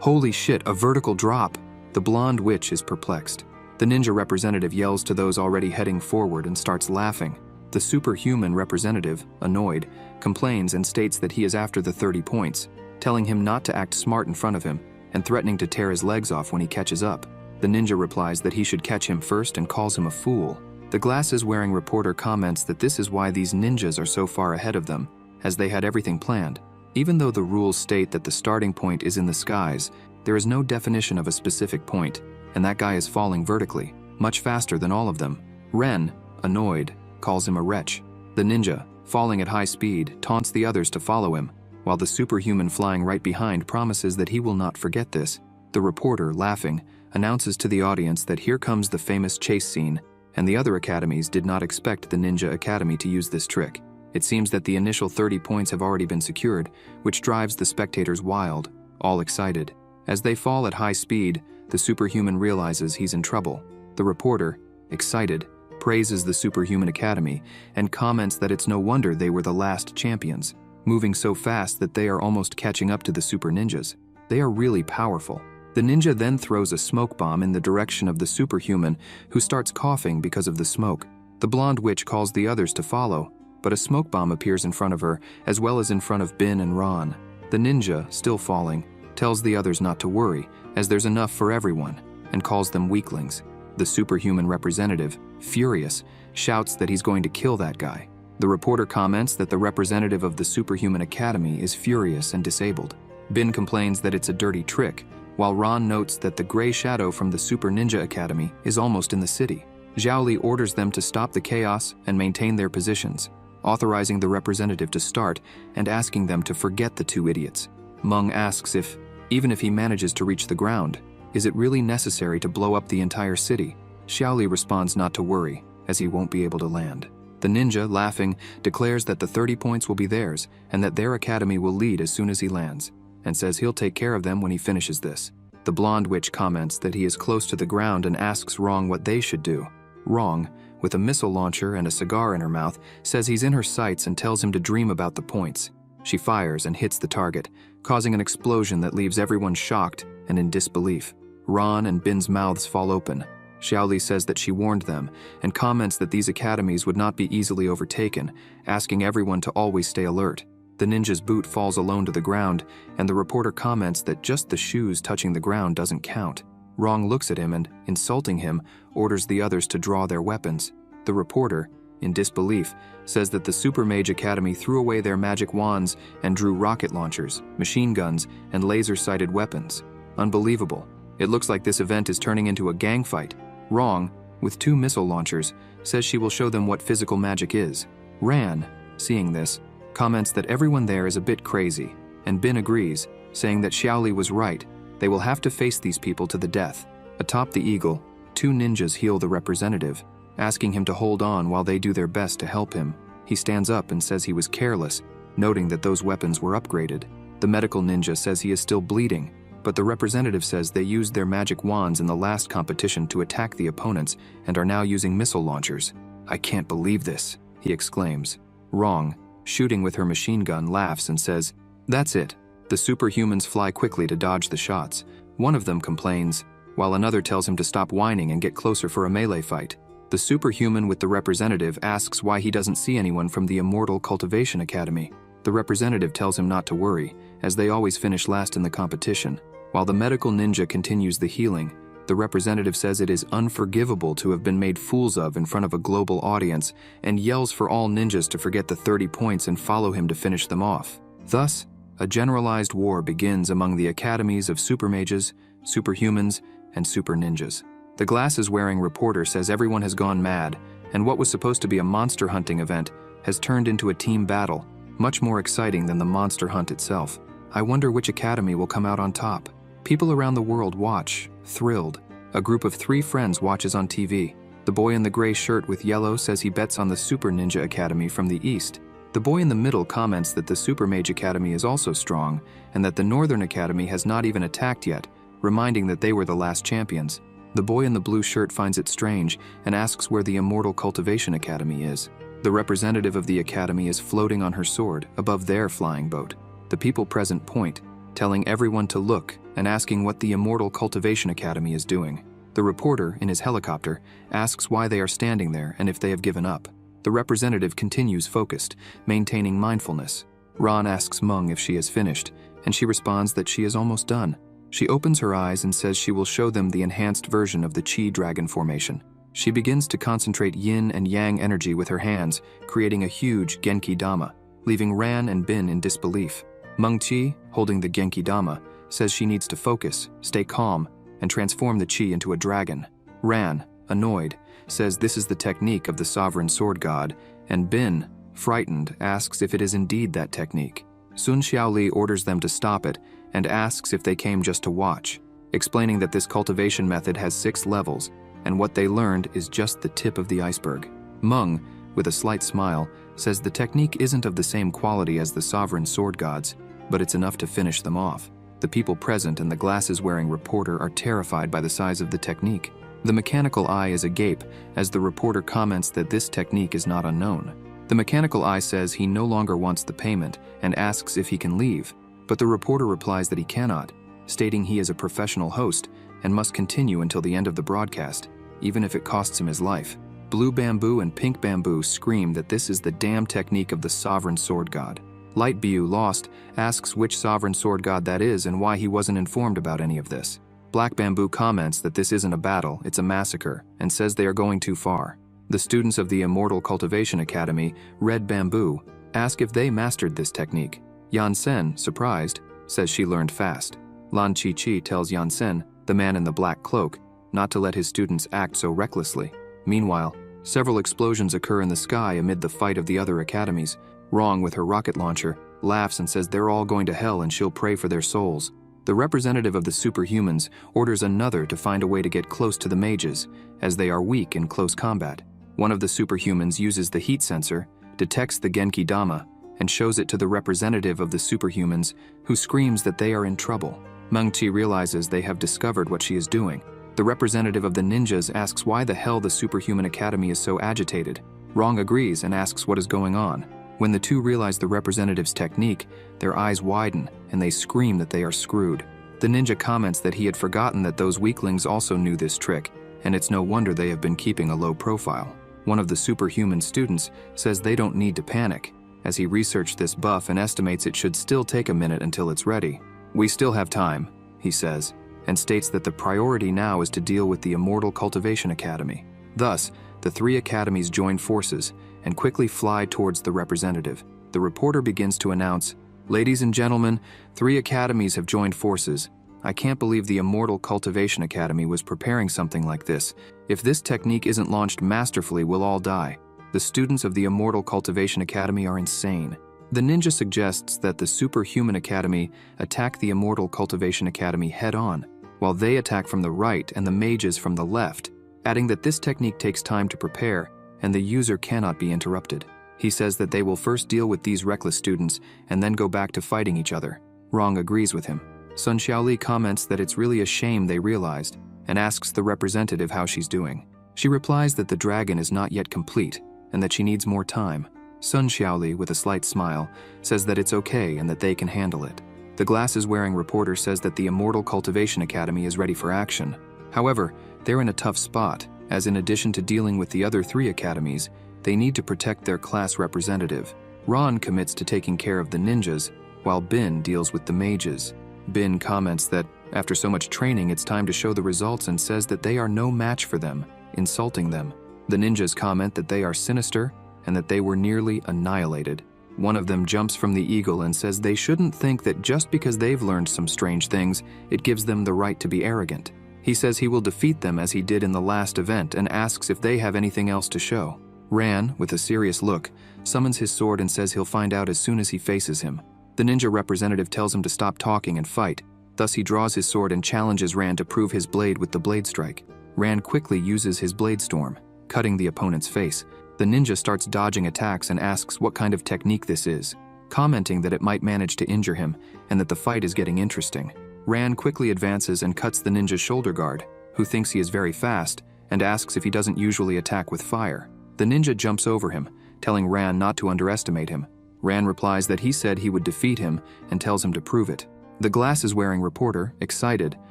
"Holy shit, a vertical drop!" The blonde witch is perplexed. The ninja representative yells to those already heading forward and starts laughing. The superhuman representative, annoyed, complains and states that he is after the 30 points, telling him not to act smart in front of him and threatening to tear his legs off when he catches up. The ninja replies that he should catch him first and calls him a fool. The glasses-wearing reporter comments that this is why these ninjas are so far ahead of them, as they had everything planned. Even though the rules state that the starting point is in the skies, there is no definition of a specific point, and that guy is falling vertically, much faster than all of them. Ren, annoyed, calls him a wretch. The ninja, falling at high speed, taunts the others to follow him, while the superhuman flying right behind promises that he will not forget this. The reporter, laughing, announces to the audience that here comes the famous chase scene, and the other academies did not expect the Ninja Academy to use this trick. It seems that the initial 30 points have already been secured, which drives the spectators wild, all excited. As they fall at high speed, the superhuman realizes he's in trouble. The reporter, excited, praises the Superhuman Academy and comments that it's no wonder they were the last champions, moving so fast that they are almost catching up to the super ninjas. They are really powerful. The ninja then throws a smoke bomb in the direction of the superhuman, who starts coughing because of the smoke. The blonde witch calls the others to follow, but a smoke bomb appears in front of her, as well as in front of Bin and Ron. The ninja, still falling, tells the others not to worry, as there's enough for everyone, and calls them weaklings. The superhuman representative, furious, shouts that he's going to kill that guy. The reporter comments that the representative of the Superhuman Academy is furious and disabled. Bin complains that it's a dirty trick, while Ron notes that the gray shadow from the Super Ninja Academy is almost in the city. Zhao orders them to stop the chaos and maintain their positions, authorizing the representative to start and asking them to forget the two idiots. Meng asks if, even if he manages to reach the ground, is it really necessary to blow up the entire city? Xiaoli responds not to worry, as he won't be able to land. The ninja, laughing, declares that the 30 points will be theirs and that their academy will lead as soon as he lands, and says he'll take care of them when he finishes this. The blonde witch comments that he is close to the ground and asks Wrong what they should do. Wrong, with a missile launcher and a cigar in her mouth, says he's in her sights and tells him to dream about the points. She fires and hits the target, causing an explosion that leaves everyone shocked and in disbelief. Ron and Bin's mouths fall open. Xiaoli says that she warned them and comments that these academies would not be easily overtaken, asking everyone to always stay alert. The ninja's boot falls alone to the ground, and the reporter comments that just the shoes touching the ground doesn't count. Wrong looks at him and, insulting him, orders the others to draw their weapons. The reporter, in disbelief, says that the Super Mage Academy threw away their magic wands and drew rocket launchers, machine guns, and laser-sighted weapons. Unbelievable. It looks like this event is turning into a gang fight. Wrong, with 2 missile launchers, says she will show them what physical magic is. Ran, seeing this, comments that everyone there is a bit crazy, and Bin agrees, saying that Xiaoli was right. They will have to face these people to the death. Atop the eagle, 2 ninjas heal the representative, asking him to hold on while they do their best to help him. He stands up and says he was careless, noting that those weapons were upgraded. The medical ninja says he is still bleeding, but the representative says they used their magic wands in the last competition to attack the opponents and are now using missile launchers. "I can't believe this," he exclaims. Wrong, shooting with her machine gun, laughs and says, "That's it. The superhumans fly quickly to dodge the shots. One of them complains, while another tells him to stop whining and get closer for a melee fight. The superhuman with the representative asks why he doesn't see anyone from the Immortal Cultivation Academy. The representative tells him not to worry, as they always finish last in the competition. While the medical ninja continues the healing, the representative says it is unforgivable to have been made fools of in front of a global audience and yells for all ninjas to forget the 30 points and follow him to finish them off. Thus, a generalized war begins among the academies of super mages, superhumans, and super ninjas. The glasses-wearing reporter says everyone has gone mad, and what was supposed to be a monster hunting event has turned into a team battle, much more exciting than the monster hunt itself. I wonder which academy will come out on top. People around the world watch, thrilled. A group of 3 friends watches on TV. The boy in the gray shirt with yellow says he bets on the Super Ninja Academy from the east. The boy in the middle comments that the Super Mage Academy is also strong, and that the Northern Academy has not even attacked yet, reminding that they were the last champions. The boy in the blue shirt finds it strange and asks where the Immortal Cultivation Academy is. The representative of the academy is floating on her sword above their flying boat. The people present point, telling everyone to look and asking what the Immortal Cultivation Academy is doing. The reporter, in his helicopter, asks why they are standing there and if they have given up. The representative continues focused, maintaining mindfulness. Ron asks Meng if she has finished, and she responds that she is almost done. She opens her eyes and says she will show them the enhanced version of the Chi Dragon formation. She begins to concentrate yin and yang energy with her hands, creating a huge Genki Dama, leaving Ran and Bin in disbelief. Meng Qi, holding the Genki Dama, says she needs to focus, stay calm, and transform the Qi into a dragon. Ran, annoyed, says this is the technique of the sovereign sword god, and Bin, frightened, asks if it is indeed that technique. Sun Xiaoli orders them to stop it and asks if they came just to watch, explaining that this cultivation method has 6 levels, and what they learned is just the tip of the iceberg. Meng, with a slight smile, says the technique isn't of the same quality as the sovereign sword gods, but it's enough to finish them off. The people present and the glasses-wearing reporter are terrified by the size of the technique. The mechanical eye is agape as the reporter comments that this technique is not unknown. The mechanical eye says he no longer wants the payment and asks if he can leave, but the reporter replies that he cannot, stating he is a professional host and must continue until the end of the broadcast, even if it costs him his life. Blue Bamboo and Pink Bamboo scream that this is the damn technique of the sovereign sword god. Light Bu, lost, asks which sovereign sword god that is and why he wasn't informed about any of this. Black Bamboo comments that this isn't a battle, it's a massacre, and says they are going too far. The students of the Immortal Cultivation Academy, Red Bamboo, ask if they mastered this technique. Yan Sen, surprised, says she learned fast. Lan Chi Chi tells Yan Sen, the man in the black cloak, not to let his students act so recklessly. Meanwhile, several explosions occur in the sky amid the fight of the other academies. Wrong, with her rocket launcher, laughs and says they're all going to hell and she'll pray for their souls. The representative of the superhumans orders another to find a way to get close to the mages, as they are weak in close combat. One of the superhumans uses the heat sensor, detects the Genki Dama, and shows it to the representative of the superhumans, who screams that they are in trouble. Meng Qi realizes they have discovered what she is doing. The representative of the ninjas asks why the hell the Superhuman Academy is so agitated. Wrong agrees and asks what is going on. When the two realize the representative's technique, their eyes widen and they scream that they are screwed. The ninja comments that he had forgotten that those weaklings also knew this trick, and it's no wonder they have been keeping a low profile. One of the superhuman students says they don't need to panic, as he researched this buff and estimates it should still take a minute until it's ready. We still have time, he says, and states that the priority now is to deal with the Immortal Cultivation Academy. Thus, the 3 academies join forces and quickly fly towards the representative. The reporter begins to announce, "Ladies and gentlemen, 3 academies have joined forces. I can't believe the Immortal Cultivation Academy was preparing something like this. If this technique isn't launched masterfully, we'll all die. The students of the Immortal Cultivation Academy are insane." The ninja suggests that the Superhuman Academy attack the Immortal Cultivation Academy head-on, while they attack from the right and the mages from the left, adding that this technique takes time to prepare and the user cannot be interrupted. He says that they will first deal with these reckless students and then go back to fighting each other. Wrong agrees with him. Sun Xiaoli comments that it's really a shame they realized and asks the representative how she's doing. She replies that the dragon is not yet complete and that she needs more time. Sun Xiaoli, with a slight smile, says that it's okay and that they can handle it. The glasses-wearing reporter says that the Immortal Cultivation Academy is ready for action. However, they're in a tough spot, as in addition to dealing with the other 3 academies, they need to protect their class representative. Ron commits to taking care of the ninjas, while Bin deals with the mages. Bin comments that, after so much training, it's time to show the results and says that they are no match for them, insulting them. The ninjas comment that they are sinister and that they were nearly annihilated. One of them jumps from the eagle and says they shouldn't think that just because they've learned some strange things, it gives them the right to be arrogant. He says he will defeat them as he did in the last event and asks if they have anything else to show. Ran, with a serious look, summons his sword and says he'll find out as soon as he faces him. The ninja representative tells him to stop talking and fight. Thus he draws his sword and challenges Ran to prove his blade with the blade strike. Ran quickly uses his blade storm, cutting the opponent's face. The ninja starts dodging attacks and asks what kind of technique this is, commenting that it might manage to injure him and that the fight is getting interesting. Ran quickly advances and cuts the ninja's shoulder guard, who thinks he is very fast, and asks if he doesn't usually attack with fire. The ninja jumps over him, telling Ran not to underestimate him. Ran replies that he said he would defeat him and tells him to prove it. The glasses-wearing reporter, excited,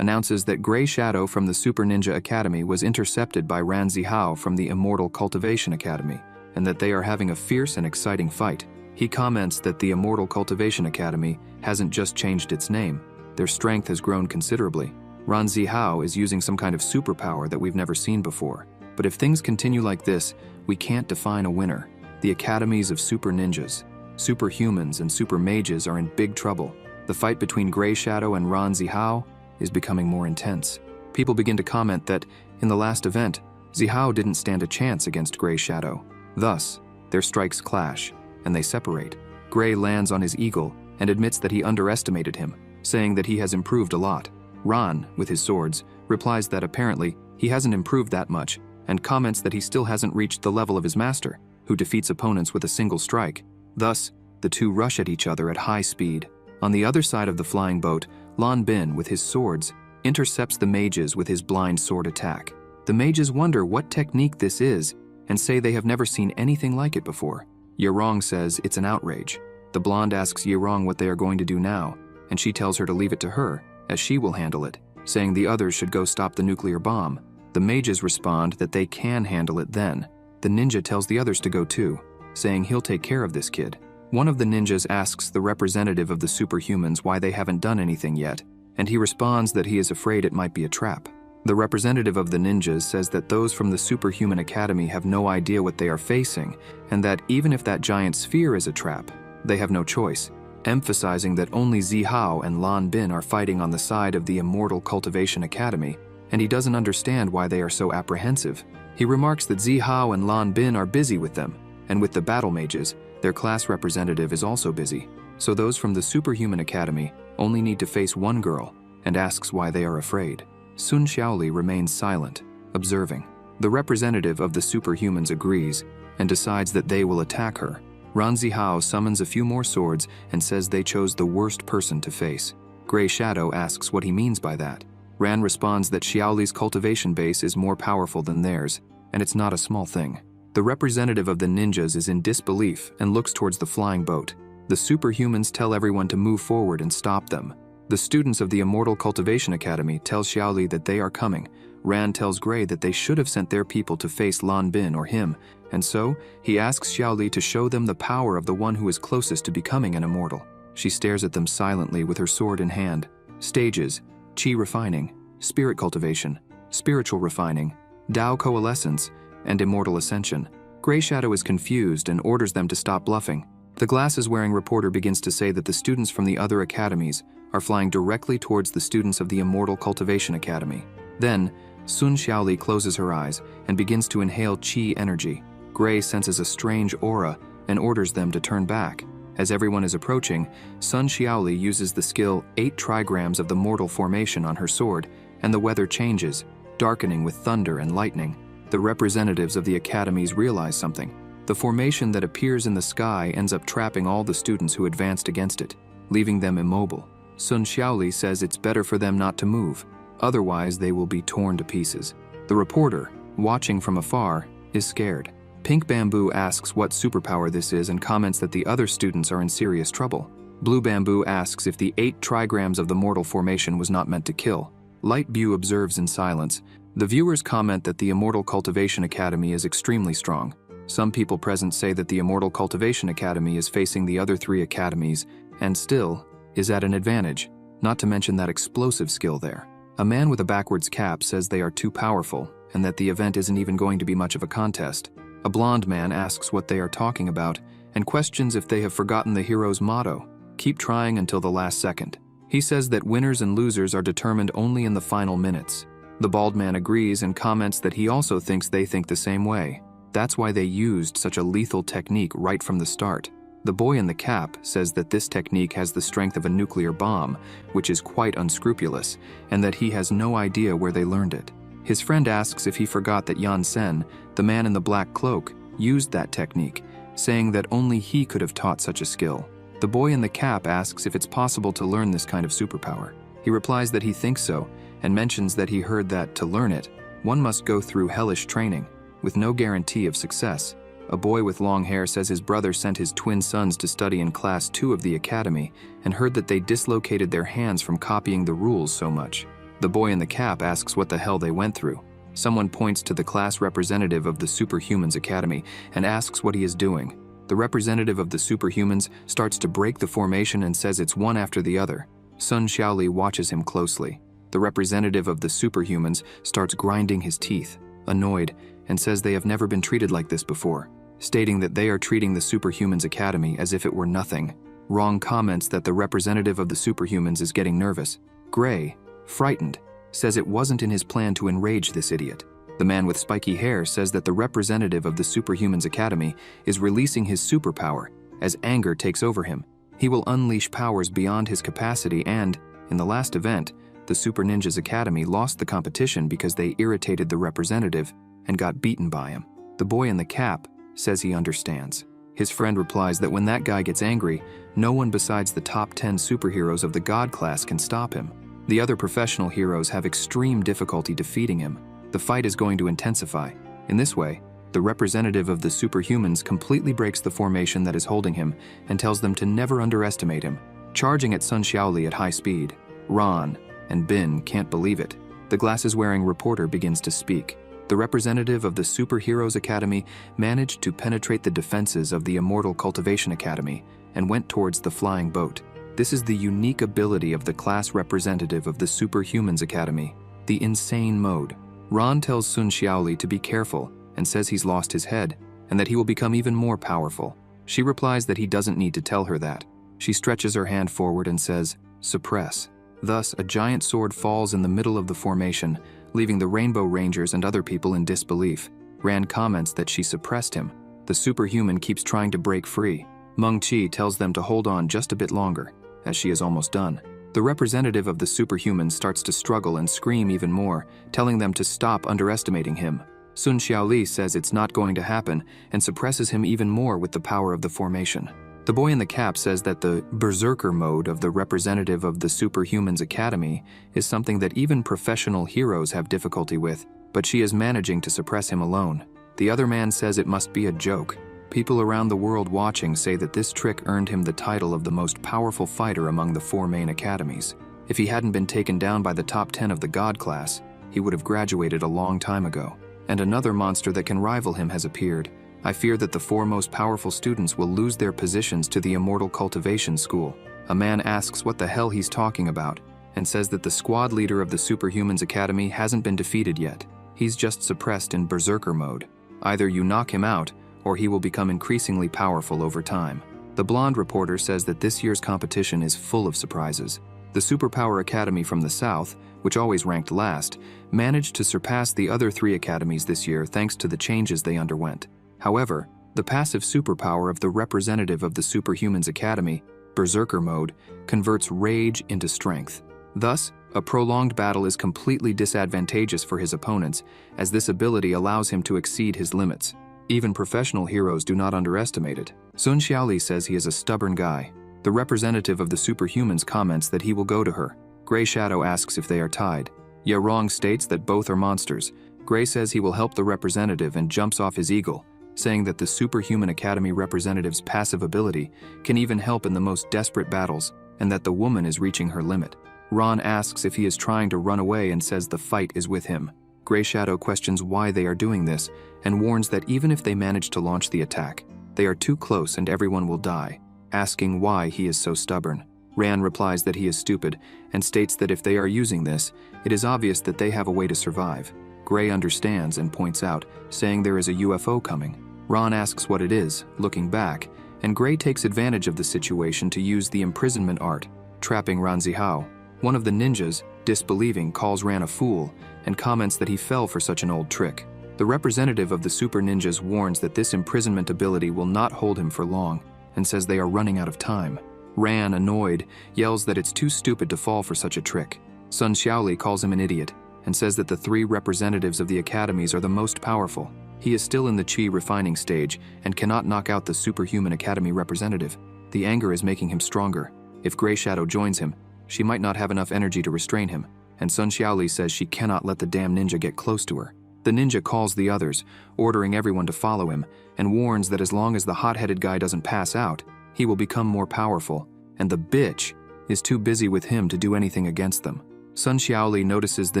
announces that Gray Shadow from the Super Ninja Academy was intercepted by Ran Zihao from the Immortal Cultivation Academy, and that they are having a fierce and exciting fight. He comments that the Immortal Cultivation Academy hasn't just changed its name. Their strength has grown considerably. Ran Zihao is using some kind of superpower that we've never seen before. But if things continue like this, we can't define a winner. The academies of super ninjas, superhumans, and super mages are in big trouble. The fight between Gray Shadow and Ran Zihao is becoming more intense. People begin to comment that, in the last event, Zihao didn't stand a chance against Gray Shadow. Thus, their strikes clash, and they separate. Gray lands on his eagle and admits that he underestimated him, saying that he has improved a lot. Ran, with his swords, replies that apparently he hasn't improved that much, and comments that he still hasn't reached the level of his master, who defeats opponents with a single strike. Thus, the two rush at each other at high speed. On the other side of the flying boat, Lan Bin, with his swords, intercepts the mages with his blind sword attack. The mages wonder what technique this is, and say they have never seen anything like it before. Yerong says it's an outrage. The blonde asks Yerong what they are going to do now, and she tells her to leave it to her, as she will handle it, saying the others should go stop the nuclear bomb. The mages respond that they can handle it then. The ninja tells the others to go too, saying he'll take care of this kid. One of the ninjas asks the representative of the superhumans why they haven't done anything yet, and he responds that he is afraid it might be a trap. The representative of the ninjas says that those from the Superhuman Academy have no idea what they are facing, and that even if that giant sphere is a trap, they have no choice, emphasizing that only Zihao and Lan Bin are fighting on the side of the Immortal Cultivation Academy, and he doesn't understand why they are so apprehensive. He remarks that Zihao and Lan Bin are busy with them, and with the battle mages, their class representative is also busy. So those from the Superhuman Academy only need to face one girl, and asks why they are afraid. Sun Xiaoli remains silent, observing. The representative of the superhumans agrees, and decides that they will attack her. Ran Zihao summons a few more swords and says they chose the worst person to face. Gray Shadow asks what he means by that. Ran responds that Xiaoli's cultivation base is more powerful than theirs, and it's not a small thing. The representative of the ninjas is in disbelief and looks towards the flying boat. The superhumans tell everyone to move forward and stop them. The students of the Immortal Cultivation Academy tell Xiaoli that they are coming. Ran tells Gray that they should have sent their people to face Lan Bin or him, and so he asks Xiaoli to show them the power of the one who is closest to becoming an immortal. She stares at them silently with her sword in hand. Stages: Qi refining, spirit cultivation, spiritual refining, Dao coalescence, and immortal ascension. Gray Shadow is confused and orders them to stop bluffing. The glasses-wearing reporter begins to say that the students from the other academies are flying directly towards the students of the Immortal Cultivation Academy. Then, Sun Xiaoli closes her eyes and begins to inhale Qi energy. Gray senses a strange aura and orders them to turn back. As everyone is approaching, Sun Xiaoli uses the skill 8 trigrams of the mortal formation on her sword, and the weather changes, darkening with thunder and lightning. The representatives of the academies realize something. The formation that appears in the sky ends up trapping all the students who advanced against it, leaving them immobile. Sun Xiaoli says it's better for them not to move, otherwise they will be torn to pieces. The reporter, watching from afar, is scared. Pink Bamboo asks what superpower this is and comments that the other students are in serious trouble. Blue Bamboo asks if the 8 trigrams of the mortal formation was not meant to kill. Light Bew observes in silence. The viewers comment that the Immortal Cultivation Academy is extremely strong. Some people present say that the Immortal Cultivation Academy is facing the other 3 academies and still is at an advantage, not to mention that explosive skill there. A man with a backwards cap says they are too powerful and that the event isn't even going to be much of a contest. A blonde man asks what they are talking about and questions if they have forgotten the hero's motto, keep trying until the last second. He says that winners and losers are determined only in the final minutes. The bald man agrees and comments that he also thinks they think the same way. That's why they used such a lethal technique right from the start. The boy in the cap says that this technique has the strength of a nuclear bomb, which is quite unscrupulous, and that he has no idea where they learned it. His friend asks if he forgot that Yan Sen, the man in the black cloak, used that technique, saying that only he could have taught such a skill. The boy in the cap asks if it's possible to learn this kind of superpower. He replies that he thinks so, and mentions that he heard that, to learn it, one must go through hellish training, with no guarantee of success. A boy with long hair says his brother sent his twin sons to study in Class 2 of the academy and heard that they dislocated their hands from copying the rules so much. The boy in the cap asks what the hell they went through. Someone points to the class representative of the Superhumans Academy and asks what he is doing. The representative of the Superhumans starts to break the formation and says it's one after the other. Sun Xiaoli watches him closely. The representative of the Superhumans starts grinding his teeth, annoyed, and says they have never been treated like this before, stating that they are treating the Superhumans Academy as if it were nothing. Wrong comments that the representative of the Superhumans is getting nervous. Gray, frightened, says it wasn't in his plan to enrage this idiot. The man with spiky hair says that the representative of the Superhumans Academy is releasing his superpower as anger takes over him. He will unleash powers beyond his capacity and, in the last event, the Super Ninjas Academy lost the competition because they irritated the representative and got beaten by him. The boy in the cap says he understands. His friend replies that when that guy gets angry, no one besides the top 10 superheroes of the God class can stop him. The other professional heroes have extreme difficulty defeating him. The fight is going to intensify. In this way, the representative of the Superhumans completely breaks the formation that is holding him and tells them to never underestimate him, charging at Sun Xiaoli at high speed. Ron and Bin can't believe it. The glasses-wearing reporter begins to speak. The representative of the Superheroes Academy managed to penetrate the defenses of the Immortal Cultivation Academy and went towards the flying boat. This is the unique ability of the class representative of the Superhumans Academy, the insane mode. Ron tells Sun Xiaoli to be careful and says he's lost his head and that he will become even more powerful. She replies that he doesn't need to tell her that. She stretches her hand forward and says, "Suppress." Thus, a giant sword falls in the middle of the formation, leaving the Rainbow Rangers and other people in disbelief. Rand comments that she suppressed him. The superhuman keeps trying to break free. Meng Qi tells them to hold on just a bit longer, as she is almost done. The representative of the superhumans starts to struggle and scream even more, telling them to stop underestimating him. Sun Xiaoli says it's not going to happen and suppresses him even more with the power of the formation. The boy in the cap says that the berserker mode of the representative of the Superhumans Academy is something that even professional heroes have difficulty with, but she is managing to suppress him alone. The other man says it must be a joke. People around the world watching say that this trick earned him the title of the most powerful fighter among the 4 main academies. If he hadn't been taken down by the top 10 of the God class, he would have graduated a long time ago. And another monster that can rival him has appeared. I fear that the 4 most powerful students will lose their positions to the Immortal Cultivation School. A man asks what the hell he's talking about, and says that the squad leader of the Superhumans Academy hasn't been defeated yet. He's just suppressed in berserker mode. Either you knock him out, or he will become increasingly powerful over time. The blonde reporter says that this year's competition is full of surprises. The Superpower Academy from the south, which always ranked last, managed to surpass the other 3 academies this year thanks to the changes they underwent. However, the passive superpower of the representative of the Superhumans Academy, Berserker Mode, converts rage into strength. Thus, a prolonged battle is completely disadvantageous for his opponents, as this ability allows him to exceed his limits. Even professional heroes do not underestimate it. Sun Xiaoli says he is a stubborn guy. The representative of the Superhumans comments that he will go to her. Gray Shadow asks if they are tied. Yarong states that both are monsters. Gray says he will help the representative and jumps off his eagle, saying that the Superhuman Academy representative's passive ability can even help in the most desperate battles, and that the woman is reaching her limit. Ron asks if he is trying to run away and says the fight is with him. Grey Shadow questions why they are doing this and warns that even if they manage to launch the attack, they are too close and everyone will die, asking why he is so stubborn. Ran replies that he is stupid and states that if they are using this, it is obvious that they have a way to survive. Grey understands and points out, saying there is a UFO coming. Ron asks what it is, looking back, and Grey takes advantage of the situation to use the imprisonment art, trapping Ran Zihao. One of the ninjas, disbelieving, calls Ran a fool and comments that he fell for such an old trick. The representative of the super ninjas warns that this imprisonment ability will not hold him for long and says they are running out of time. Ran, annoyed, yells that it's too stupid to fall for such a trick. Sun Xiaoli calls him an idiot and says that the 3 representatives of the academies are the most powerful. He is still in the chi refining stage and cannot knock out the Superhuman Academy representative. The anger is making him stronger. If Grey Shadow joins him, she might not have enough energy to restrain him, and Sun Xiaoli says she cannot let the damn ninja get close to her. The ninja calls the others, ordering everyone to follow him, and warns that as long as the hot-headed guy doesn't pass out, he will become more powerful, and the bitch is too busy with him to do anything against them. Sun Xiaoli notices the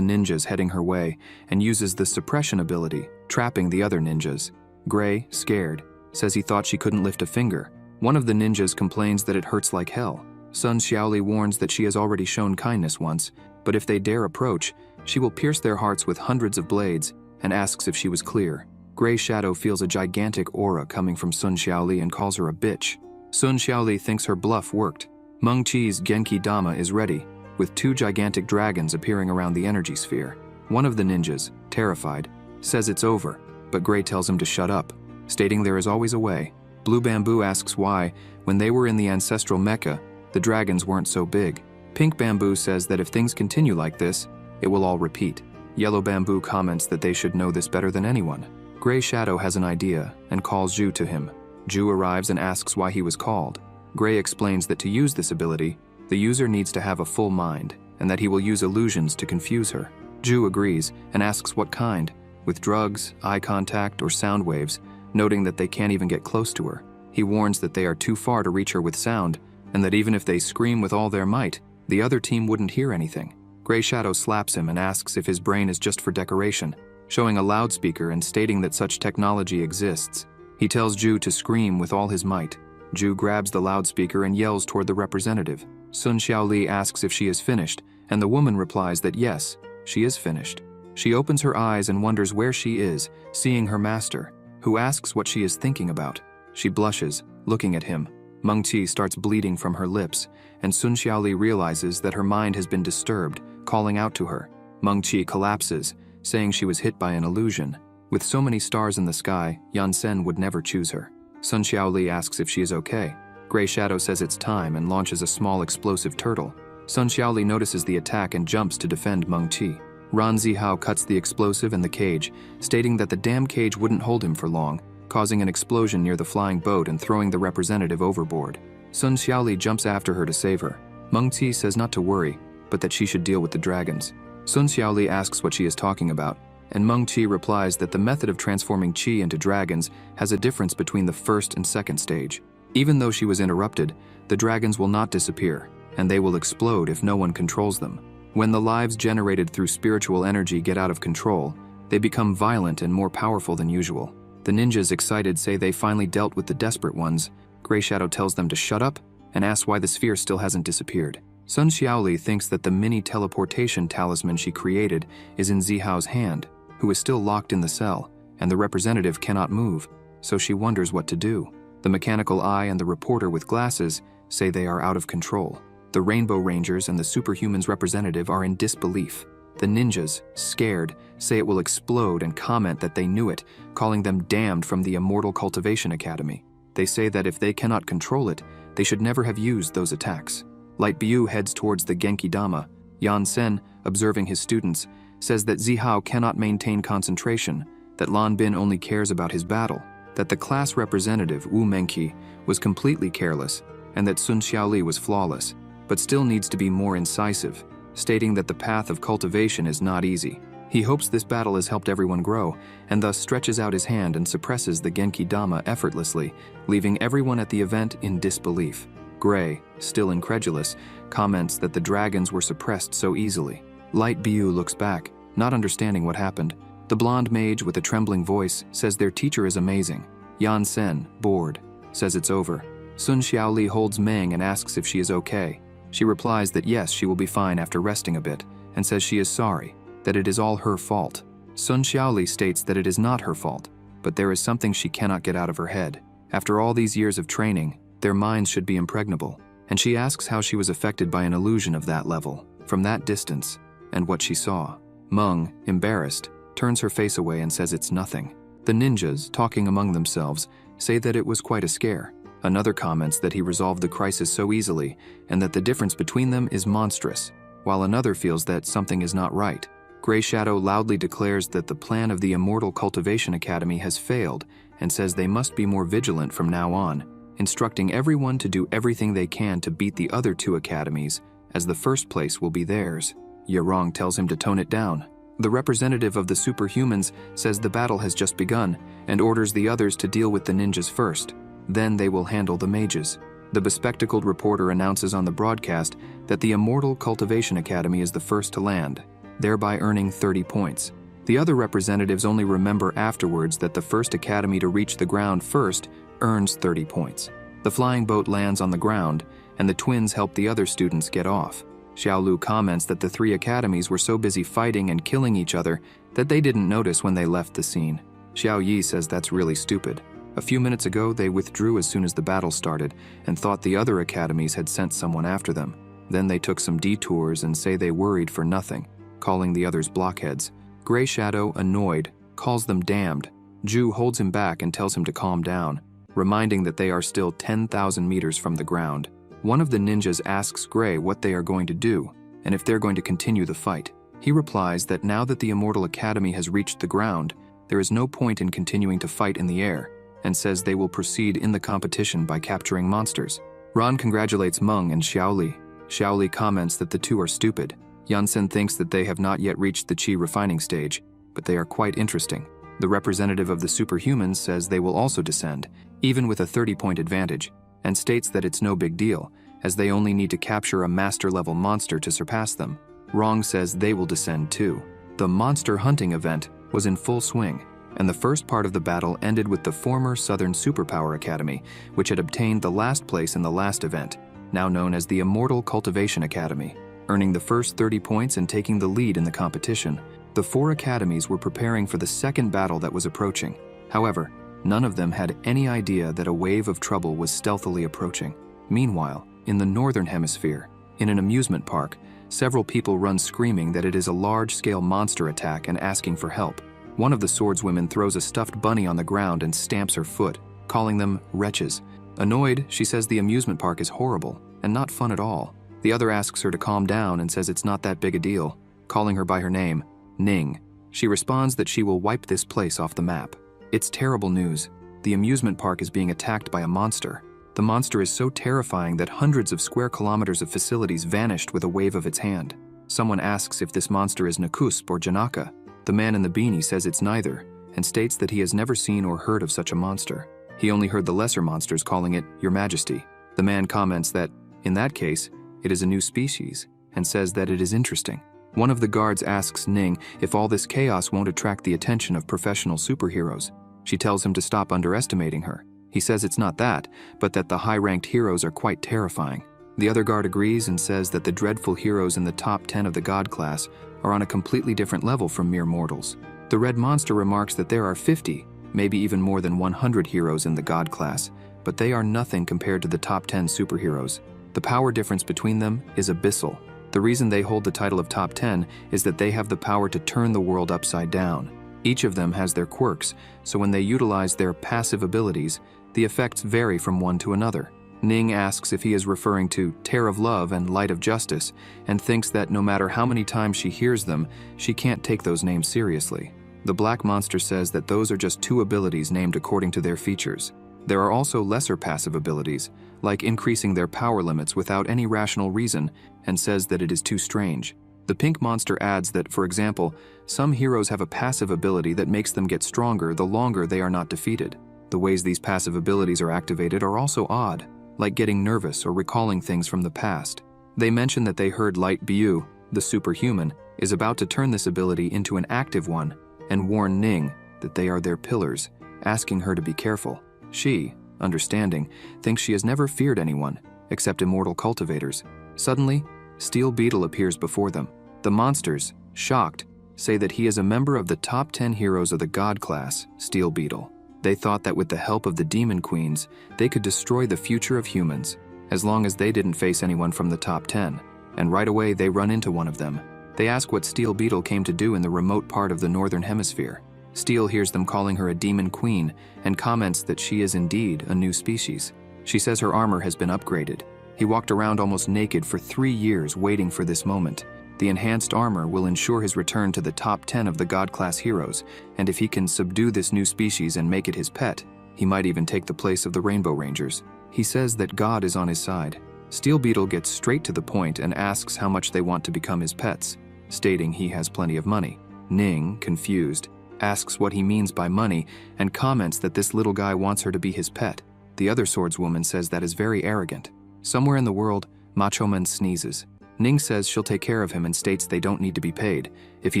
ninjas heading her way and uses the suppression ability, trapping the other ninjas. Grey, scared, says he thought she couldn't lift a finger. One of the ninjas complains that it hurts like hell. Sun Xiaoli warns that she has already shown kindness once, but if they dare approach, she will pierce their hearts with hundreds of blades, and asks if she was clear. Grey Shadow feels a gigantic aura coming from Sun Xiaoli and calls her a bitch. Sun Xiaoli thinks her bluff worked. Meng Qi's Genki Dama is ready, with 2 gigantic dragons appearing around the energy sphere. One of the ninjas, terrified, says it's over, but Grey tells him to shut up, stating there is always a way. Blue Bamboo asks why, when they were in the ancestral Mecca, the dragons weren't so big. Pink Bamboo says that if things continue like this, it will all repeat. Yellow Bamboo comments that they should know this better than anyone. Grey Shadow has an idea and calls Zhu to him. Zhu arrives and asks why he was called. Grey explains that to use this ability, the user needs to have a full mind, and that he will use illusions to confuse her. Zhu agrees and asks what kind, with drugs, eye contact, or sound waves, noting that they can't even get close to her. He warns that they are too far to reach her with sound, and that even if they scream with all their might, the other team wouldn't hear anything. Grey Shadow slaps him and asks if his brain is just for decoration, showing a loudspeaker and stating that such technology exists. He tells Zhu to scream with all his might. Zhu grabs the loudspeaker and yells toward the representative. Sun Xiaoli asks if she is finished, and the woman replies that yes, she is finished. She opens her eyes and wonders where she is, seeing her master, who asks what she is thinking about. She blushes, looking at him. Meng Qi starts bleeding from her lips, and Sun Xiaoli realizes that her mind has been disturbed, calling out to her. Meng Qi collapses, saying she was hit by an illusion. With so many stars in the sky, Yan Sen would never choose her. Sun Xiaoli asks if she is okay. Grey Shadow says it's time and launches a small explosive turtle. Sun Xiaoli notices the attack and jumps to defend Meng Qi. Ran Zihao cuts the explosive and the cage, stating that the damn cage wouldn't hold him for long, causing an explosion near the flying boat and throwing the representative overboard. Sun Xiaoli jumps after her to save her. Meng Qi says not to worry, but that she should deal with the dragons. Sun Xiaoli asks what she is talking about, and Meng Qi replies that the method of transforming qi into dragons has a difference between the first and second stage. Even though she was interrupted, the dragons will not disappear, and they will explode if no one controls them. When the lives generated through spiritual energy get out of control, they become violent and more powerful than usual. The ninjas, excited, say they finally dealt with the desperate ones. Grey Shadow tells them to shut up and asks why the sphere still hasn't disappeared. Sun Xiaoli thinks that the mini teleportation talisman she created is in Zihao's hand, who is still locked in the cell, and the representative cannot move, so she wonders what to do. The mechanical eye and the reporter with glasses say they are out of control. The Rainbow Rangers and the Superhumans representative are in disbelief. The ninjas, scared, say it will explode and comment that they knew it, calling them damned from the Immortal Cultivation Academy. They say that if they cannot control it, they should never have used those attacks. Light Biu heads towards the Genki Dama. Yan Sen, observing his students, says that Zihao cannot maintain concentration, that Lan Bin only cares about his battle, that the class representative, Wu Mengqi, was completely careless, and that Sun Xiaoli was flawless, but still needs to be more incisive, stating that the path of cultivation is not easy. He hopes this battle has helped everyone grow, and thus stretches out his hand and suppresses the Genki Dama effortlessly, leaving everyone at the event in disbelief. Gray, still incredulous, comments that the dragons were suppressed so easily. Light Biu looks back, not understanding what happened. The blonde mage with a trembling voice says their teacher is amazing. Yan Sen, bored, says it's over. Sun Xiaoli holds Meng and asks if she is okay. She replies that yes, she will be fine after resting a bit, and says she is sorry, that it is all her fault. Sun Xiaoli states that it is not her fault, but there is something she cannot get out of her head. After all these years of training, their minds should be impregnable, and she asks how she was affected by an illusion of that level, from that distance, and what she saw. Meng, embarrassed, turns her face away and says it's nothing. The ninjas, talking among themselves, say that it was quite a scare. Another comments that he resolved the crisis so easily, and that the difference between them is monstrous, while another feels that something is not right. Grey Shadow loudly declares that the plan of the Immortal Cultivation Academy has failed, and says they must be more vigilant from now on, instructing everyone to do everything they can to beat the other two academies, as the first place will be theirs. Yarong tells him to tone it down. The representative of the superhumans says the battle has just begun, and orders the others to deal with the ninjas first. Then they will handle the mages. The bespectacled reporter announces on the broadcast that the Immortal Cultivation Academy is the first to land, thereby earning 30 points. The other representatives only remember afterwards that the first academy to reach the ground first earns 30 points. The flying boat lands on the ground, and the twins help the other students get off. Xiaolu comments that the three academies were so busy fighting and killing each other that they didn't notice when they left the scene. Xiao Yi says that's really stupid. A few minutes ago, they withdrew as soon as the battle started and thought the other academies had sent someone after them. Then they took some detours and say they worried for nothing, calling the others blockheads. Grey Shadow, annoyed, calls them damned. Ju holds him back and tells him to calm down, reminding that they are still 10,000 meters from the ground. One of the ninjas asks Grey what they are going to do, and if they're going to continue the fight. He replies that now that the Immortal Academy has reached the ground, there is no point in continuing to fight in the air, and says they will proceed in the competition by capturing monsters. Ran congratulates Meng and Xiaoli. Xiaoli comments that the two are stupid. Yansen thinks that they have not yet reached the chi refining stage, but they are quite interesting. The representative of the superhumans says they will also descend, even with a 30-point advantage, and states that it's no big deal, as they only need to capture a master-level monster to surpass them. Rong says they will descend too. The monster hunting event was in full swing, and the first part of the battle ended with the former Southern Superpower Academy, which had obtained the last place in the last event, now known as the Immortal Cultivation Academy, earning the first 30 points and taking the lead in the competition. The four academies were preparing for the second battle that was approaching. However, none of them had any idea that a wave of trouble was stealthily approaching. Meanwhile, in the Northern Hemisphere, in an amusement park, several people run screaming that it is a large-scale monster attack and asking for help. One of the swordswomen throws a stuffed bunny on the ground and stamps her foot, calling them wretches. Annoyed, she says the amusement park is horrible and not fun at all. The other asks her to calm down and says it's not that big a deal, calling her by her name, Ning. She responds that she will wipe this place off the map. It's terrible news. The amusement park is being attacked by a monster. The monster is so terrifying that hundreds of square kilometers of facilities vanished with a wave of its hand. Someone asks if this monster is Nakusp or Janaka. The man in the beanie says it's neither, and states that he has never seen or heard of such a monster. He only heard the lesser monsters calling it Your Majesty. The man comments that, in that case, it is a new species, and says that it is interesting. One of the guards asks Ning if all this chaos won't attract the attention of professional superheroes. She tells him to stop underestimating her. He says it's not that, but that the high-ranked heroes are quite terrifying. The other guard agrees and says that the dreadful heroes in the top 10 of the god class are on a completely different level from mere mortals. The red monster remarks that there are 50, maybe even more than 100 heroes in the god class, but they are nothing compared to the top 10 superheroes. The power difference between them is abyssal. The reason they hold the title of top 10 is that they have the power to turn the world upside down. Each of them has their quirks, so when they utilize their passive abilities, the effects vary from one to another. Ning asks if he is referring to Tear of Love and Light of Justice, and thinks that no matter how many times she hears them, she can't take those names seriously. The black monster says that those are just two abilities named according to their features. There are also lesser passive abilities, like increasing their power limits without any rational reason, and says that it is too strange. The pink monster adds that, for example, some heroes have a passive ability that makes them get stronger the longer they are not defeated. The ways these passive abilities are activated are also odd, like getting nervous or recalling things from the past. They mention that they heard Light Bu, the superhuman, is about to turn this ability into an active one and warn Ning that they are their pillars, asking her to be careful. She, understanding, thinks she has never feared anyone except immortal cultivators. Suddenly, Steel Beetle appears before them. The monsters, shocked, say that he is a member of the top 10 heroes of the God class, Steel Beetle. They thought that with the help of the Demon Queens, they could destroy the future of humans, as long as they didn't face anyone from the top 10. And right away they run into one of them. They ask what Steel Beetle came to do in the remote part of the Northern Hemisphere. Steel hears them calling her a Demon Queen and comments that she is indeed a new species. She says her armor has been upgraded. He walked around almost naked for 3 years waiting for this moment. The enhanced armor will ensure his return to the top 10 of the God-class heroes, and if he can subdue this new species and make it his pet, he might even take the place of the Rainbow Rangers. He says that God is on his side. Steel Beetle gets straight to the point and asks how much they want to become his pets, stating he has plenty of money. Ning, confused, asks what he means by money and comments that this little guy wants her to be his pet. The other swordswoman says that is very arrogant. Somewhere in the world, Macho Man sneezes. Ning says she'll take care of him and states they don't need to be paid. If he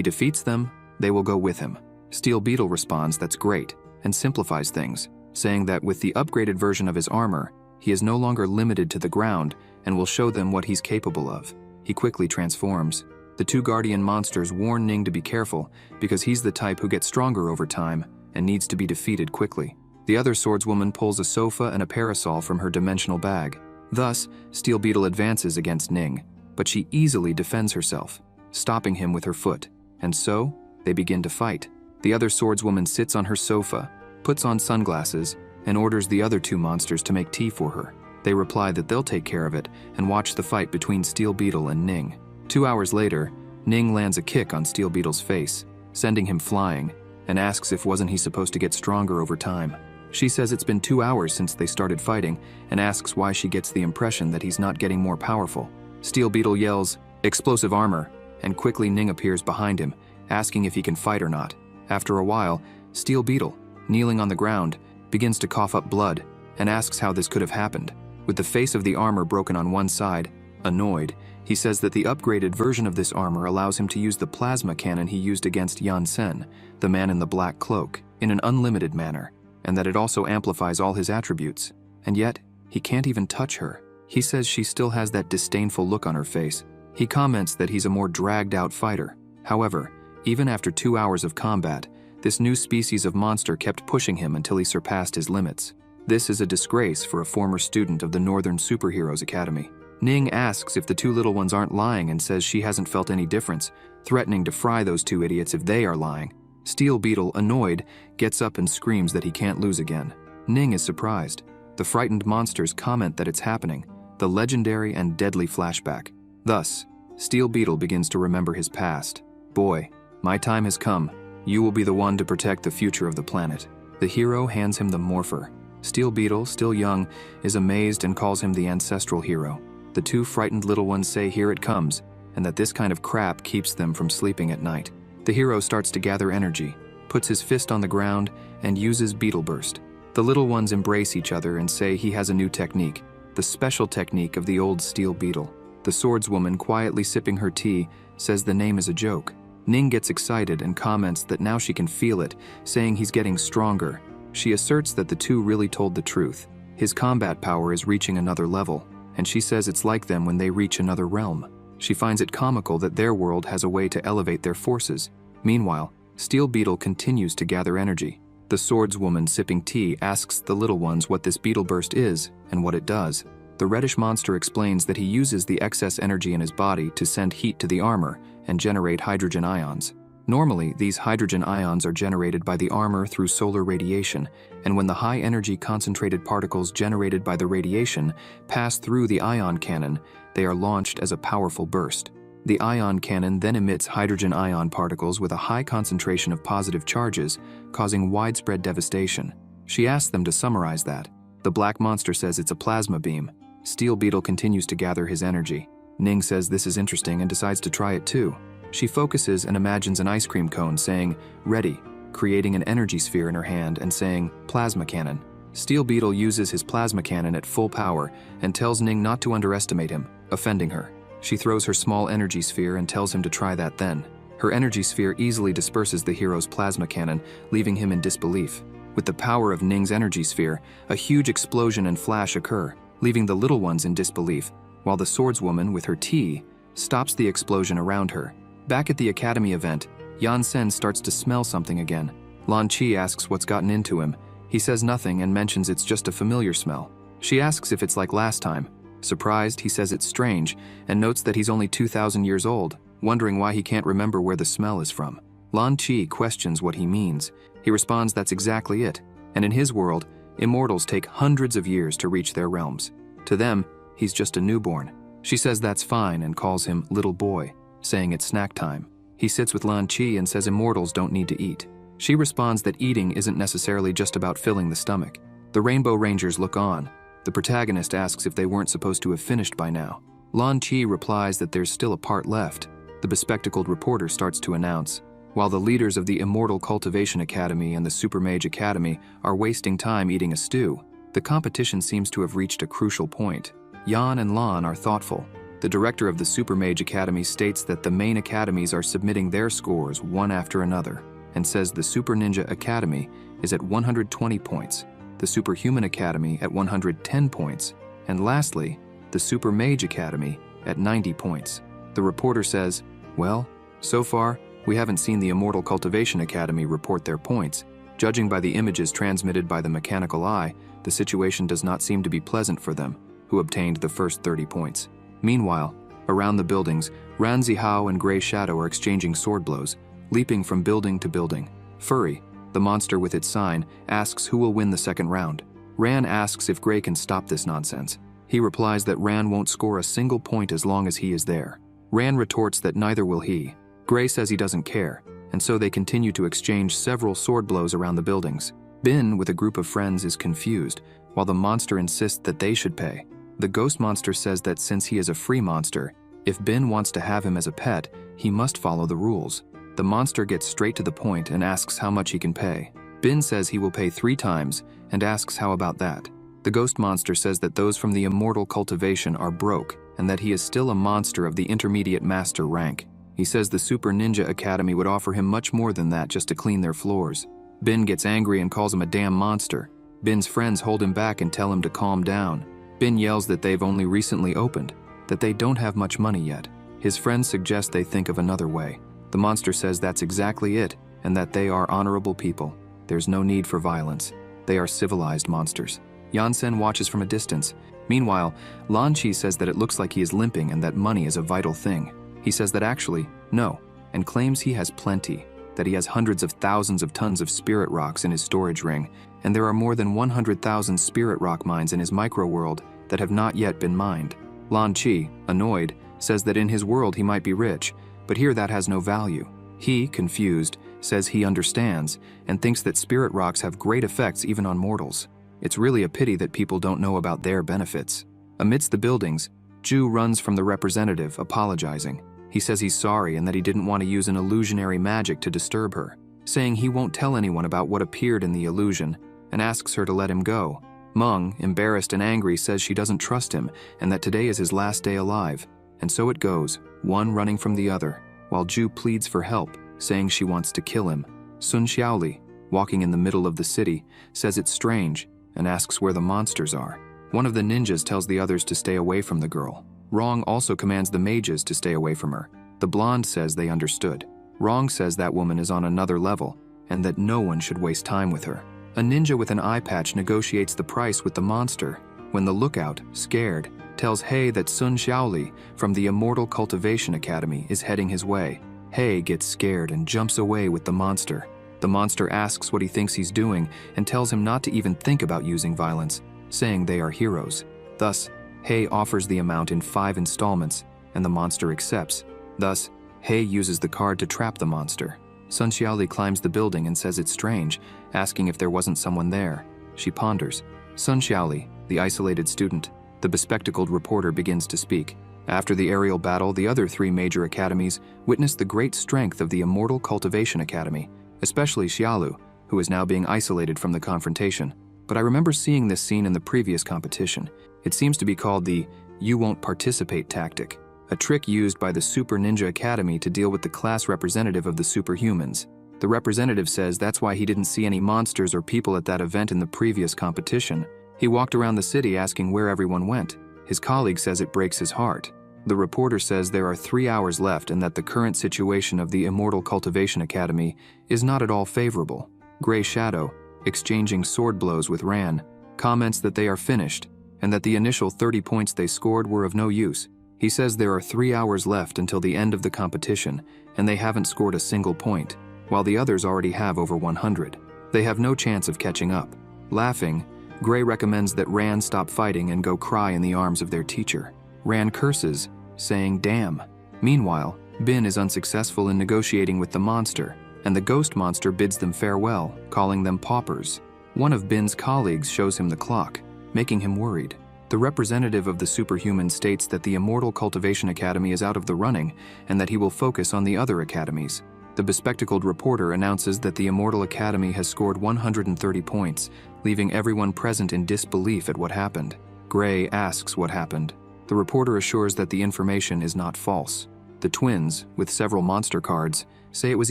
defeats them, they will go with him. Steel Beetle responds that's great and simplifies things, saying that with the upgraded version of his armor, he is no longer limited to the ground and will show them what he's capable of. He quickly transforms. The two guardian monsters warn Ning to be careful because he's the type who gets stronger over time and needs to be defeated quickly. The other swordswoman pulls a sofa and a parasol from her dimensional bag. Thus, Steel Beetle advances against Ning, but she easily defends herself, stopping him with her foot, and so, they begin to fight. The other swordswoman sits on her sofa, puts on sunglasses, and orders the other two monsters to make tea for her. They reply that they'll take care of it and watch the fight between Steel Beetle and Ning. 2 hours later, Ning lands a kick on Steel Beetle's face, sending him flying, and asks if wasn't he supposed to get stronger over time. She says it's been 2 hours since they started fighting and asks why she gets the impression that he's not getting more powerful. Steel Beetle yells, "Explosive armor," and quickly Ning appears behind him, asking if he can fight or not. After a while, Steel Beetle, kneeling on the ground, begins to cough up blood and asks how this could have happened. With the face of the armor broken on one side, annoyed, he says that the upgraded version of this armor allows him to use the plasma cannon he used against Yan Sen, the man in the black cloak, in an unlimited manner, and that it also amplifies all his attributes. And yet, he can't even touch her. He says she still has that disdainful look on her face. He comments that he's a more dragged-out fighter. However, even after 2 hours of combat, this new species of monster kept pushing him until he surpassed his limits. This is a disgrace for a former student of the Northern Superheroes Academy. Ning asks if the two little ones aren't lying and says she hasn't felt any difference, threatening to fry those two idiots if they are lying. Steel Beetle, annoyed, gets up and screams that he can't lose again. Ning is surprised. The frightened monsters comment that it's happening, the legendary and deadly flashback. Thus, Steel Beetle begins to remember his past. "Boy, my time has come. You will be the one to protect the future of the planet." The hero hands him the morpher. Steel Beetle, still young, is amazed and calls him the ancestral hero. The two frightened little ones say here it comes, and that this kind of crap keeps them from sleeping at night. The hero starts to gather energy, puts his fist on the ground, and uses Beetle Burst. The little ones embrace each other and say he has a new technique, the special technique of the old Steel Beetle. The swordswoman, quietly sipping her tea, says the name is a joke. Ning gets excited and comments that now she can feel it, saying he's getting stronger. She asserts that the two really told the truth. His combat power is reaching another level, and she says it's like them when they reach another realm. She finds it comical that their world has a way to elevate their forces. Meanwhile, Steel Beetle continues to gather energy. The swordswoman sipping tea asks the little ones what this Beetle Burst is and what it does. The reddish monster explains that he uses the excess energy in his body to send heat to the armor and generate hydrogen ions. Normally, these hydrogen ions are generated by the armor through solar radiation, and when the high-energy concentrated particles generated by the radiation pass through the ion cannon, they are launched as a powerful burst. The ion cannon then emits hydrogen ion particles with a high concentration of positive charges, causing widespread devastation. She asks them to summarize that. The black monster says it's a plasma beam. Steel Beetle continues to gather his energy. Ning says this is interesting and decides to try it too. She focuses and imagines an ice cream cone saying, "Ready," creating an energy sphere in her hand and saying, "Plasma cannon." Steel Beetle uses his plasma cannon at full power and tells Ning not to underestimate him, offending her. She throws her small energy sphere and tells him to try that then. Her energy sphere easily disperses the hero's plasma cannon, leaving him in disbelief. With the power of Ning's energy sphere, a huge explosion and flash occur, leaving the little ones in disbelief, while the swordswoman, with her tea, stops the explosion around her. Back at the academy event, Yan Sen starts to smell something again. Lan Qi asks what's gotten into him. He says nothing and mentions it's just a familiar smell. She asks if it's like last time. Surprised, he says it's strange, and notes that he's only 2,000 years old, wondering why he can't remember where the smell is from. Lan Qi questions what he means. He responds that's exactly it, and in his world, immortals take hundreds of years to reach their realms. To them, he's just a newborn. She says that's fine and calls him little boy, saying it's snack time. He sits with Lan Qi and says immortals don't need to eat. She responds that eating isn't necessarily just about filling the stomach. The Rainbow Rangers look on. The protagonist asks if they weren't supposed to have finished by now. Lan Qi replies that there's still a part left. The bespectacled reporter starts to announce. While the leaders of the Immortal Cultivation Academy and the Super Mage Academy are wasting time eating a stew, the competition seems to have reached a crucial point. Yan and Lan are thoughtful. The director of the Super Mage Academy states that the main academies are submitting their scores one after another, and says the Super Ninja Academy is at 120 points, the Superhuman Academy at 110 points, and lastly, the Super Mage Academy at 90 points. The reporter says, well, so far, we haven't seen the Immortal Cultivation Academy report their points. Judging by the images transmitted by the mechanical eye, the situation does not seem to be pleasant for them, who obtained the first 30 points. Meanwhile, around the buildings, Ran Zihao and Grey Shadow are exchanging sword blows, leaping from building to building. Furry, the monster with its sign, asks who will win the second round. Ran asks if Grey can stop this nonsense. He replies that Ran won't score a single point as long as he is there. Ran retorts that neither will he. Grey says he doesn't care, and so they continue to exchange several sword blows around the buildings. Bin, with a group of friends, is confused, while the monster insists that they should pay. The ghost monster says that since he is a free monster, if Bin wants to have him as a pet, he must follow the rules. The monster gets straight to the point and asks how much he can pay. Bin says he will pay 3 times and asks how about that. The ghost monster says that those from the Immortal Cultivation are broke and that he is still a monster of the intermediate master rank. He says the Super Ninja Academy would offer him much more than that just to clean their floors. Bin gets angry and calls him a damn monster. Bin's friends hold him back and tell him to calm down. Bin yells that they've only recently opened, that they don't have much money yet. His friends suggest they think of another way. The monster says that's exactly it, and that they are honorable people. There's no need for violence. They are civilized monsters. Yansen watches from a distance. Meanwhile, Lan Qi says that it looks like he is limping and that money is a vital thing. He says that actually, no, and claims he has plenty, that he has hundreds of thousands of tons of spirit rocks in his storage ring, and there are more than 100,000 spirit rock mines in his micro-world that have not yet been mined. Lan Qi, annoyed, says that in his world he might be rich, but here that has no value. He, confused, says he understands and thinks that spirit rocks have great effects even on mortals. It's really a pity that people don't know about their benefits. Amidst the buildings, Ju runs from the representative, apologizing. He says he's sorry and that he didn't want to use an illusionary magic to disturb her, saying he won't tell anyone about what appeared in the illusion, and asks her to let him go. Meng, embarrassed and angry, says she doesn't trust him and that today is his last day alive. And so it goes, one running from the other, while Ju pleads for help, saying she wants to kill him. Sun Xiaoli, walking in the middle of the city, says it's strange and asks where the monsters are. One of the ninjas tells the others to stay away from the girl. Rong also commands the mages to stay away from her. The blonde says they understood. Rong says that woman is on another level and that no one should waste time with her. A ninja with an eye patch negotiates the price with the monster when the lookout, scared, tells He that Sun Xiaoli from the Immortal Cultivation Academy is heading his way. He gets scared and jumps away with the monster. The monster asks what he thinks he's doing and tells him not to even think about using violence, saying they are heroes. Thus, He offers the amount in 5 installments, and the monster accepts. Thus, He uses the card to trap the monster. Sun Xiaoli climbs the building and says it's strange, asking if there wasn't someone there. She ponders. Sun Xiaoli, the isolated student, the bespectacled reporter begins to speak. After the aerial battle, the other 3 major academies witnessed the great strength of the Immortal Cultivation Academy, especially Xiaolu, who is now being isolated from the confrontation. But I remember seeing this scene in the previous competition. It seems to be called the "you won't participate" tactic, a trick used by the Super Ninja Academy to deal with the class representative of the superhumans. The representative says that's why he didn't see any monsters or people at that event in the previous competition. He walked around the city asking where everyone went. His colleague says it breaks his heart. The reporter says there are 3 hours left and that the current situation of the Immortal Cultivation Academy is not at all favorable. Gray Shadow, exchanging sword blows with Ran, comments that they are finished and that the initial 30 points they scored were of no use. He says there are 3 hours left until the end of the competition and they haven't scored a single point, while the others already have over 100. They have no chance of catching up. Laughing, Gray recommends that Ran stop fighting and go cry in the arms of their teacher. Ran curses, saying damn. Meanwhile, Bin is unsuccessful in negotiating with the monster, and the ghost monster bids them farewell, calling them paupers. One of Bin's colleagues shows him the clock, making him worried. The representative of the superhuman states that the Immortal Cultivation Academy is out of the running and that he will focus on the other academies. The bespectacled reporter announces that the Immortal Academy has scored 130 points, leaving everyone present in disbelief at what happened. Gray asks what happened. The reporter assures that the information is not false. The twins, with several monster cards, say it was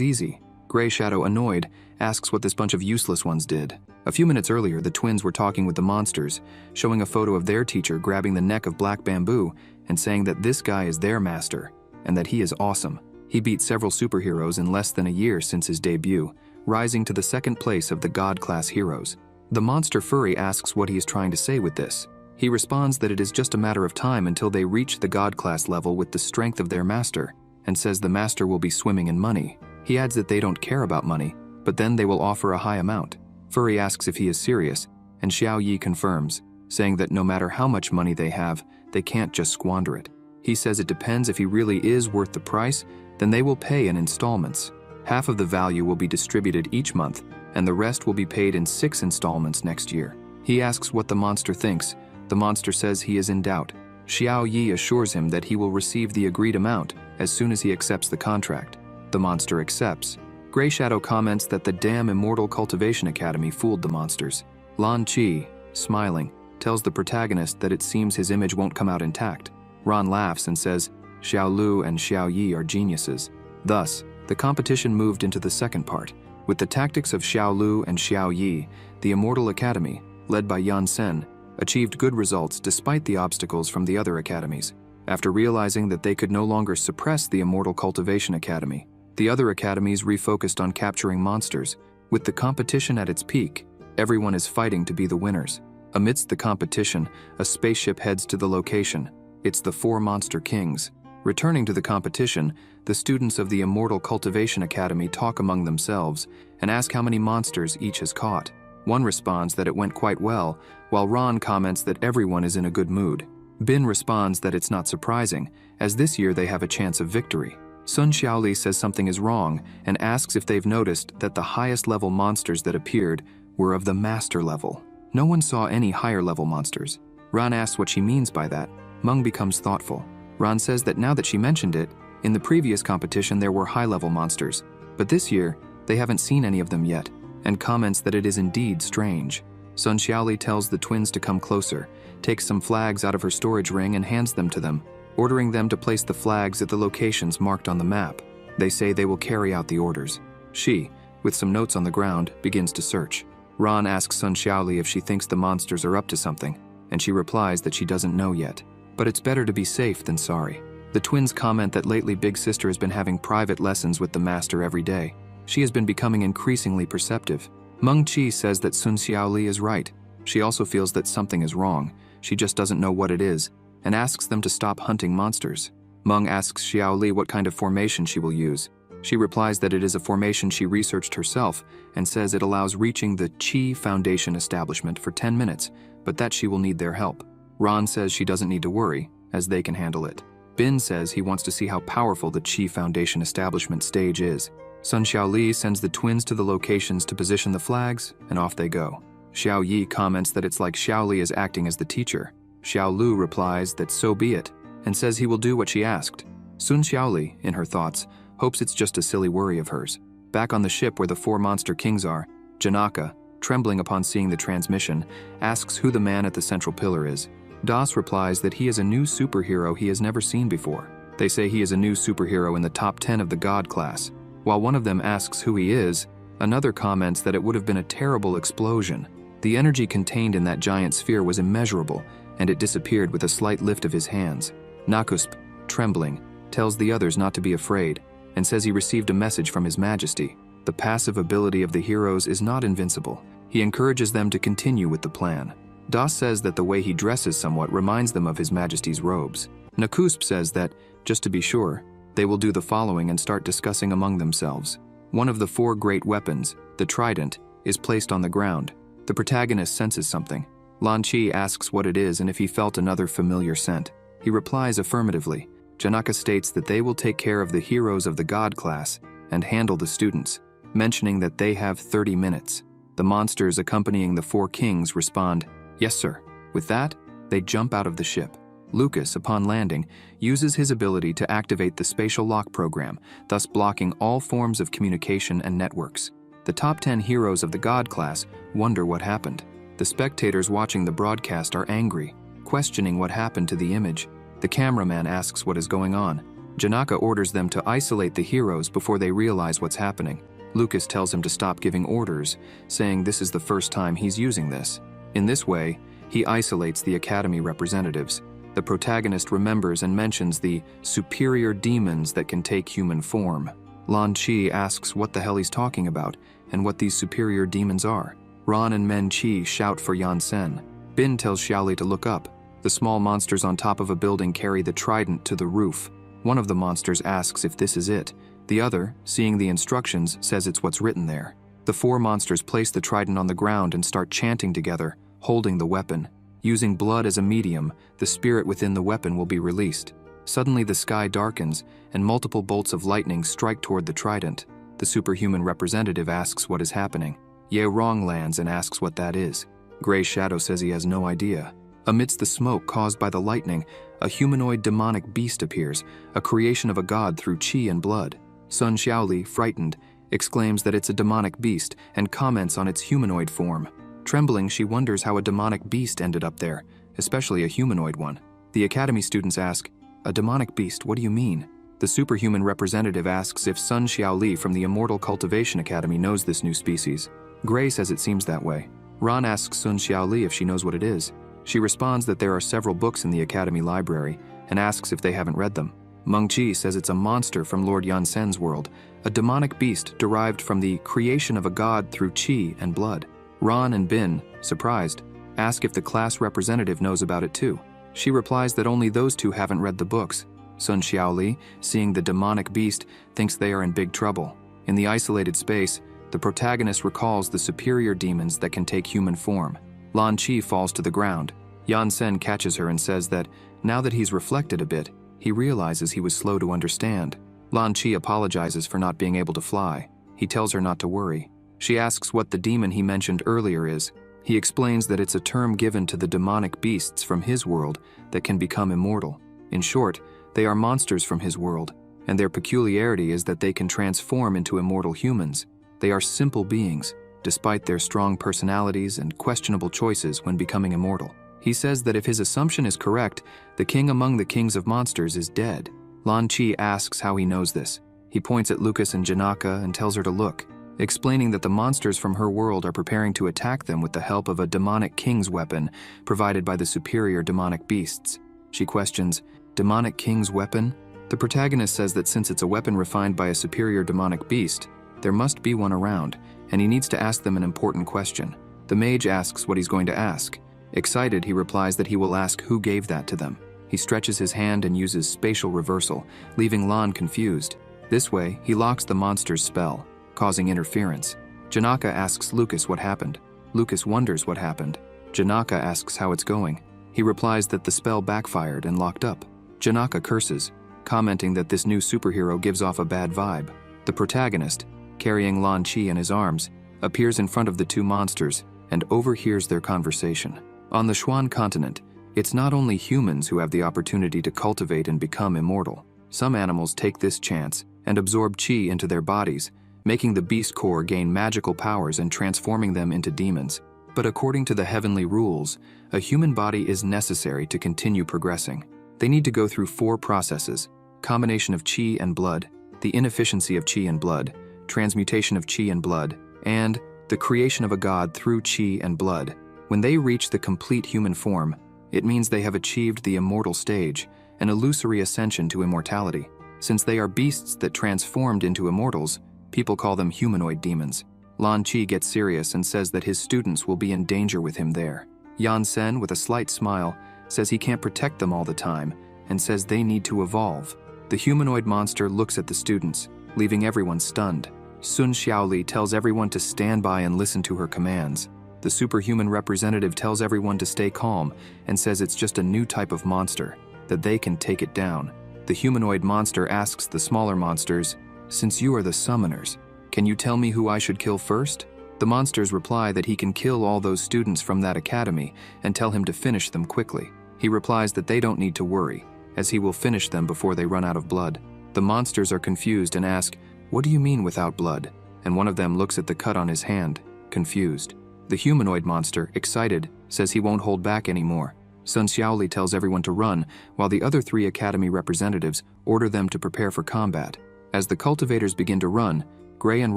easy. Gray Shadow, annoyed, asks what this bunch of useless ones did. A few minutes earlier, the twins were talking with the monsters, showing a photo of their teacher grabbing the neck of Black Bamboo and saying that this guy is their master, and that he is awesome. He beat several superheroes in less than a year since his debut, rising to the 2nd place of the God-class heroes. The monster furry asks what he is trying to say with this. He responds that it is just a matter of time until they reach the God-class level with the strength of their master, and says the master will be swimming in money. He adds that they don't care about money, but then they will offer a high amount. Furry asks if he is serious, and Xiao Yi confirms, saying that no matter how much money they have, they can't just squander it. He says it depends if he really is worth the price, then they will pay in installments. Half of the value will be distributed each month, and the rest will be paid in 6 installments next year. He asks what the monster thinks. The monster says he is in doubt. Xiao Yi assures him that he will receive the agreed amount as soon as he accepts the contract. The monster accepts. Gray Shadow comments that the damn Immortal Cultivation Academy fooled the monsters. Lan Chi, smiling, tells the protagonist that it seems his image won't come out intact. Ron laughs and says Xiao Lu and Xiao Yi are geniuses. Thus, the competition moved into the second part. With the tactics of Xiao Lu and Xiao Yi, the Immortal Academy, led by Yan Sen, achieved good results despite the obstacles from the other academies. After realizing that they could no longer suppress the Immortal Cultivation Academy, the other academies refocused on capturing monsters. With the competition at its peak, everyone is fighting to be the winners. Amidst the competition, a spaceship heads to the location. It's the 4 Monster Kings. Returning to the competition, the students of the Immortal Cultivation Academy talk among themselves and ask how many monsters each has caught. One responds that it went quite well, while Ron comments that everyone is in a good mood. Bin responds that it's not surprising, as this year they have a chance of victory. Sun Xiaoli says something is wrong and asks if they've noticed that the highest level monsters that appeared were of the master level. No one saw any higher level monsters. Ron asks what she means by that. Meng becomes thoughtful. Ron says that now that she mentioned it, in the previous competition there were high-level monsters, but this year they haven't seen any of them yet, and comments that it is indeed strange. Sun Xiaoli tells the twins to come closer, takes some flags out of her storage ring and hands them to them, ordering them to place the flags at the locations marked on the map. They say they will carry out the orders. She, with some notes on the ground, begins to search. Ron asks Sun Xiaoli if she thinks the monsters are up to something, and she replies that she doesn't know yet. But it's better to be safe than sorry. The twins comment that lately Big Sister has been having private lessons with the master every day. She has been becoming increasingly perceptive. Meng Qi says that Sun Xiaoli is right. She also feels that something is wrong. She just doesn't know what it is, and asks them to stop hunting monsters. Meng asks Xiaoli what kind of formation she will use. She replies that it is a formation she researched herself and says it allows reaching the Qi Foundation establishment for 10 minutes, but that she will need their help. Ron says she doesn't need to worry, as they can handle it. Bin says he wants to see how powerful the Qi Foundation establishment stage is. Sun Xiaoli sends the twins to the locations to position the flags, and off they go. Xiao Yi comments that it's like Xiaoli is acting as the teacher. Xiao Lu replies that so be it, and says he will do what she asked. Sun Xiaoli, in her thoughts, hopes it's just a silly worry of hers. Back on the ship where the 4 monster kings are, Janaka, trembling upon seeing the transmission, asks who the man at the central pillar is. Das replies that he is a new superhero he has never seen before. They say he is a new superhero in the top 10 of the God class. While one of them asks who he is, another comments that it would have been a terrible explosion. The energy contained in that giant sphere was immeasurable, and it disappeared with a slight lift of his hands. Nakusp, trembling, tells the others not to be afraid, and says he received a message from His Majesty. The passive ability of the heroes is not invincible. He encourages them to continue with the plan. Das says that the way he dresses somewhat reminds them of His Majesty's robes. Nakusp says that, just to be sure, they will do the following and start discussing among themselves. One of the 4 great weapons, the trident, is placed on the ground. The protagonist senses something. Lan Chi asks what it is and if he felt another familiar scent. He replies affirmatively. Janaka states that they will take care of the heroes of the God class and handle the students, mentioning that they have 30 minutes. The monsters accompanying the 4 kings respond, "Yes, sir." With that, they jump out of the ship. Lucas, upon landing, uses his ability to activate the spatial lock program, thus blocking all forms of communication and networks. The top 10 heroes of the God class wonder what happened. The spectators watching the broadcast are angry, questioning what happened to the image. The cameraman asks what is going on. Janaka orders them to isolate the heroes before they realize what's happening. Lucas tells him to stop giving orders, saying this is the first time he's using this. In this way, he isolates the Academy representatives. The protagonist remembers and mentions the superior demons that can take human form. Lan Chi asks what the hell he's talking about and what these superior demons are. Ron and Men Chi shout for Yan Sen. Bin tells Xiaoli to look up. The small monsters on top of a building carry the trident to the roof. One of the monsters asks if this is it. The other, seeing the instructions, says it's what's written there. The 4 monsters place the trident on the ground and start chanting together, holding the weapon. Using blood as a medium, the spirit within the weapon will be released. Suddenly the sky darkens, and multiple bolts of lightning strike toward the trident. The superhuman representative asks what is happening. Ye Rong lands and asks what that is. Gray Shadow says he has no idea. Amidst the smoke caused by the lightning, a humanoid demonic beast appears, a creation of a god through qi and blood. Sun Xiaoli, frightened, exclaims that it's a demonic beast and comments on its humanoid form. Trembling, she wonders how a demonic beast ended up there, especially a humanoid one. The Academy students ask, "A demonic beast, what do you mean?" The superhuman representative asks if Sun Xiaoli from the Immortal Cultivation Academy knows this new species. Gray says it seems that way. Ron asks Sun Xiaoli if she knows what it is. She responds that there are several books in the Academy library and asks if they haven't read them. Meng Chi says it's a monster from Lord Yansen's world, a demonic beast derived from the creation of a god through qi and blood. Ron and Bin, surprised, ask if the class representative knows about it too. She replies that only those 2 haven't read the books. Sun Xiaoli, seeing the demonic beast, thinks they are in big trouble. In the isolated space, the protagonist recalls the superior demons that can take human form. Lan Chi falls to the ground. Yan Sen catches her and says that, now that he's reflected a bit, he realizes he was slow to understand. Lan Chi apologizes for not being able to fly. He tells her not to worry. She asks what the demon he mentioned earlier is. He explains that it's a term given to the demonic beasts from his world that can become immortal. In short, they are monsters from his world, and their peculiarity is that they can transform into immortal humans. They are simple beings, despite their strong personalities and questionable choices when becoming immortal. He says that if his assumption is correct, the king among the kings of monsters is dead. Lan Chi asks how he knows this. He points at Lucas and Janaka and tells her to look, explaining that the monsters from her world are preparing to attack them with the help of a demonic king's weapon provided by the superior demonic beasts. She questions, "Demonic king's weapon?" The protagonist says that since it's a weapon refined by a superior demonic beast, there must be one around, and he needs to ask them an important question. The mage asks what he's going to ask. Excited, he replies that he will ask who gave that to them. He stretches his hand and uses spatial reversal, leaving Lan confused. This way, he locks the monster's spell, causing interference. Janaka asks Lucas what happened. Lucas wonders what happened. Janaka asks how it's going. He replies that the spell backfired and locked up. Janaka curses, commenting that this new superhero gives off a bad vibe. The protagonist, carrying Lan Chi in his arms, appears in front of the 2 monsters and overhears their conversation. On the Xuan continent, It's not only humans who have the opportunity to cultivate and become immortal. Some animals take this chance and absorb qi into their bodies, making the beast core gain magical powers and transforming them into demons. But according to the heavenly rules, a human body is necessary to continue progressing. They need to go through 4 processes: combination of qi and blood, the inefficiency of qi and blood, transmutation of qi and blood, and the creation of a god through qi and blood. When they reach the complete human form, it means they have achieved the immortal stage, an illusory ascension to immortality. Since they are beasts that transformed into immortals, people call them humanoid demons. Lan Qi gets serious and says that his students will be in danger with him there. Yan Sen, with a slight smile, says he can't protect them all the time and says they need to evolve. The humanoid monster looks at the students, leaving everyone stunned. Sun Xiaoli tells everyone to stand by and listen to her commands. The superhuman representative tells everyone to stay calm and says it's just a new type of monster, that they can take it down. The humanoid monster asks the smaller monsters, "Since you are the summoners, can you tell me who I should kill first?" The monsters reply that he can kill all those students from that academy and tell him to finish them quickly. He replies that they don't need to worry, as he will finish them before they run out of blood. The monsters are confused and ask, "What do you mean without blood?" And one of them looks at the cut on his hand, confused. The humanoid monster, excited, says he won't hold back anymore. Sun Xiaoli tells everyone to run, while the other 3 academy representatives order them to prepare for combat. As the cultivators begin to run, Gray and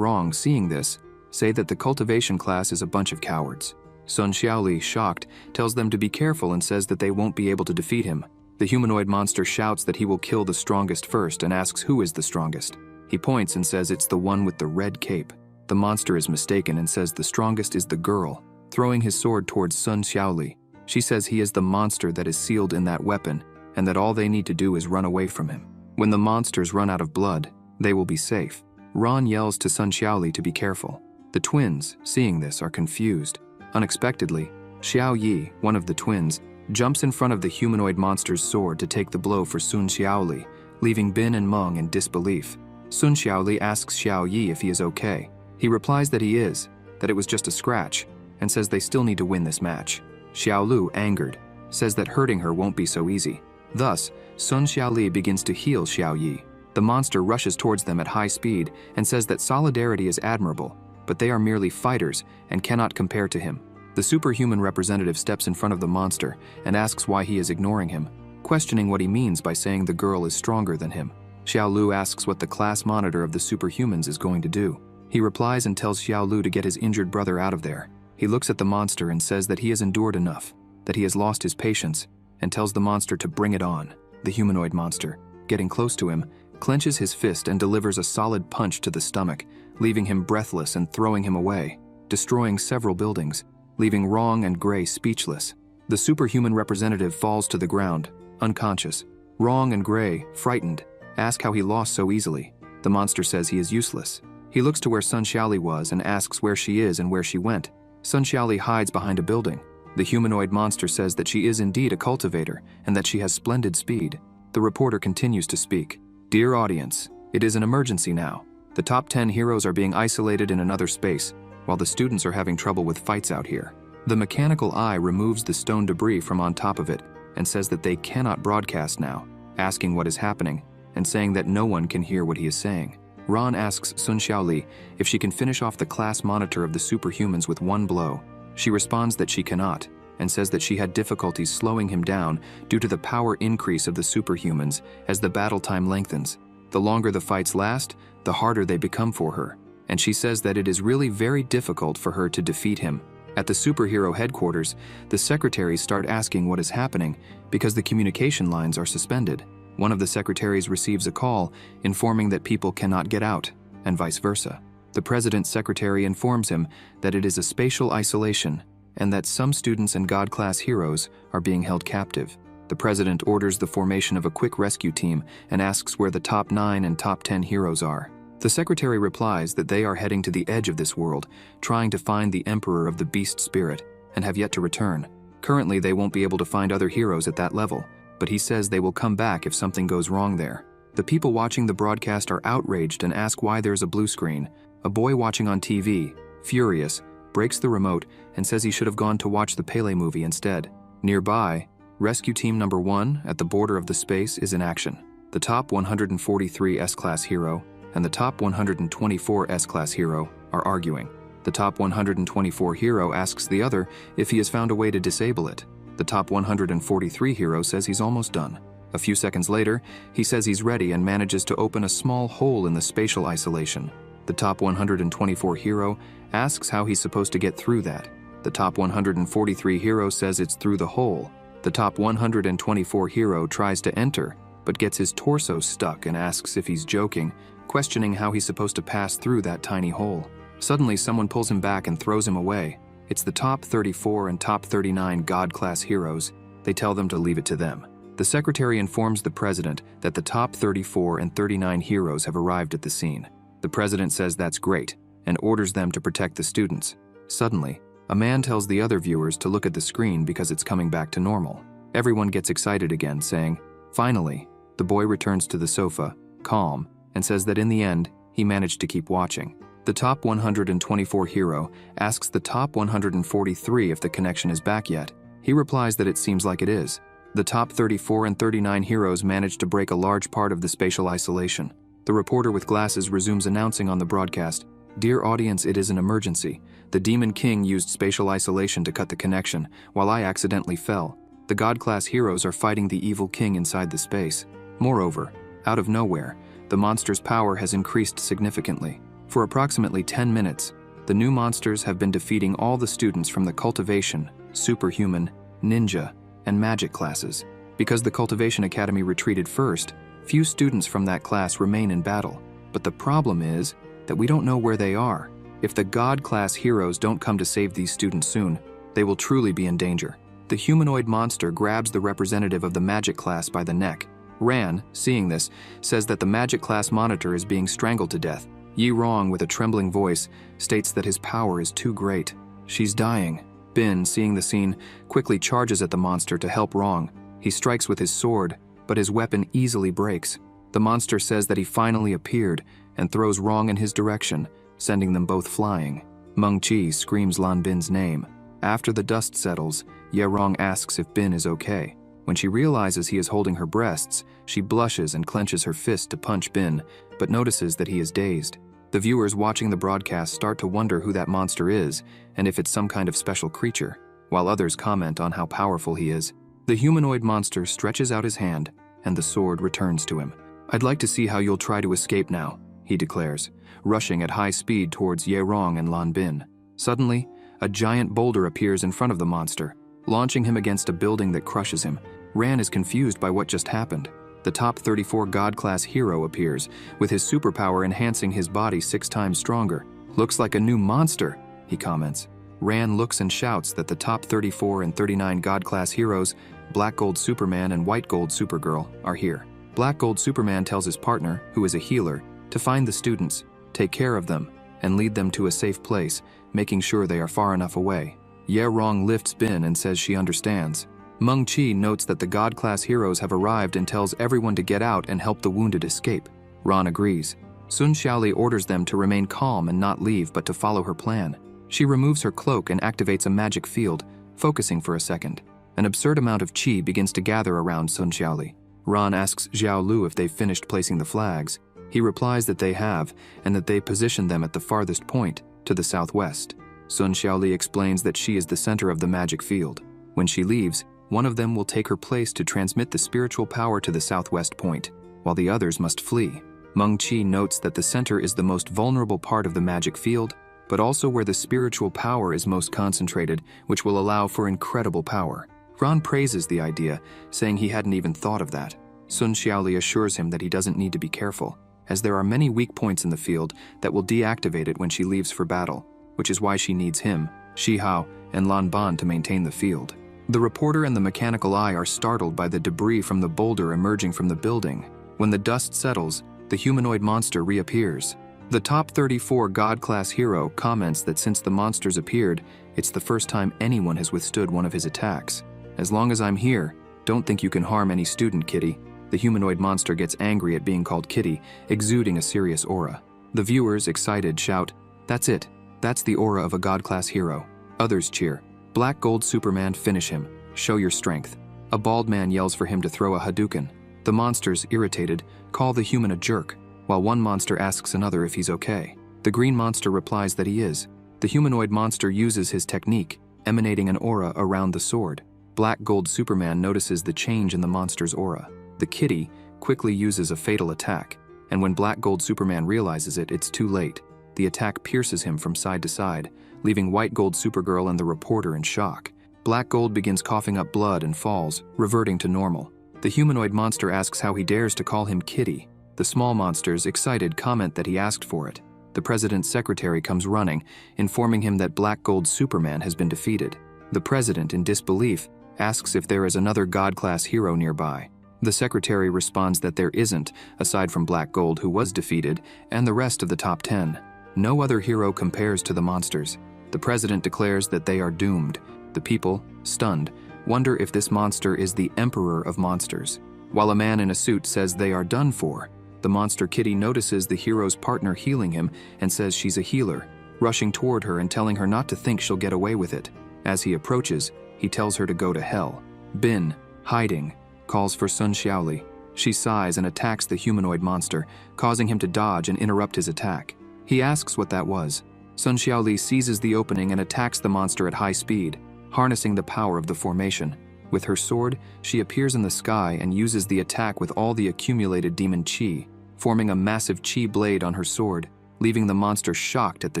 Rong, seeing this, say that the cultivation class is a bunch of cowards. Sun Xiaoli, shocked, tells them to be careful and says that they won't be able to defeat him. The humanoid monster shouts that he will kill the strongest first and asks who is the strongest. He points and says it's the one with the red cape. The monster is mistaken and says the strongest is the girl, throwing his sword towards Sun Xiaoli. She says he is the monster that is sealed in that weapon and that all they need to do is run away from him. When the monsters run out of blood, they will be safe. Ron yells to Sun Xiaoli to be careful. The twins, seeing this, are confused. Unexpectedly, Xiao Yi, one of the twins, jumps in front of the humanoid monster's sword to take the blow for Sun Xiaoli, leaving Bin and Meng in disbelief. Sun Xiaoli asks Xiao Yi if he is okay. He replies that he is, that it was just a scratch, and says they still need to win this match. Xiao Lu, angered, says that hurting her won't be so easy. Thus, Sun Xiaoli begins to heal Xiao Yi. The monster rushes towards them at high speed and says that solidarity is admirable, but they are merely fighters and cannot compare to him. The superhuman representative steps in front of the monster and asks why he is ignoring him, questioning what he means by saying the girl is stronger than him. Xiao Lu asks what the class monitor of the superhumans is going to do. He replies and tells Xiao Lu to get his injured brother out of there. He looks at the monster and says that he has endured enough, that he has lost his patience, and tells the monster to bring it on. The humanoid monster, getting close to him, clenches his fist and delivers a solid punch to the stomach, leaving him breathless and throwing him away, destroying several buildings, leaving Rong and Gray speechless. The superhuman representative falls to the ground, unconscious. Rong and Gray, frightened, ask how he lost so easily. The monster says he is useless. He looks to where Sun Xiaoli was and asks where she is and where she went. Sun Xiaoli hides behind a building. The humanoid monster says that she is indeed a cultivator and that she has splendid speed. The reporter continues to speak. "Dear audience, it is an emergency now. The top 10 heroes are being isolated in another space, while the students are having trouble with fights out here." The mechanical eye removes the stone debris from on top of it and says that they cannot broadcast now, asking what is happening and saying that no one can hear what he is saying. Ron asks Sun Xiaoli if she can finish off the class monitor of the superhumans with one blow. She responds that she cannot, and says that she had difficulties slowing him down due to the power increase of the superhumans as the battle time lengthens. The longer the fights last, the harder they become for her, and she says that it is really very difficult for her to defeat him. At the superhero headquarters, the secretaries start asking what is happening because the communication lines are suspended. One of the secretaries receives a call informing that people cannot get out, and vice versa. The president's secretary informs him that it is a spatial isolation and that some students and God-class heroes are being held captive. The president orders the formation of a quick rescue team and asks where the top 9 and top 10 heroes are. The secretary replies that they are heading to the edge of this world, trying to find the emperor of the beast spirit, and have yet to return. Currently, they won't be able to find other heroes at that level, but he says they will come back if something goes wrong there. The people watching the broadcast are outraged and ask why there's a blue screen. A boy watching on TV, furious, breaks the remote and says he should have gone to watch the Pele movie instead. Nearby, Rescue Team Number 1 at the border of the space is in action. The top 143 S-Class hero and the top 124 S-Class hero are arguing. The top 124 hero asks the other if he has found a way to disable it. The top 143 hero says he's almost done. A few seconds later, he says he's ready and manages to open a small hole in the spatial isolation. The top 124 hero asks how he's supposed to get through that. The top 143 hero says it's through the hole. The top 124 hero tries to enter, but gets his torso stuck and asks if he's joking, questioning how he's supposed to pass through that tiny hole. Suddenly, someone pulls him back and throws him away. It's the top 34 and top 39 God-class heroes. They tell them to leave it to them. The secretary informs the president that the top 34 and 39 heroes have arrived at the scene. The president says that's great and orders them to protect the students. Suddenly, a man tells the other viewers to look at the screen because it's coming back to normal. Everyone gets excited again, saying, "Finally." The boy returns to the sofa, calm, and says that in the end, he managed to keep watching. The top 124 hero asks the top 143 if the connection is back yet. He replies that it seems like it is. The top 34 and 39 heroes manage to break a large part of the spatial isolation. The reporter with glasses resumes announcing on the broadcast, "Dear audience, it is an emergency. The Demon King used spatial isolation to cut the connection, while I accidentally fell. The God-class heroes are fighting the evil king inside the space. Moreover, out of nowhere, the monster's power has increased significantly. For approximately 10 minutes, the new monsters have been defeating all the students from the cultivation, superhuman, ninja, and magic classes. Because the Cultivation Academy retreated first, few students from that class remain in battle. But the problem is that we don't know where they are. If the God-class heroes don't come to save these students soon, they will truly be in danger." The humanoid monster grabs the representative of the magic class by the neck. Ran, seeing this, says that the magic class monitor is being strangled to death. Yi Rong, with a trembling voice, states that his power is too great. She's dying. Bin, seeing the scene, quickly charges at the monster to help Rong. He strikes with his sword, but his weapon easily breaks. The monster says that he finally appeared and throws Rong in his direction, sending them both flying. Meng Chi screams Lan Bin's name. After the dust settles, Ye Rong asks if Bin is okay. When she realizes he is holding her breasts, she blushes and clenches her fist to punch Bin, but notices that he is dazed. The viewers watching the broadcast start to wonder who that monster is and if it's some kind of special creature, while others comment on how powerful he is. The humanoid monster stretches out his hand, and the sword returns to him. "I'd like to see how you'll try to escape now," he declares, rushing at high speed towards Ye Rong and Lan Bin. Suddenly, a giant boulder appears in front of the monster, launching him against a building that crushes him. Ran is confused by what just happened. The top 34 God-class hero appears, with his superpower enhancing his body 6 times stronger. "Looks like a new monster," he comments. Ran looks and shouts that the top 34 and 39 God-class heroes, Black Gold Superman and White Gold Supergirl, are here. Black Gold Superman tells his partner, who is a healer, to find the students, take care of them, and lead them to a safe place, making sure they are far enough away. Ye Rong lifts Bin and says she understands. Meng Chi notes that the God-class heroes have arrived and tells everyone to get out and help the wounded escape. Ran agrees. Sun Xiaoli orders them to remain calm and not leave but to follow her plan. She removes her cloak and activates a magic field, focusing for a second. An absurd amount of qi begins to gather around Sun Xiaoli. Ran asks Xiao Lu if they've finished placing the flags. He replies that they have, and that they position them at the farthest point, to the southwest. Sun Xiaoli explains that she is the center of the magic field. When she leaves, one of them will take her place to transmit the spiritual power to the southwest point, while the others must flee. Meng Chi notes that the center is the most vulnerable part of the magic field, but also where the spiritual power is most concentrated, which will allow for incredible power. Ran praises the idea, saying he hadn't even thought of that. Sun Xiaoli assures him that he doesn't need to be careful, as there are many weak points in the field that will deactivate it when she leaves for battle, which is why she needs him, Shi Hao, and Lan Ban to maintain the field. The reporter and the mechanical eye are startled by the debris from the boulder emerging from the building. When the dust settles, the humanoid monster reappears. The top 34 God-class hero comments that since the monsters appeared, it's the first time anyone has withstood one of his attacks. "As long as I'm here, don't think you can harm any student, Kitty." The humanoid monster gets angry at being called Kitty, exuding a serious aura. The viewers, excited, shout, "That's it. That's the aura of a God-class hero." Others cheer. "Black Gold Superman, finish him. Show your strength." A bald man yells for him to throw a Hadouken. The monsters, irritated, call the human a jerk, while one monster asks another if he's okay. The green monster replies that he is. The humanoid monster uses his technique, emanating an aura around the sword. Black Gold Superman notices the change in the monster's aura. The kitty quickly uses a fatal attack, and when Black Gold Superman realizes it, it's too late. The attack pierces him from side to side, leaving White Gold Supergirl and the reporter in shock. Black Gold begins coughing up blood and falls, reverting to normal. The humanoid monster asks how he dares to call him Kitty. The small monsters, excited, comment that he asked for it. The president's secretary comes running, informing him that Black Gold Superman has been defeated. The president, in disbelief, asks if there is another God-class hero nearby. The secretary responds that there isn't, aside from Black Gold, who was defeated, and the rest of the top 10. No other hero compares to the monsters. The president declares that they are doomed. The people, stunned, wonder if this monster is the Emperor of Monsters. While a man in a suit says they are done for, the monster Kitty notices the hero's partner healing him and says she's a healer, rushing toward her and telling her not to think she'll get away with it. As he approaches, he tells her to go to hell. Bin, hiding, calls for Sun Xiaoli. She sighs and attacks the humanoid monster, causing him to dodge and interrupt his attack. He asks what that was. Sun Xiaoli seizes the opening and attacks the monster at high speed, harnessing the power of the formation. With her sword, she appears in the sky and uses the attack with all the accumulated demon chi, forming a massive chi blade on her sword, leaving the monster shocked at the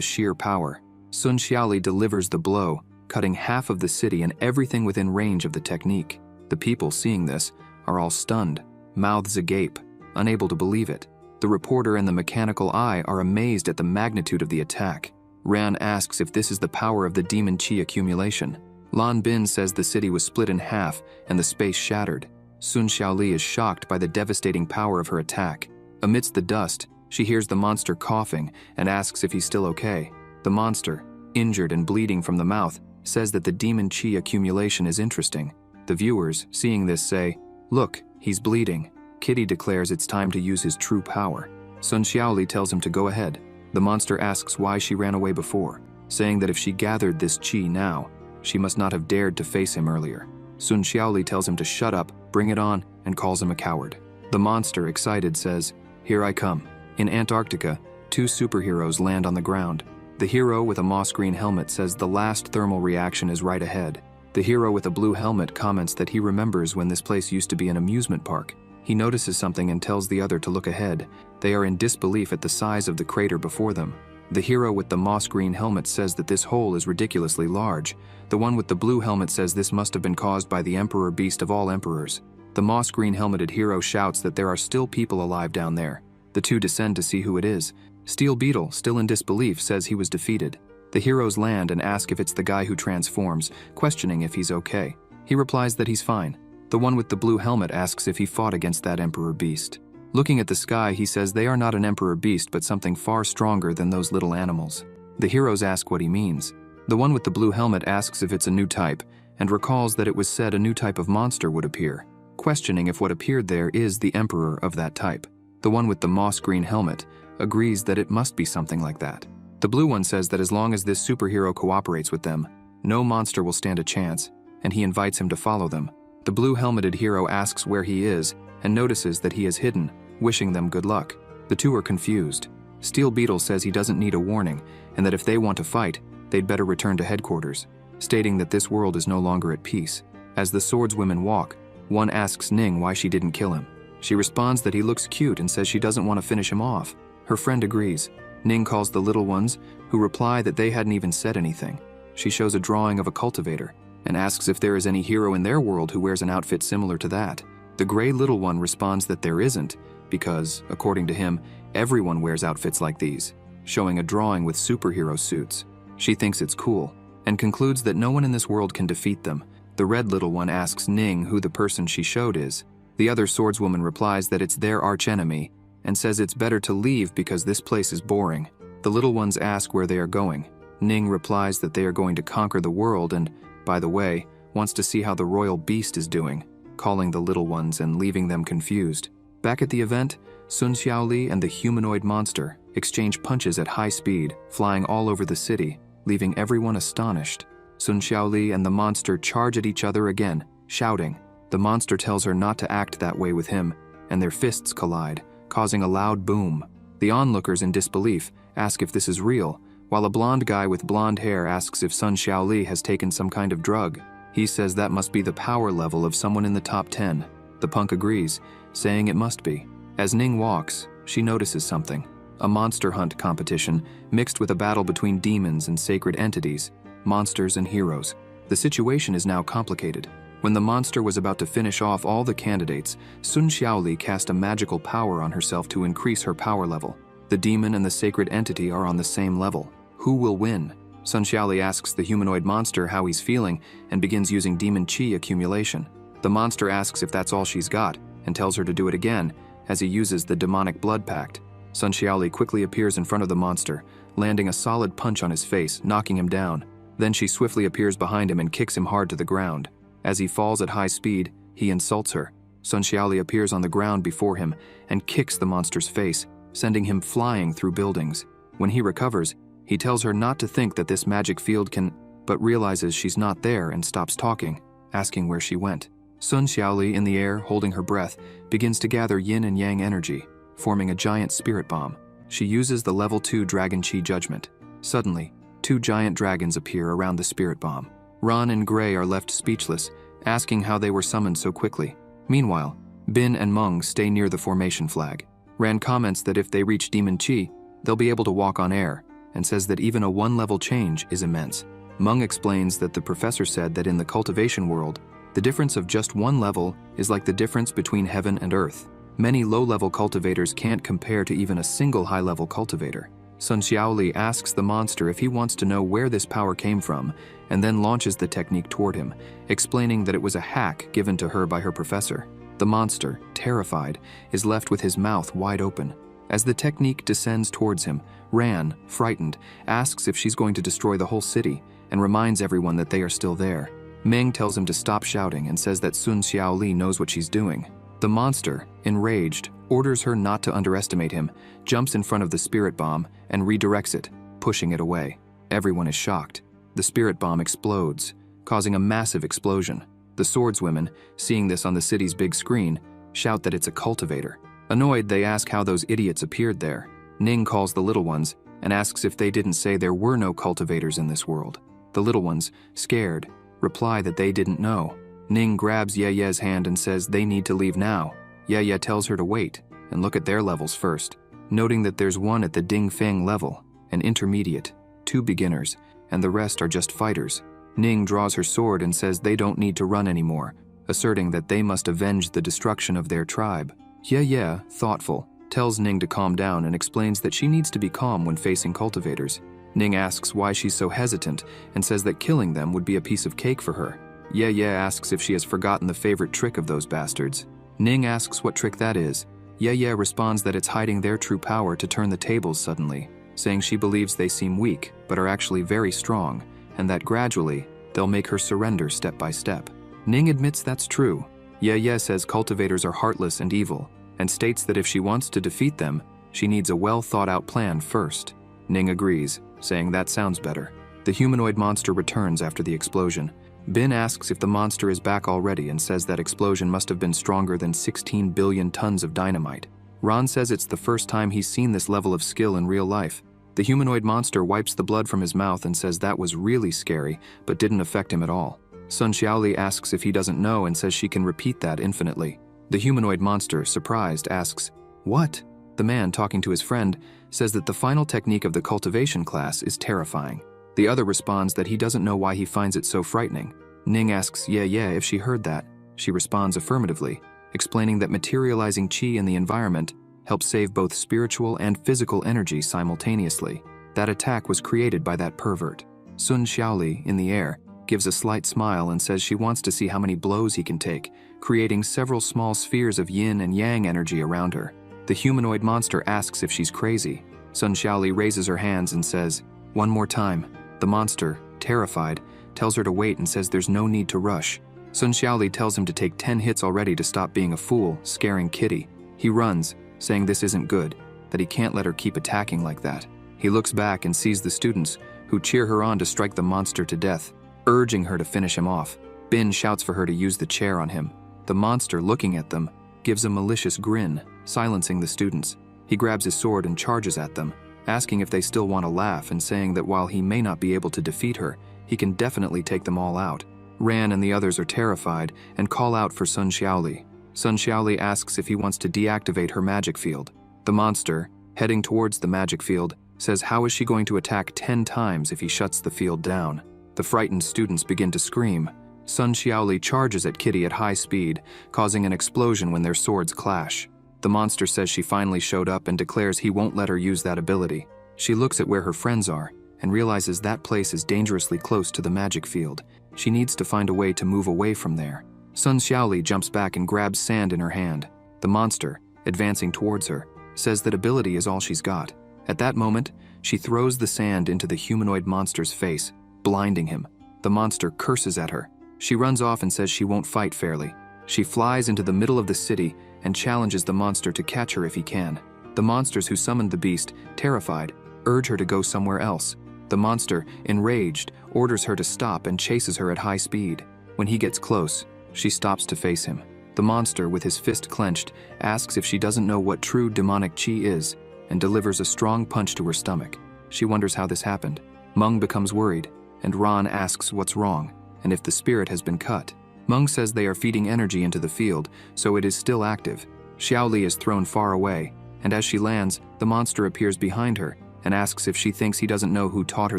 sheer power. Sun Xiaoli delivers the blow, cutting half of the city and everything within range of the technique. The people, seeing this, are all stunned, mouths agape, unable to believe it. The reporter and the mechanical eye are amazed at the magnitude of the attack. Ran asks if this is the power of the demon chi accumulation. Lan Bin says the city was split in half and the space shattered. Sun Xiaoli is shocked by the devastating power of her attack. Amidst the dust, she hears the monster coughing and asks if he's still okay. The monster, injured and bleeding from the mouth, says that the demon chi accumulation is interesting. The viewers, seeing this, say, "Look, he's bleeding." Kitty declares it's time to use his true power. Sun Xiaoli tells him to go ahead. The monster asks why she ran away before, saying that if she gathered this chi now, she must not have dared to face him earlier. Sun Xiaoli tells him to shut up, bring it on, and calls him a coward. The monster, excited, says, "Here I come." In Antarctica, two superheroes land on the ground. The hero with a moss green helmet says the last thermal reaction is right ahead. The hero with a blue helmet comments that he remembers when this place used to be an amusement park. He notices something and tells the other to look ahead. They are in disbelief at the size of the crater before them. The hero with the moss green helmet says that this hole is ridiculously large. The one with the blue helmet says this must have been caused by the Emperor Beast of all emperors. The moss green helmeted hero shouts that there are still people alive down there. The two descend to see who it is. Steel Beetle, still in disbelief, says he was defeated. The heroes land and ask if it's the guy who transforms, questioning if he's okay. He replies that he's fine. The one with the blue helmet asks if he fought against that Emperor Beast. Looking at the sky, he says they are not an Emperor Beast but something far stronger than those little animals. The heroes ask what he means. The one with the blue helmet asks if it's a new type, and recalls that it was said a new type of monster would appear, questioning if what appeared there is the Emperor of that type. The one with the moss green helmet agrees that it must be something like that. The blue one says that as long as this superhero cooperates with them, no monster will stand a chance, and he invites him to follow them. The blue helmeted hero asks where he is and notices that he is hidden, wishing them good luck. The two are confused. Steel Beetle says he doesn't need a warning and that if they want to fight, they'd better return to headquarters, stating that this world is no longer at peace. As the swordswomen walk, one asks Ning why she didn't kill him. She responds that he looks cute and says she doesn't want to finish him off. Her friend agrees. Ning calls the little ones, who reply that they hadn't even said anything. She shows a drawing of a cultivator and asks if there is any hero in their world who wears an outfit similar to that. The gray little one responds that there isn't, because, according to him, everyone wears outfits like these, showing a drawing with superhero suits. She thinks it's cool, and concludes that no one in this world can defeat them. The red little one asks Ning who the person she showed is. The other swordswoman replies that it's their archenemy, and says it's better to leave because this place is boring. The little ones ask where they are going. Ning replies that they are going to conquer the world and, by the way, wants to see how the royal beast is doing, calling the little ones and leaving them confused. Back at the event, Sun Xiaoli and the humanoid monster exchange punches at high speed, flying all over the city, leaving everyone astonished. Sun Xiaoli and the monster charge at each other again, shouting. The monster tells her not to act that way with him, and their fists collide, causing a loud boom. The onlookers, in disbelief, ask if this is real, while a blonde guy with blonde hair asks if Sun Xiaoli has taken some kind of drug. He says that must be the power level of someone in the top 10. The punk agrees, saying it must be. As Ning walks, she notices something. A monster hunt competition mixed with a battle between demons and sacred entities, monsters and heroes. The situation is now complicated. When the monster was about to finish off all the candidates, Sun Xiaoli cast a magical power on herself to increase her power level. The demon and the sacred entity are on the same level. Who will win? Sun Xiaoli asks the humanoid monster how he's feeling and begins using demon chi accumulation. The monster asks if that's all she's got and tells her to do it again as he uses the demonic blood pact. Sun Xiaoli quickly appears in front of the monster, landing a solid punch on his face, knocking him down. Then she swiftly appears behind him and kicks him hard to the ground. As he falls at high speed, he insults her. Sun Xiaoli appears on the ground before him and kicks the monster's face, sending him flying through buildings. When he recovers, he tells her not to think that this magic field can, but realizes she's not there and stops talking, asking where she went. Sun Xiaoli, in the air, holding her breath, begins to gather yin and yang energy, forming a giant spirit bomb. She uses the level 2 Dragon Chi Judgment. Suddenly, 2 giant dragons appear around the spirit bomb. Ron and Gray are left speechless, asking how they were summoned so quickly. Meanwhile, Bin and Meng stay near the formation flag. Ran comments that if they reach Demon Chi, they'll be able to walk on air, and says that even a 1-level change is immense. Meng explains that the professor said that in the cultivation world, the difference of just 1 level is like the difference between heaven and earth. Many low-level cultivators can't compare to even a single high-level cultivator. Sun Xiaoli asks the monster if he wants to know where this power came from, and then launches the technique toward him, explaining that it was a hack given to her by her professor. The monster, terrified, is left with his mouth wide open. As the technique descends towards him, Ran, frightened, asks if she's going to destroy the whole city, and reminds everyone that they are still there. Meng tells him to stop shouting and says that Sun Xiaoli knows what she's doing. The monster, enraged, orders her not to underestimate him, jumps in front of the spirit bomb, and redirects it, pushing it away. Everyone is shocked. The spirit bomb explodes, causing a massive explosion. The swordswomen, seeing this on the city's big screen, shout that it's a cultivator. Annoyed, they ask how those idiots appeared there. Ning calls the little ones and asks if they didn't say there were no cultivators in this world. The little ones, scared, reply that they didn't know. Ning grabs Ye-Ye's hand and says they need to leave now. Ye-Ye tells her to wait and look at their levels first, noting that there's one at the Ding Feng level, an intermediate, 2 beginners, and the rest are just fighters. Ning draws her sword and says they don't need to run anymore, asserting that they must avenge the destruction of their tribe. Ye-Ye, thoughtful, tells Ning to calm down and explains that she needs to be calm when facing cultivators. Ning asks why she's so hesitant and says that killing them would be a piece of cake for her. Ye-Ye asks if she has forgotten the favorite trick of those bastards. Ning asks what trick that is. Ye-Ye responds that it's hiding their true power to turn the tables suddenly, saying she believes they seem weak but are actually very strong, and that gradually, they'll make her surrender step by step. Ning admits that's true. Ye-Ye says cultivators are heartless and evil, and states that if she wants to defeat them, she needs a well-thought-out plan first. Ning agrees, saying that sounds better. The humanoid monster returns after the explosion. Bin asks if the monster is back already and says that explosion must have been stronger than 16 billion tons of dynamite. Ron says it's the first time he's seen this level of skill in real life. The humanoid monster wipes the blood from his mouth and says that was really scary, but didn't affect him at all. Sun Xiaoli asks if he doesn't know and says she can repeat that infinitely. The humanoid monster, surprised, asks, "What?" The man, talking to his friend, says that the final technique of the cultivation class is terrifying. The other responds that he doesn't know why he finds it so frightening. Ning asks Ye-Ye if she heard that. She responds affirmatively, explaining that materializing chi in the environment helps save both spiritual and physical energy simultaneously. That attack was created by that pervert. Sun Xiaoli, in the air, gives a slight smile and says she wants to see how many blows he can take, creating several small spheres of yin and yang energy around her. The humanoid monster asks if she's crazy. Sun Xiaoli raises her hands and says, "One more time." The monster, terrified, tells her to wait and says there's no need to rush. Sun Xiaoli tells him to take 10 hits already to stop being a fool, scaring Kitty. He runs, saying this isn't good, that he can't let her keep attacking like that. He looks back and sees the students, who cheer her on to strike the monster to death, urging her to finish him off. Bin shouts for her to use the chair on him. The monster, looking at them, gives a malicious grin, silencing the students. He grabs his sword and charges at them, asking if they still want to laugh and saying that while he may not be able to defeat her, he can definitely take them all out. Ran and the others are terrified and call out for Sun Xiaoli. Sun Xiaoli asks if he wants to deactivate her magic field. The monster, heading towards the magic field, says how is she going to attack 10 times if he shuts the field down. The frightened students begin to scream. Sun Xiaoli charges at Kitty at high speed, causing an explosion when their swords clash. The monster says she finally showed up and declares he won't let her use that ability. She looks at where her friends are and realizes that place is dangerously close to the magic field. She needs to find a way to move away from there. Sun Xiaoli jumps back and grabs sand in her hand. The monster, advancing towards her, says that ability is all she's got. At that moment, she throws the sand into the humanoid monster's face, blinding him. The monster curses at her. She runs off and says she won't fight fairly. She flies into the middle of the city and challenges the monster to catch her if he can. The monsters who summoned the beast, terrified, urge her to go somewhere else. The monster, enraged, orders her to stop and chases her at high speed. When he gets close, she stops to face him. The monster, with his fist clenched, asks if she doesn't know what true demonic chi is and delivers a strong punch to her stomach. She wonders how this happened. Meng becomes worried, and Ran asks what's wrong and if the spirit has been cut. Meng says they are feeding energy into the field, so it is still active. Xiaoli is thrown far away, and as she lands, the monster appears behind her and asks if she thinks he doesn't know who taught her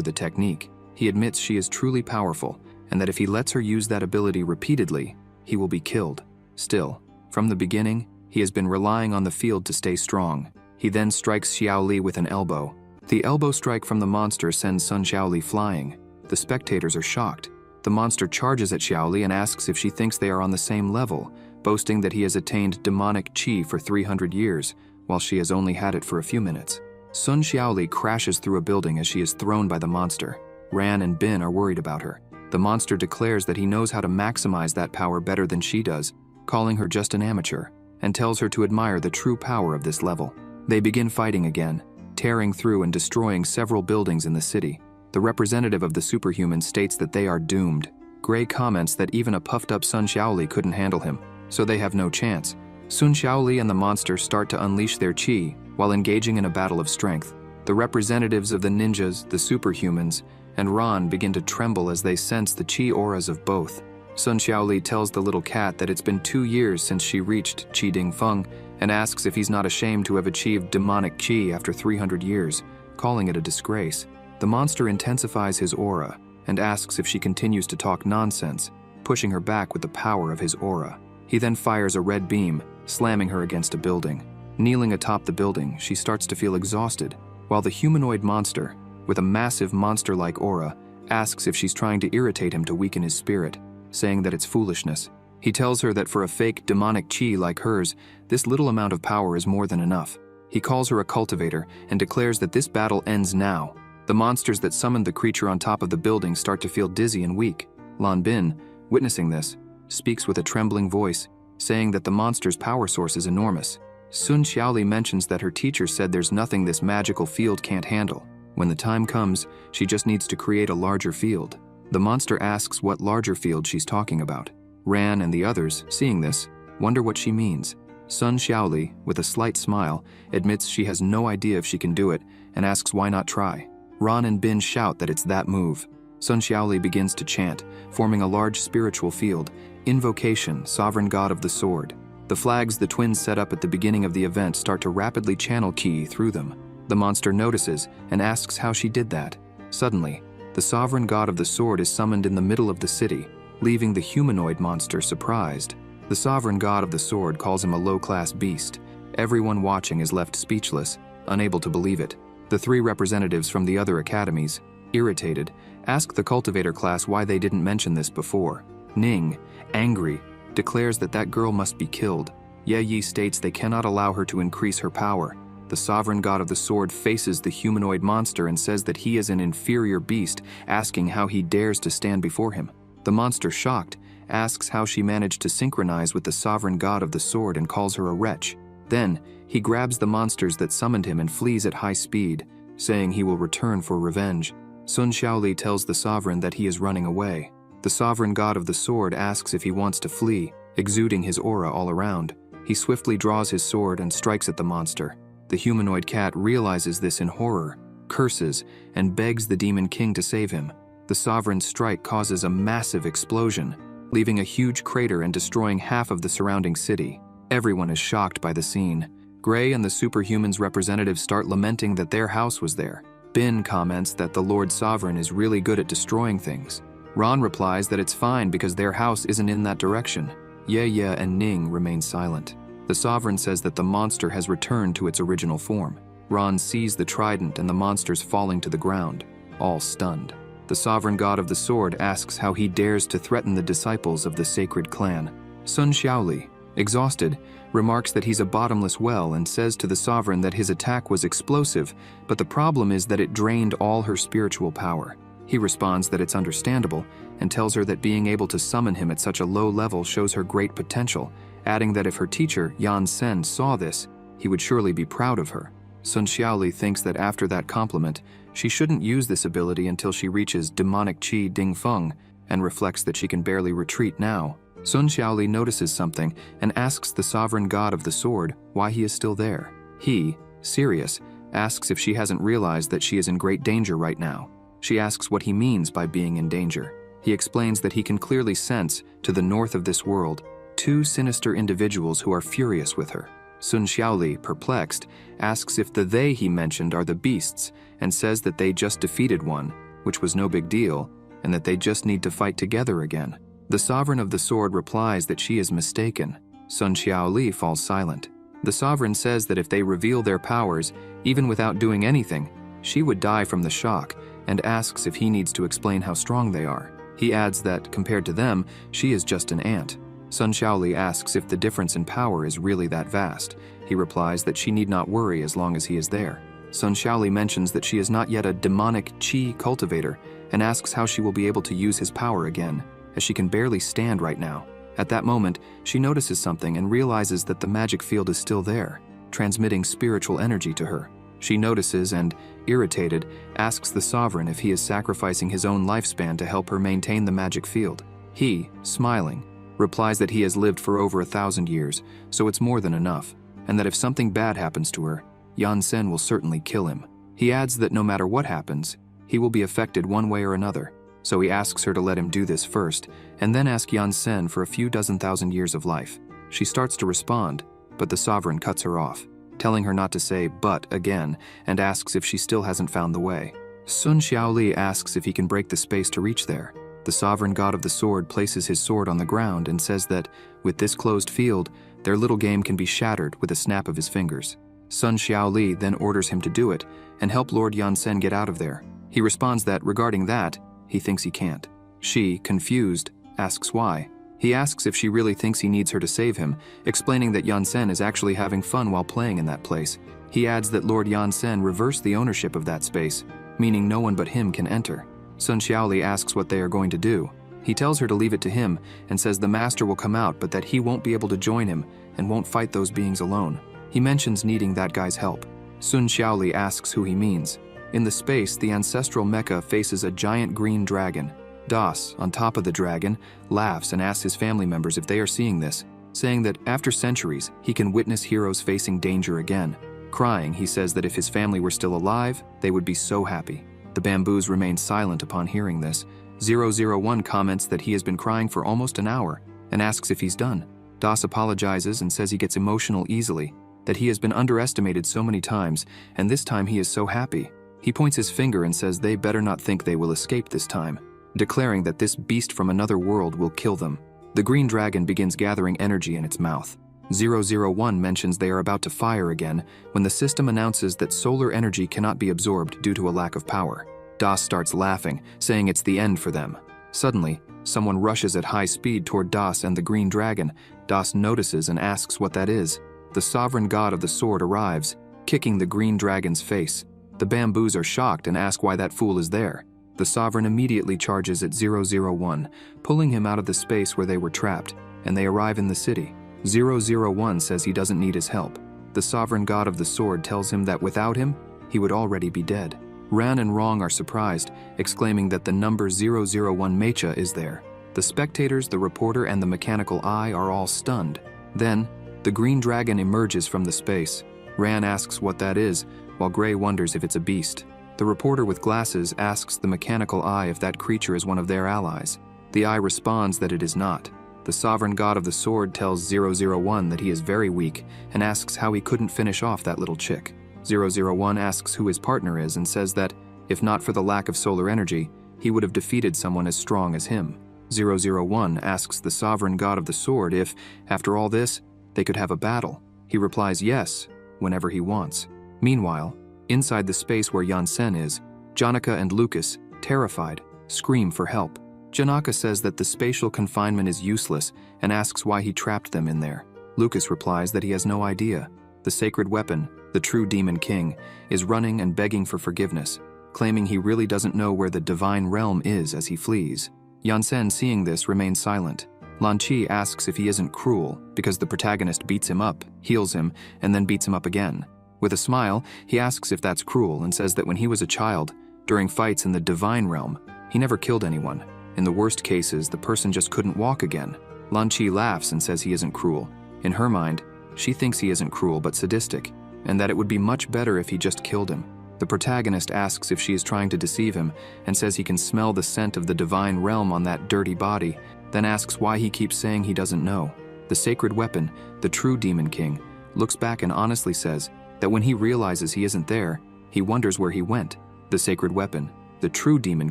the technique. He admits she is truly powerful, and that if he lets her use that ability repeatedly, he will be killed. Still, from the beginning, he has been relying on the field to stay strong. He then strikes Xiaoli with an elbow. The elbow strike from the monster sends Sun Xiaoli flying. The spectators are shocked. The monster charges at Xiaoli and asks if she thinks they are on the same level, boasting that he has attained demonic chi for 300 years, while she has only had it for a few minutes. Sun Xiaoli crashes through a building as she is thrown by the monster. Ran and Bin are worried about her. The monster declares that he knows how to maximize that power better than she does, calling her just an amateur, and tells her to admire the true power of this level. They begin fighting again, tearing through and destroying several buildings in the city. The representative of the superhumans states that they are doomed. Gray comments that even a puffed-up Sun Xiaoli couldn't handle him, so they have no chance. Sun Xiaoli and the monster start to unleash their chi while engaging in a battle of strength. The representatives of the ninjas, the superhumans, and Ran begin to tremble as they sense the chi auras of both. Sun Xiaoli tells the little cat that it's been 2 years since she reached Qi Ding Feng and asks if he's not ashamed to have achieved demonic chi after 300 years, calling it a disgrace. The monster intensifies his aura and asks if she continues to talk nonsense, pushing her back with the power of his aura. He then fires a red beam, slamming her against a building. Kneeling atop the building, she starts to feel exhausted, while the humanoid monster, with a massive monster-like aura, asks if she's trying to irritate him to weaken his spirit, saying that it's foolishness. He tells her that for a fake demonic chi like hers, this little amount of power is more than enough. He calls her a cultivator and declares that this battle ends now. The monsters that summoned the creature on top of the building start to feel dizzy and weak. Lan Bin, witnessing this, speaks with a trembling voice, saying that the monster's power source is enormous. Sun Xiaoli mentions that her teacher said there's nothing this magical field can't handle. When the time comes, she just needs to create a larger field. The monster asks what larger field she's talking about. Ran and the others, seeing this, wonder what she means. Sun Xiaoli, with a slight smile, admits she has no idea if she can do it and asks why not try. Ran and Bin shout that it's that move. Sun Xiaoli begins to chant, forming a large spiritual field. Invocation, Sovereign God of the Sword. The flags the twins set up at the beginning of the event start to rapidly channel ki through them. The monster notices and asks how she did that. Suddenly, the Sovereign God of the Sword is summoned in the middle of the city, leaving the humanoid monster surprised. The Sovereign God of the Sword calls him a low-class beast. Everyone watching is left speechless, unable to believe it. The 3 representatives from the other academies, irritated, ask the cultivator class why they didn't mention this before. Ning, angry, declares that girl must be killed. Ye Yi states they cannot allow her to increase her power. The Sovereign God of the Sword faces the humanoid monster and says that he is an inferior beast, asking how he dares to stand before him. The monster, shocked, asks how she managed to synchronize with the Sovereign God of the Sword and calls her a wretch. Then, he grabs the monsters that summoned him and flees at high speed, saying he will return for revenge. Sun Xiaoli tells the Sovereign that he is running away. The Sovereign God of the Sword asks if he wants to flee, exuding his aura all around. He swiftly draws his sword and strikes at the monster. The humanoid cat realizes this in horror, curses, and begs the Demon King to save him. The sovereign's strike causes a massive explosion, leaving a huge crater and destroying half of the surrounding city. Everyone is shocked by the scene. Gray and the superhuman's representatives start lamenting that their house was there. Bin comments that the Lord Sovereign is really good at destroying things. Ron replies that it's fine because their house isn't in that direction. Ye and Ning remain silent. The Sovereign says that the monster has returned to its original form. Ron sees the trident and the monsters falling to the ground, all stunned. The Sovereign God of the Sword asks how he dares to threaten the disciples of the sacred clan. Sun Xiaoli, exhausted, remarks that he's a bottomless well and says to the Sovereign that his attack was explosive, but the problem is that it drained all her spiritual power. He responds that it's understandable and tells her that being able to summon him at such a low level shows her great potential, adding that if her teacher, Yan Sen, saw this, he would surely be proud of her. Sun Xiaoli thinks that after that compliment, she shouldn't use this ability until she reaches demonic Qi Ding Feng and reflects that she can barely retreat now. Sun Xiaoli notices something and asks the Sovereign God of the Sword why he is still there. He, serious, asks if she hasn't realized that she is in great danger right now. She asks what he means by being in danger. He explains that he can clearly sense, to the north of this world, two sinister individuals who are furious with her. Sun Xiaoli, perplexed, asks if the they he mentioned are the beasts and says that they just defeated one, which was no big deal, and that they just need to fight together again. The Sovereign of the Sword replies that she is mistaken. Sun Xiaoli falls silent. The Sovereign says that if they reveal their powers, even without doing anything, she would die from the shock, and asks if he needs to explain how strong they are. He adds that, compared to them, she is just an ant. Sun Xiaoli asks if the difference in power is really that vast. He replies that she need not worry as long as he is there. Sun Xiaoli mentions that she is not yet a demonic Qi cultivator and asks how she will be able to use his power again, as she can barely stand right now. At that moment, she notices something and realizes that the magic field is still there, transmitting spiritual energy to her. She notices and, irritated, asks the Sovereign if he is sacrificing his own lifespan to help her maintain the magic field. He, smiling, replies that he has lived for over 1,000 years, so it's more than enough, and that if something bad happens to her, Yan Sen will certainly kill him. He adds that no matter what happens, he will be affected one way or another, so he asks her to let him do this first, and then ask Yan Sen for a few dozen thousand years of life. She starts to respond, but the Sovereign cuts her off, telling her not to say "but" again, and asks if she still hasn't found the way. Sun Xiaoli asks if he can break the space to reach there. The Sovereign God of the Sword places his sword on the ground and says that, with this closed field, their little game can be shattered with a snap of his fingers. Sun Xiaoli then orders him to do it and help Lord Yan Sen get out of there. He responds that, regarding that, he thinks he can't. She, confused, asks why. He asks if she really thinks he needs her to save him, explaining that Yan Sen is actually having fun while playing in that place. He adds that Lord Yan Sen reversed the ownership of that space, meaning no one but him can enter. Sun Xiaoli asks what they are going to do. He tells her to leave it to him and says the master will come out but that he won't be able to join him and won't fight those beings alone. He mentions needing that guy's help. Sun Xiaoli asks who he means. In the space, the ancestral mecha faces a giant green dragon. Das, on top of the dragon, laughs and asks his family members if they are seeing this, saying that after centuries, he can witness heroes facing danger again. Crying, he says that if his family were still alive, they would be so happy. The bamboos remain silent upon hearing this. 001 comments that he has been crying for almost an hour and asks if he's done. Das apologizes and says he gets emotional easily, that he has been underestimated so many times, and this time he is so happy. He points his finger and says they better not think they will escape this time, declaring that this beast from another world will kill them. The green dragon begins gathering energy in its mouth. 001 mentions they are about to fire again when the system announces that solar energy cannot be absorbed due to a lack of power. Das starts laughing, saying it's the end for them. Suddenly, someone rushes at high speed toward Das and the green dragon. Das notices and asks what that is. The Sovereign God of the Sword arrives, kicking the green dragon's face. The bamboos are shocked and ask why that fool is there. The Sovereign immediately charges at 001, pulling him out of the space where they were trapped, and they arrive in the city. 001 says he doesn't need his help. The Sovereign God of the Sword tells him that without him, he would already be dead. Ran and Rong are surprised, exclaiming that the number 001 Mecha is there. The spectators, the reporter, and the mechanical eye are all stunned. Then, the green dragon emerges from the space. Ran asks what that is, while Gray wonders if it's a beast. The reporter with glasses asks the mechanical eye if that creature is one of their allies. The eye responds that it is not. The sovereign god of the sword tells 001 that he is very weak and asks how he couldn't finish off that little chick. 001 asks who his partner is and says that, if not for the lack of solar energy, he would have defeated someone as strong as him. 001 asks the sovereign god of the sword if, after all this, they could have a battle. He replies yes, whenever he wants. Meanwhile, inside the space where Yansen is, Janaka and Lucas, terrified, scream for help. Janaka says that the spatial confinement is useless and asks why he trapped them in there. Lucas replies that he has no idea. The sacred weapon, the true demon king, is running and begging for forgiveness, claiming he really doesn't know where the divine realm is as he flees. Yansen, seeing this, remains silent. Lan Chi asks if he isn't cruel because the protagonist beats him up, heals him, and then beats him up again. With a smile, he asks if that's cruel and says that when he was a child, during fights in the divine realm, he never killed anyone. In the worst cases, the person just couldn't walk again. Lan Chi laughs and says he isn't cruel. In her mind, she thinks he isn't cruel but sadistic, and that it would be much better if he just killed him. The protagonist asks if she is trying to deceive him and says he can smell the scent of the divine realm on that dirty body, then asks why he keeps saying he doesn't know. The sacred weapon, the true demon king, looks back and honestly says that when he realizes he isn't there, he wonders where he went. The sacred weapon, the true demon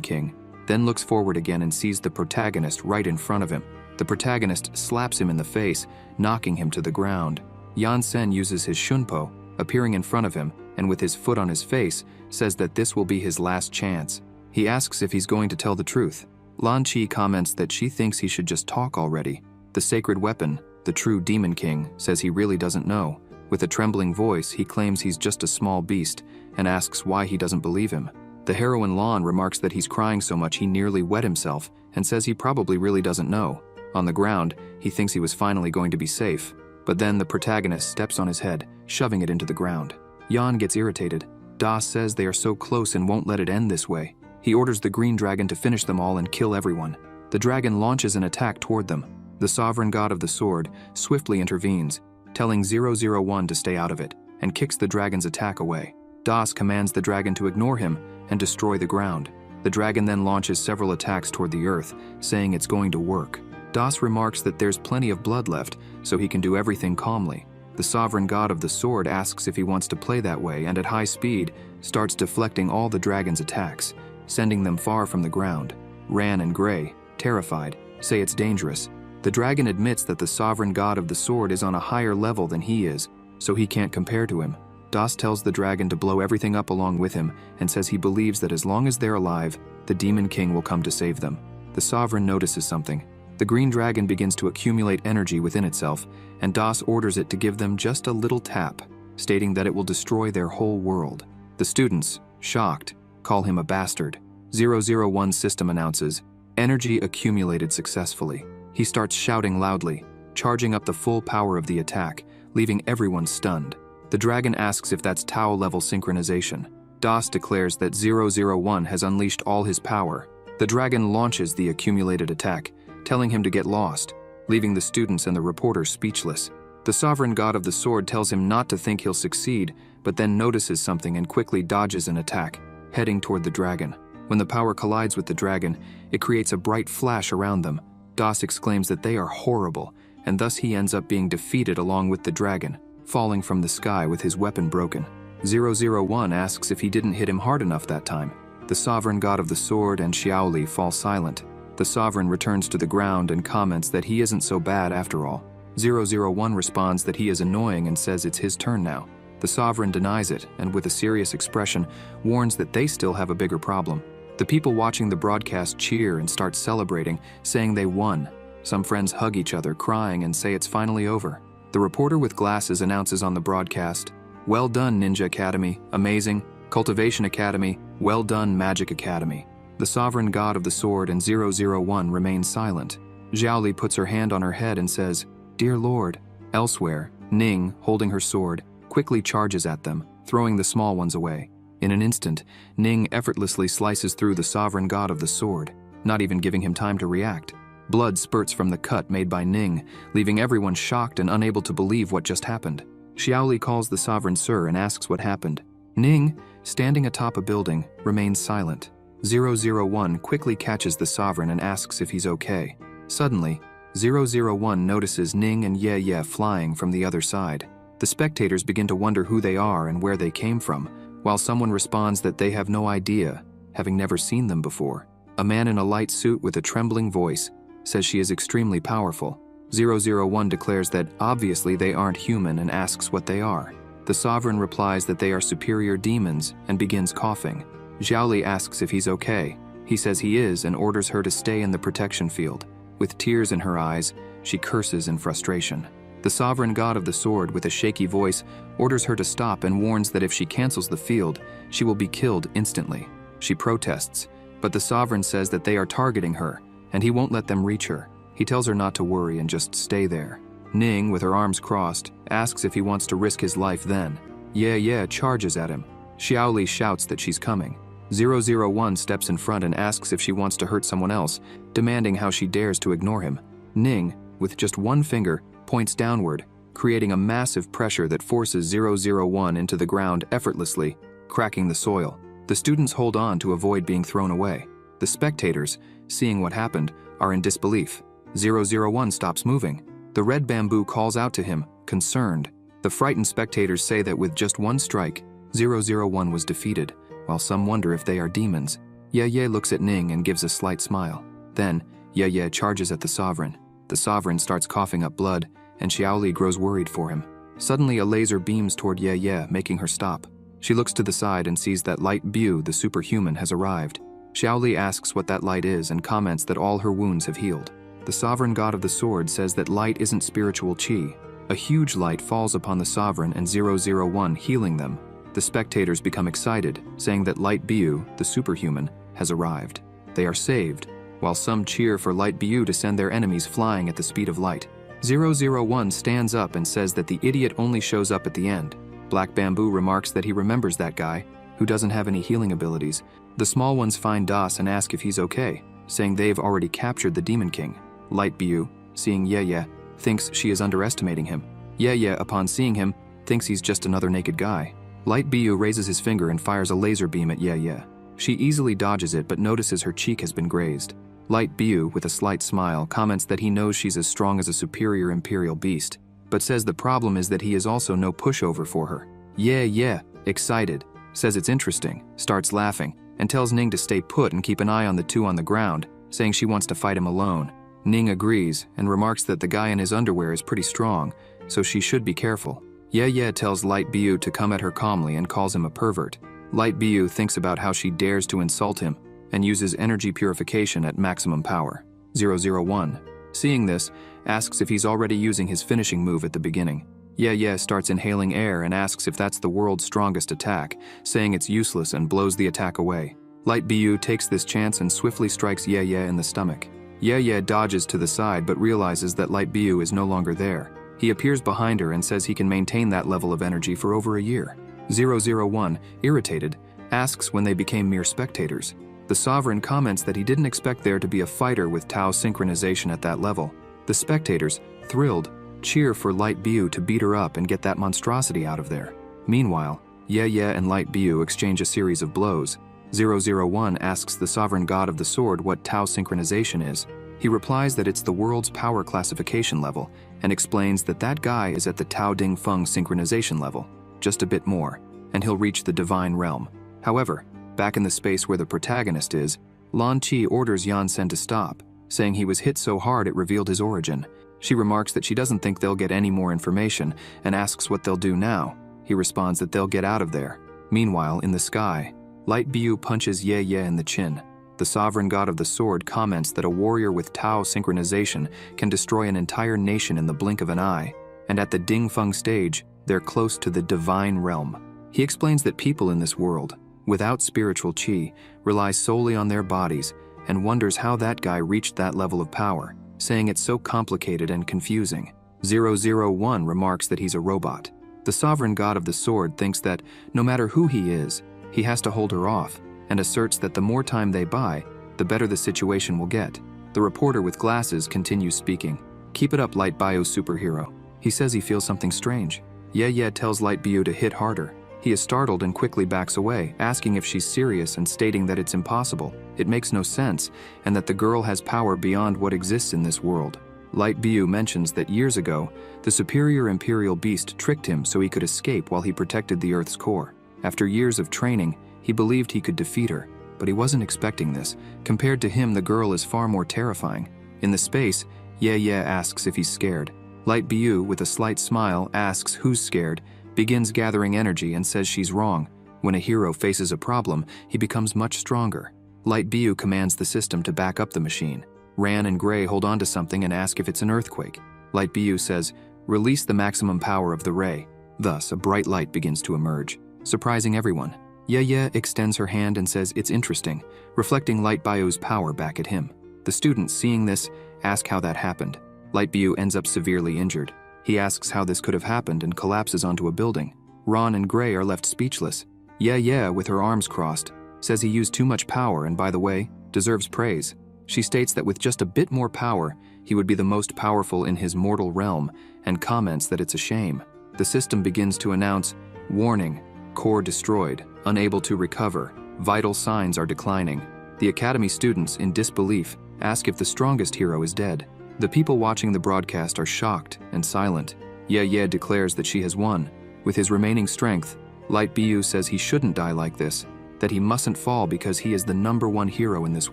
king, then looks forward again and sees the protagonist right in front of him. The protagonist slaps him in the face, knocking him to the ground. Yansen uses his shunpo, appearing in front of him, and with his foot on his face, says that this will be his last chance. He asks if he's going to tell the truth. Lan Chi comments that she thinks he should just talk already. The sacred weapon, the true demon king, says he really doesn't know. With a trembling voice, he claims he's just a small beast and asks why he doesn't believe him. The heroine Lan remarks that he's crying so much he nearly wet himself and says he probably really doesn't know. On the ground, he thinks he was finally going to be safe. But then the protagonist steps on his head, shoving it into the ground. Yan gets irritated. Das says they are so close and won't let it end this way. He orders the green dragon to finish them all and kill everyone. The dragon launches an attack toward them. The sovereign god of the sword swiftly intervenes, telling 001 to stay out of it, and kicks the dragon's attack away. Das commands the dragon to ignore him and destroy the ground. The dragon then launches several attacks toward the earth, saying it's going to work. Das remarks that there's plenty of blood left, so he can do everything calmly. The sovereign god of the sword asks if he wants to play that way and at high speed starts deflecting all the dragon's attacks, sending them far from the ground. Ran and Gray, terrified, say it's dangerous. The dragon admits that the sovereign god of the sword is on a higher level than he is, so he can't compare to him. Das tells the dragon to blow everything up along with him and says he believes that as long as they're alive, the demon king will come to save them. The sovereign notices something. The green dragon begins to accumulate energy within itself, and Das orders it to give them just a little tap, stating that it will destroy their whole world. The students, shocked, call him a bastard. 001's system announces, energy accumulated successfully. He starts shouting loudly, charging up the full power of the attack, leaving everyone stunned. The dragon asks if that's Tau-level synchronization. Das declares that 001 has unleashed all his power. The dragon launches the accumulated attack, telling him to get lost, leaving the students and the reporter speechless. The sovereign god of the sword tells him not to think he'll succeed, but then notices something and quickly dodges an attack, heading toward the dragon. When the power collides with the dragon, it creates a bright flash around them. Das exclaims that they are horrible, and thus he ends up being defeated along with the dragon, falling from the sky with his weapon broken. 001 asks if he didn't hit him hard enough that time. The sovereign god of the sword and Xiaoli fall silent. The sovereign returns to the ground and comments that he isn't so bad after all. 001 responds that he is annoying and says it's his turn now. The sovereign denies it and with a serious expression warns that they still have a bigger problem. The people watching the broadcast cheer and start celebrating, saying they won. Some friends hug each other, crying, and say it's finally over. The reporter with glasses announces on the broadcast, "Well done, Ninja Academy, amazing. Cultivation Academy, well done, Magic Academy." The sovereign god of the sword and 001 remain silent. Xiaoli puts her hand on her head and says, "Dear Lord." Elsewhere, Ning, holding her sword, quickly charges at them, throwing the small ones away. In an instant, Ning effortlessly slices through the sovereign god of the sword, not even giving him time to react. Blood spurts from the cut made by Ning, leaving everyone shocked and unable to believe what just happened. Xiaoli calls the sovereign Sir and asks what happened. Ning, standing atop a building, remains silent. 001 quickly catches the sovereign and asks if he's okay. Suddenly, 001 notices Ning and Ye flying from the other side. The spectators begin to wonder who they are and where they came from, while someone responds that they have no idea, having never seen them before. A man in a light suit with a trembling voice says she is extremely powerful. 001 declares that obviously they aren't human and asks what they are. The sovereign replies that they are superior demons and begins coughing. Xiaoli asks if he's okay. He says he is and orders her to stay in the protection field. With tears in her eyes, she curses in frustration. The sovereign god of the sword, with a shaky voice, orders her to stop and warns that if she cancels the field, she will be killed instantly. She protests, but the sovereign says that they are targeting her, and he won't let them reach her. He tells her not to worry and just stay there. Ning, with her arms crossed, asks if he wants to risk his life then. Ye charges at him. Xiaoli shouts that she's coming. 001 steps in front and asks if she wants to hurt someone else, demanding how she dares to ignore him. Ning, with just one finger, points downward, creating a massive pressure that forces 001 into the ground effortlessly, cracking the soil. The students hold on to avoid being thrown away. The spectators, seeing what happened, are in disbelief. 001 stops moving. The red bamboo calls out to him, concerned. The frightened spectators say that with just one strike, 001 was defeated, while some wonder if they are demons. Ye looks at Ning and gives a slight smile. Then, Ye charges at the sovereign. The sovereign starts coughing up blood, and Xiaoli grows worried for him. Suddenly, a laser beams toward Ye, making her stop. She looks to the side and sees that Light Bu, the superhuman, has arrived. Xiaoli asks what that light is and comments that all her wounds have healed. The sovereign god of the sword says that light isn't spiritual qi. A huge light falls upon the sovereign and 001, healing them. The spectators become excited, saying that Light Bu, the superhuman, has arrived. They are saved, while some cheer for Light Bu to send their enemies flying at the speed of light. 001 stands up and says that the idiot only shows up at the end. Black Bamboo remarks that he remembers that guy, who doesn't have any healing abilities. The small ones find Das and ask if he's okay, saying they've already captured the Demon King. Light Bu, seeing Ye, thinks she is underestimating him. Ye, upon seeing him, thinks he's just another naked guy. Light Bu raises his finger and fires a laser beam at Ye. She easily dodges it but notices her cheek has been grazed. Light Bu, with a slight smile, comments that he knows she's as strong as a superior imperial beast, but says the problem is that he is also no pushover for her. Ye, excited, says it's interesting, starts laughing, and tells Ning to stay put and keep an eye on the two on the ground, saying she wants to fight him alone. Ning agrees and remarks that the guy in his underwear is pretty strong, so she should be careful. Ye tells Light Bu to come at her calmly and calls him a pervert. Light Bu thinks about how she dares to insult him and uses energy purification at maximum power. 001, seeing this, asks if he's already using his finishing move at the beginning. Ye starts inhaling air and asks if that's the world's strongest attack, saying it's useless and blows the attack away. Light Bu takes this chance and swiftly strikes Ye in the stomach. Ye dodges to the side but realizes that Light Bu is no longer there. He appears behind her and says he can maintain that level of energy for over a year. 001, irritated, asks when they became mere spectators. The sovereign comments that he didn't expect there to be a fighter with Tao synchronization at that level. The spectators, thrilled, cheer for Light Bu to beat her up and get that monstrosity out of there. Meanwhile, Ye and Light Bu exchange a series of blows. 001 asks the sovereign god of the sword what Tao synchronization is. He replies that it's the world's power classification level and explains that that guy is at the Tao Ding Feng synchronization level, just a bit more, and he'll reach the divine realm. However, back in the space where the protagonist is, Lan Qi orders Yan Sen to stop, saying he was hit so hard it revealed his origin. She remarks that she doesn't think they'll get any more information and asks what they'll do now. He responds that they'll get out of there. Meanwhile, in the sky, Light Bu punches Ye in the chin. The sovereign god of the sword comments that a warrior with Tao synchronization can destroy an entire nation in the blink of an eye, and at the Ding Feng stage, they're close to the divine realm. He explains that people in this world, without spiritual qi, rely solely on their bodies, and wonders how that guy reached that level of power, saying it's so complicated and confusing. 001 remarks that he's a robot. The sovereign god of the sword thinks that, no matter who he is, he has to hold her off, and asserts that the more time they buy, the better the situation will get. The reporter with glasses continues speaking. Keep it up, Light Bio superhero. He says he feels something strange. Ye tells Light Bio to hit harder. He is startled and quickly backs away, asking if she's serious and stating that it's impossible, it makes no sense, and that the girl has power beyond what exists in this world. Light Bio mentions that years ago, the superior Imperial beast tricked him so he could escape while he protected the Earth's core. After years of training, he believed he could defeat her, but he wasn't expecting this. Compared to him, the girl is far more terrifying. In the space, Ye asks if he's scared. Light Bio, with a slight smile, asks who's scared, begins gathering energy and says she's wrong. When a hero faces a problem, he becomes much stronger. Light Bio commands the system to back up the machine. Ran and Gray hold on to something and ask if it's an earthquake. Light Bio says, release the maximum power of the ray. Thus, a bright light begins to emerge, surprising everyone. Ye extends her hand and says it's interesting, reflecting Light Bio's power back at him. The students, seeing this, ask how that happened. Light Bio ends up severely injured. He asks how this could have happened and collapses onto a building. Ron and Gray are left speechless. Ye, with her arms crossed, says he used too much power and, by the way, deserves praise. She states that with just a bit more power, he would be the most powerful in his mortal realm, and comments that it's a shame. The system begins to announce, warning, core destroyed, unable to recover, vital signs are declining. The Academy students, in disbelief, ask if the strongest hero is dead. The people watching the broadcast are shocked and silent. Ye declares that she has won. With his remaining strength, Light Bio says he shouldn't die like this, that he mustn't fall because he is the #1 hero in this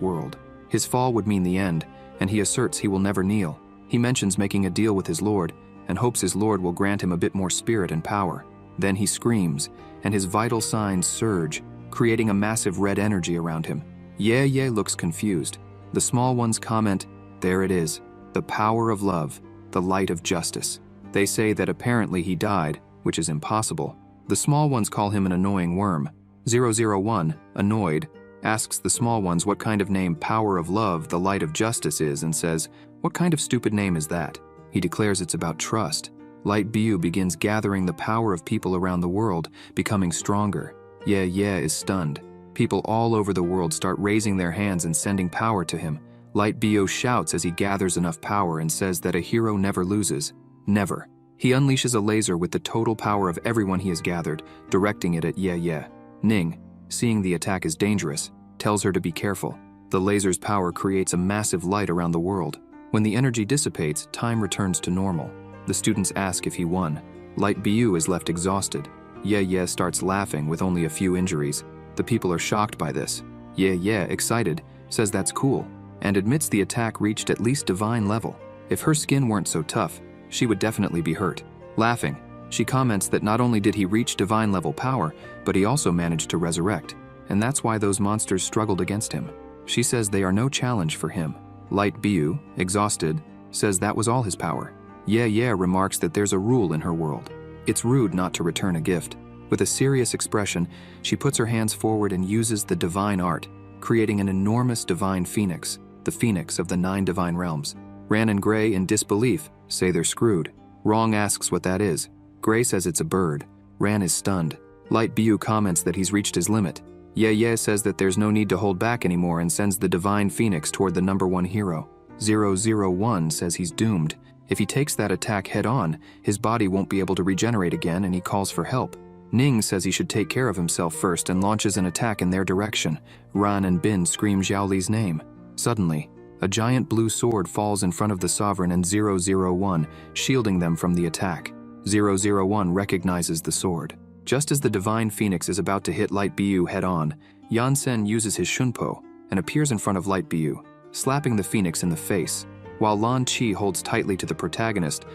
world. His fall would mean the end, and he asserts he will never kneel. He mentions making a deal with his lord, and hopes his lord will grant him a bit more spirit and power. Then he screams, and his vital signs surge, creating a massive red energy around him. Ye looks confused. The small ones comment, there it is, the power of love, the light of justice. They say that apparently he died, which is impossible. The small ones call him an annoying worm. 001, annoyed, asks the small ones what kind of name power of love, the light of justice is, and says, what kind of stupid name is that? He declares it's about trust. Light Bio begins gathering the power of people around the world, becoming stronger. Ye is stunned. People all over the world start raising their hands and sending power to him. Light Bio shouts as he gathers enough power and says that a hero never loses. Never. He unleashes a laser with the total power of everyone he has gathered, directing it at Ye. Ning, seeing the attack is dangerous, tells her to be careful. The laser's power creates a massive light around the world. When the energy dissipates, time returns to normal. The students ask if he won. Light Bio is left exhausted. Ye starts laughing with only a few injuries. The people are shocked by this. Ye, excited, says that's cool, and admits the attack reached at least divine level. If her skin weren't so tough, she would definitely be hurt. Laughing, she comments that not only did he reach divine level power, but he also managed to resurrect, and that's why those monsters struggled against him. She says they are no challenge for him. Light Bio, exhausted, says that was all his power. Ye remarks that there's a rule in her world. It's rude not to return a gift. With a serious expression, she puts her hands forward and uses the divine art, creating an enormous divine phoenix, the phoenix of the 9 divine realms. Ran and Gray, in disbelief, say they're screwed. Wrong asks what that is. Gray says it's a bird. Ran is stunned. Light Bio comments that he's reached his limit. Ye says that there's no need to hold back anymore and sends the divine phoenix toward the #1 hero. 001 says he's doomed. If he takes that attack head-on, his body won't be able to regenerate again, and he calls for help. Ning says he should take care of himself first and launches an attack in their direction. Ran and Bin scream Zhao Li's name. Suddenly, a giant blue sword falls in front of the Sovereign and 001, shielding them from the attack. 001 recognizes the sword. Just as the Divine Phoenix is about to hit Light Bio head-on, Yansen uses his Shunpo and appears in front of Light Bio, slapping the Phoenix in the face. While Lan Qi holds tightly to the protagonist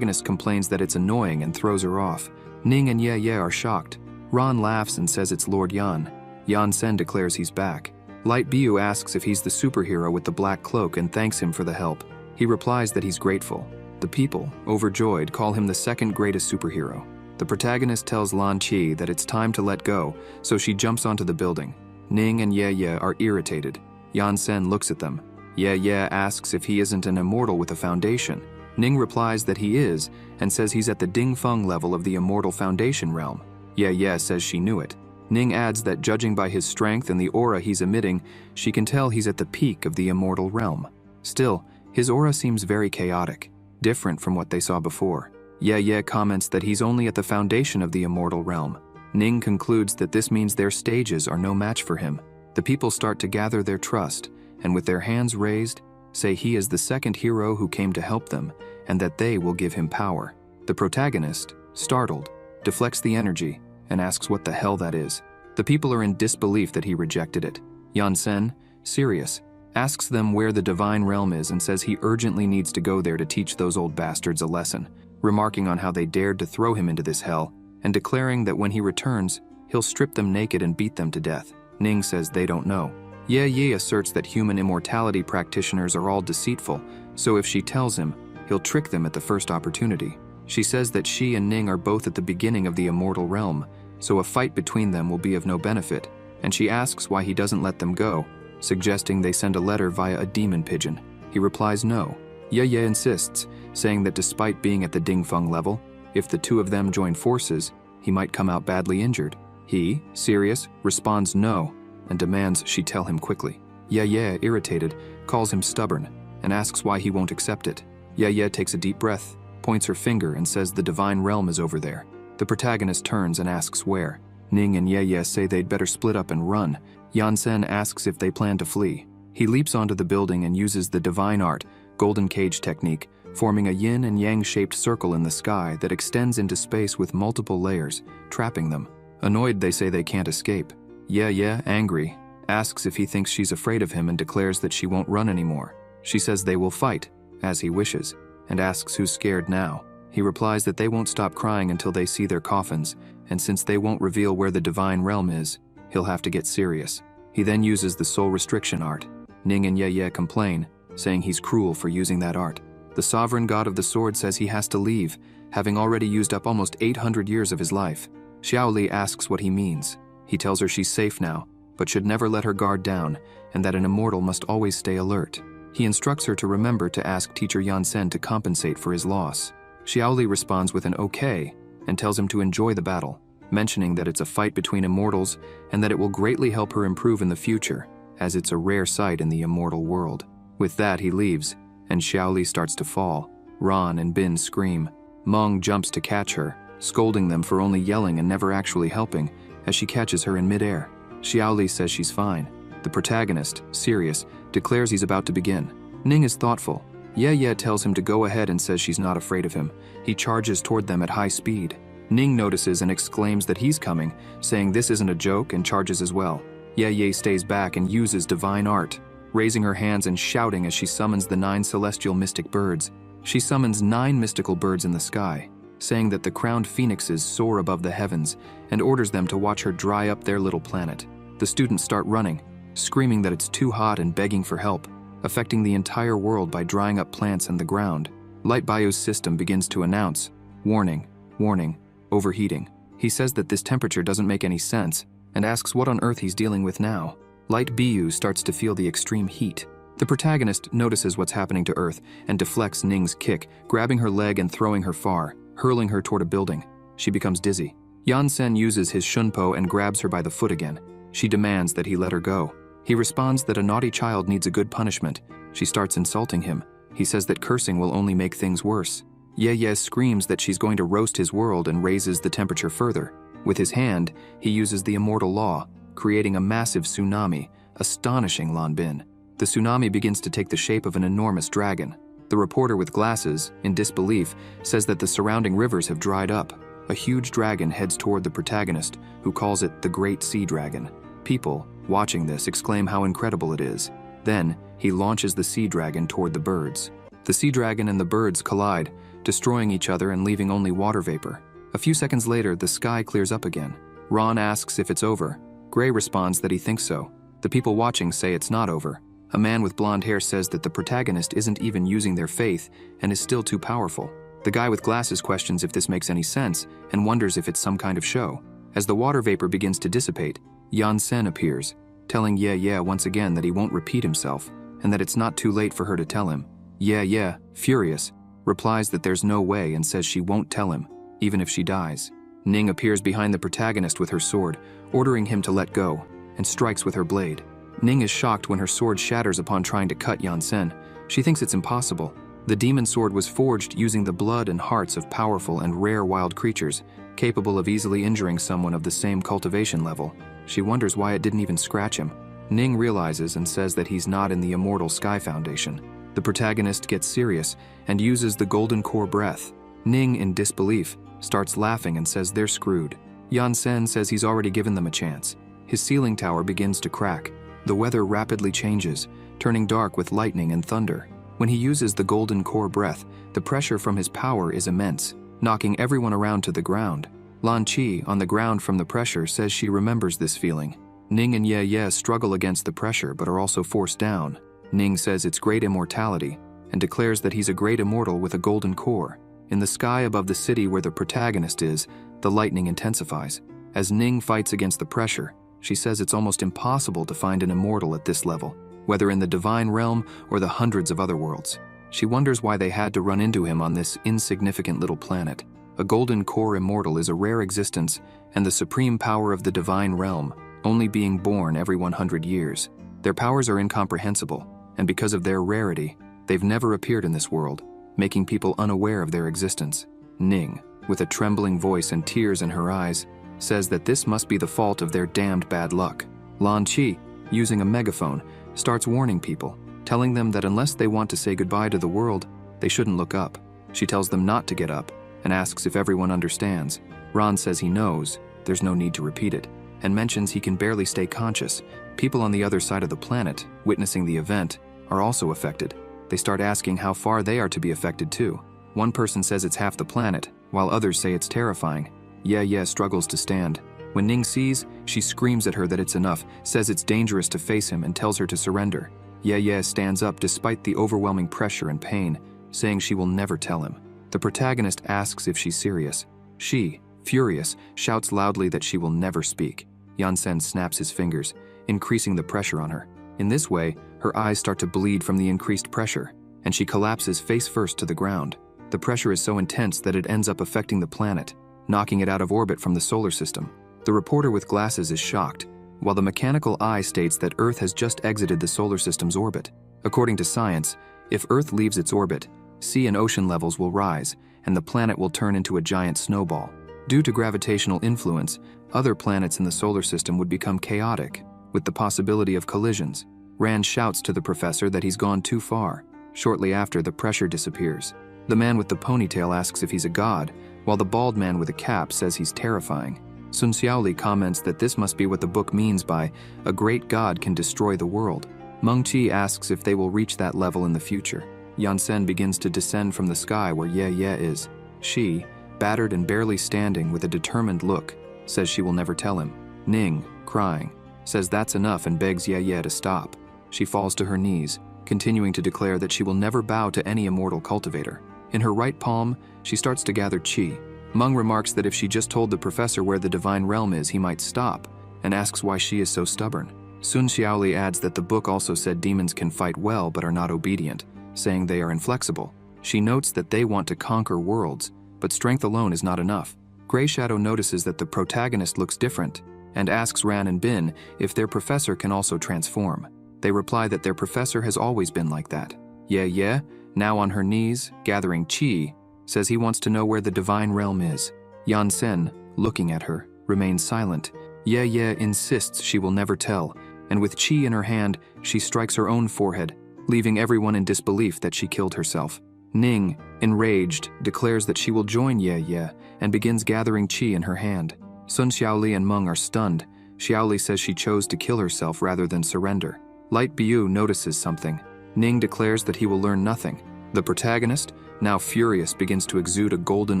complains that it's annoying and throws her off. Ning and Ye are shocked. Ron laughs and says it's Lord Yan. Yansen declares he's back. Light Bio asks if he's the superhero with the black cloak and thanks him for the help. He replies that he's grateful. The people, overjoyed, call him the second greatest superhero. The protagonist tells Lan Qi that it's time to let go, so she jumps onto the building. Ning and Ye are irritated. Yansen looks at them. Ye asks if he isn't an immortal with a foundation. Ning replies that he is, and says he's at the Dingfeng level of the Immortal Foundation realm. Ye says she knew it. Ning adds that judging by his strength and the aura he's emitting, she can tell he's at the peak of the Immortal realm. Still, his aura seems very chaotic, different from what they saw before. Ye comments that he's only at the foundation of the immortal realm. Ning concludes that this means their stages are no match for him. The people start to gather their trust, and with their hands raised, say he is the second hero who came to help them, and that they will give him power. The protagonist, startled, deflects the energy, and asks what the hell that is. The people are in disbelief that he rejected it. Yansen, serious, asks them where the divine realm is and says he urgently needs to go there to teach those old bastards a lesson, remarking on how they dared to throw him into this hell, and declaring that when he returns, he'll strip them naked and beat them to death. Ning says they don't know. Ye asserts that human immortality practitioners are all deceitful, so if she tells him, he'll trick them at the first opportunity. She says that she and Ning are both at the beginning of the immortal realm, so a fight between them will be of no benefit, and she asks why he doesn't let them go, suggesting they send a letter via a demon pigeon. He replies no. Ye insists, saying that despite being at the Dingfeng level, if the two of them join forces, he might come out badly injured. He, serious, responds no, and demands she tell him quickly. Ye, irritated, calls him stubborn, and asks why he won't accept it. Ye takes a deep breath, points her finger and says the divine realm is over there. The protagonist turns and asks where. Ning and Ye say they'd better split up and run. Yansen asks if they plan to flee. He leaps onto the building and uses the divine art, golden cage technique, forming a yin and yang-shaped circle in the sky that extends into space with multiple layers, trapping them. Annoyed, they say they can't escape. Ye, angry, asks if he thinks she's afraid of him and declares that she won't run anymore. She says they will fight, as he wishes, and asks who's scared now. He replies that they won't stop crying until they see their coffins, and since they won't reveal where the divine realm is, he'll have to get serious. He then uses the soul restriction art. Ning and Ye complain, saying he's cruel for using that art. The sovereign god of the sword says he has to leave, having already used up almost 800 years of his life. Xiaoli asks what he means. He tells her she's safe now, but should never let her guard down, and that an immortal must always stay alert. He instructs her to remember to ask teacher Yansen to compensate for his loss. Xiaoli responds with an okay, and tells him to enjoy the battle, mentioning that it's a fight between immortals and that it will greatly help her improve in the future, as it's a rare sight in the immortal world. With that, he leaves, and Xiaoli starts to fall. Ran and Bin scream. Meng jumps to catch her, scolding them for only yelling and never actually helping, as she catches her in midair. Xiaoli says she's fine. The protagonist, serious, declares he's about to begin. Ning is thoughtful. Ye tells him to go ahead and says she's not afraid of him. He charges toward them at high speed. Ning notices and exclaims that he's coming, saying this isn't a joke, and charges as well. Ye stays back and uses divine art, raising her hands and shouting as she summons the 9 celestial mystic birds. She summons 9 mystical birds in the sky, saying that the crowned phoenixes soar above the heavens, and orders them to watch her dry up their little planet. The students start running, screaming that it's too hot and begging for help, affecting the entire world by drying up plants and the ground. Light Bio's system begins to announce, warning, warning, overheating. He says that this temperature doesn't make any sense, and asks what on earth he's dealing with now. Light Bu starts to feel the extreme heat. The protagonist notices what's happening to Earth and deflects Ning's kick, grabbing her leg and throwing her far, hurling her toward a building. She becomes dizzy. Yansen uses his shunpo and grabs her by the foot again. She demands that he let her go. He responds that a naughty child needs a good punishment. She starts insulting him. He says that cursing will only make things worse. Ye screams that she's going to roast his world and raises the temperature further. With his hand, he uses the immortal law, creating a massive tsunami, astonishing Lan Bin. The tsunami begins to take the shape of an enormous dragon. The reporter with glasses, in disbelief, says that the surrounding rivers have dried up. A huge dragon heads toward the protagonist, who calls it the Great Sea Dragon. People, watching this, exclaim how incredible it is. Then, he launches the sea dragon toward the birds. The sea dragon and the birds collide, destroying each other and leaving only water vapor. A few seconds later, the sky clears up again. Ron asks if it's over. Gray responds that he thinks so. The people watching say it's not over. A man with blonde hair says that the protagonist isn't even using their faith and is still too powerful. The guy with glasses questions if this makes any sense and wonders if it's some kind of show. As the water vapor begins to dissipate, Yansen appears, telling Ye once again that he won't repeat himself and that it's not too late for her to tell him. Ye, furious, replies that there's no way and says she won't tell him, even if she dies. Ning appears behind the protagonist with her sword, ordering him to let go, and strikes with her blade. Ning is shocked when her sword shatters upon trying to cut Yansen. She thinks it's impossible. The demon sword was forged using the blood and hearts of powerful and rare wild creatures, capable of easily injuring someone of the same cultivation level. She wonders why it didn't even scratch him. Ning realizes and says that he's not in the Immortal Sky Foundation. The protagonist gets serious and uses the golden core breath. Ning, in disbelief, starts laughing and says they're screwed. Yan-sen says he's already given them a chance. His ceiling tower begins to crack. The weather rapidly changes, turning dark with lightning and thunder. When he uses the golden core breath, the pressure from his power is immense, knocking everyone around to the ground. Lan Qi, on the ground from the pressure, says she remembers this feeling. Ning and Ye struggle against the pressure but are also forced down. Ning says it's great immortality and declares that he's a great immortal with a golden core. In the sky above the city where the protagonist is, the lightning intensifies. As Ning fights against the pressure, she says it's almost impossible to find an immortal at this level, whether in the divine realm or the hundreds of other worlds. She wonders why they had to run into him on this insignificant little planet. A golden core immortal is a rare existence and the supreme power of the divine realm, only being born every 100 years. Their powers are incomprehensible, and because of their rarity, they've never appeared in this world, making people unaware of their existence. Ning, with a trembling voice and tears in her eyes, says that this must be the fault of their damned bad luck. Lan Qi, using a megaphone, starts warning people, telling them that unless they want to say goodbye to the world, they shouldn't look up. She tells them not to get up and asks if everyone understands. Ran says he knows, there's no need to repeat it, and mentions he can barely stay conscious. People on the other side of the planet, witnessing the event, are also affected. They start asking how far they are to be affected too. One person says it's half the planet, while others say it's terrifying. Ye struggles to stand. When Ning sees, she screams at her that it's enough, says it's dangerous to face him and tells her to surrender. Ye stands up despite the overwhelming pressure and pain, saying she will never tell him. The protagonist asks if she's serious. She, furious, shouts loudly that she will never speak. Yan-sen snaps his fingers, increasing the pressure on her. In this way, her eyes start to bleed from the increased pressure, and she collapses face first to the ground. The pressure is so intense that it ends up affecting the planet, knocking it out of orbit from the solar system. The reporter with glasses is shocked, while the mechanical eye states that Earth has just exited the solar system's orbit. According to science, if Earth leaves its orbit, sea and ocean levels will rise, and the planet will turn into a giant snowball. Due to gravitational influence, other planets in the solar system would become chaotic, with the possibility of collisions. Rand shouts to the professor that he's gone too far. Shortly after, the pressure disappears. The man with the ponytail asks if he's a god, while the bald man with a cap says he's terrifying. Sun Xiaoli comments that this must be what the book means by a great god can destroy the world. Meng Qi asks if they will reach that level in the future. Yan-sen begins to descend from the sky where Ye is. She, battered and barely standing with a determined look, says she will never tell him. Ning, crying, says that's enough and begs Ye to stop. She falls to her knees, continuing to declare that she will never bow to any immortal cultivator. In her right palm, she starts to gather qi. Meng remarks that if she just told the professor where the divine realm is, he might stop, and asks why she is so stubborn. Sun Xiaoli adds that the book also said demons can fight well but are not obedient, saying they are inflexible. She notes that they want to conquer worlds, but strength alone is not enough. Grey Shadow notices that the protagonist looks different, and asks Ran and Bin if their professor can also transform. They reply that their professor has always been like that. Ye, now on her knees, gathering qi, says he wants to know where the divine realm is. Yan-sen, looking at her, remains silent. Ye insists she will never tell, and with qi in her hand, she strikes her own forehead, leaving everyone in disbelief that she killed herself. Ning, enraged, declares that she will join Ye and begins gathering qi in her hand. Sun Xiaoli and Meng are stunned. Xiaoli says she chose to kill herself rather than surrender. Light Biu notices something. Ning declares that he will learn nothing. The protagonist, now furious, begins to exude a golden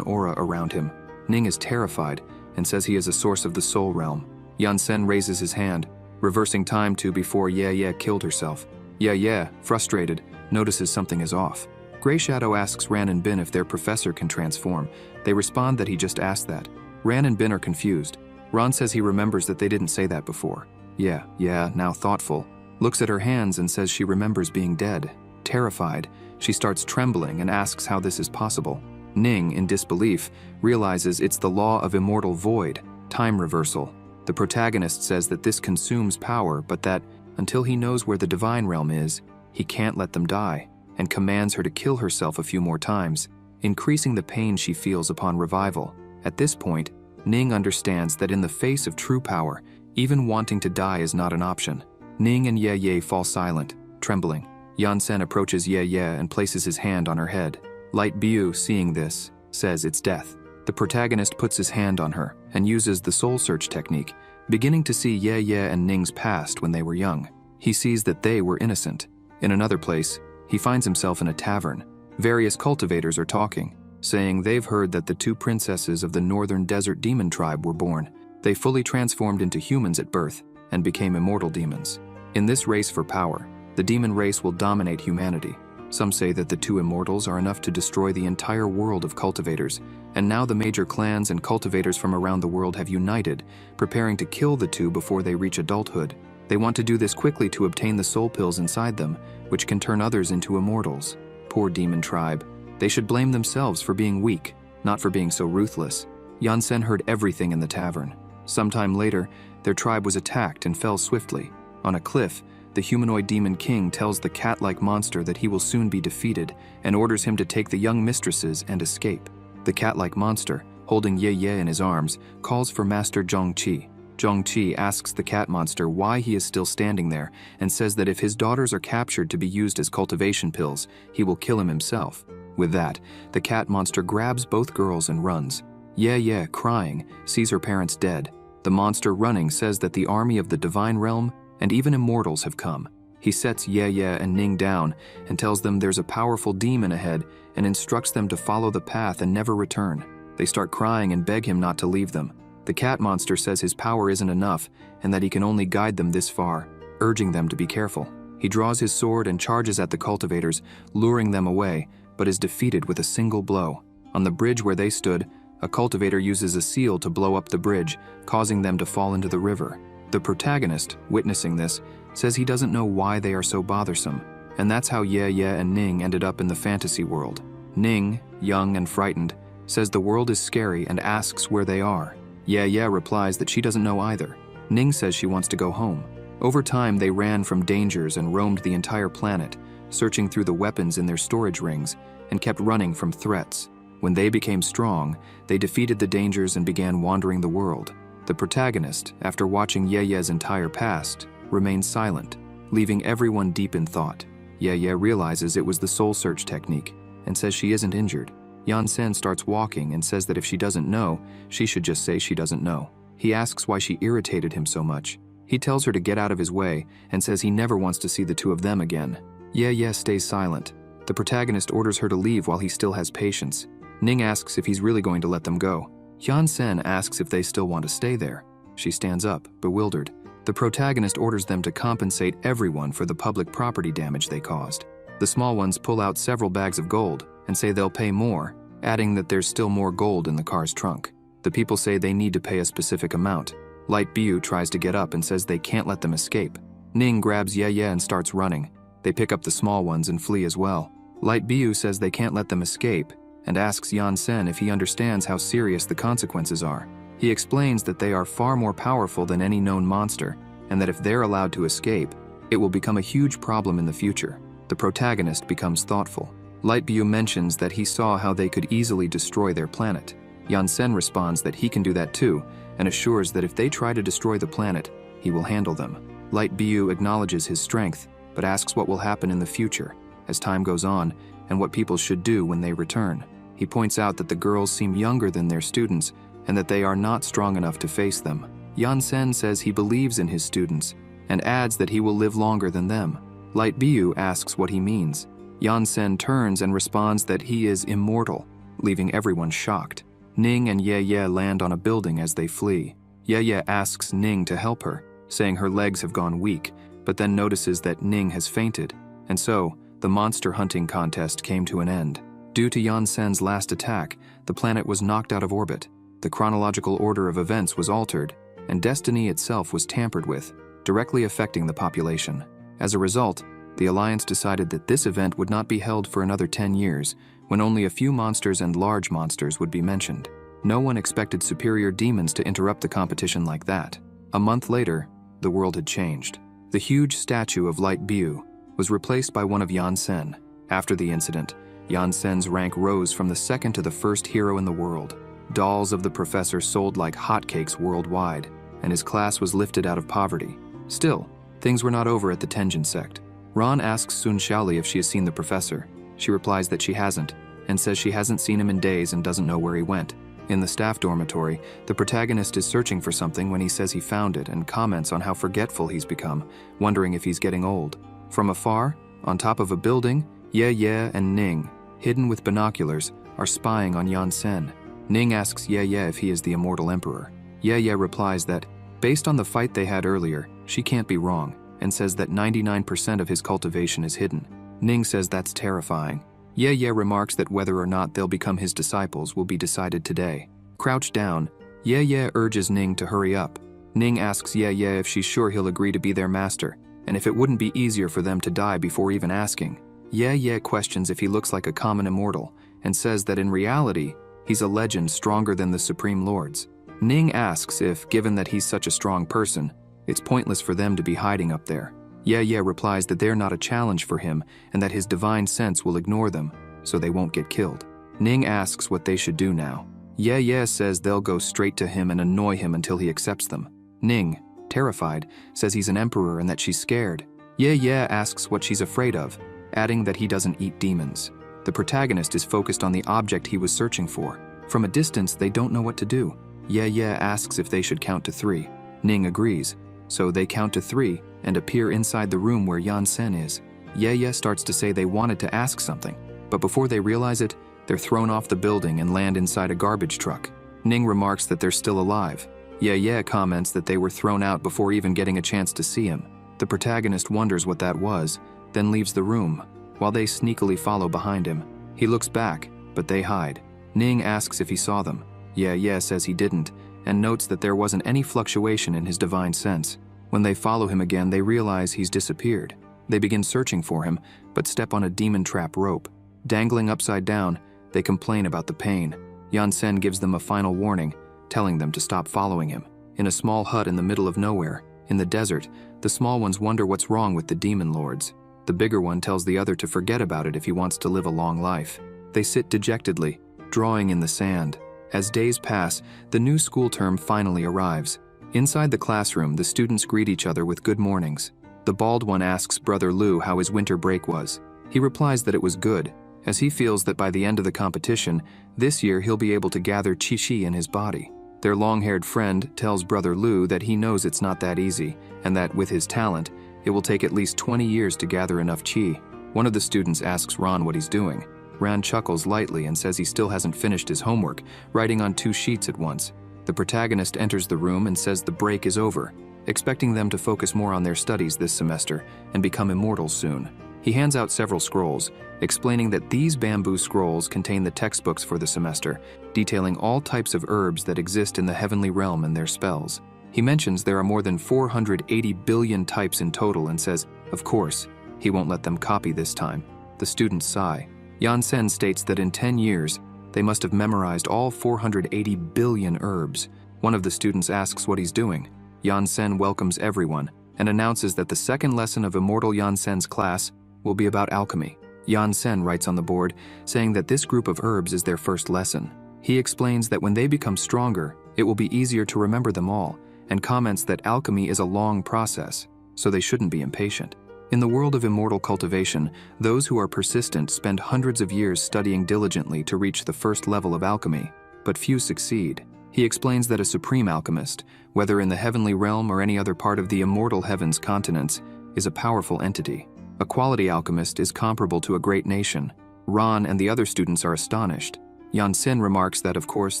aura around him. Ning is terrified and says he is a source of the soul realm. Yan-sen raises his hand, reversing time to before Ye killed herself. Ye, frustrated, notices something is off. Grey Shadow asks Ran and Bin if their professor can transform. They respond that he just asked that. Ran and Bin are confused. Ran says he remembers that they didn't say that before. Yeah, now thoughtful, looks at her hands and says she remembers being dead. Terrified, she starts trembling and asks how this is possible. Ning, in disbelief, realizes it's the law of immortal void, time reversal. The protagonist says that this consumes power, but that, until he knows where the divine realm is, he can't let them die, and commands her to kill herself a few more times, increasing the pain she feels upon revival. At this point, Ning understands that in the face of true power, even wanting to die is not an option. Ning and Ye Ye fall silent, trembling. Yansen approaches Ye Ye and places his hand on her head. Light Bu, seeing this, says it's death. The protagonist puts his hand on her and uses the soul search technique, beginning to see Ye Ye and Ning's past when they were young. He sees that they were innocent. In another place, he finds himself in a tavern. Various cultivators are talking, saying they've heard that the two princesses of the northern desert demon tribe were born. They fully transformed into humans at birth and became immortal demons. In this race for power, the demon race will dominate humanity. Some say that the two immortals are enough to destroy the entire world of cultivators, and now the major clans and cultivators from around the world have united, preparing to kill the two before they reach adulthood. They want to do this quickly to obtain the soul pills inside them, which can turn others into immortals. Poor demon tribe. They should blame themselves for being weak, not for being so ruthless. Yansen heard everything in the tavern. Sometime later, their tribe was attacked and fell swiftly. On a cliff, the humanoid demon king tells the cat-like monster that he will soon be defeated and orders him to take the young mistresses and escape. The cat-like monster, holding Ye Ye in his arms, calls for Master Zhongqi. Zhongqi asks the cat monster why he is still standing there and says that if his daughters are captured to be used as cultivation pills, he will kill him himself. With that, the cat monster grabs both girls and runs. Ye Ye, crying, sees her parents dead. The monster running says that the army of the divine realm and even immortals have come. He sets Ye Ye and Ning down and tells them there's a powerful demon ahead and instructs them to follow the path and never return. They start crying and beg him not to leave them. The cat monster says his power isn't enough and that he can only guide them this far, urging them to be careful. He draws his sword and charges at the cultivators, luring them away, but is defeated with a single blow. On the bridge where they stood, a cultivator uses a seal to blow up the bridge, causing them to fall into the river. The protagonist, witnessing this, says he doesn't know why they are so bothersome, and that's how Ye Ye and Ning ended up in the fantasy world. Ning, young and frightened, says the world is scary and asks where they are. Ye Ye replies that she doesn't know either. Ning says she wants to go home. Over time, they ran from dangers and roamed the entire planet, searching through the weapons in their storage rings, and kept running from threats. When they became strong, they defeated the dangers and began wandering the world. The protagonist, after watching Ye Ye's entire past, remains silent, leaving everyone deep in thought. Ye Ye realizes it was the soul search technique and says she isn't injured. Yansen starts walking and says that if she doesn't know, she should just say she doesn't know. He asks why she irritated him so much. He tells her to get out of his way and says he never wants to see the two of them again. Ye Ye stays silent. The protagonist orders her to leave while he still has patience. Ning asks if he's really going to let them go. Yansen asks if they still want to stay there. She stands up, bewildered. The protagonist orders them to compensate everyone for the public property damage they caused. The small ones pull out several bags of gold and say they'll pay more, adding that there's still more gold in the car's trunk. The people say they need to pay a specific amount. Light Bu tries to get up and says they can't let them escape. Ning grabs Ye Ye and starts running. They pick up the small ones and flee as well. Light Bu says they can't let them escape and asks Yansen if he understands how serious the consequences are. He explains that they are far more powerful than any known monster, and that if they're allowed to escape, it will become a huge problem in the future. The protagonist becomes thoughtful. Light Bu mentions that he saw how they could easily destroy their planet. Yansen responds that he can do that too, and assures that if they try to destroy the planet, he will handle them. Light Bu acknowledges his strength, but asks what will happen in the future, as time goes on, and what people should do when they return. He points out that the girls seem younger than their students, and that they are not strong enough to face them. Yansen says he believes in his students, and adds that he will live longer than them. Light Bu asks what he means. Yansen turns and responds that he is immortal, leaving everyone shocked. Ning and Ye Ye land on a building as they flee. Ye Ye asks Ning to help her, saying her legs have gone weak, but then notices that Ning has fainted, and so, the monster hunting contest came to an end. Due to Yansen's last attack, the planet was knocked out of orbit. The chronological order of events was altered, and destiny itself was tampered with, directly affecting the population. As a result, the Alliance decided that this event would not be held for another 10 years, when only a few monsters and large monsters would be mentioned. No one expected superior demons to interrupt the competition like that. A month later, the world had changed. The huge statue of Light Bu was replaced by one of Yansen, After the incident, Yansen's rank rose from the second to the first hero in the world. Dolls of the professor sold like hotcakes worldwide, and his class was lifted out of poverty. Still, things were not over at the Tenjin sect. Ron asks Sun Xiaoli if she has seen the professor. She replies that she hasn't, and says she hasn't seen him in days and doesn't know where he went. In the staff dormitory, the protagonist is searching for something when he says he found it and comments on how forgetful he's become, wondering if he's getting old. From afar, on top of a building, Ye and Ning, hidden with binoculars, are spying on Yansen. Ning asks Ye if he is the Immortal Emperor. Ye replies that, based on the fight they had earlier, she can't be wrong, and says that 99% of his cultivation is hidden. Ning says that's terrifying. Ye remarks that whether or not they'll become his disciples will be decided today. Crouched down, Ye urges Ning to hurry up. Ning asks Ye if she's sure he'll agree to be their master, and if it wouldn't be easier for them to die before even asking. Ye questions if he looks like a common immortal, and says that in reality, he's a legend stronger than the Supreme Lords. Ning asks if, given that he's such a strong person, it's pointless for them to be hiding up there. Ye replies that they're not a challenge for him and that his divine sense will ignore them, so they won't get killed. Ning asks what they should do now. Ye says they'll go straight to him and annoy him until he accepts them. Ning, terrified, says he's an emperor and that she's scared. Ye asks what she's afraid of, adding that he doesn't eat demons. The protagonist is focused on the object he was searching for. From a distance, they don't know what to do. Ye asks if they should count to 3. Ning agrees, so they count to 3 and appear inside the room where Yansen is. Ye starts to say they wanted to ask something, but before they realize it, they're thrown off the building and land inside a garbage truck. Ning remarks that they're still alive. Ye comments that they were thrown out before even getting a chance to see him. The protagonist wonders what that was, then leaves the room, while they sneakily follow behind him. He looks back, but they hide. Ning asks if he saw them. Ye says he didn't, and notes that there wasn't any fluctuation in his divine sense. When they follow him again, they realize he's disappeared. They begin searching for him, but step on a demon trap rope. Dangling upside down, they complain about the pain. Yansen gives them a final warning, telling them to stop following him. In a small hut in the middle of nowhere, in the desert, the small ones wonder what's wrong with the demon lords. The bigger one tells the other to forget about it if he wants to live a long life. They sit dejectedly, drawing in the sand. As days pass, the new school term finally arrives. Inside the classroom, the students greet each other with good mornings. The bald one asks Brother Lu how his winter break was. He replies that it was good, as he feels that by the end of the competition, this year he'll be able to gather qi in his body. Their long-haired friend tells Brother Lu that he knows it's not that easy, and that with his talent, it will take at least 20 years to gather enough qi. One of the students asks Ron what he's doing. Ron chuckles lightly and says he still hasn't finished his homework, writing on 2 sheets at once. The protagonist enters the room and says the break is over, expecting them to focus more on their studies this semester and become immortals soon. He hands out several scrolls, explaining that these bamboo scrolls contain the textbooks for the semester, detailing all types of herbs that exist in the heavenly realm and their spells. He mentions there are more than 480 billion types in total and says, of course, he won't let them copy this time. The students sigh. Yansen states that in 10 years, they must have memorized all 480 billion herbs. One of the students asks what he's doing. Yansen welcomes everyone and announces that the second lesson of Immortal Yansen's class will be about alchemy. Yansen writes on the board, saying that this group of herbs is their first lesson. He explains that when they become stronger, it will be easier to remember them all, and comments that alchemy is a long process, so they shouldn't be impatient. In the world of immortal cultivation, those who are persistent spend hundreds of years studying diligently to reach the first level of alchemy, but few succeed. He explains that a supreme alchemist, whether in the heavenly realm or any other part of the immortal heavens continents, is a powerful entity. A quality alchemist is comparable to a great nation. Ron and the other students are astonished. Yansen remarks that of course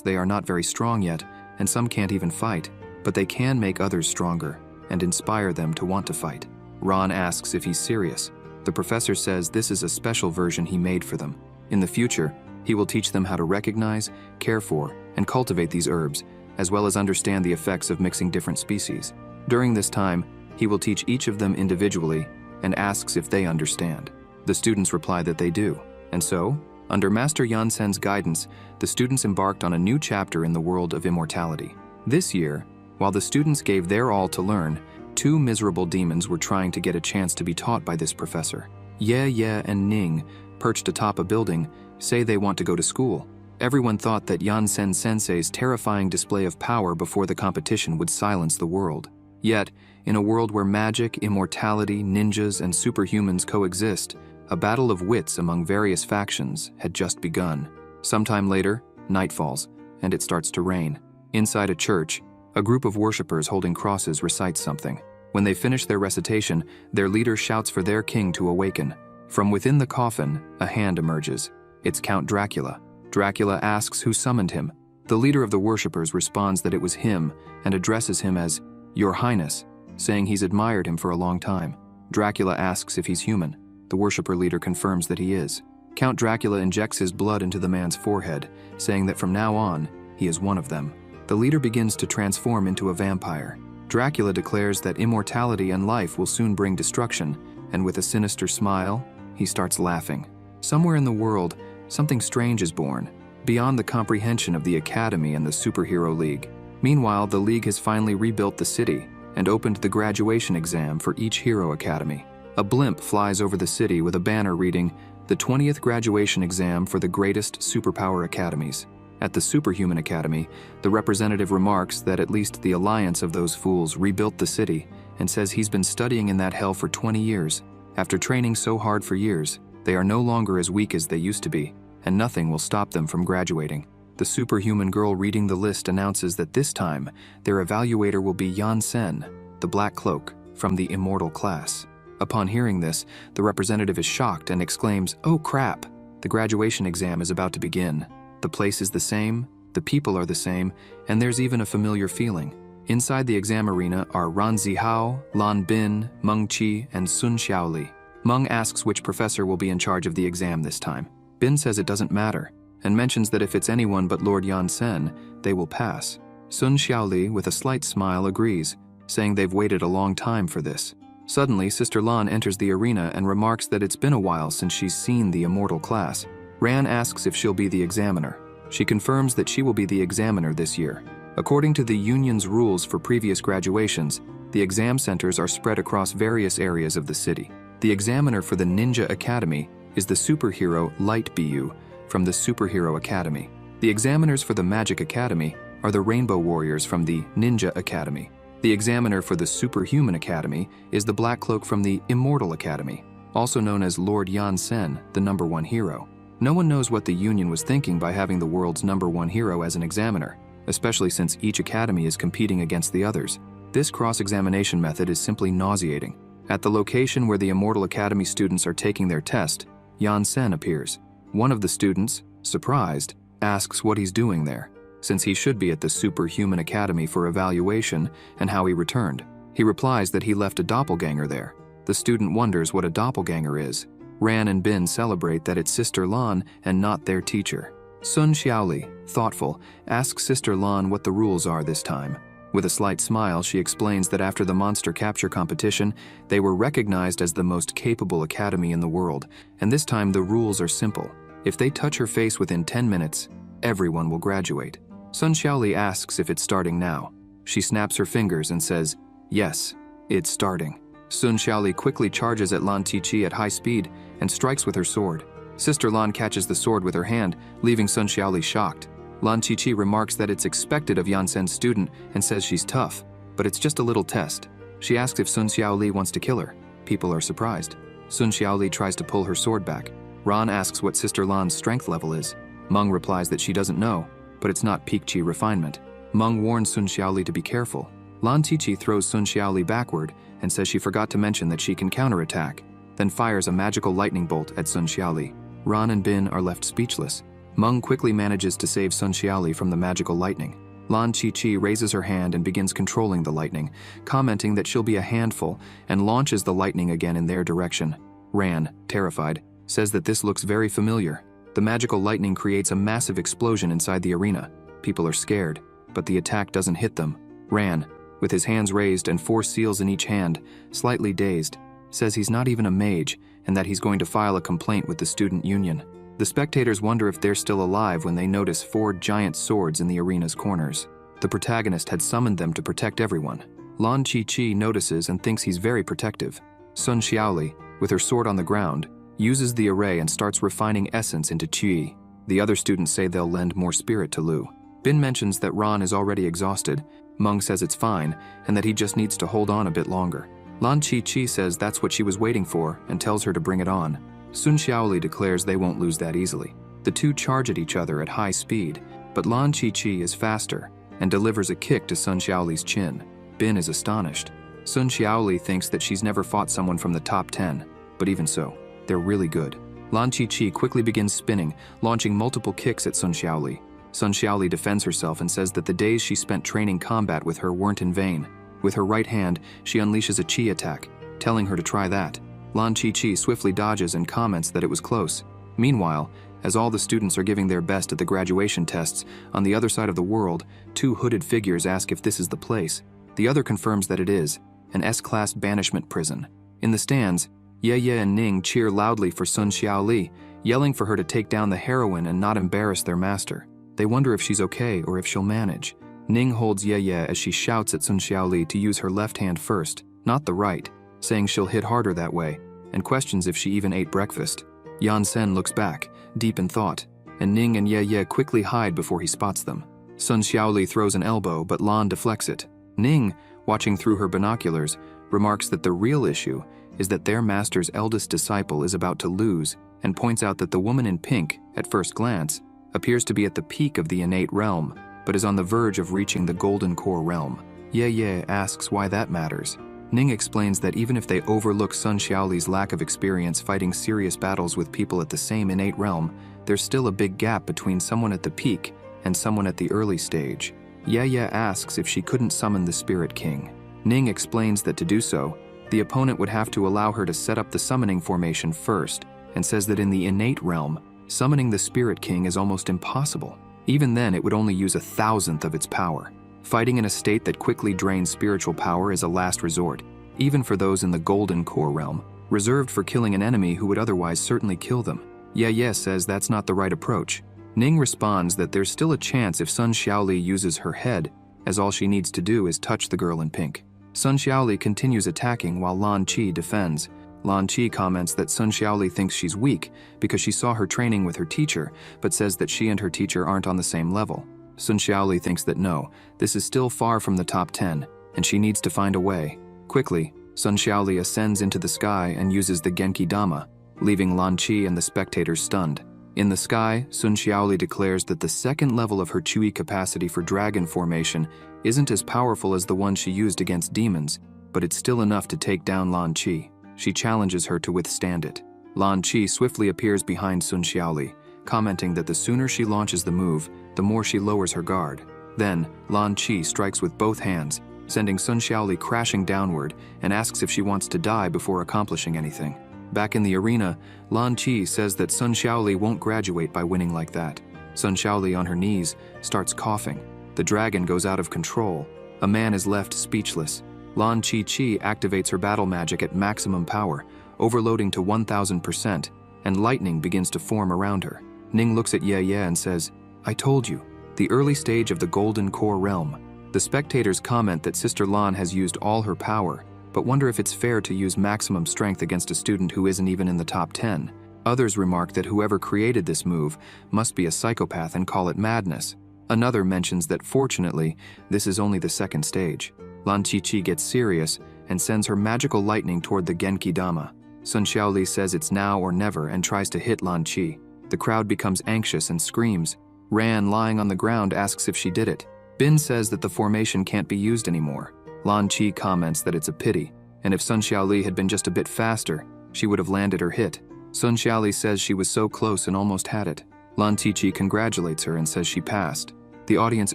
they are not very strong yet, and some can't even fight, but they can make others stronger and inspire them to want to fight. Ron asks if he's serious. The professor says this is a special version he made for them. In the future, he will teach them how to recognize, care for, and cultivate these herbs, as well as understand the effects of mixing different species. During this time, he will teach each of them individually and asks if they understand. The students reply that they do. And so, under Master Yansen's guidance, the students embarked on a new chapter in the world of immortality. This year, while the students gave their all to learn, 2 miserable demons were trying to get a chance to be taught by this professor. Ye and Ning perched atop a building, say they want to go to school. Everyone thought that Yansen Sensei's terrifying display of power before the competition would silence the world. Yet, in a world where magic, immortality, ninjas, and superhumans coexist, a battle of wits among various factions had just begun. Sometime later, night falls, and it starts to rain. Inside a church, a group of worshippers holding crosses recites something. When they finish their recitation, their leader shouts for their king to awaken. From within the coffin, a hand emerges. It's Count Dracula. Dracula asks who summoned him. The leader of the worshippers responds that it was him and addresses him as Your Highness, saying he's admired him for a long time. Dracula asks if he's human. The worshipper leader confirms that he is. Count Dracula injects his blood into the man's forehead, saying that from now on, he is one of them. The leader begins to transform into a vampire. Dracula declares that immortality and life will soon bring destruction, and with a sinister smile, he starts laughing. Somewhere in the world, something strange is born, beyond the comprehension of the Academy and the Superhero League. Meanwhile, the League has finally rebuilt the city and opened the graduation exam for each Hero Academy. A blimp flies over the city with a banner reading, "The 20th graduation exam for the greatest superpower academies." At the Superhuman Academy, the representative remarks that at least the alliance of those fools rebuilt the city and says he's been studying in that hell for 20 years. After training so hard for years, they are no longer as weak as they used to be, and nothing will stop them from graduating. The superhuman girl reading the list announces that this time, their evaluator will be Yansen, the Black Cloak, from the Immortal class. Upon hearing this, the representative is shocked and exclaims, "Oh crap! The graduation exam is about to begin. The place is the same, the people are the same, and there's even a familiar feeling." Inside the exam arena are Ran Zihao, Lan Bin, Meng Qi, and Sun Xiaoli. Meng asks which professor will be in charge of the exam this time. Bin says it doesn't matter, and mentions that if it's anyone but Lord Yansen, they will pass. Sun Xiaoli, with a slight smile, agrees, saying they've waited a long time for this. Suddenly, Sister Lan enters the arena and remarks that it's been a while since she's seen the Immortal class. Ran asks if she'll be the examiner. She confirms that she will be the examiner this year. According to the union's rules for previous graduations, the exam centers are spread across various areas of the city. The examiner for the Ninja Academy is the superhero Light BU from the Superhero Academy. The examiners for the Magic Academy are the Rainbow Warriors from the Ninja Academy. The examiner for the Superhuman Academy is the Black Cloak from the Immortal Academy, also known as Lord Yansen, the #1 hero. No one knows what the Union was thinking by having the world's #1 hero as an examiner, especially since each academy is competing against the others. This cross-examination method is simply nauseating. At the location where the Immortal Academy students are taking their test, Yansen appears. One of the students, surprised, asks what he's doing there, since he should be at the Superhuman Academy for evaluation, and how he returned. He replies that he left a doppelganger there. The student wonders what a doppelganger is. Ran and Bin celebrate that it's Sister Lan and not their teacher. Sun Xiaoli, thoughtful, asks Sister Lan what the rules are this time. With a slight smile, she explains that after the monster capture competition, they were recognized as the most capable academy in the world, and this time the rules are simple. If they touch her face within 10 minutes, everyone will graduate. Sun Xiaoli asks if it's starting now. She snaps her fingers and says, "Yes, it's starting." Sun Xiaoli quickly charges at Lan Qiqi at high speed and strikes with her sword. Sister Lan catches the sword with her hand, leaving Sun Xiaoli shocked. Lan Qiqi remarks that it's expected of Yansen's student and says she's tough, but it's just a little test. She asks if Sun Xiaoli wants to kill her. People are surprised. Sun Xiaoli tries to pull her sword back. Ran asks what Sister Lan's strength level is. Meng replies that she doesn't know, but it's not peak chi refinement. Meng warns Sun Xiaoli to be careful. Lan Qiqi throws Sun Xiaoli backward and says she forgot to mention that she can counterattack, then fires a magical lightning bolt at Sun Xiaoli. Ran and Bin are left speechless. Meng quickly manages to save Sun Xiaoli from the magical lightning. Lan Qiqi raises her hand and begins controlling the lightning, commenting that she'll be a handful, and launches the lightning again in their direction. Ran, terrified, says that this looks very familiar. The magical lightning creates a massive explosion inside the arena. People are scared, but the attack doesn't hit them. Ran, with his hands raised and 4 seals in each hand, slightly dazed, says he's not even a mage and that he's going to file a complaint with the student union. The spectators wonder if they're still alive when they notice 4 giant swords in the arena's corners. The protagonist had summoned them to protect everyone. Lan Qiqi notices and thinks he's very protective. Sun Xiaoli, with her sword on the ground, uses the array and starts refining essence into qi. The other students say they'll lend more spirit to Lu. Bin mentions that Ron is already exhausted. Meng says it's fine, and that he just needs to hold on a bit longer. Lan Chi says that's what she was waiting for and tells her to bring it on. Sun Xiaoli declares they won't lose that easily. The two charge at each other at high speed, but Lan Chi is faster and delivers a kick to Sun Xiaoli's chin. Bin is astonished. Sun Xiaoli thinks that she's never fought someone from the top 10, but even so, they're really good. Lan Chi quickly begins spinning, launching multiple kicks at Sun Xiaoli. Sun Xiaoli defends herself and says that the days she spent training combat with her weren't in vain. With her right hand, she unleashes a chi attack, telling her to try that. Lan Chi swiftly dodges and comments that it was close. Meanwhile, as all the students are giving their best at the graduation tests, on the other side of the world, two hooded figures ask if this is the place. The other confirms that it is, an S-class banishment prison. In the stands, Ye and Ning cheer loudly for Sun Xiaoli, yelling for her to take down the heroine and not embarrass their master. They wonder if she's okay or if she'll manage. Ning holds Ye as she shouts at Sun Xiaoli to use her left hand first, not the right, saying she'll hit harder that way, and questions if she even ate breakfast. Yan Sen looks back, deep in thought, and Ning and Ye quickly hide before he spots them. Sun Xiaoli throws an elbow, but Lan deflects it. Ning, watching through her binoculars, remarks that the real issue is that their master's eldest disciple is about to lose, and points out that the woman in pink, at first glance, appears to be at the peak of the innate realm, but is on the verge of reaching the golden core realm. Ye asks why that matters. Ning explains that even if they overlook Sun Xiaoli's lack of experience fighting serious battles with people at the same innate realm, there's still a big gap between someone at the peak and someone at the early stage. Ye asks if she couldn't summon the Spirit King. Ning explains that to do so, the opponent would have to allow her to set up the summoning formation first, and says that in the innate realm, summoning the Spirit King is almost impossible. Even then, it would only use 1,000th of its power. Fighting in a state that quickly drains spiritual power is a last resort, even for those in the golden core realm, reserved for killing an enemy who would otherwise certainly kill them. Ye says that's not the right approach. Ning responds that there's still a chance if Sun Xiaoli uses her head, as all she needs to do is touch the girl in pink. Sun Xiaoli continues attacking while Lan Chi defends. Lan Chi comments that Sun Xiaoli thinks she's weak because she saw her training with her teacher, but says that she and her teacher aren't on the same level. Sun Xiaoli thinks that no, this is still far from the top 10, and she needs to find a way. Quickly, Sun Xiaoli ascends into the sky and uses the Genki Dama, leaving Lan Chi and the spectators stunned. In the sky, Sun Xiaoli declares that the second level of her Qi capacity for dragon formation isn't as powerful as the one she used against demons, but it's still enough to take down Lan Chi. She challenges her to withstand it. Lan Chi swiftly appears behind Sun Xiaoli, commenting that the sooner she launches the move, the more she lowers her guard. Then, Lan Chi strikes with both hands, sending Sun Xiaoli crashing downward, and asks if she wants to die before accomplishing anything. Back in the arena, Lan Chi says that Sun Xiaoli won't graduate by winning like that. Sun Xiaoli, on her knees, starts coughing. The dragon goes out of control. A man is left speechless. Lan Chi activates her battle magic at maximum power, overloading to 1000%, and lightning begins to form around her. Ning looks at Ye and says, "I told you, the early stage of the golden core realm." The spectators comment that Sister Lan has used all her power, but wonder if it's fair to use maximum strength against a student who isn't even in the top 10. Others remark that whoever created this move must be a psychopath and call it madness. Another mentions that fortunately, this is only the second stage. Lan Chi gets serious and sends her magical lightning toward the Genki Dama. Sun Xiaoli says it's now or never and tries to hit Lan Chi. The crowd becomes anxious and screams. Ran, lying on the ground, asks if she did it. Bin says that the formation can't be used anymore. Lan Chi comments that it's a pity, and if Sun Xiaoli had been just a bit faster, she would have landed her hit. Sun Xiaoli says she was so close and almost had it. Lan Chi congratulates her and says she passed. The audience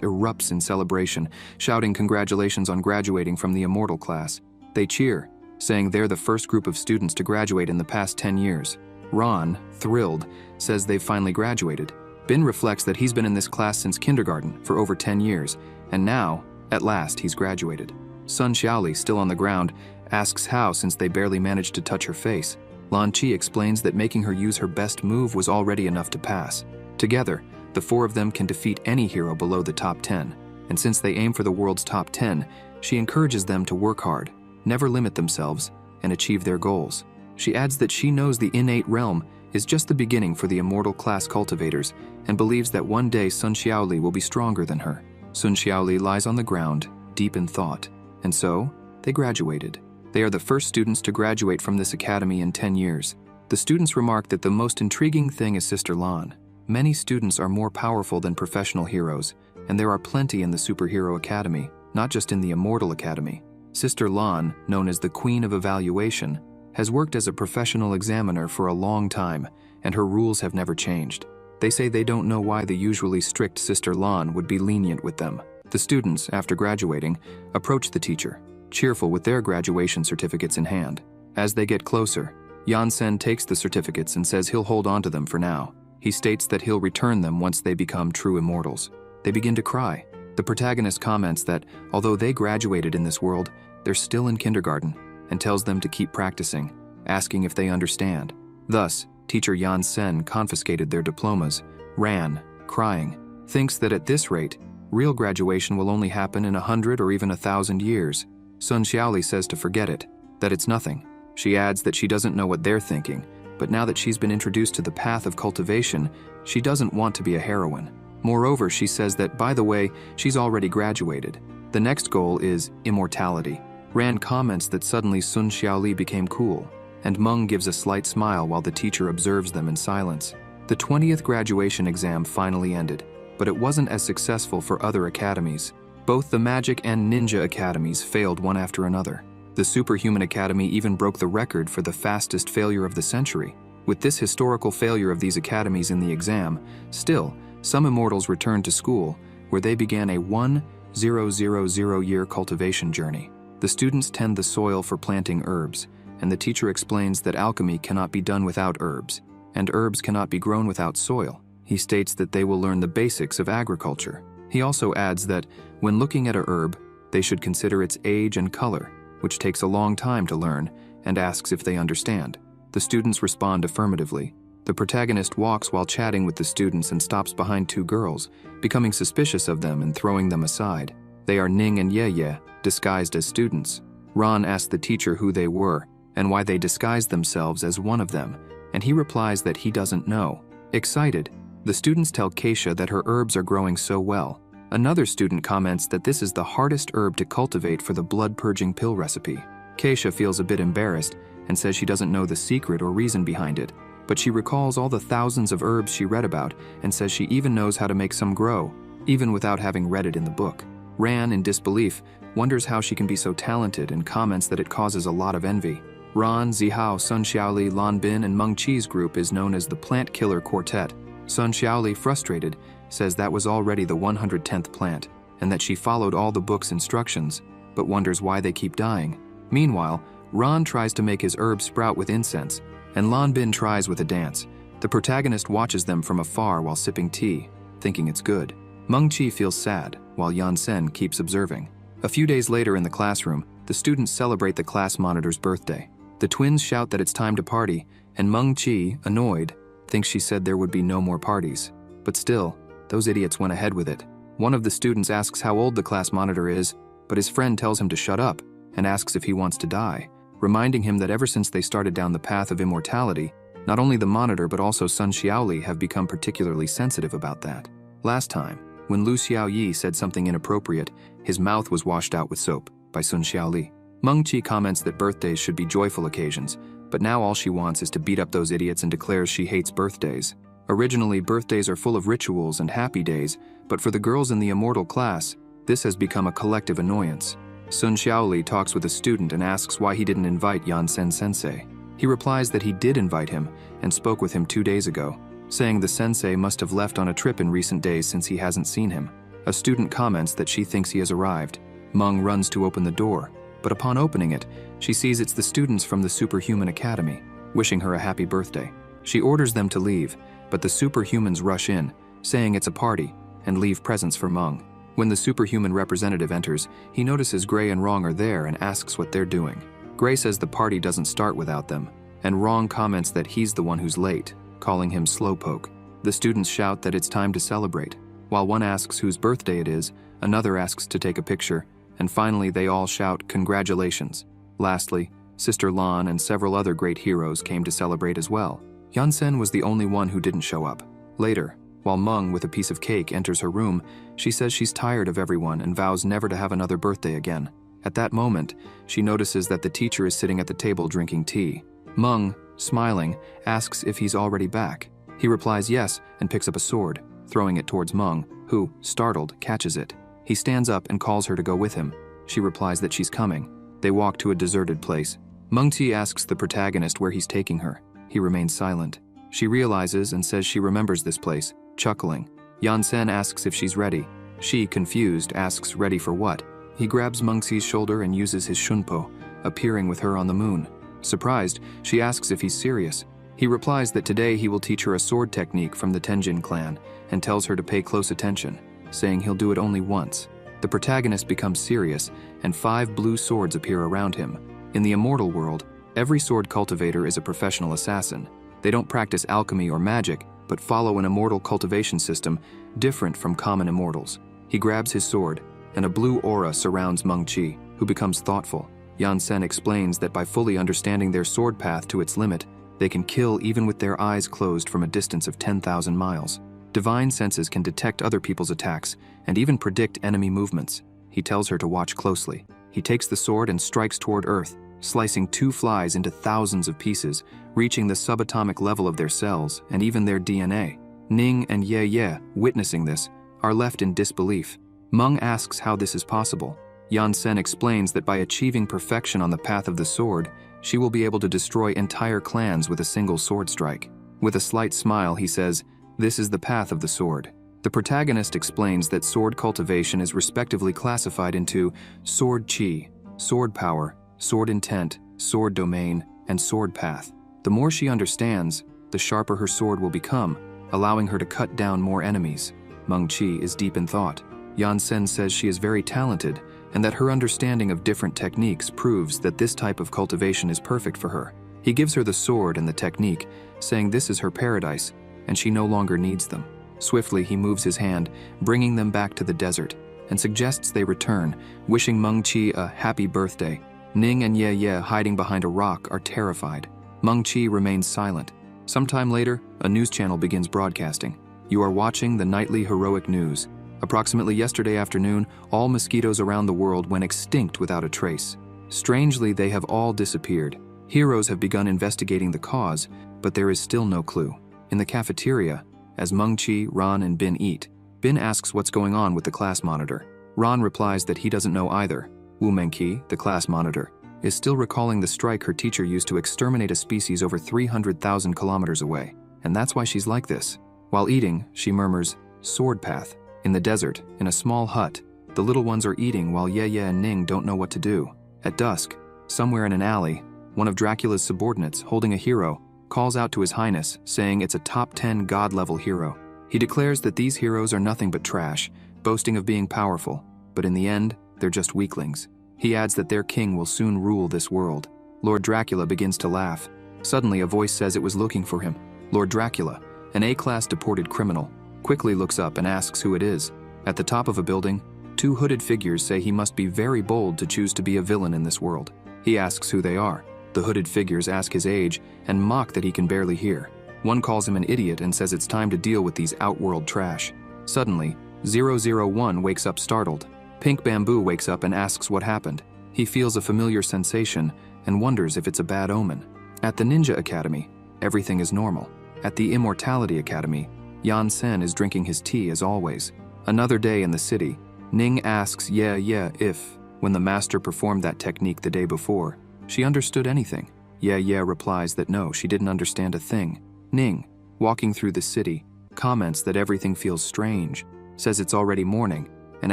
erupts in celebration, shouting congratulations on graduating from the Immortal class. They cheer, saying they're the first group of students to graduate in the past 10 years. Ron, thrilled, says they've finally graduated. Bin reflects that he's been in this class since kindergarten for over 10 years, and now, at last, he's graduated. Sun Xiaoli, still on the ground, asks how since they barely managed to touch her face. Lan Chi explains that making her use her best move was already enough to pass. Together, the four of them can defeat any hero below the top 10, and since they aim for the world's top 10, she encourages them to work hard, never limit themselves, and achieve their goals. She adds that she knows the innate realm is just the beginning for the immortal class cultivators and believes that one day Sun Xiaoli will be stronger than her. Sun Xiaoli lies on the ground, deep in thought. And so, they graduated. They are the first students to graduate from this academy in 10 years. The students remark that the most intriguing thing is Sister Lan. Many students are more powerful than professional heroes, and there are plenty in the Superhero Academy, not just in the Immortal Academy. Sister Lan, known as the Queen of Evaluation, has worked as a professional examiner for a long time, and her rules have never changed. They say they don't know why the usually strict Sister Lan would be lenient with them. The students, after graduating, approach the teacher, cheerful with their graduation certificates in hand. As they get closer, Yan-sen takes the certificates and says he'll hold on to them for now. He states that he'll return them once they become true immortals. They begin to cry. The protagonist comments that, although they graduated in this world, they're still in kindergarten, and tells them to keep practicing, asking if they understand. Thus, teacher Yan-sen confiscated their diplomas, ran, crying, thinks that at this rate, real graduation will only happen in 100 or even 1,000 years. Sun Xiaoli says to forget it, that it's nothing. She adds that she doesn't know what they're thinking, but now that she's been introduced to the path of cultivation, she doesn't want to be a heroine. Moreover, she says that, by the way, she's already graduated. The next goal is immortality. Ran comments that suddenly Sun Xiaoli became cool, and Meng gives a slight smile while the teacher observes them in silence. The 20th graduation exam finally ended, but it wasn't as successful for other academies. Both the Magic and Ninja academies failed one after another. The Superhuman Academy even broke the record for the fastest failure of the century. With this historical failure of these academies in the exam, still, some immortals returned to school, where they began a 1000-year cultivation journey. The students tend the soil for planting herbs, and the teacher explains that alchemy cannot be done without herbs, and herbs cannot be grown without soil. He states that they will learn the basics of agriculture. He also adds that, when looking at a herb, they should consider its age and color, which takes a long time to learn, and asks if they understand. The students respond affirmatively. The protagonist walks while chatting with the students and stops behind two girls, becoming suspicious of them and throwing them aside. They are Ning and Ye, disguised as students. Ron asks the teacher who they were and why they disguised themselves as one of them, and he replies that he doesn't know. Excited, the students tell Keisha that her herbs are growing so well. Another student comments that this is the hardest herb to cultivate for the blood-purging pill recipe. Keisha feels a bit embarrassed and says she doesn't know the secret or reason behind it, but she recalls all the thousands of herbs she read about and says she even knows how to make some grow, even without having read it in the book. Ran, in disbelief, wonders how she can be so talented and comments that it causes a lot of envy. Ran, Zihao, Sun Xiaoli, Lan Bin, and Meng Qi's group is known as the Plant Killer Quartet. Sun Xiaoli, frustrated, says that was already the 110th plant, and that she followed all the book's instructions, but wonders why they keep dying. Meanwhile, Ran tries to make his herb sprout with incense, and Lan Bin tries with a dance. The protagonist watches them from afar while sipping tea, thinking it's good. Meng Qi feels sad, while Yan-sen keeps observing. A few days later in the classroom, the students celebrate the class monitor's birthday. The twins shout that it's time to party, and Meng Qi, annoyed, thinks she said there would be no more parties. But still, those idiots went ahead with it. One of the students asks how old the class monitor is, but his friend tells him to shut up and asks if he wants to die, reminding him that ever since they started down the path of immortality, not only the monitor but also Sun Xiaoli have become particularly sensitive about that. Last time, when Lu Xiaoyi said something inappropriate, his mouth was washed out with soap by Sun Xiaoli. Meng Qi comments that birthdays should be joyful occasions, but now all she wants is to beat up those idiots and declares she hates birthdays. Originally, birthdays are full of rituals and happy days, but for the girls in the immortal class, this has become a collective annoyance. Sun Xiaoli talks with a student and asks why he didn't invite Yan-sen sensei. He replies that he did invite him and spoke with him 2 days ago, saying the sensei must have left on a trip in recent days since he hasn't seen him. A student comments that she thinks he has arrived. Meng runs to open the door, but upon opening it, she sees it's the students from the Superhuman Academy, wishing her a happy birthday. She orders them to leave, but the superhumans rush in, saying it's a party, and leave presents for Meng. When the superhuman representative enters, he notices Gray and Rong are there and asks what they're doing. Gray says the party doesn't start without them, and Rong comments that he's the one who's late, calling him slowpoke. The students shout that it's time to celebrate. While one asks whose birthday it is, another asks to take a picture, and finally they all shout congratulations. Lastly, Sister Lan and several other great heroes came to celebrate as well. Yansen was the only one who didn't show up. Later, while Meng with a piece of cake enters her room, she says she's tired of everyone and vows never to have another birthday again. At that moment, she notices that the teacher is sitting at the table drinking tea. Meng, smiling, asks if he's already back. He replies yes and picks up a sword, throwing it towards Meng, who, startled, catches it. He stands up and calls her to go with him. She replies that she's coming. They walk to a deserted place. Meng Qi asks the protagonist where he's taking her. He remains silent. She realizes and says she remembers this place, chuckling. Yansen asks if she's ready. She, confused, asks ready for what. He grabs Meng Qi's shoulder and uses his shunpo, appearing with her on the moon. Surprised, she asks if he's serious. He replies that today he will teach her a sword technique from the Tenjin clan and tells her to pay close attention, saying he'll do it only once. The protagonist becomes serious, and 5 blue swords appear around him. In the Immortal world, every sword cultivator is a professional assassin. They don't practice alchemy or magic, but follow an immortal cultivation system different from common immortals. He grabs his sword, and a blue aura surrounds Meng Qi, who becomes thoughtful. Yansen explains that by fully understanding their sword path to its limit, they can kill even with their eyes closed from a distance of 10,000 miles. Divine senses can detect other people's attacks and even predict enemy movements. He tells her to watch closely. He takes the sword and strikes toward Earth, slicing 2 flies into thousands of pieces, reaching the subatomic level of their cells and even their DNA. Ning and Ye, witnessing this, are left in disbelief. Meng asks how this is possible. Yansen explains that by achieving perfection on the path of the sword, she will be able to destroy entire clans with a single sword strike. With a slight smile, he says, "This is the path of the sword." The protagonist explains that sword cultivation is respectively classified into sword chi, sword power, sword intent, sword domain, and sword path. The more she understands, the sharper her sword will become, allowing her to cut down more enemies. Meng Qi is deep in thought. Yansen says she is very talented and that her understanding of different techniques proves that this type of cultivation is perfect for her. He gives her the sword and the technique, saying this is her paradise, and she no longer needs them. Swiftly, he moves his hand, bringing them back to the desert, and suggests they return, wishing Meng Qi a happy birthday. Ning and Ye, hiding behind a rock, are terrified. Meng Qi remains silent. Sometime later, a news channel begins broadcasting. You are watching the nightly heroic news. Approximately yesterday afternoon, all mosquitoes around the world went extinct without a trace. Strangely, they have all disappeared. Heroes have begun investigating the cause, but there is still no clue. In the cafeteria, as Meng Qi, Ran, and Bin eat, Bin asks what's going on with the class monitor. Ran replies that he doesn't know either. Wu Mengqi, the class monitor, is still recalling the strike her teacher used to exterminate a species over 300,000 kilometers away, and that's why she's like this. While eating, she murmurs, "Sword path." In the desert, in a small hut, the little ones are eating while Ye and Ning don't know what to do. At dusk, somewhere in an alley, one of Dracula's subordinates, holding a hero, calls out to His Highness, saying it's a top 10 god-level hero. He declares that these heroes are nothing but trash, boasting of being powerful, but in the end, they're just weaklings. He adds that their king will soon rule this world. Lord Dracula begins to laugh. Suddenly, a voice says it was looking for him. Lord Dracula, an A-class deported criminal, quickly looks up and asks who it is. At the top of a building, 2 hooded figures say he must be very bold to choose to be a villain in this world. He asks who they are. The hooded figures ask his age and mock that he can barely hear. One calls him an idiot and says it's time to deal with these outworld trash. Suddenly, 001 wakes up startled. Pink Bamboo wakes up and asks what happened. He feels a familiar sensation and wonders if it's a bad omen. At the Ninja Academy, everything is normal. At the Immortality Academy, Yansen is drinking his tea as always. Another day in the city, Ning asks Ye if, when the master performed that technique the day before, she understood anything. Ye replies that no, she didn't understand a thing. Ning, walking through the city, comments that everything feels strange, says it's already morning, and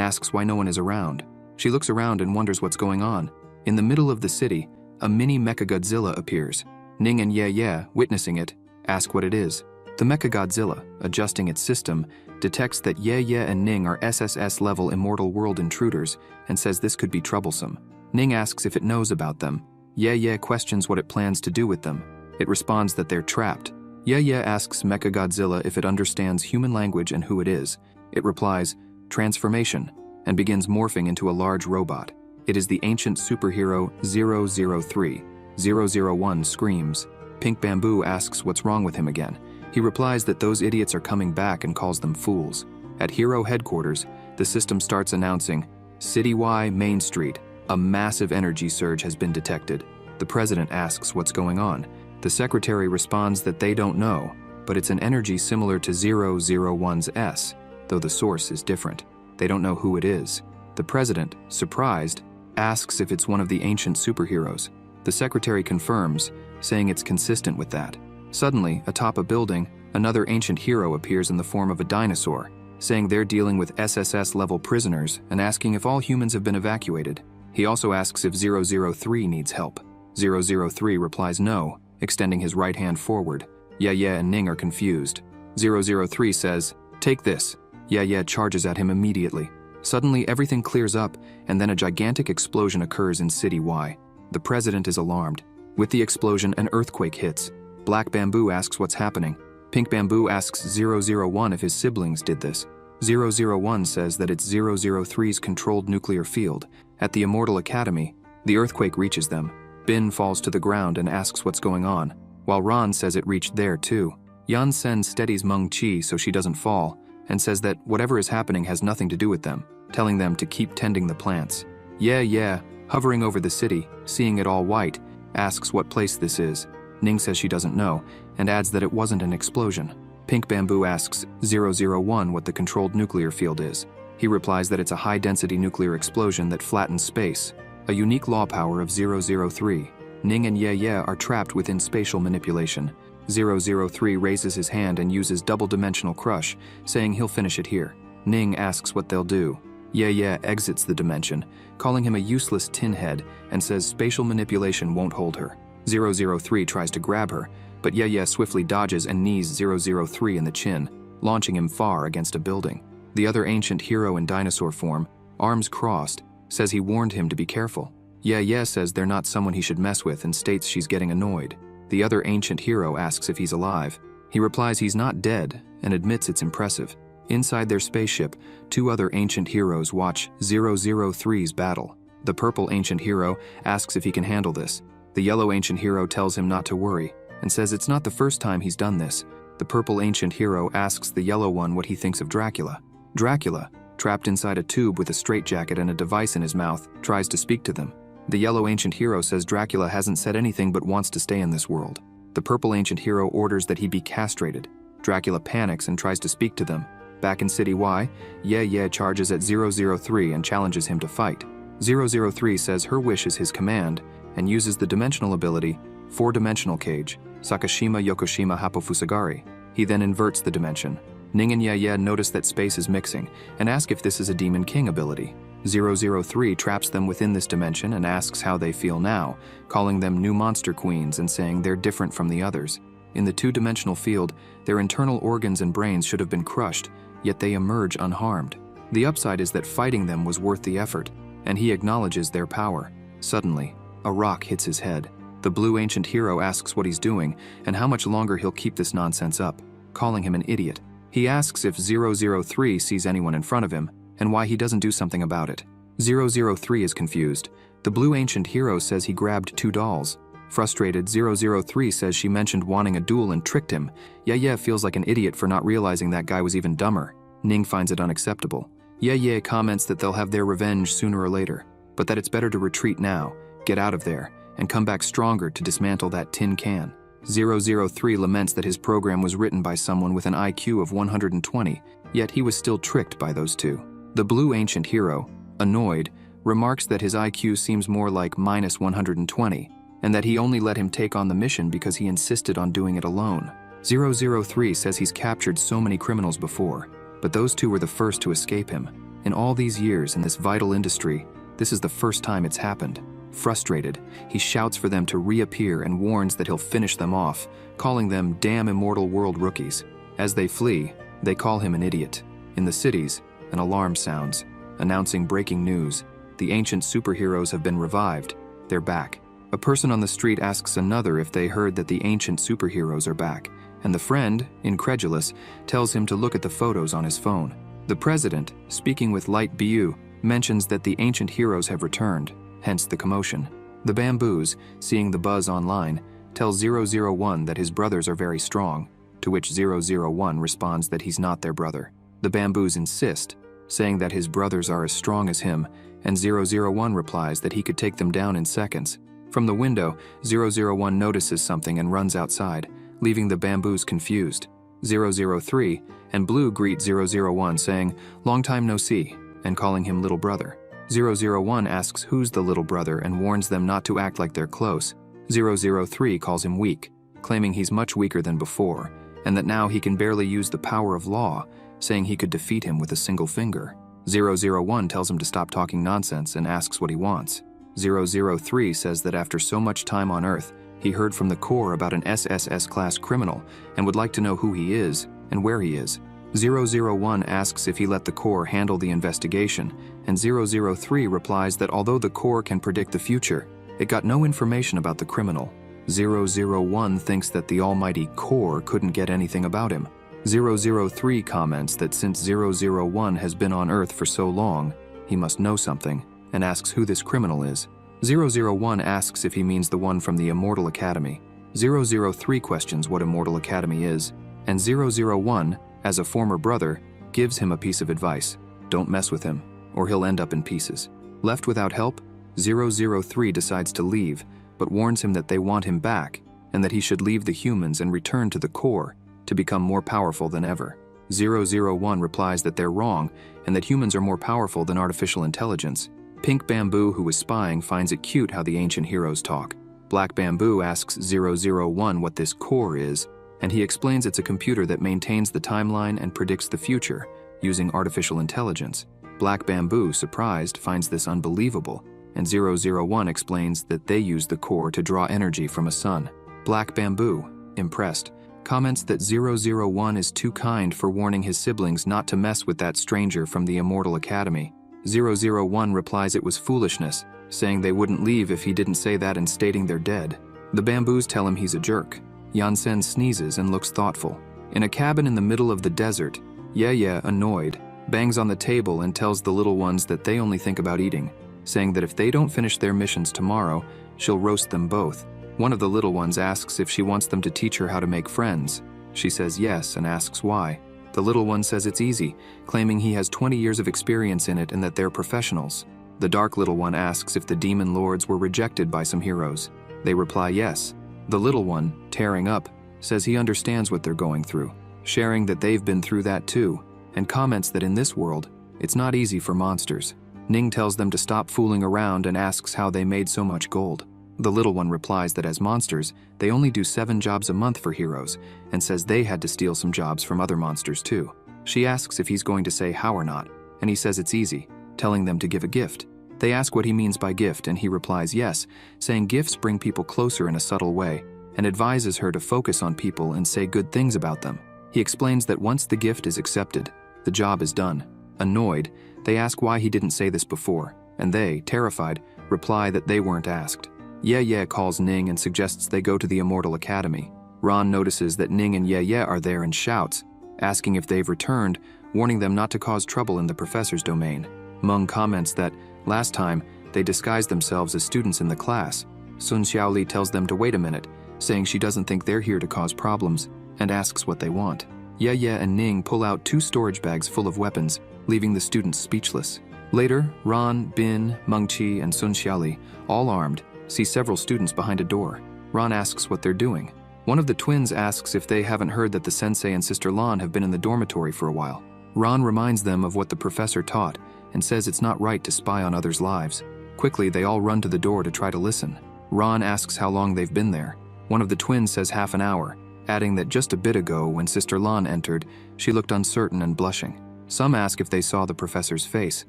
asks why no one is around. She looks around and wonders what's going on. In the middle of the city, a mini Mechagodzilla appears. Ning and Ye, witnessing it, ask what it is. The Mechagodzilla, adjusting its system, detects that Ye and Ning are SSS-level Immortal World intruders and says this could be troublesome. Ning asks if it knows about them. Ye questions what it plans to do with them. It responds that they're trapped. Ye asks Mechagodzilla if it understands human language and who it is. It replies, "Transformation," and begins morphing into a large robot. It is the ancient superhero 003. 001 screams. Pink Bamboo asks what's wrong with him again. He replies that those idiots are coming back and calls them fools. At Hero headquarters, the system starts announcing, City Y, Main Street, a massive energy surge has been detected. The president asks what's going on. The secretary responds that they don't know, but it's an energy similar to 001's S, though the source is different. They don't know who it is. The president, surprised, asks if it's one of the ancient superheroes. The secretary confirms, saying it's consistent with that. Suddenly, atop a building, another ancient hero appears in the form of a dinosaur, saying they're dealing with SSS-level prisoners and asking if all humans have been evacuated. He also asks if 003 needs help. 003 replies no, extending his right hand forward. Yeah and Ning are confused. 003 says, "Take this." Yeah charges at him immediately. Suddenly, everything clears up, and then a gigantic explosion occurs in City Y. The president is alarmed. With the explosion, an earthquake hits. Black Bamboo asks what's happening. Pink Bamboo asks 001 if his siblings did this. 001 says that it's 003's controlled nuclear field. At the Immortal Academy, the earthquake reaches them. Bin falls to the ground and asks what's going on, while Ron says it reached there too. Yan Sen steadies Meng Chi so she doesn't fall, and says that whatever is happening has nothing to do with them, telling them to keep tending the plants. Yeah, hovering over the city, seeing it all white, asks what place this is. Ning says she doesn't know, and adds that it wasn't an explosion. Pink Bamboo asks 001 what the controlled nuclear field is. He replies that it's a high-density nuclear explosion that flattens space, a unique law power of 003. Ning and Yeah are trapped within spatial manipulation. 003 raises his hand and uses double-dimensional crush, saying he'll finish it here. Ning asks what they'll do. Yeah exits the dimension, calling him a useless tin head, and says spatial manipulation won't hold her. 003 tries to grab her, but Yeah swiftly dodges and knees 003 in the chin, launching him far against a building. The other ancient hero in dinosaur form, arms crossed, says he warned him to be careful. Yeah says they're not someone he should mess with and states she's getting annoyed. The other ancient hero asks if he's alive. He replies he's not dead and admits it's impressive. Inside their spaceship, two other ancient heroes watch 003's battle. The purple ancient hero asks if he can handle this. The yellow ancient hero tells him not to worry and says it's not the first time he's done this. The purple ancient hero asks the yellow one what he thinks of Dracula. Dracula, trapped inside a tube with a straitjacket and a device in his mouth, tries to speak to them. The yellow ancient hero says Dracula hasn't said anything but wants to stay in this world. The purple ancient hero orders that he be castrated. Dracula panics and tries to speak to them. Back in City Y, Yeah charges at 003 and challenges him to fight. 003 says her wish is his command and uses the dimensional ability, four-dimensional cage, Sakashima Yokoshima Hapofusagari. He then inverts the dimension. Ning and Yeah notice that space is mixing and ask if this is a Demon King ability. 003 traps them within this dimension and asks how they feel now, calling them new monster queens and saying they're different from the others. In the two-dimensional field, their internal organs and brains should have been crushed, yet they emerge unharmed. The upside is that fighting them was worth the effort, and he acknowledges their power. Suddenly, a rock hits his head. The blue ancient hero asks what he's doing and how much longer he'll keep this nonsense up, calling him an idiot. He asks if 003 sees anyone in front of him, and why he doesn't do something about it. 003 is confused. The blue ancient hero says he grabbed two dolls. Frustrated, 003 says she mentioned wanting a duel and tricked him. Yeah feels like an idiot for not realizing that guy was even dumber. Ning finds it unacceptable. Yeah comments that they'll have their revenge sooner or later, but that it's better to retreat now, get out of there, and come back stronger to dismantle that tin can. 003 laments that his program was written by someone with an IQ of 120, yet he was still tricked by those two. The blue ancient hero, annoyed, remarks that his IQ seems more like minus 120, and that he only let him take on the mission because he insisted on doing it alone. 003 says he's captured so many criminals before, but those two were the first to escape him. In all these years in this vital industry, this is the first time it's happened. Frustrated, he shouts for them to reappear and warns that he'll finish them off, calling them damn immortal world rookies. As they flee, they call him an idiot. In the cities, an alarm sounds, announcing breaking news. The ancient superheroes have been revived. They're back. A person on the street asks another if they heard that the ancient superheroes are back, and the friend, incredulous, tells him to look at the photos on his phone. The president, speaking with Light Bu, mentions that the ancient heroes have returned, hence the commotion. The bamboos, seeing the buzz online, tell 001 that his brothers are very strong, to which 001 responds that he's not their brother. The bamboos insist, saying that his brothers are as strong as him, and 001 replies that he could take them down in seconds. From the window, 001 notices something and runs outside, leaving the bamboos confused. 003 and Blue greet 001 saying, "Long time no see," and calling him little brother. 001 asks who's the little brother and warns them not to act like they're close. 003 calls him weak, claiming he's much weaker than before, and that now he can barely use the power of law, saying he could defeat him with a single finger. 001 tells him to stop talking nonsense and asks what he wants. 003 says that after so much time on Earth, he heard from the Corps about an SSS-class criminal and would like to know who he is and where he is. 001 asks if he let the Corps handle the investigation, and 003 replies that although the Corps can predict the future, it got no information about the criminal. 001 thinks that the almighty Corps couldn't get anything about him. 003 comments that since 001 has been on Earth for so long, he must know something, and asks who this criminal is. 001 asks if he means the one from the Immortal Academy. 003 questions what Immortal Academy is, and 001, as a former brother, gives him a piece of advice. Don't mess with him, or he'll end up in pieces. Left without help, 003 decides to leave, but warns him that they want him back, and that he should leave the humans and return to the Corps to become more powerful than ever. 001 replies that they're wrong, and that humans are more powerful than artificial intelligence. Pink Bamboo, who is spying, finds it cute how the ancient heroes talk. Black Bamboo asks 001 what this Corps is, and he explains it's a computer that maintains the timeline and predicts the future, using artificial intelligence. Black Bamboo, surprised, finds this unbelievable, and 001 explains that they use the Corps to draw energy from a sun. Black Bamboo, impressed, comments that 001 is too kind for warning his siblings not to mess with that stranger from the Immortal Academy. 001 replies it was foolishness, saying they wouldn't leave if he didn't say that and stating they're dead. The bamboos tell him he's a jerk. Yansen sneezes and looks thoughtful. In a cabin in the middle of the desert, Ye, annoyed, bangs on the table and tells the little ones that they only think about eating, saying that if they don't finish their missions tomorrow, she'll roast them both. One of the little ones asks if she wants them to teach her how to make friends. She says yes and asks why. The little one says it's easy, claiming he has 20 years of experience in it and that they're professionals. The dark little one asks if the demon lords were rejected by some heroes. They reply yes. The little one, tearing up, says he understands what they're going through, sharing that they've been through that too, and comments that in this world, it's not easy for monsters. Ning tells them to stop fooling around and asks how they made so much gold. The little one replies that as monsters, they only do 7 jobs a month for heroes, and says they had to steal some jobs from other monsters too. She asks if he's going to say how or not, and he says it's easy, telling them to give a gift. They ask what he means by gift, and he replies yes, saying gifts bring people closer in a subtle way, and advises her to focus on people and say good things about them. He explains that once the gift is accepted, the job is done. Annoyed, they ask why he didn't say this before, and they, terrified, reply that they weren't asked. Ye calls Ning and suggests they go to the Immortal Academy. Ron notices that Ning and Ye are there and shouts, asking if they've returned, warning them not to cause trouble in the professor's domain. Meng comments that, last time, they disguised themselves as students in the class. Sun Xiaoli tells them to wait a minute, saying she doesn't think they're here to cause problems, and asks what they want. Ye and Ning pull out 2 storage bags full of weapons, leaving the students speechless. Later, Ron, Bin, Meng Qi, and Sun Xiaoli, all armed, see several students behind a door. Ron asks what they're doing. One of the twins asks if they haven't heard that the sensei and Sister Lan have been in the dormitory for a while. Ron reminds them of what the professor taught and says it's not right to spy on others' lives. Quickly, they all run to the door to try to listen. Ron asks how long they've been there. One of the twins says half an hour, adding that just a bit ago when Sister Lan entered, she looked uncertain and blushing. Some ask if they saw the professor's face.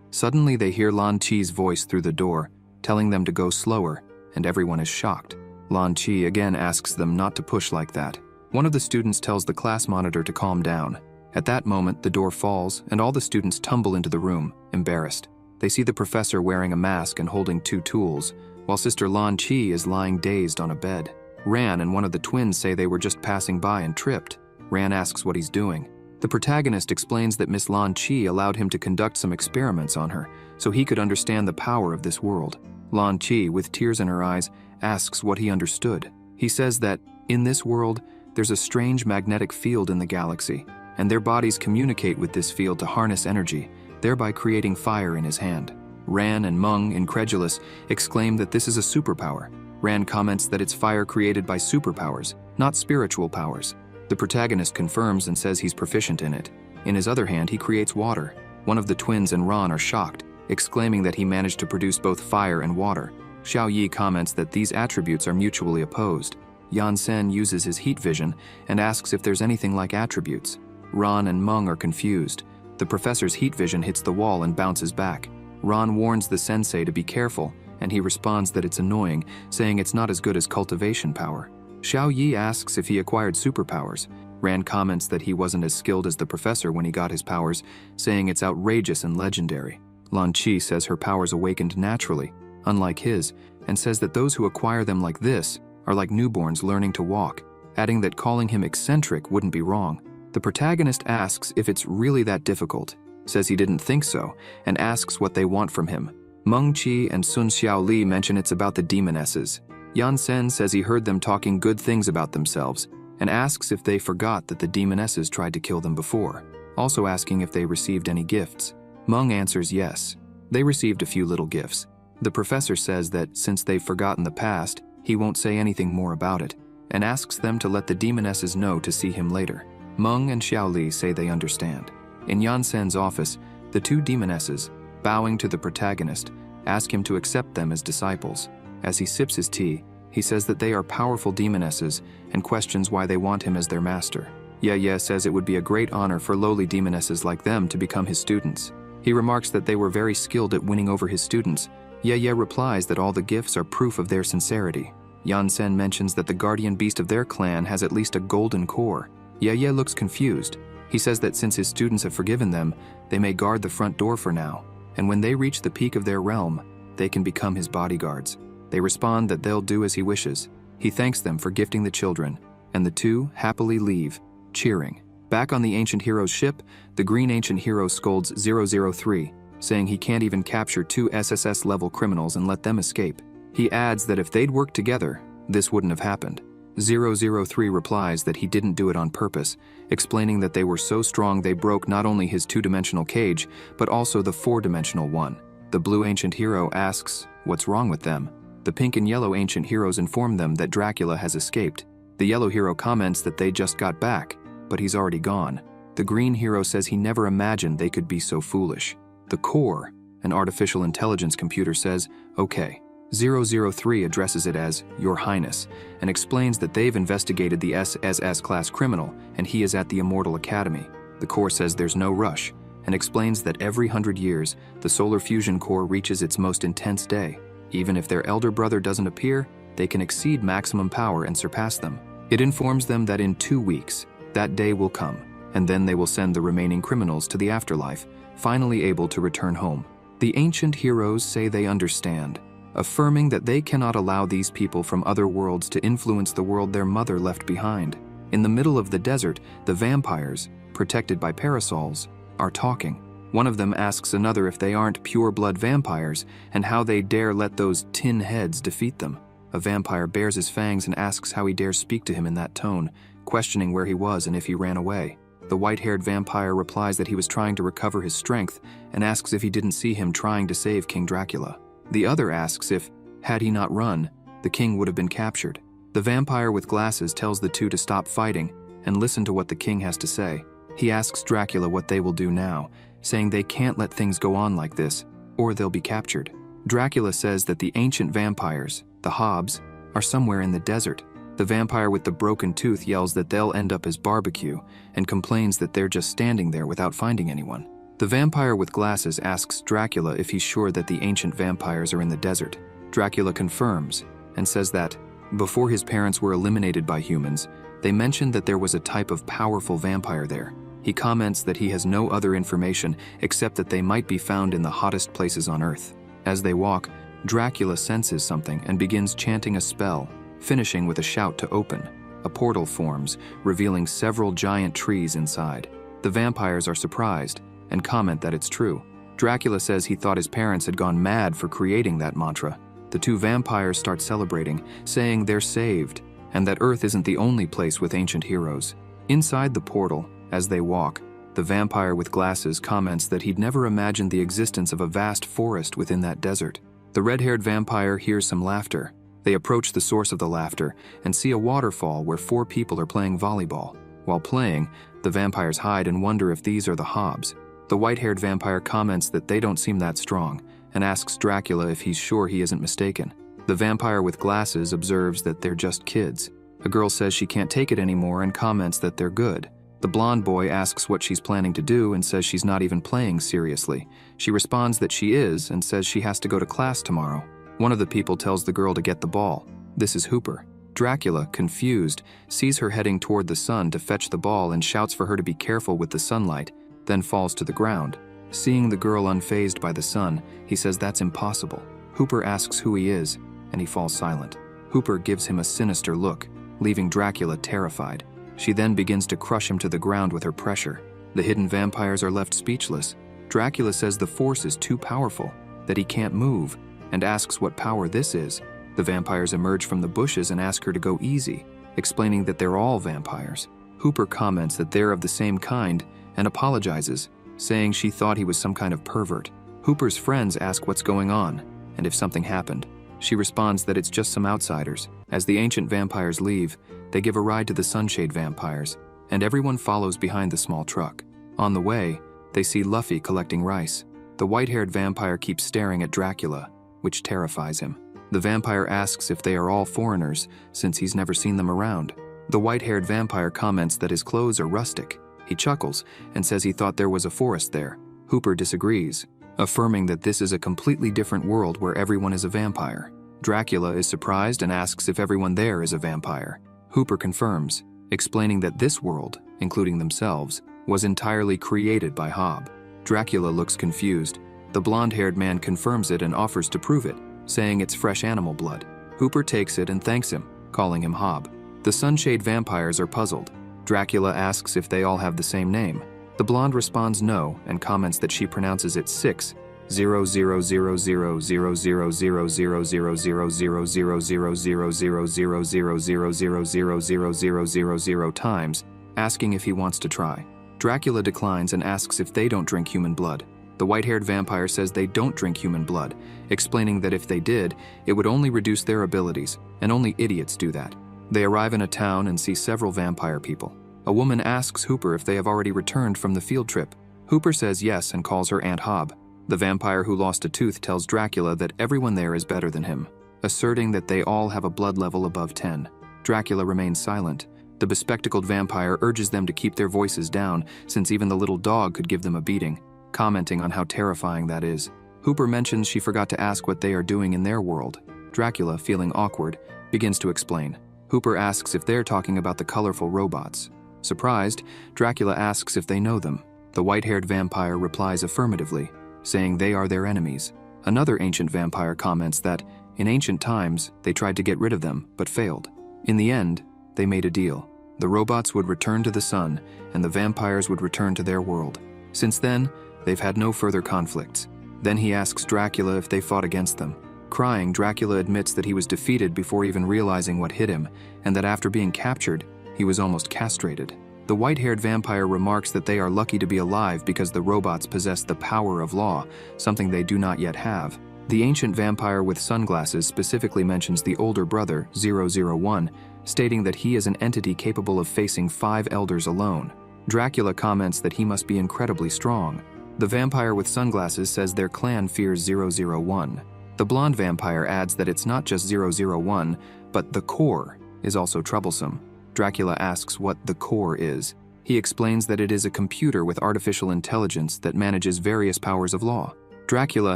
Suddenly, they hear Lan Qi's voice through the door, telling them to go slower, and everyone is shocked. Lan Qi again asks them not to push like that. One of the students tells the class monitor to calm down. At that moment, the door falls, and all the students tumble into the room, embarrassed. They see the professor wearing a mask and holding 2 tools, while Sister Lan Qi is lying dazed on a bed. Ran and one of the twins say they were just passing by and tripped. Ran asks what he's doing. The protagonist explains that Miss Lan Qi allowed him to conduct some experiments on her, so he could understand the power of this world. Lan Chi, with tears in her eyes, asks what he understood. He says that, in this world, there's a strange magnetic field in the galaxy, and their bodies communicate with this field to harness energy, thereby creating fire in his hand. Ran and Meng, incredulous, exclaim that this is a superpower. Ran comments that it's fire created by superpowers, not spiritual powers. The protagonist confirms and says he's proficient in it. In his other hand, he creates water. One of the twins and Ran are shocked, exclaiming that he managed to produce both fire and water. Xiao Yi comments that these attributes are mutually opposed. Yan Sen uses his heat vision and asks if there's anything like attributes. Ran and Meng are confused. The professor's heat vision hits the wall and bounces back. Ran warns the sensei to be careful, and he responds that it's annoying, saying it's not as good as cultivation power. Xiao Yi asks if he acquired superpowers. Ran comments that he wasn't as skilled as the professor when he got his powers, saying it's outrageous and legendary. Lan Chi says her powers awakened naturally, unlike his, and says that those who acquire them like this are like newborns learning to walk, adding that calling him eccentric wouldn't be wrong. The protagonist asks if it's really that difficult, says he didn't think so, and asks what they want from him. Meng Qi and Sun Xiaoli mention it's about the demonesses. Yan Sen says he heard them talking good things about themselves, and asks if they forgot that the demonesses tried to kill them before, also asking if they received any gifts. Meng answers yes. They received a few little gifts. The professor says that since they've forgotten the past, he won't say anything more about it, and asks them to let the demonesses know to see him later. Meng and Xiaoli say they understand. In Yan Sen's office, the two demonesses, bowing to the protagonist, ask him to accept them as disciples. As he sips his tea, he says that they are powerful demonesses and questions why they want him as their master. Ye says it would be a great honor for lowly demonesses like them to become his students. He remarks that they were very skilled at winning over his students. Ye replies that all the gifts are proof of their sincerity. Yan Sen mentions that the guardian beast of their clan has at least a golden core. Ye looks confused. He says that since his students have forgiven them, they may guard the front door for now, and when they reach the peak of their realm, they can become his bodyguards. They respond that they'll do as he wishes. He thanks them for gifting the children, and the two happily leave, cheering. Back on the Ancient Hero's ship, the Green Ancient Hero scolds 003, saying he can't even capture two SSS-level criminals and let them escape. He adds that if they'd worked together, this wouldn't have happened. 003 replies that he didn't do it on purpose, explaining that they were so strong they broke not only his two-dimensional cage, but also the four-dimensional one. The Blue Ancient Hero asks what's wrong with them. The Pink and Yellow Ancient Heroes inform them that Dracula has escaped. The Yellow Hero comments that they just got back, but he's already gone. The Green Hero says he never imagined they could be so foolish. The Core, an artificial intelligence computer, says, okay. 003 addresses it as Your Highness and explains that they've investigated the SSS-class criminal and he is at the Immortal Academy. The Core says there's no rush and explains that every 100 years, the solar fusion core reaches its most intense day. Even if their elder brother doesn't appear, they can exceed maximum power and surpass them. It informs them that in 2 weeks, that day will come, and then they will send the remaining criminals to the afterlife, finally able to return home. The Ancient Heroes say they understand, affirming that they cannot allow these people from other worlds to influence the world their mother left behind. In the middle of the desert, the vampires, protected by parasols, are talking. One of them asks another if they aren't pure-blood vampires and how they dare let those tin heads defeat them. A vampire bares his fangs and asks how he dares speak to him in that tone, questioning where he was and if he ran away. The white-haired vampire replies that he was trying to recover his strength and asks if he didn't see him trying to save King Dracula. The other asks if, had he not run, the king would have been captured. The vampire with glasses tells the two to stop fighting and listen to what the king has to say. He asks Dracula what they will do now, saying they can't let things go on like this, or they'll be captured. Dracula says that the ancient vampires, the Hobbs, are somewhere in the desert. The vampire with the broken tooth yells that they'll end up as barbecue and complains that they're just standing there without finding anyone. The vampire with glasses asks Dracula if he's sure that the ancient vampires are in the desert. Dracula confirms and says that, before his parents were eliminated by humans, they mentioned that there was a type of powerful vampire there. He comments that he has no other information except that they might be found in the hottest places on Earth. As they walk, Dracula senses something and begins chanting a spell, finishing with a shout to open. A portal forms, revealing several giant trees inside. The vampires are surprised and comment that it's true. Dracula says he thought his parents had gone mad for creating that mantra. The two vampires start celebrating, saying they're saved, and that Earth isn't the only place with ancient heroes. Inside the portal, as they walk, the vampire with glasses comments that he'd never imagined the existence of a vast forest within that desert. The red-haired vampire hears some laughter. They approach the source of the laughter and see a waterfall where 4 people are playing volleyball. While playing, the vampires hide and wonder if these are the Hobbs. The white-haired vampire comments that they don't seem that strong and asks Dracula if he's sure he isn't mistaken. The vampire with glasses observes that they're just kids. A girl says she can't take it anymore and comments that they're good. The blonde boy asks what she's planning to do and says she's not even playing seriously. She responds that she is and says she has to go to class tomorrow. One of the people tells the girl to get the ball. This is Hooper. Dracula, confused, sees her heading toward the sun to fetch the ball and shouts for her to be careful with the sunlight, then falls to the ground. Seeing the girl unfazed by the sun, he says that's impossible. Hooper asks who he is, and he falls silent. Hooper gives him a sinister look, leaving Dracula terrified. She then begins to crush him to the ground with her pressure. The hidden vampires are left speechless. Dracula says the force is too powerful, that he can't move, and asks what power this is. The vampires emerge from the bushes and ask her to go easy, explaining that they're all vampires. Hooper comments that they're of the same kind and apologizes, saying she thought he was some kind of pervert. Hooper's friends ask what's going on and if something happened. She responds that it's just some outsiders. As the ancient vampires leave, they give a ride to the sunshade vampires, and everyone follows behind the small truck. On the way, they see Luffy collecting rice. The white-haired vampire keeps staring at Dracula, which terrifies him. The vampire asks if they are all foreigners, since he's never seen them around. The white-haired vampire comments that his clothes are rustic. He chuckles and says he thought there was a forest there. Hooper disagrees, affirming that this is a completely different world where everyone is a vampire. Dracula is surprised and asks if everyone there is a vampire. Hooper confirms, explaining that this world, including themselves, was entirely created by Hob. Dracula looks confused. The blonde-haired man confirms it and offers to prove it, saying it's fresh animal blood. Hooper takes it and thanks him, calling him Hob. The sunshade vampires are puzzled. Dracula asks if they all have the same name. The blonde responds no and comments that she pronounces it 600000000000000000000000000000000 times, asking if he wants to try. Dracula declines and asks if they don't drink human blood. The white-haired vampire says they don't drink human blood, explaining that if they did, it would only reduce their abilities, and only idiots do that. They arrive in a town and see several vampire people. A woman asks Hooper if they have already returned from the field trip. Hooper says yes and calls her Aunt Hob. The vampire who lost a tooth tells Dracula that everyone there is better than him, asserting that they all have a blood level above 10. Dracula remains silent. The bespectacled vampire urges them to keep their voices down, since even the little dog could give them a beating, commenting on how terrifying that is. Hooper mentions she forgot to ask what they are doing in their world. Dracula, feeling awkward, begins to explain. Hooper asks if they're talking about the colorful robots. Surprised, Dracula asks if they know them. The white-haired vampire replies affirmatively, saying they are their enemies. Another ancient vampire comments that, in ancient times, they tried to get rid of them, but failed. In the end, they made a deal. The robots would return to the sun, and the vampires would return to their world. Since then, they've had no further conflicts. Then he asks Dracula if they fought against them. Crying, Dracula admits that he was defeated before even realizing what hit him, and that after being captured, he was almost castrated. The white-haired vampire remarks that they are lucky to be alive because the robots possess the power of law, something they do not yet have. The ancient vampire with sunglasses specifically mentions the older brother, 001, stating that he is an entity capable of facing 5 elders alone. Dracula comments that he must be incredibly strong. The vampire with sunglasses says their clan fears 001. The blonde vampire adds that it's not just 001, but the core is also troublesome. Dracula asks what the core is. He explains that it is a computer with artificial intelligence that manages various powers of law. Dracula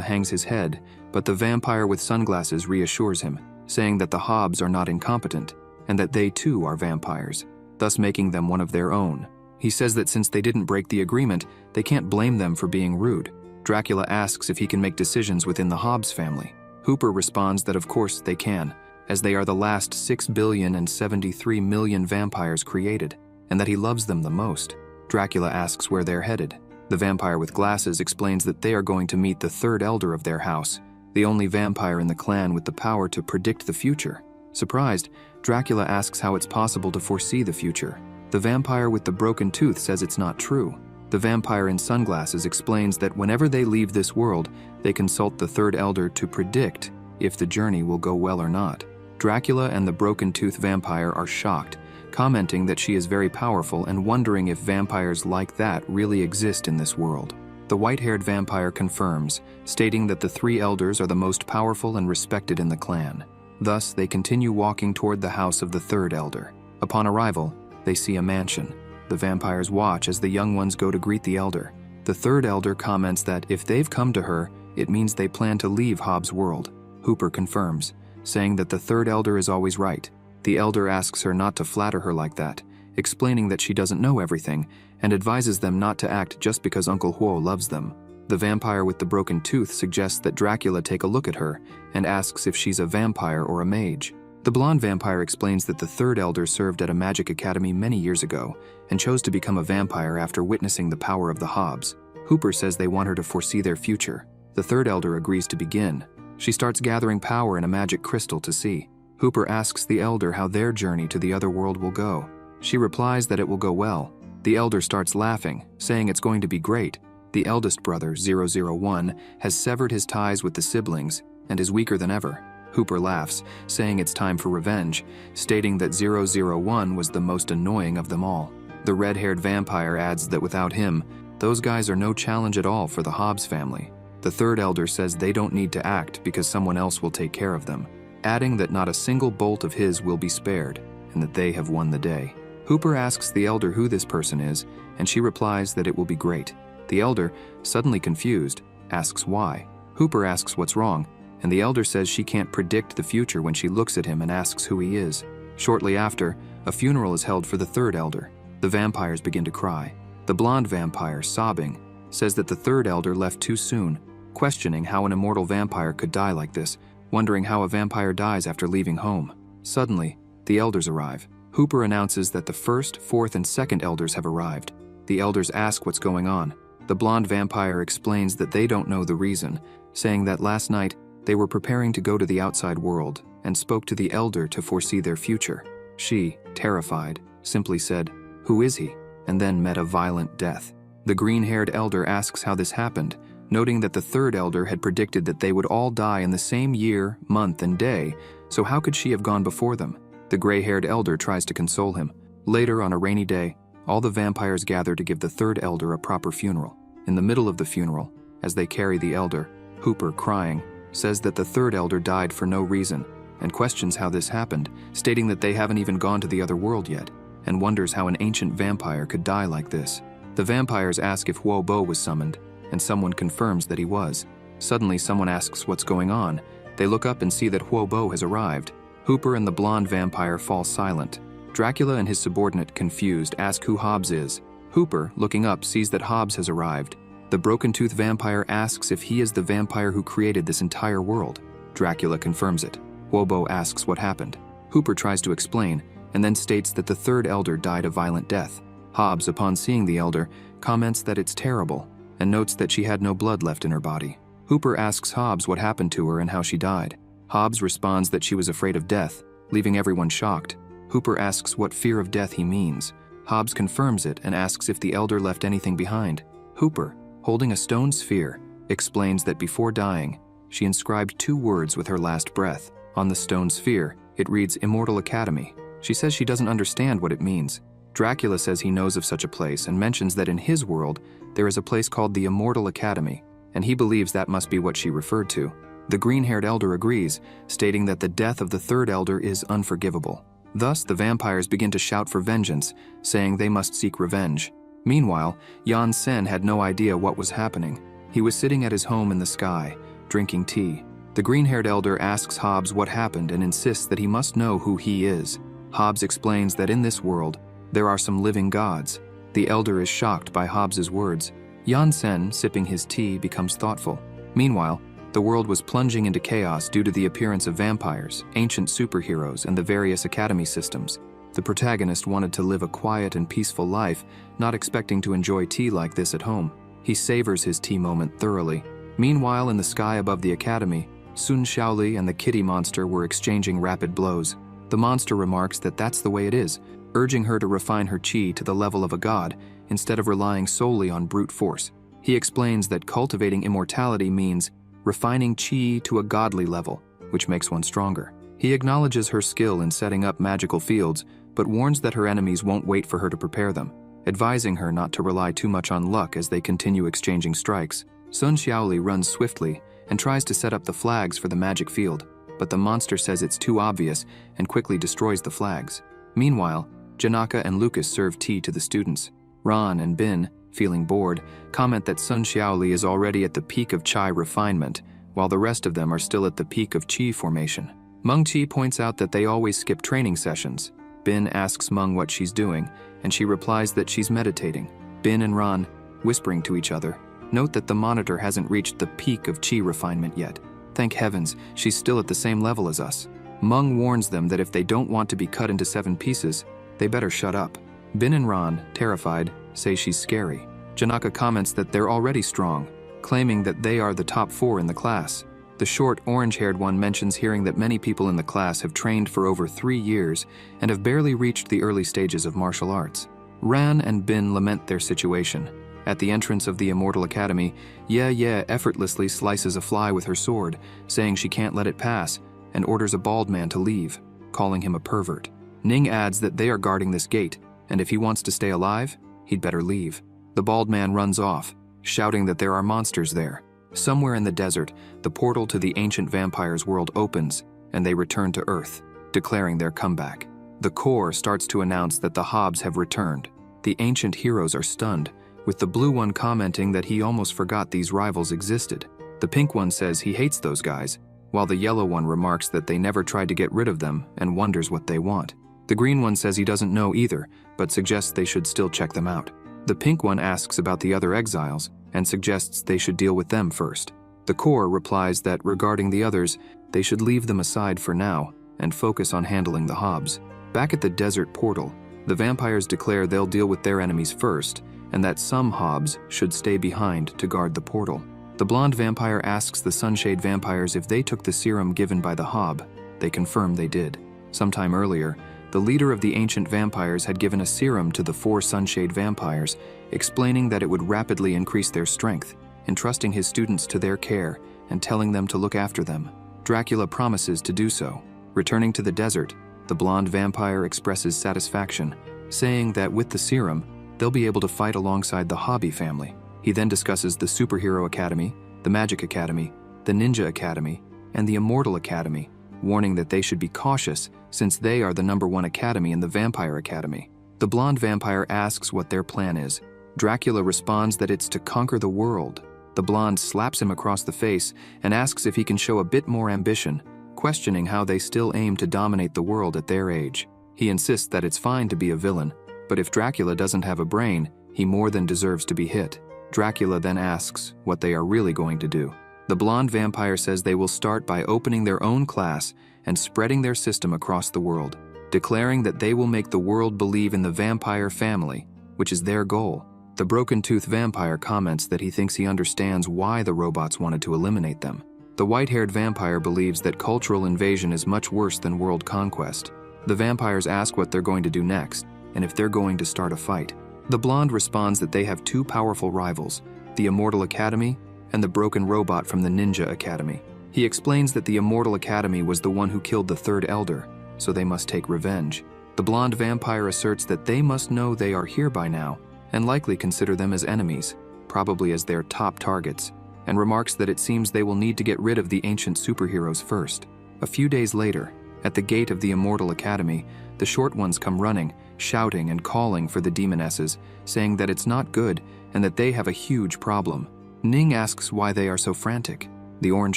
hangs his head, but the vampire with sunglasses reassures him, saying that the Hobbs are not incompetent, and that they too are vampires, thus making them one of their own. He says that since they didn't break the agreement, they can't blame them for being rude. Dracula asks if he can make decisions within the Hobbs family. Hooper responds that of course they can, as they are the last 6,073,000,000 vampires created, and that he loves them the most. Dracula asks where they're headed. The vampire with glasses explains that they are going to meet the third elder of their house, the only vampire in the clan with the power to predict the future. Surprised, Dracula asks how it's possible to foresee the future. The vampire with the broken tooth says it's not true. The vampire in sunglasses explains that whenever they leave this world, they consult the third elder to predict if the journey will go well or not. Dracula and the broken tooth vampire are shocked, commenting that she is very powerful and wondering if vampires like that really exist in this world. The white-haired vampire confirms, stating that the three elders are the most powerful and respected in the clan. Thus, they continue walking toward the house of the third elder. Upon arrival, they see a mansion. The vampires watch as the young ones go to greet the elder. The third elder comments that if they've come to her, it means they plan to leave Hobbs' world. Hooper confirms, saying that the third elder is always right. The elder asks her not to flatter her like that, explaining that she doesn't know everything, and advises them not to act just because Uncle Huo loves them. The vampire with the broken tooth suggests that Dracula take a look at her and asks if she's a vampire or a mage. The blonde vampire explains that the third elder served at a magic academy many years ago and chose to become a vampire after witnessing the power of the Hobbs. Hooper says they want her to foresee their future. The third elder agrees to begin. She starts gathering power in a magic crystal to see. Hooper asks the elder how their journey to the other world will go. She replies that it will go well. The elder starts laughing, saying it's going to be great. The eldest brother, 001, has severed his ties with the siblings and is weaker than ever. Hooper laughs, saying it's time for revenge, stating that 001 was the most annoying of them all. The red-haired vampire adds that without him, those guys are no challenge at all for the Hobbs family. The third elder says they don't need to act because someone else will take care of them, adding that not a single bolt of his will be spared and that they have won the day. Hooper asks the elder who this person is, and she replies that it will be great. The elder, suddenly confused, asks why. Hooper asks what's wrong, and the elder says she can't predict the future when she looks at him and asks who he is. Shortly after, a funeral is held for the third elder. The vampires begin to cry. The blonde vampire, sobbing, says that the third elder left too soon, questioning how an immortal vampire could die like this, wondering how a vampire dies after leaving home. Suddenly, the elders arrive. Hooper announces that the first, fourth, and second elders have arrived. The elders ask what's going on. The blonde vampire explains that they don't know the reason, saying that last night they were preparing to go to the outside world and spoke to the elder to foresee their future. She, terrified, simply said, "Who is he?" and then met a violent death. The green-haired elder asks how this happened, noting that the third elder had predicted that they would all die in the same year, month, and day, so how could she have gone before them? The gray-haired elder tries to console him. Later, on a rainy day, all the vampires gather to give the third elder a proper funeral. In the middle of the funeral, as they carry the elder, Hooper, crying, says that the third elder died for no reason, and questions how this happened, stating that they haven't even gone to the other world yet, and wonders how an ancient vampire could die like this. The vampires ask if Huo Bo was summoned, and someone confirms that he was. Suddenly, someone asks what's going on. They look up and see that Huo Bo has arrived. Hooper and the blonde vampire fall silent. Dracula and his subordinate, confused, ask who Hobbs is. Hooper, looking up, sees that Hobbs has arrived. The broken-tooth vampire asks if he is the vampire who created this entire world. Dracula confirms it. Huo Bo asks what happened. Hooper tries to explain, and then states that the third elder died a violent death. Hobbs, upon seeing the elder, comments that it's terrible, and notes that she had no blood left in her body. Hooper asks Hobbs what happened to her and how she died. Hobbs responds that she was afraid of death, leaving everyone shocked. Hooper asks what fear of death he means. Hobbs confirms it and asks if the elder left anything behind. Hooper, holding a stone sphere, explains that before dying, she inscribed 2 words with her last breath. On the stone sphere, it reads Immortal Academy. She says she doesn't understand what it means. Dracula says he knows of such a place and mentions that in his world, there is a place called the Immortal Academy, and he believes that must be what she referred to. The green-haired elder agrees, stating that the death of the third elder is unforgivable. Thus, the vampires begin to shout for vengeance, saying they must seek revenge. Meanwhile, Yan Sen had no idea what was happening. He was sitting at his home in the sky, drinking tea. The green-haired elder asks Hobbs what happened and insists that he must know who he is. Hobbs explains that in this world, there are some living gods. The elder is shocked by Hobbs's words. Yan Sen, sipping his tea, becomes thoughtful. Meanwhile, the world was plunging into chaos due to the appearance of vampires, ancient superheroes, and the various academy systems. The protagonist wanted to live a quiet and peaceful life, not expecting to enjoy tea like this at home. He savors his tea moment thoroughly. Meanwhile, in the sky above the academy, Sun Xiaoli and the kitty monster were exchanging rapid blows. The monster remarks that that's the way it is, urging her to refine her qi to the level of a god instead of relying solely on brute force. He explains that cultivating immortality means refining qi to a godly level, which makes one stronger. He acknowledges her skill in setting up magical fields, but warns that her enemies won't wait for her to prepare them, advising her not to rely too much on luck as they continue exchanging strikes. Sun Xiaoli runs swiftly and tries to set up the flags for the magic field, but the monster says it's too obvious and quickly destroys the flags. Meanwhile, Janaka and Lucas serve tea to the students. Ron and Bin, feeling bored, comment that Sun Xiaoli is already at the peak of chai refinement, while the rest of them are still at the peak of qi formation. Meng Qi points out that they always skip training sessions. Bin asks Meng what she's doing, and she replies that she's meditating. Bin and Ron, whispering to each other, note that the monitor hasn't reached the peak of qi refinement yet. Thank heavens, she's still at the same level as us. Meng warns them that if they don't want to be cut into 7 pieces, they better shut up. Bin and Ron, terrified, say she's scary. Janaka comments that they're already strong, claiming that they are the top 4 in the class. The short, orange-haired one mentions hearing that many people in the class have trained for over 3 years and have barely reached the early stages of martial arts. Ran and Bin lament their situation. At the entrance of the Immortal Academy, Ye effortlessly slices a fly with her sword, saying she can't let it pass, and orders a bald man to leave, calling him a pervert. Ning adds that they are guarding this gate, and if he wants to stay alive, he'd better leave. The bald man runs off, shouting that there are monsters there. Somewhere in the desert, the portal to the ancient vampire's world opens, and they return to Earth, declaring their comeback. The core starts to announce that the Hobbs have returned. The ancient heroes are stunned, with the blue one commenting that he almost forgot these rivals existed. The pink one says he hates those guys, while the yellow one remarks that they never tried to get rid of them and wonders what they want. The green one says he doesn't know either, but suggests they should still check them out. The pink one asks about the other exiles, and suggests they should deal with them first. The core replies that regarding the others, they should leave them aside for now and focus on handling the Hobbs. Back at the desert portal, the vampires declare they'll deal with their enemies first, and that some Hobbs should stay behind to guard the portal. The blonde vampire asks the Sunshade vampires if they took the serum given by the Hobb. They confirm they did. Sometime earlier, the leader of the ancient vampires had given a serum to the 4 Sunshade vampires, explaining that it would rapidly increase their strength, entrusting his students to their care and telling them to look after them. Dracula promises to do so. Returning to the desert, the blonde vampire expresses satisfaction, saying that with the serum, they'll be able to fight alongside the Hobby family. He then discusses the Superhero Academy, the Magic Academy, the Ninja Academy, and the Immortal Academy, warning that they should be cautious since they are the #1 academy in the Vampire Academy. The blonde vampire asks what their plan is. Dracula responds that it's to conquer the world. The blonde slaps him across the face and asks if he can show a bit more ambition, questioning how they still aim to dominate the world at their age. He insists that it's fine to be a villain, but if Dracula doesn't have a brain, he more than deserves to be hit. Dracula then asks what they are really going to do. The blonde vampire says they will start by opening their own class and spreading their system across the world, declaring that they will make the world believe in the vampire family, which is their goal. The broken-tooth vampire comments that he thinks he understands why the robots wanted to eliminate them. The white-haired vampire believes that cultural invasion is much worse than world conquest. The vampires ask what they're going to do next, and if they're going to start a fight. The blonde responds that they have 2 powerful rivals, the Immortal Academy and the broken robot from the Ninja Academy. He explains that the Immortal Academy was the one who killed the 3rd Elder, so they must take revenge. The blonde vampire asserts that they must know they are here by now, and likely consider them as enemies, probably as their top targets, and remarks that it seems they will need to get rid of the ancient superheroes first. A few days later, at the gate of the Immortal Academy, the short ones come running, shouting and calling for the demonesses, saying that it's not good and that they have a huge problem. Ning asks why they are so frantic. The orange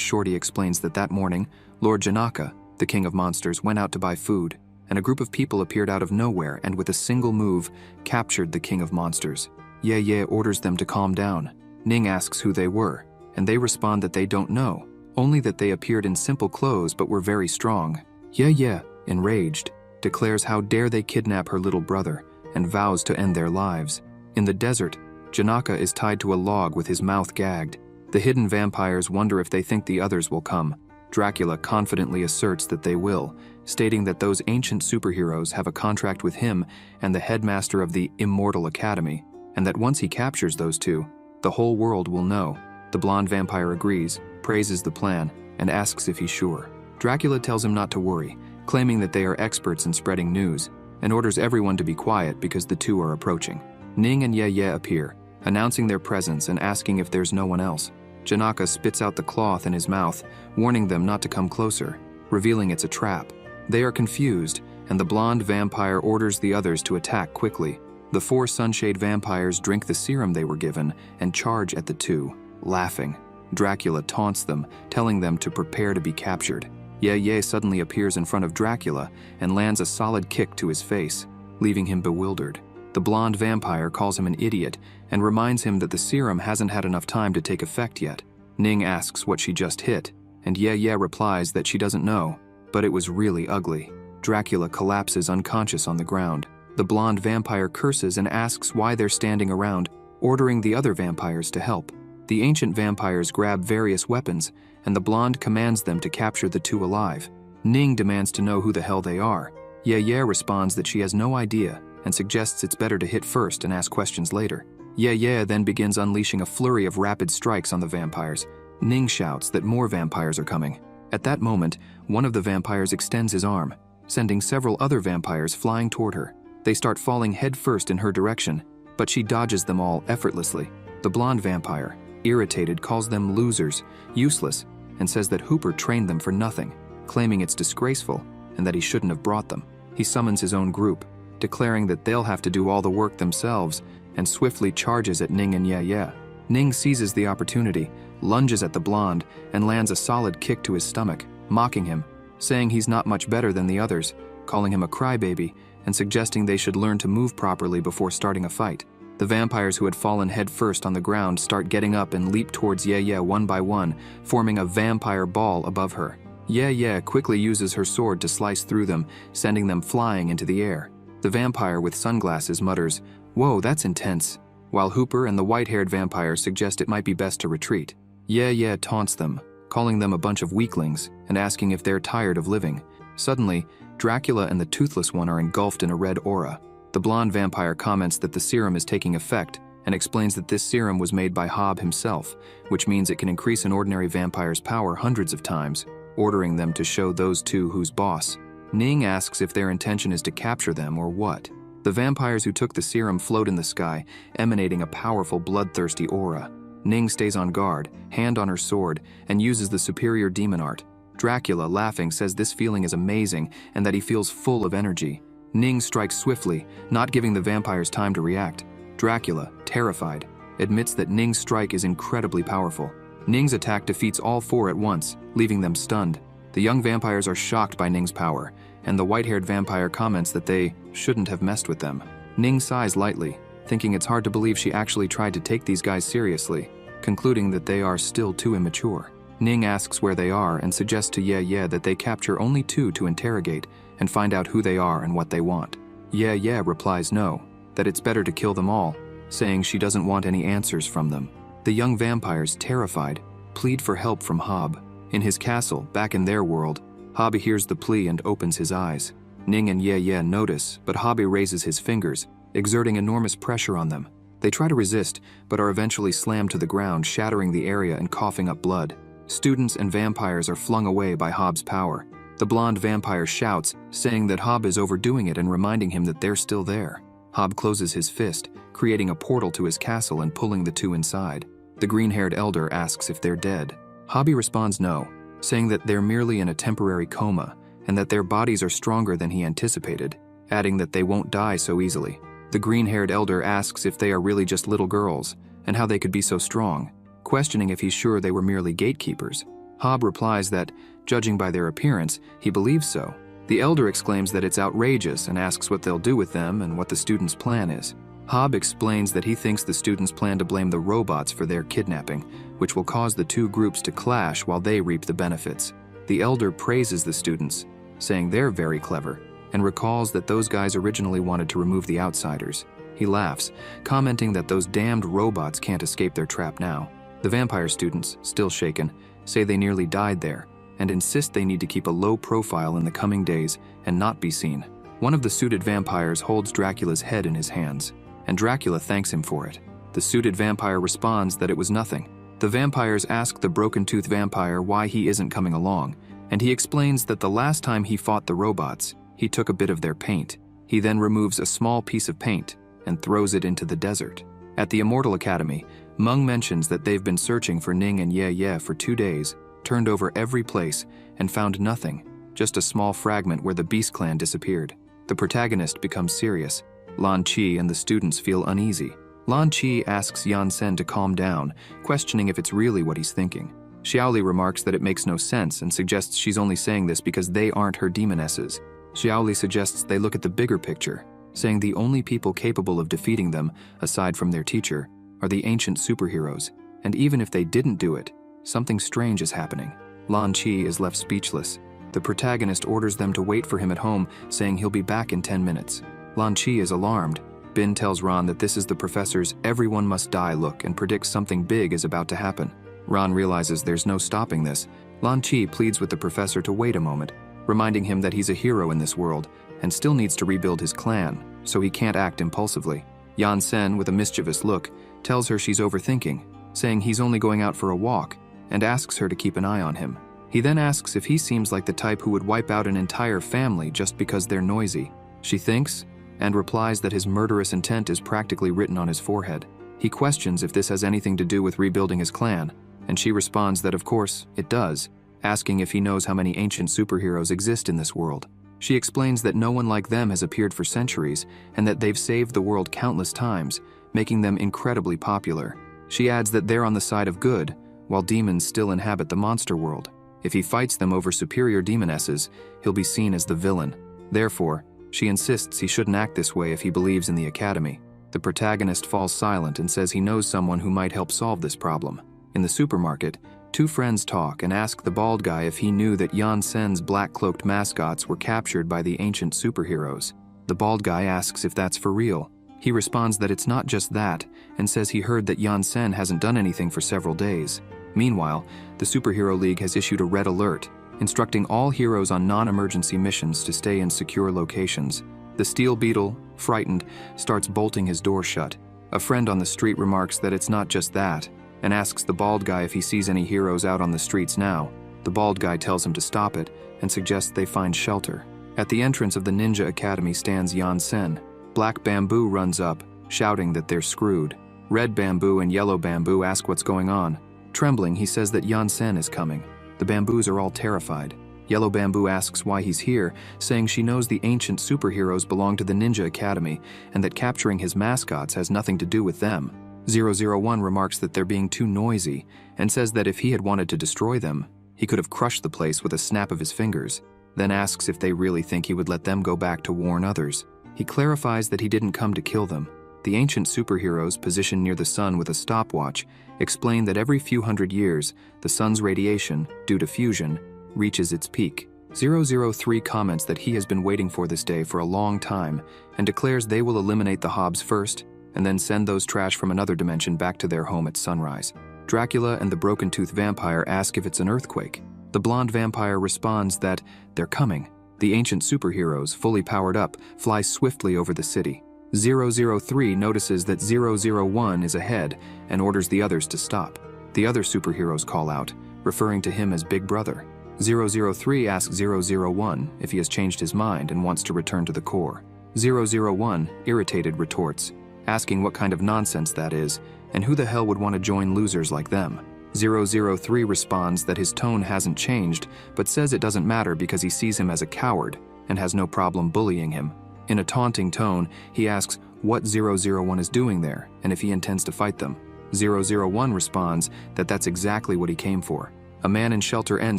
shorty explains that morning, Lord Janaka, the king of monsters, went out to buy food, and a group of people appeared out of nowhere and with a single move, captured the king of monsters. Ye orders them to calm down. Ning asks who they were, and they respond that they don't know, only that they appeared in simple clothes but were very strong. Ye, enraged, declares how dare they kidnap her little brother, and vows to end their lives. In the desert, Janaka is tied to a log with his mouth gagged. The hidden vampires wonder if they think the others will come. Dracula confidently asserts that they will, stating that those ancient superheroes have a contract with him and the headmaster of the Immortal Academy, and that once he captures those two, the whole world will know. The blonde vampire agrees, praises the plan, and asks if he's sure. Dracula tells him not to worry, claiming that they are experts in spreading news, and orders everyone to be quiet because the two are approaching. Ning and Ye appear, announcing their presence and asking if there's no one else. Janaka spits out the cloth in his mouth, warning them not to come closer, revealing it's a trap. They are confused, and the blonde vampire orders the others to attack quickly. The 4 sunshade vampires drink the serum they were given and charge at the two, laughing. Dracula taunts them, telling them to prepare to be captured. Ye suddenly appears in front of Dracula and lands a solid kick to his face, leaving him bewildered. The blonde vampire calls him an idiot and reminds him that the serum hasn't had enough time to take effect yet. Ning asks what she just hit, and Ye replies that she doesn't know, but it was really ugly. Dracula collapses unconscious on the ground. The blonde vampire curses and asks why they're standing around, ordering the other vampires to help. The ancient vampires grab various weapons, and the blonde commands them to capture the two alive. Ning demands to know who the hell they are. Ye responds that she has no idea and suggests it's better to hit first and ask questions later. Ye then begins unleashing a flurry of rapid strikes on the vampires. Ning shouts that more vampires are coming. At that moment, one of the vampires extends his arm, sending several other vampires flying toward her. They start falling headfirst in her direction, but she dodges them all effortlessly. The blonde vampire, irritated, calls them losers, useless, and says that Hooper trained them for nothing, claiming it's disgraceful and that he shouldn't have brought them. He summons his own group, declaring that they'll have to do all the work themselves, and swiftly charges at Ning and Ye. Ning seizes the opportunity, lunges at the blonde, and lands a solid kick to his stomach, mocking him, saying he's not much better than the others, calling him a crybaby, and suggesting they should learn to move properly before starting a fight. The vampires who had fallen headfirst on the ground start getting up and leap towards Ye one by one, forming a vampire ball above her. Ye quickly uses her sword to slice through them, sending them flying into the air. The vampire with sunglasses mutters, "Whoa, that's intense," while Hooper and the white-haired vampire suggest it might be best to retreat. Ye taunts them, calling them a bunch of weaklings and asking if they're tired of living. Suddenly, Dracula and the Toothless One are engulfed in a red aura. The blonde vampire comments that the serum is taking effect and explains that this serum was made by Hob himself, which means it can increase an ordinary vampire's power hundreds of times, ordering them to show those two who's boss. Ning asks if their intention is to capture them or what. The vampires who took the serum float in the sky, emanating a powerful bloodthirsty aura. Ning stays on guard, hand on her sword, and uses the superior demon art. Dracula, laughing, says this feeling is amazing and that he feels full of energy. Ning strikes swiftly, not giving the vampires time to react. Dracula, terrified, admits that Ning's strike is incredibly powerful. Ning's attack defeats all 4 at once, leaving them stunned. The young vampires are shocked by Ning's power, and the white-haired vampire comments that they shouldn't have messed with them. Ning sighs lightly, thinking it's hard to believe she actually tried to take these guys seriously, concluding that they are still too immature. Ning asks where they are and suggests to Ye that they capture only 2 to interrogate and find out who they are and what they want. Ye replies no, that it's better to kill them all, saying she doesn't want any answers from them. The young vampires, terrified, plead for help from Hob. In his castle, back in their world, Hob hears the plea and opens his eyes. Ning and Ye notice, but Hob raises his fingers, exerting enormous pressure on them. They try to resist, but are eventually slammed to the ground, shattering the area and coughing up blood. Students and vampires are flung away by Hob's power. The blonde vampire shouts, saying that Hob is overdoing it and reminding him that they're still there. Hob closes his fist, creating a portal to his castle and pulling the two inside. The green-haired elder asks if they're dead. Hob responds no, saying that they're merely in a temporary coma and that their bodies are stronger than he anticipated, adding that they won't die so easily. The green-haired elder asks if they are really just little girls and how they could be so strong, questioning if he's sure they were merely gatekeepers. Hob replies that, judging by their appearance, he believes so. The elder exclaims that it's outrageous and asks what they'll do with them and what the students' plan is. Hob explains that he thinks the students plan to blame the robots for their kidnapping, which will cause the two groups to clash while they reap the benefits. The elder praises the students, saying they're very clever, and recalls that those guys originally wanted to remove the outsiders. He laughs, commenting that those damned robots can't escape their trap now. The vampire students, still shaken, say they nearly died there, and insist they need to keep a low profile in the coming days and not be seen. One of the suited vampires holds Dracula's head in his hands, and Dracula thanks him for it. The suited vampire responds that it was nothing. The vampires ask the broken-tooth vampire why he isn't coming along, and he explains that the last time he fought the robots, he took a bit of their paint. He then removes a small piece of paint and throws it into the desert. At the Immortal Academy, Meng mentions that they've been searching for Ning and Ye for 2 days, turned over every place, and found nothing, just a small fragment where the Beast Clan disappeared. The protagonist becomes serious. Lan Qi and the students feel uneasy. Lan Qi asks Yan Sen to calm down, questioning if it's really what he's thinking. Xiaoli remarks that it makes no sense and suggests she's only saying this because they aren't her demonesses. Xiaoli suggests they look at the bigger picture, saying the only people capable of defeating them, aside from their teacher, are the ancient superheroes, and even if they didn't do it, something strange is happening. Lan Qi is left speechless. The protagonist orders them to wait for him at home, saying he'll be back in 10 minutes. Lan Qi is alarmed. Bin tells Ran that this is the professor's "everyone must die" look and predicts something big is about to happen. Ran realizes there's no stopping this. Lan Qi pleads with the professor to wait a moment, reminding him that he's a hero in this world and still needs to rebuild his clan, so he can't act impulsively. Yan Sen, with a mischievous look, tells her she's overthinking, saying he's only going out for a walk, and asks her to keep an eye on him. He then asks if he seems like the type who would wipe out an entire family just because they're noisy. She thinks, and replies that his murderous intent is practically written on his forehead. He questions if this has anything to do with rebuilding his clan, and she responds that of course, it does, asking if he knows how many ancient superheroes exist in this world. She explains that no one like them has appeared for centuries, and that they've saved the world countless times, making them incredibly popular. She adds that they're on the side of good, while demons still inhabit the monster world. If he fights them over superior demonesses, he'll be seen as the villain. Therefore, she insists he shouldn't act this way if he believes in the academy. The protagonist falls silent and says he knows someone who might help solve this problem. In the supermarket, 2 friends talk and ask the bald guy if he knew that Yan Sen's black-cloaked mascots were captured by the ancient superheroes. The bald guy asks if that's for real. He responds that it's not just that, and says he heard that Yan Sen hasn't done anything for several days. Meanwhile, the Superhero League has issued a red alert, instructing all heroes on non-emergency missions to stay in secure locations. The Steel Beetle, frightened, starts bolting his door shut. A friend on the street remarks that it's not just that, and asks the bald guy if he sees any heroes out on the streets now. The bald guy tells him to stop it, and suggests they find shelter. At the entrance of the Ninja Academy stands Yan Sen. Black Bamboo runs up, shouting that they're screwed. Red Bamboo and Yellow Bamboo ask what's going on. Trembling, he says that Yan Sen is coming. The Bamboos are all terrified. Yellow Bamboo asks why he's here, saying she knows the ancient superheroes belong to the Ninja Academy and that capturing his mascots has nothing to do with them. 001 remarks that they're being too noisy and says that if he had wanted to destroy them, he could have crushed the place with a snap of his fingers, then asks if they really think he would let them go back to warn others. He clarifies that he didn't come to kill them. The ancient superheroes, positioned near the sun with a stopwatch, explain that every few hundred years, the sun's radiation, due to fusion, reaches its peak. 003 comments that he has been waiting for this day for a long time and declares they will eliminate the Hobbs first and then send those trash from another dimension back to their home at sunrise. Dracula and the broken-tooth vampire ask if it's an earthquake. The blonde vampire responds that they're coming. The ancient superheroes, fully powered up, fly swiftly over the city. 003 notices that 001 is ahead and orders the others to stop. The other superheroes call out, referring to him as Big Brother. 003 asks 001 if he has changed his mind and wants to return to the core. 001, irritated, retorts, asking what kind of nonsense that is and who the hell would want to join losers like them. 003 responds that his tone hasn't changed, but says it doesn't matter because he sees him as a coward and has no problem bullying him. In a taunting tone, he asks what 001 is doing there and if he intends to fight them. 001 responds that that's exactly what he came for. A man in Shelter N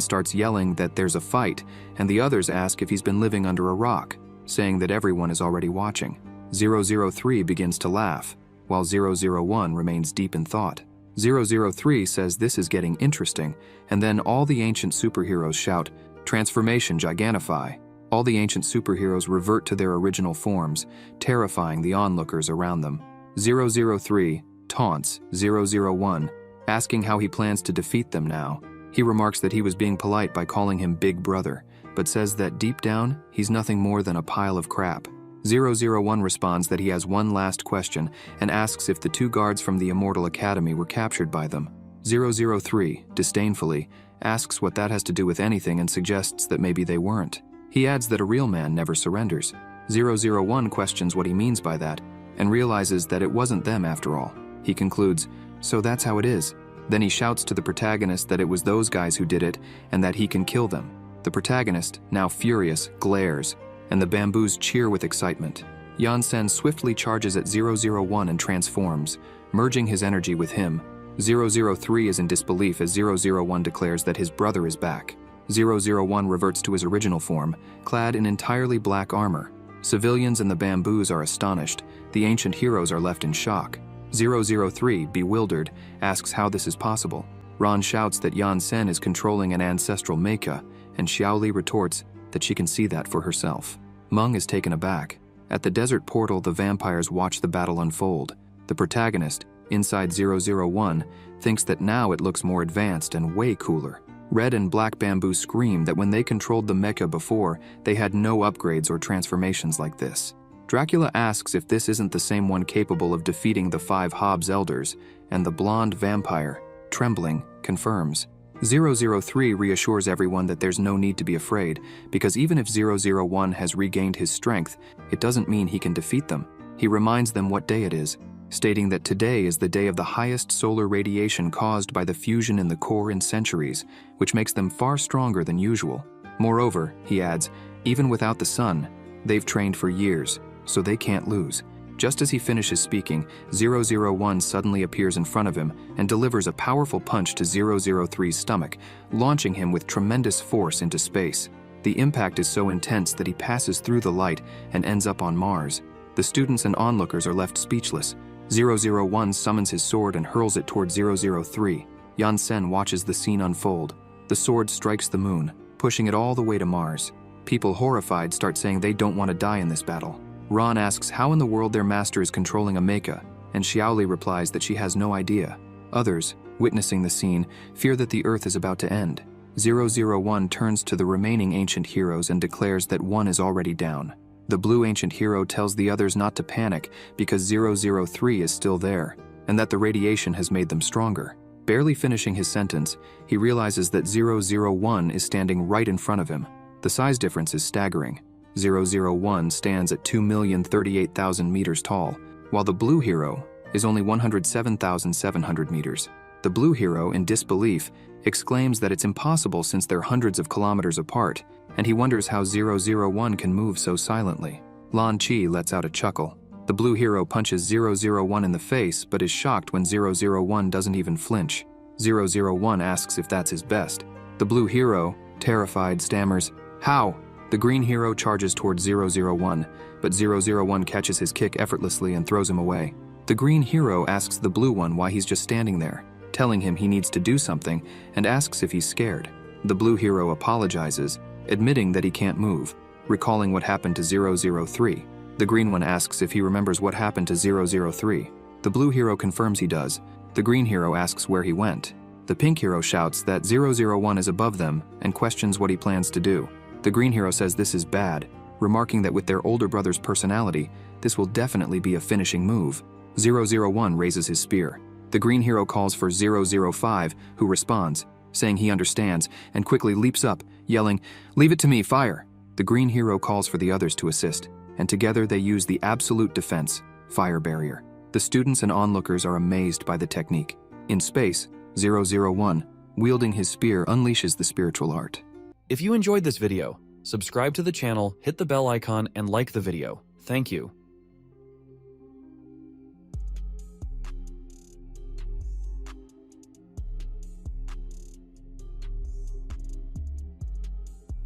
starts yelling that there's a fight, and the others ask if he's been living under a rock, saying that everyone is already watching. 003 begins to laugh, while 001 remains deep in thought. 003 says this is getting interesting, and then all the ancient superheroes shout, "Transformation, Gigantify." All the ancient superheroes revert to their original forms, terrifying the onlookers around them. 003 taunts 001, asking how he plans to defeat them now. He remarks that he was being polite by calling him Big Brother, but says that deep down, he's nothing more than a pile of crap. 001 responds that he has one last question and asks if the 2 guards from the Immortal Academy were captured by them. 003, disdainfully, asks what that has to do with anything and suggests that maybe they weren't. He adds that a real man never surrenders. 001 questions what he means by that and realizes that it wasn't them after all. He concludes, "So that's how it is." Then he shouts to the protagonist that it was those guys who did it and that he can kill them. The protagonist, now furious, glares, and the bamboos cheer with excitement. Yan-sen swiftly charges at 001 and transforms, merging his energy with him. 003 is in disbelief as 001 declares that his brother is back. 001 reverts to his original form, clad in entirely black armor. Civilians and the bamboos are astonished. The ancient heroes are left in shock. 003, bewildered, asks how this is possible. Ron shouts that Yan-sen is controlling an ancestral mecha, and Xiaoli retorts that she can see that for herself. Meng is taken aback. At the desert portal, the vampires watch the battle unfold. The protagonist, inside 001, thinks that now it looks more advanced and way cooler. Red and black bamboo scream that when they controlled the mecha before, they had no upgrades or transformations like this. Dracula asks if this isn't the same one capable of defeating the 5 Hobbs elders, and the blonde vampire, trembling, confirms. 003 reassures everyone that there's no need to be afraid, because even if 001 has regained his strength, it doesn't mean he can defeat them. He reminds them what day it is, stating that today is the day of the highest solar radiation caused by the fusion in the core in centuries, which makes them far stronger than usual. Moreover, he adds, even without the sun, they've trained for years, so they can't lose. Just as he finishes speaking, 001 suddenly appears in front of him and delivers a powerful punch to 003's stomach, launching him with tremendous force into space. The impact is so intense that he passes through the light and ends up on Mars. The students and onlookers are left speechless. 001 summons his sword and hurls it toward 003. Yan-sen watches the scene unfold. The sword strikes the moon, pushing it all the way to Mars. People horrified start saying they don't want to die in this battle. Ron asks how in the world their master is controlling a mecha, and Xiaoli replies that she has no idea. Others, witnessing the scene, fear that the Earth is about to end. 001 turns to the remaining ancient heroes and declares that one is already down. The blue ancient hero tells the others not to panic because 003 is still there, and that the radiation has made them stronger. Barely finishing his sentence, he realizes that 001 is standing right in front of him. The size difference is staggering. 001 stands at 2,038,000 meters tall, while the blue hero is only 107,700 meters. The blue hero, in disbelief, exclaims that it's impossible since they're hundreds of kilometers apart, and he wonders how 001 can move so silently. Lan Chi lets out a chuckle. The blue hero punches 001 in the face, but is shocked when 001 doesn't even flinch. 001 asks if that's his best. The blue hero, terrified, stammers, "How?" The green hero charges towards 001, but 001 catches his kick effortlessly and throws him away. The green hero asks the blue one why he's just standing there, telling him he needs to do something, and asks if he's scared. The blue hero apologizes, admitting that he can't move, recalling what happened to 003. The green one asks if he remembers what happened to 003. The blue hero confirms he does. The green hero asks where he went. The pink hero shouts that 001 is above them and questions what he plans to do. The green hero says this is bad, remarking that with their older brother's personality, this will definitely be a finishing move. 001 raises his spear. The green hero calls for 005, who responds, saying he understands, and quickly leaps up, yelling, "Leave it to me, fire!" The green hero calls for the others to assist, and together they use the absolute defense, fire barrier. The students and onlookers are amazed by the technique. In space, 001, wielding his spear, unleashes the spiritual art. If you enjoyed this video, subscribe to the channel, hit the bell icon, and like the video. Thank you.